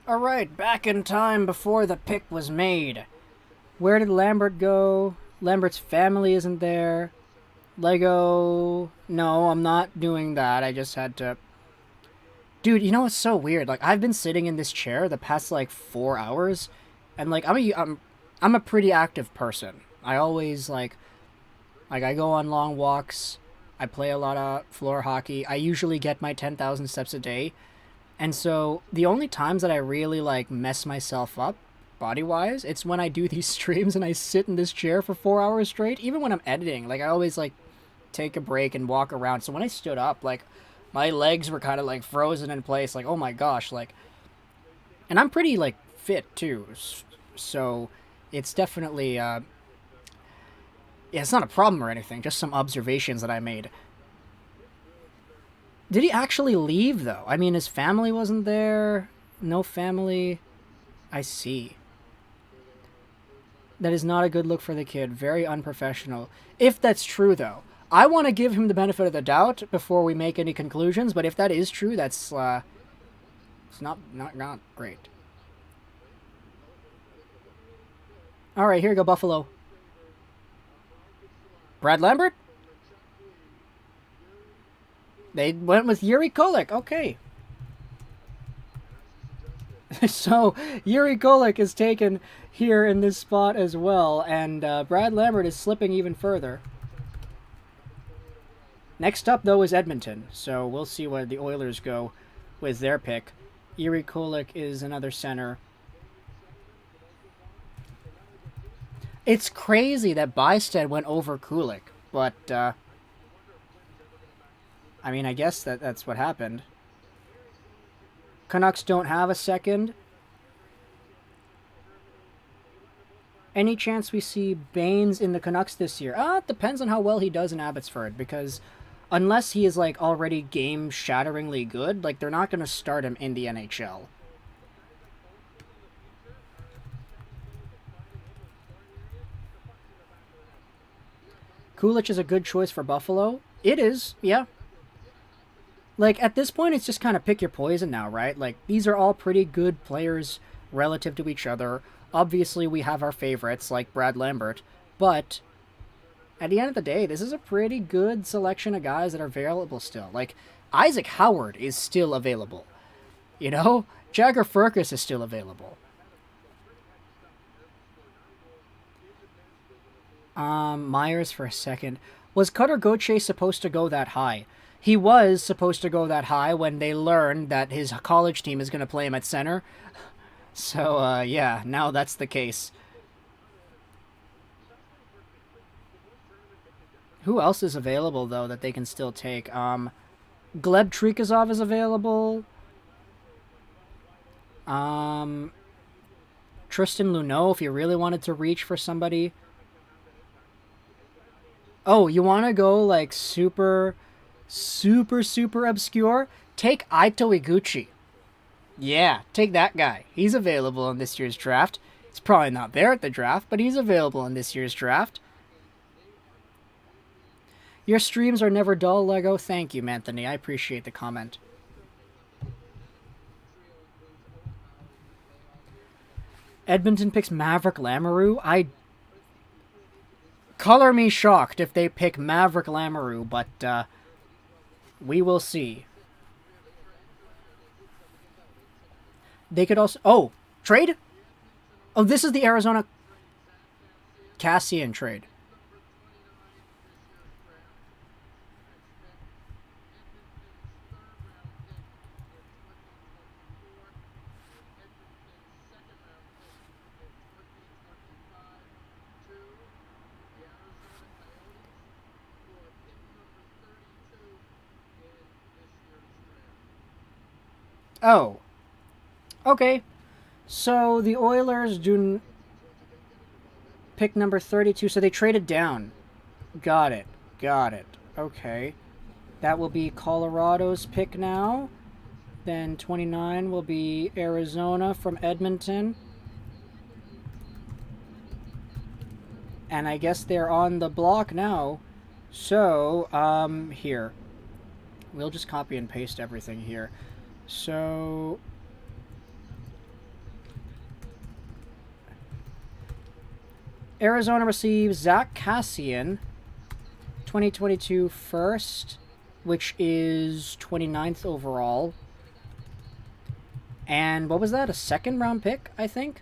Alright, back in time before the pick was made. Where did Lambert go? Lambert's family isn't there. Lego... No, I'm not doing that. I just had to... Dude, you know what's so weird? Like, I've been sitting in this chair the past, like, 4 hours. And, like, I'm a pretty active person. I always, like, I go on long walks. I play a lot of floor hockey. I usually get my 10,000 steps a day. And so the only times that I really, like, mess myself up body-wise, it's when I do these streams and I sit in this chair for 4 hours straight. Even when I'm editing, like, I always, like, take a break and walk around. So when I stood up, like, my legs were kind of, like, frozen in place. Like, oh my gosh, like... And I'm pretty, like, fit, too. So it's definitely, yeah, it's not a problem or anything. Just some observations that I made. Did he actually leave, though? I mean, his family wasn't there. No family. I see. That is not a good look for the kid. Very unprofessional. If that's true, though. I want to give him the benefit of the doubt before we make any conclusions, but if that is true, that's, it's not great. Alright, here we go, Buffalo. Brad Lambert? They went with Jiricek. Okay. So, Jiricek is taken here in this spot as well, and Brad Lambert is slipping even further. Next up, though, is Edmonton, so we'll see where the Oilers go with their pick. Jiricek is another center. It's crazy that Bysted went over Kulik, but, I mean, I guess that's what happened. Canucks don't have a second. Any chance we see Baines in the Canucks this year? It depends on how well he does in Abbotsford, because unless he is, like, already game-shatteringly good, like, they're not going to start him in the NHL. Kulich is a good choice for Buffalo. It is, yeah. Like, at this point, it's just kind of pick your poison now, right? Like, these are all pretty good players relative to each other. Obviously, we have our favorites, like Brad Lambert. But, at the end of the day, this is a pretty good selection of guys that are available still. Like, Isaac Howard is still available. You know? Jagger Firkus is still available. Myers for a second. Was Cutter Gauthier supposed to go that high? He was supposed to go that high when they learned that his college team is going to play him at center. So, yeah, now that's the case. Who else is available, though, that they can still take? Gleb Trikazov is available. Trystan Luneau, if you really wanted to reach for somebody. Oh, you want to go, like, super obscure? Take Aito Iguchi. Yeah, take that guy. He's available in this year's draft. He's probably not there at the draft, but he's available in this year's draft. Your streams are never dull, Lego. Thank you, Anthony. I appreciate the comment. Edmonton picks Maverick Lamoureux. Color me shocked if they pick Maverick Lamoureux, but we will see. They could also... Oh, trade? Oh, this is the Arizona Cassian trade. Oh. Okay. So the Oilers do pick number 32, so they traded down. Got it. Okay. That will be Colorado's pick now. Then 29 will be Arizona from Edmonton. And I guess they're on the block now. So, here. We'll just copy and paste everything here. So, Arizona receives Zach Kassian, 2022 first, which is 29th overall. And what was that? A second round pick, I think?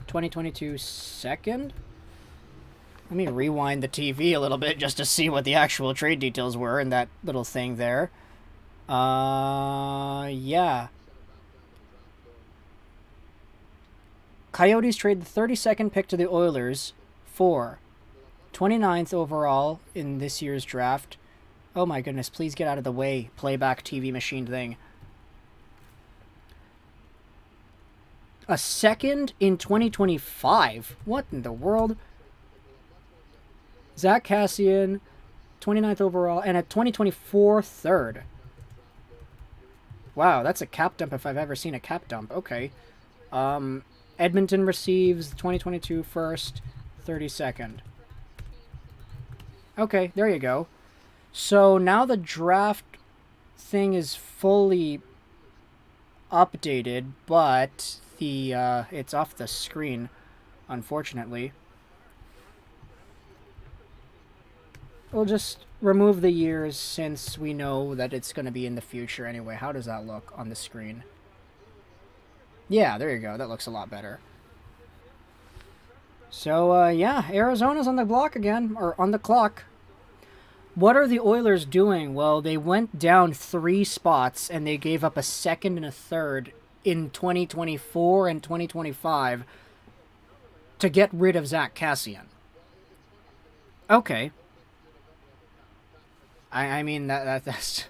2022 second? Let me rewind the TV a little bit just to see what the actual trade details were in that little thing there. Yeah. Coyotes trade the 32nd pick to the Oilers for 29th overall in this year's draft. Oh my goodness, please get out of the way, playback TV machine thing. A second in 2025? What in the world? Zach Kassian, 29th overall, and a 2024 third. Wow, that's a cap dump if I've ever seen a cap dump. Okay. Edmonton receives 2022 first, 32nd. Okay, there you go. So now the draft thing is fully updated, but the it's off the screen, unfortunately. We'll just remove the years since we know that it's going to be in the future anyway. How does that look on the screen? Yeah, there you go. That looks a lot better. So, yeah, Arizona's on the block again, or on the clock. What are the Oilers doing? Well, they went down 3 spots, and they gave up a second and a third in 2024 and 2025 to get rid of Zach Kassian. Okay. I mean, that's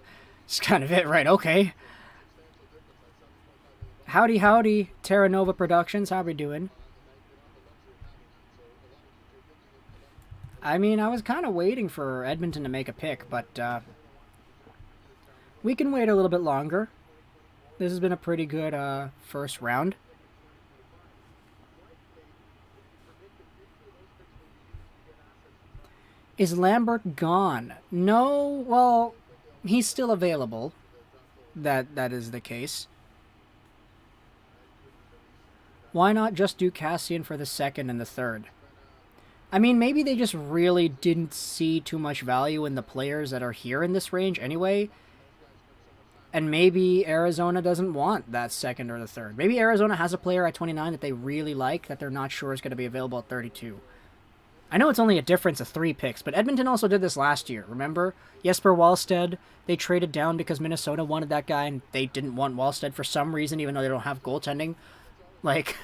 kind of it, right? Okay. Howdy, Terra Nova Productions. How we doing? I mean, I was kind of waiting for Edmonton to make a pick, but we can wait a little bit longer. This has been a pretty good first round. Is Lambert gone? No, well, he's still available. That is the case. Why not just do Kassian for the second and the third? I mean, maybe they just really didn't see too much value in the players that are here in this range anyway. And maybe Arizona doesn't want that second or the third. Maybe Arizona has a player at 29 that they really like that they're not sure is going to be available at 32. I know it's only a difference of 3 picks, but Edmonton also did this last year, remember? Jesper Wallstedt, they traded down because Minnesota wanted that guy, and they didn't want Wallstedt for some reason, even though they don't have goaltending. Like,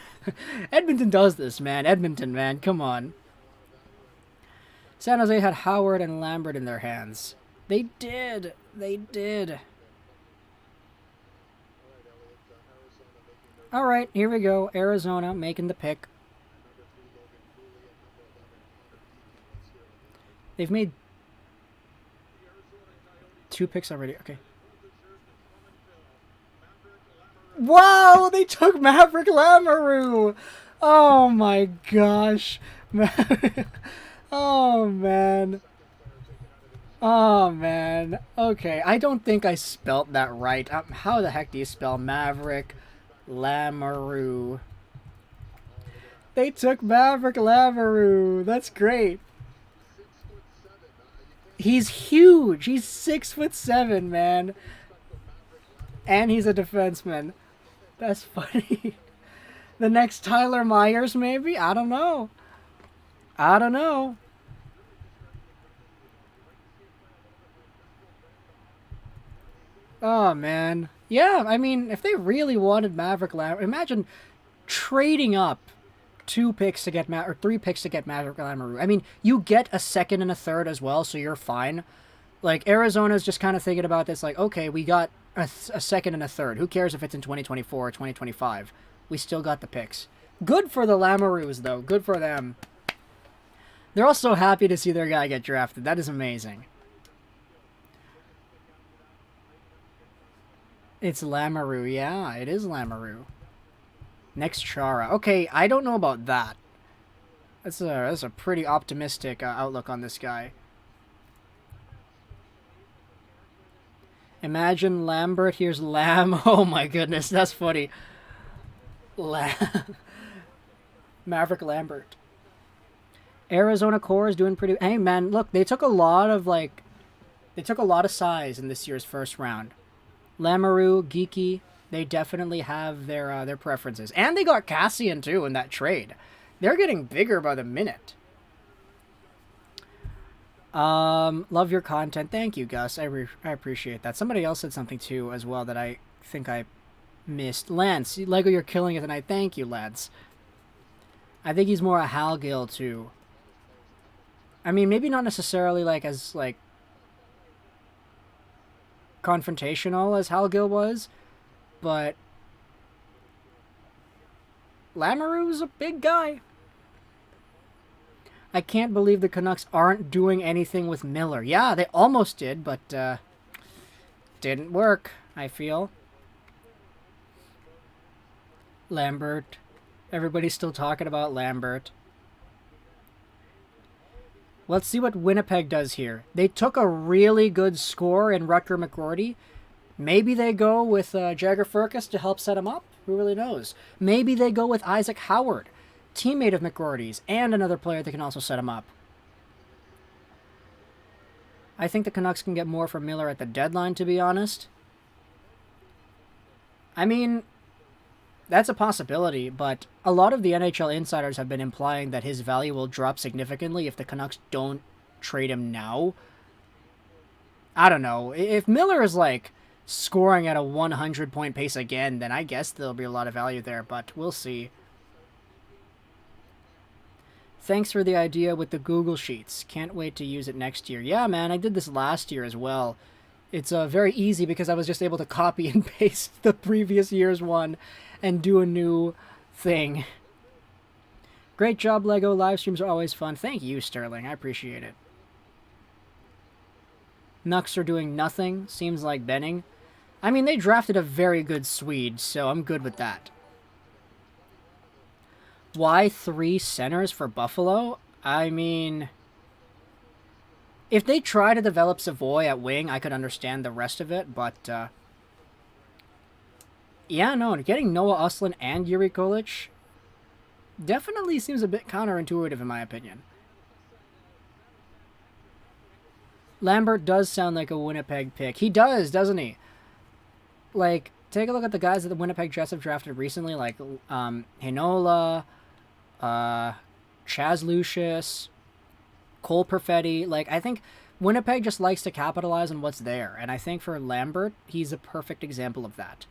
Edmonton does this, man. Edmonton, man, come on. San Jose had Howard and Lambert in their hands. They did. They did. All right, here we go. Arizona making the pick. They've made 2 picks already. Okay. Wow, they took Maverick Lamoureux. Oh my gosh. Oh man. Oh man. Okay, I don't think I spelt that right. How the heck do you spell Maverick Lamoureux? They took Maverick Lamoureux. That's great. He's huge. He's 6'7", man. And he's a defenseman. That's funny. The next Tyler Myers, maybe? I don't know. I don't know. Oh, man. Yeah, I mean, if they really wanted Maverick Lamoureux, imagine trading up 2 picks to get or 3 picks to get Maverick Lamoureux. I mean, you get a second and a third as well, so you're fine. Like, Arizona's just kind of thinking about this, like, okay, we got a second and a third. Who cares if it's in 2024 or 2025? We still got the picks. Good for the Lamoureux, though. Good for them. They're also happy to see their guy get drafted. That is amazing. It's Lamoureux. Yeah, it is Lamoureux. Next Chara. Okay, I don't know about that. That's a pretty optimistic outlook on this guy. Imagine Lambert. Here's Lamb. Oh my goodness, that's funny. Maverick Lambert. Arizona Core is doing pretty... Hey, man, look, they took a lot of, like... They took a lot of size in this year's first round. Lamoureux, Geekie, they definitely have their preferences. And they got Cassian, too, in that trade. They're getting bigger by the minute. Love your content. Thank you, Gus. I appreciate that. Somebody else said something, too, as well, that I think I missed. Lance, Lego, you're killing it tonight. Thank you, Lance. I think he's more a Hal Gill, too. I mean, maybe not necessarily, like, as, like, confrontational as Hal Gill was, but Lamoureux's a big guy. I can't believe the Canucks aren't doing anything with Miller. Yeah, they almost did, but didn't work, I feel. Lambert. Everybody's still talking about Lambert. Let's see what Winnipeg does here. They took a really good score in Rutger McGroarty. Maybe they go with Jagger Firkus to help set him up. Who really knows? Maybe they go with Isaac Howard, teammate of McGroarty's, and another player that can also set him up. I think the Canucks can get more from Miller at the deadline, to be honest. I mean, that's a possibility, but a lot of the NHL insiders have been implying that his value will drop significantly if the Canucks don't trade him now. I don't know. If Miller is, like, scoring at a 100-point pace again, then I guess there'll be a lot of value there, but we'll see. Thanks for the idea with the Google Sheets. Can't wait to use it next year. Yeah, man, I did this last year as well. It's very easy because I was just able to copy and paste the previous year's one and do a new thing. Great job, Lego. Live streams are always fun. Thank you, Sterling. I appreciate it. Nucks are doing nothing. Seems like Benning. I mean, they drafted a very good Swede, so I'm good with that. Why 3 centers for Buffalo? I mean, if they try to develop Savoie at wing, I could understand the rest of it, but yeah, no, getting Noah Uslan and Yuri Kolic definitely seems a bit counterintuitive in my opinion. Lambert does sound like a Winnipeg pick. He does, doesn't he? Like, take a look at the guys that the Winnipeg Jets have drafted recently, like Heinola, Chaz Lucius, Cole Perfetti. Like, I think Winnipeg just likes to capitalize on what's there, and I think for Lambert, he's a perfect example of that.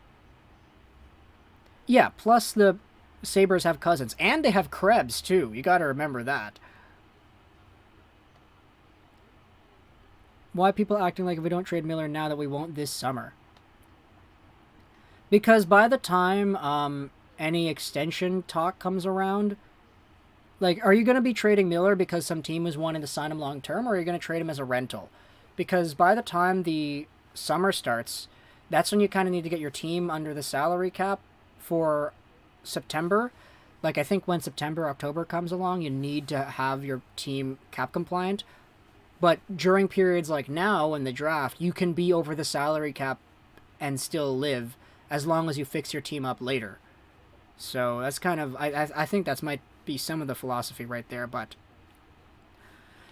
Yeah, plus the Sabres have Cousins, and they have Krebs, too. You gotta remember that. Why people acting like if we don't trade Miller now that we won't this summer? Because by the time any extension talk comes around, like, are you going to be trading Miller because some team is wanting to sign him long term, or are you going to trade him as a rental? Because by the time the summer starts, that's when you kind of need to get your team under the salary cap for September. Like, I think when September, October comes along, you need to have your team cap compliant. But during periods like now in the draft, you can be over the salary cap and still live as long as you fix your team up later. So that's kind of, I think that might be some of the philosophy right there, but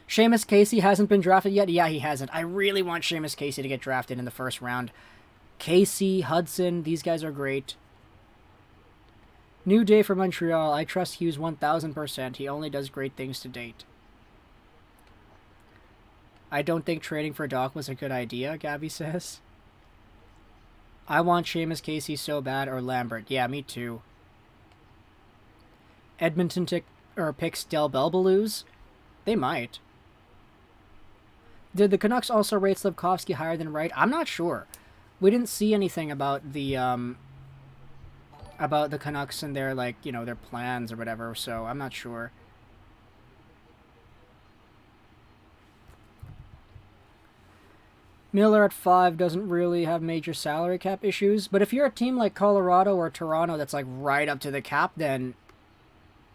Seamus Casey hasn't been drafted yet? Yeah, he hasn't. I really want Seamus Casey to get drafted in the first round. Casey, Hudson, these guys are great. New day for Montreal. I trust Hughes 1000%. He only does great things to date. I don't think trading for Doc was a good idea, Gabby says. I want Seamus Casey so bad, or Lambert. Yeah, me too. Edmonton picks Del Belbelouz? They might. Did the Canucks also rate Slafkovsky higher than Wright? I'm not sure. We didn't see anything about the Canucks and their, like, you know, their plans or whatever, so I'm not sure. Miller at 5 doesn't really have major salary cap issues, but if you're a team like Colorado or Toronto that's like right up to the cap, then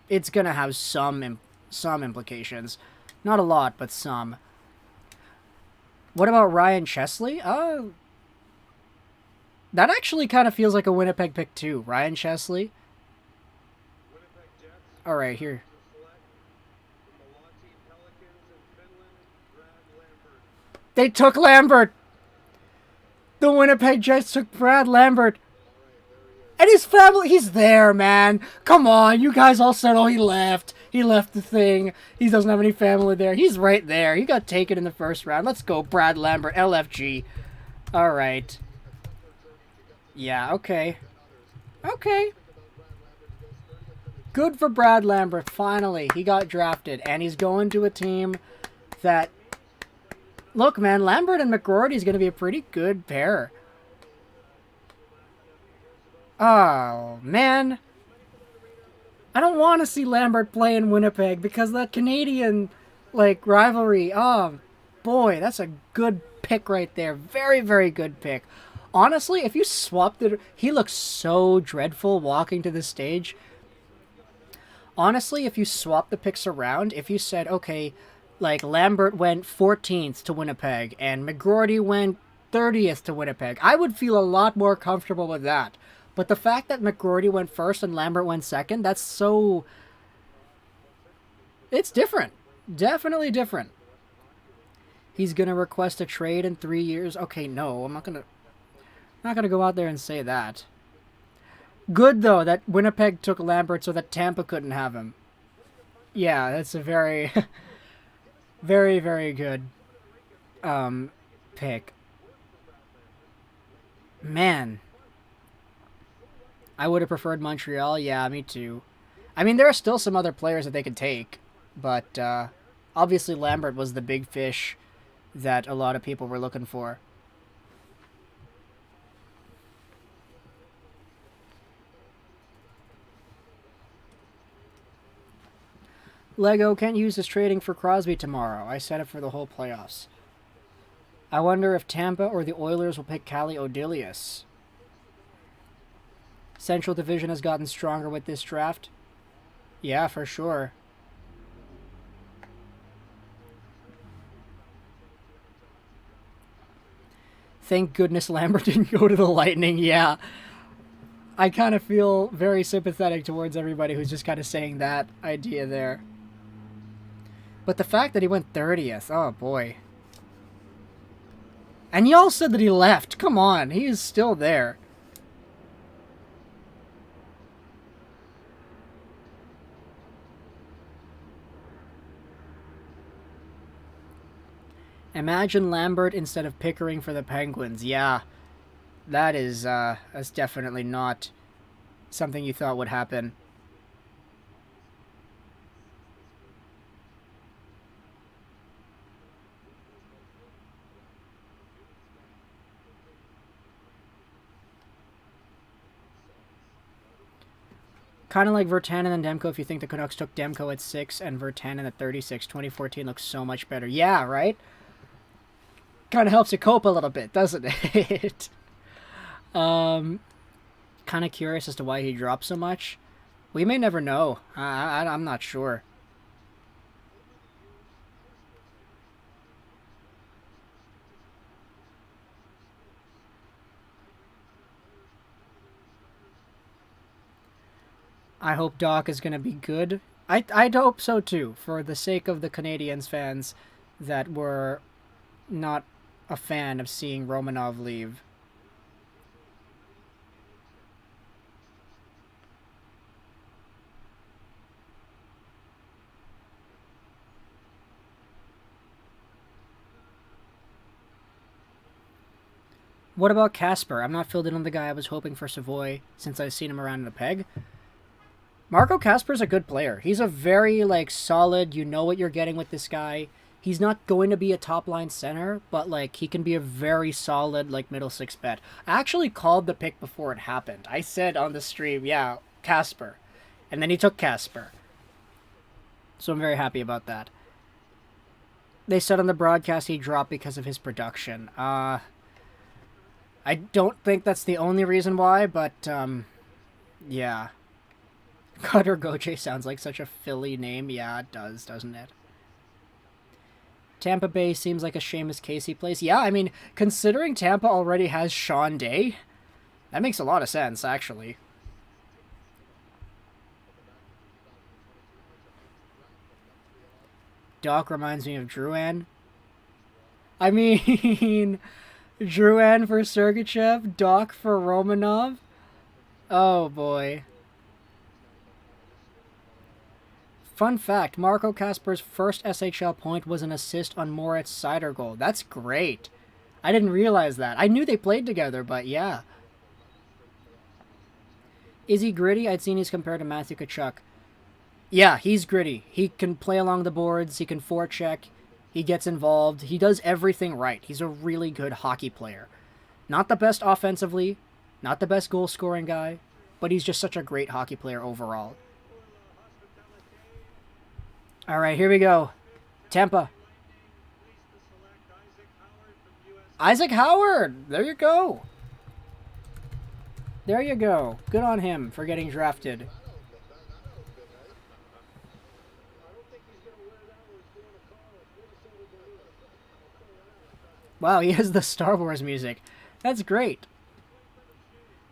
it's going to have some implications. Not a lot, but some. What about Ryan Chesley? That actually kind of feels like a Winnipeg pick too. Ryan Chesley. All right, here. They took Lambert. The Winnipeg Jets took Brad Lambert. And his family, he's there, man. Come on, you guys all said, oh, he left. He left the thing. He doesn't have any family there. He's right there. He got taken in the first round. Let's go, Brad Lambert, LFG. All right. Yeah, okay. Okay. Good for Brad Lambert. Finally, he got drafted. And he's going to a team that... Look, man, Lambert and McGroarty is going to be a pretty good pair. Oh, man. I don't want to see Lambert play in Winnipeg because that Canadian, like, rivalry. Oh, boy, that's a good pick right there. Very, very good pick. Honestly, if you swapped it... He looks so dreadful walking to the stage. Honestly, if you swap the picks around, if you said, okay, like, Lambert went 14th to Winnipeg and McGroarty went 30th to Winnipeg, I would feel a lot more comfortable with that. But the fact that McGroarty went first and Lambert went second, that's so... It's different. Definitely different. He's going to request a trade in 3 years. Okay, no, I'm not going to go out there and say that. Good, though, that Winnipeg took Lambert so that Tampa couldn't have him. Yeah, that's a very, very, very good pick. Man. I would have preferred Montreal. Yeah, me too. I mean, there are still some other players that they could take, but obviously Lambert was the big fish that a lot of people were looking for. Lego can't use this trading for Crosby tomorrow. I set it for the whole playoffs. I wonder if Tampa or the Oilers will pick Calle Odelius. Central Division has gotten stronger with this draft. Yeah, for sure. Thank goodness Lambert didn't go to the Lightning. Yeah. I kind of feel very sympathetic towards everybody who's just kind of saying that idea there. But the fact that he went 30th, oh boy. And y'all said that he left. Come on, he is still there. Imagine Lambert instead of Pickering for the Penguins. Yeah, that is that's definitely not something you thought would happen. Kind of like Virtanen and Demko if you think the Canucks took Demko at 6 and Virtanen at 36. 2014 looks so much better. Yeah, right? Kind of helps you cope a little bit, doesn't it? Kind of curious as to why he dropped so much. We may never know. I'm not sure. I hope Doc is going to be good. I'd hope so too, for the sake of the Canadiens fans that were not a fan of seeing Romanov leave. What about Casper? I'm not filled in on the guy I was hoping for Savoie since I've seen him around in the peg. Marco Casper's a good player. He's a very, like, solid, you know what you're getting with this guy. He's not going to be a top-line center, but, like, he can be a very solid, like, middle six bet. I actually called the pick before it happened. I said on the stream, yeah, Casper. And then he took Casper. So I'm very happy about that. They said on the broadcast he dropped because of his production. I don't think that's the only reason why, but, yeah. Cutter Goche sounds like such a Philly name. Yeah, it does, doesn't it? Tampa Bay seems like a Seamus Casey place. Yeah, I mean, considering Tampa already has Sean Day, that makes a lot of sense, actually. Doc reminds me of Drouin. I mean, Drouin for Sergachev, Doc for Romanov. Oh boy. Fun fact, Marco Kasper's first SHL point was an assist on Moritz Seider goal. That's great. I didn't realize that. I knew they played together, but yeah. Is he gritty? I'd seen he's compared to Mateychuk. Yeah, he's gritty. He can play along the boards. He can forecheck. He gets involved. He does everything right. He's a really good hockey player. Not the best offensively, not the best goal-scoring guy, but he's just such a great hockey player overall. All right, here we go. Tampa. Isaac Howard! There you go. There you go. Good on him for getting drafted. Wow, he has the Star Wars music. That's great.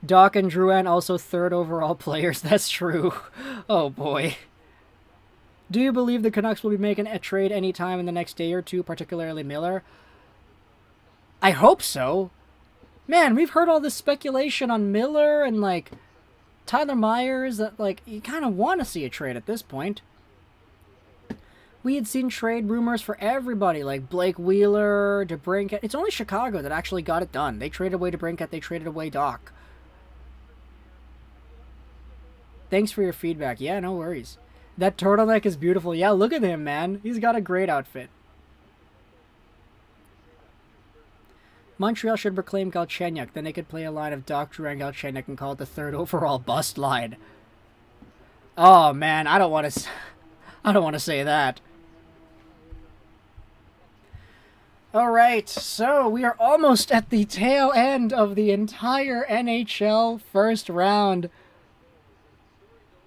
Doc and Drouin also third overall players. That's true. Oh boy. Do you believe the Canucks will be making a trade anytime in the next day or two, particularly Miller? I hope so. Man, we've heard all this speculation on Miller and, like, Tyler Myers that, like, you kind of want to see a trade at this point. We had seen trade rumors for everybody, like Blake Wheeler, DeBrincat. It's only Chicago that actually got it done. They traded away DeBrincat, they traded away Doc. Thanks for your feedback. Yeah, no worries. That turtleneck is beautiful. Yeah, look at him, man. He's got a great outfit. Montreal should proclaim Galchenyuk. Then they could play a line of Doc, Drew, and Galchenyuk and call it the third overall bust line. Oh man, I don't want to say that. All right, so we are almost at the tail end of the entire NHL first round.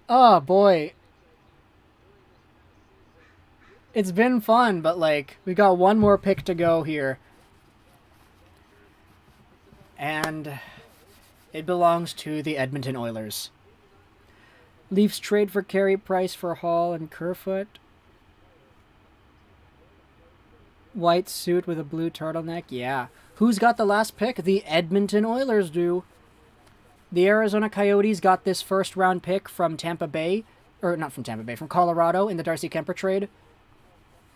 Oh boy. It's been fun, but like, we got one more pick to go here. And it belongs to the Edmonton Oilers. Leafs trade for Carey Price for Hall and Kerfoot. White suit with a blue turtleneck, yeah. Who's got the last pick? The Edmonton Oilers do. The Arizona Coyotes got this first round pick from Tampa Bay, or not from Tampa Bay, from Colorado in the Darcy Kemper trade.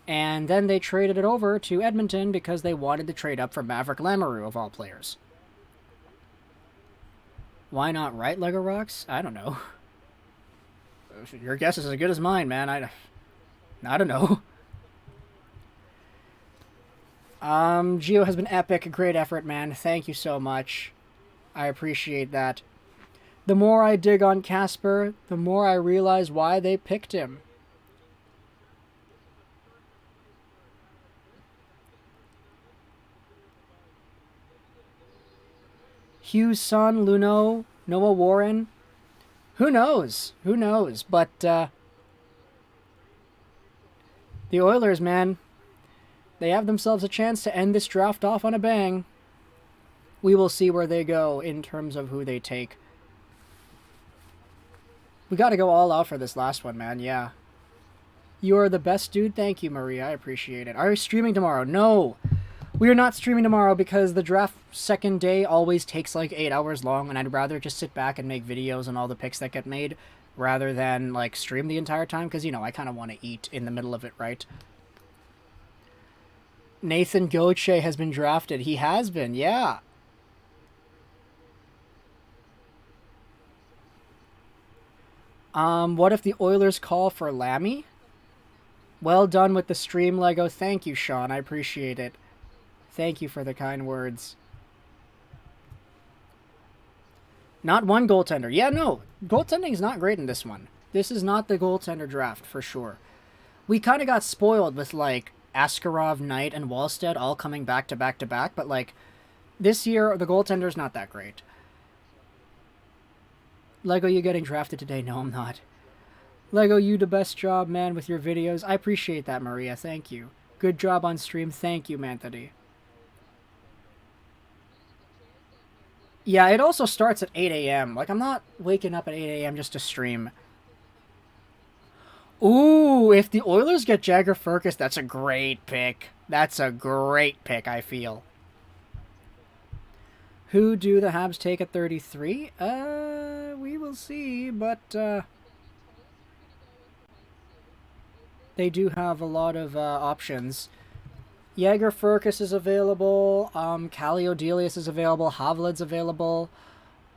And then they traded it over to Edmonton because they wanted to trade up for Maverick Lamoureux, of all players. Why not Wright, Lego Rocks? I don't know. Your guess is as good as mine, man. I don't know. Gio has been epic. Great effort, man. Thank you so much. I appreciate that. The more I dig on Kasper, the more I realize why they picked him. Hughes' son, Luneau, Noah Warren. Who knows? Who knows? But, the Oilers, man, they have themselves a chance to end this draft off on a bang. We will see where they go in terms of who they take. We gotta go all out for this last one, man, yeah. You are the best dude. Thank you, Maria. I appreciate it. Are you streaming tomorrow? No! We are not streaming tomorrow because the draft second day always takes like 8 hours long, and I'd rather just sit back and make videos on all the picks that get made rather than like stream the entire time because, you know, I kind of want to eat in the middle of it, right? Nathan Gauthier has been drafted. He has been, yeah. What if the Oilers call for Lammy? Well done with the stream, Lego. Thank you, Sean. I appreciate it. Thank you for the kind words. Not one goaltender. Yeah, no. Goaltending is not great in this one. This is not the goaltender draft, for sure. We kind of got spoiled with, like, Askarov, Knight, and Wallstead all coming back to back to back, but, like, this year, the goaltender's not that great. Lego, you getting drafted today? No, I'm not. Lego, you the best job, man, with your videos. I appreciate that, Maria. Thank you. Good job on stream. Thank you, Manthony. Yeah, it also starts at 8 a.m. Like, I'm not waking up at 8 a.m. just to stream. Ooh, if the Oilers get Jagger Firkus, that's a great pick. That's a great pick, I feel. Who do the Habs take at 33? We will see, but they do have a lot of options. Jagger Firkus is available. Kallio Delius is available. Havlin's available.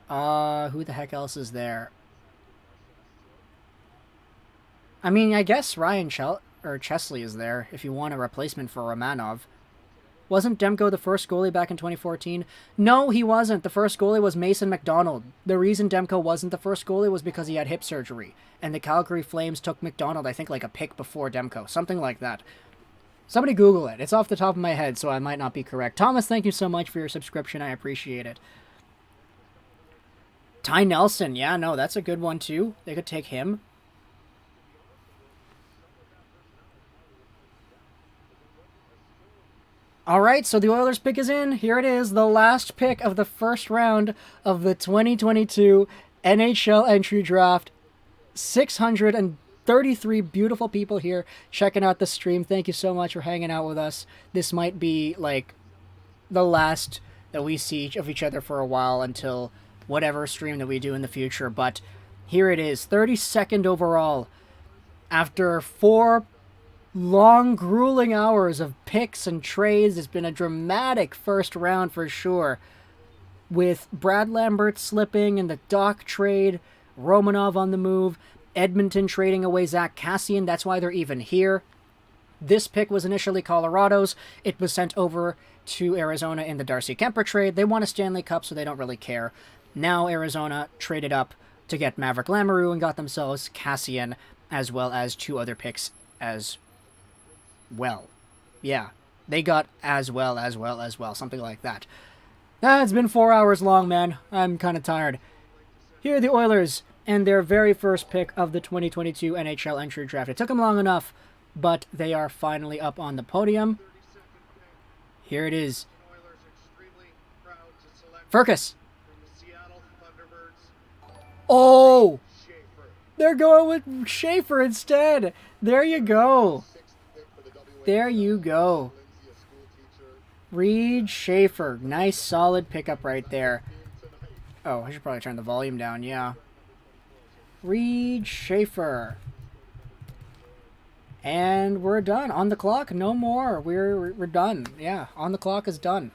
Who the heck else is there? I mean, I guess Ryan Chesley is there if you want a replacement for Romanov. Wasn't Demko the first goalie back in 2014? No, he wasn't. The first goalie was Mason McDonald. The reason Demko wasn't the first goalie was because he had hip surgery. And the Calgary Flames took McDonald, I think, like a pick before Demko. Something like that. Somebody Google it. It's off the top of my head, so I might not be correct. Thomas, thank you so much for your subscription. I appreciate it. Ty Nelson. Yeah, no, that's a good one, too. They could take him. All right, so the Oilers pick is in. Here it is, the last pick of the first round of the 2022 NHL Entry Draft. 633 beautiful people here checking out the stream. Thank you so much for hanging out with us. This might be like the last that we see of each other for a while until whatever stream that we do in the future. But here it is, 32nd overall. After 4 long, grueling hours of picks and trades, it's been a dramatic first round for sure. With Brad Lambert slipping in the Doc trade, Romanov on the move, Edmonton trading away Zach Kassian. That's why they're even here. This pick was initially Colorado's. It was sent over to Arizona in the Darcy Kemper trade. They won a Stanley Cup, so they don't really care. Now Arizona traded up to get Maverick Lamoureux and got themselves Kassian, as well as 2 other picks as well. Yeah, they got as well, something like that. It's been 4 hours long, man. I'm kind of tired. Here are the Oilers and their very first pick of the 2022 NHL Entry Draft. It took them long enough, but they are finally up on the podium. Here it is. Firkus. Oh! They're going with Schaefer instead. There you go. There you go. Reed Schaefer. Nice, solid pickup right there. Oh, I should probably turn the volume down, yeah. Reed Schaefer. And we're done. On the clock, no more. We're done. Yeah, on the clock is done.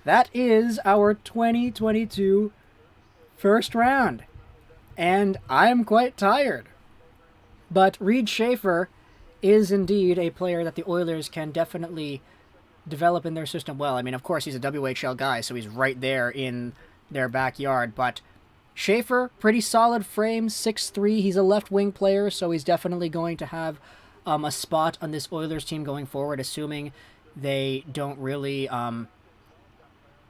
That is our 2022 first round. And I'm quite tired. But Reed Schaefer is indeed a player that the Oilers can definitely develop in their system well. I mean, of course, he's a WHL guy, so he's right there in their backyard. But Schaefer, pretty solid frame, 6'3". He's a left-wing player, so he's definitely going to have a spot on this Oilers team going forward, assuming they don't really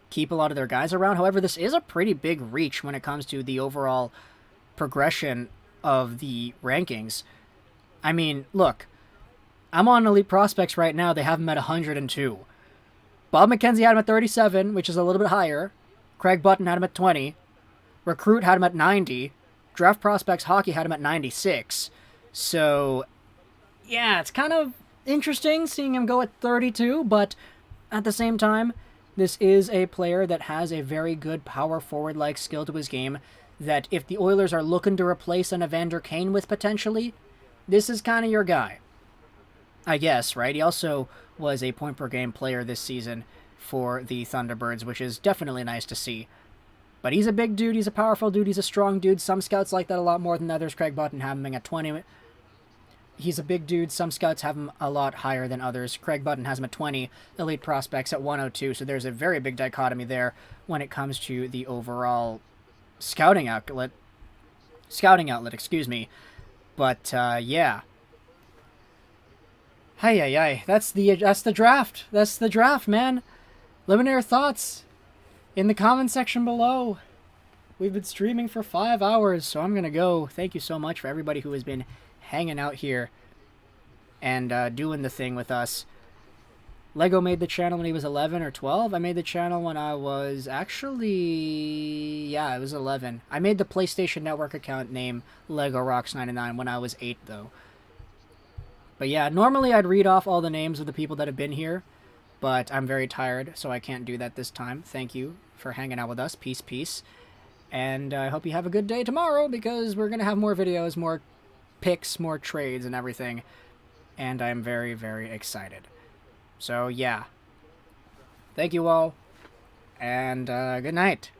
keep a lot of their guys around. However, this is a pretty big reach when it comes to the overall progression of the rankings. I mean, look, I'm on Elite Prospects right now. They have him at 102. Bob McKenzie had him at 37, which is a little bit higher. Craig Button had him at 20. Recruit had him at 90. Draft Prospects Hockey had him at 96. So, yeah, it's kind of interesting seeing him go at 32, but at the same time, this is a player that has a very good power forward-like skill to his game that if the Oilers are looking to replace an Evander Kane with potentially, this is kind of your guy. I guess, right? He also was a point-per-game player this season for the Thunderbirds, which is definitely nice to see. But he's a big dude, he's a powerful dude, he's a strong dude. Some scouts like that a lot more than others. Craig Button have him at 20. He's a big dude. Some scouts have him a lot higher than others. Craig Button has him at 20. Elite Prospects at 102. So there's a very big dichotomy there when it comes to the overall scouting outlet. Excuse me. But yeah. Hey, that's the draft. That's the draft, man. Let me know your thoughts in the comment section below. We've been streaming for 5 hours, so I'm gonna go. Thank you so much for everybody who has been hanging out here and doing the thing with us. Lego made the channel when he was 11 or 12. I made the channel when I was actually, yeah, I was 11. I made the PlayStation Network account name Lego Rocks 99 when I was 8, though. But yeah, normally I'd read off all the names of the people that have been here, but I'm very tired, so I can't do that this time. Thank you for hanging out with us. Peace, peace. And I hope you have a good day tomorrow, because we're going to have more videos, more picks, more trades, and everything. And I'm very, very excited. So, yeah. Thank you all, and good night.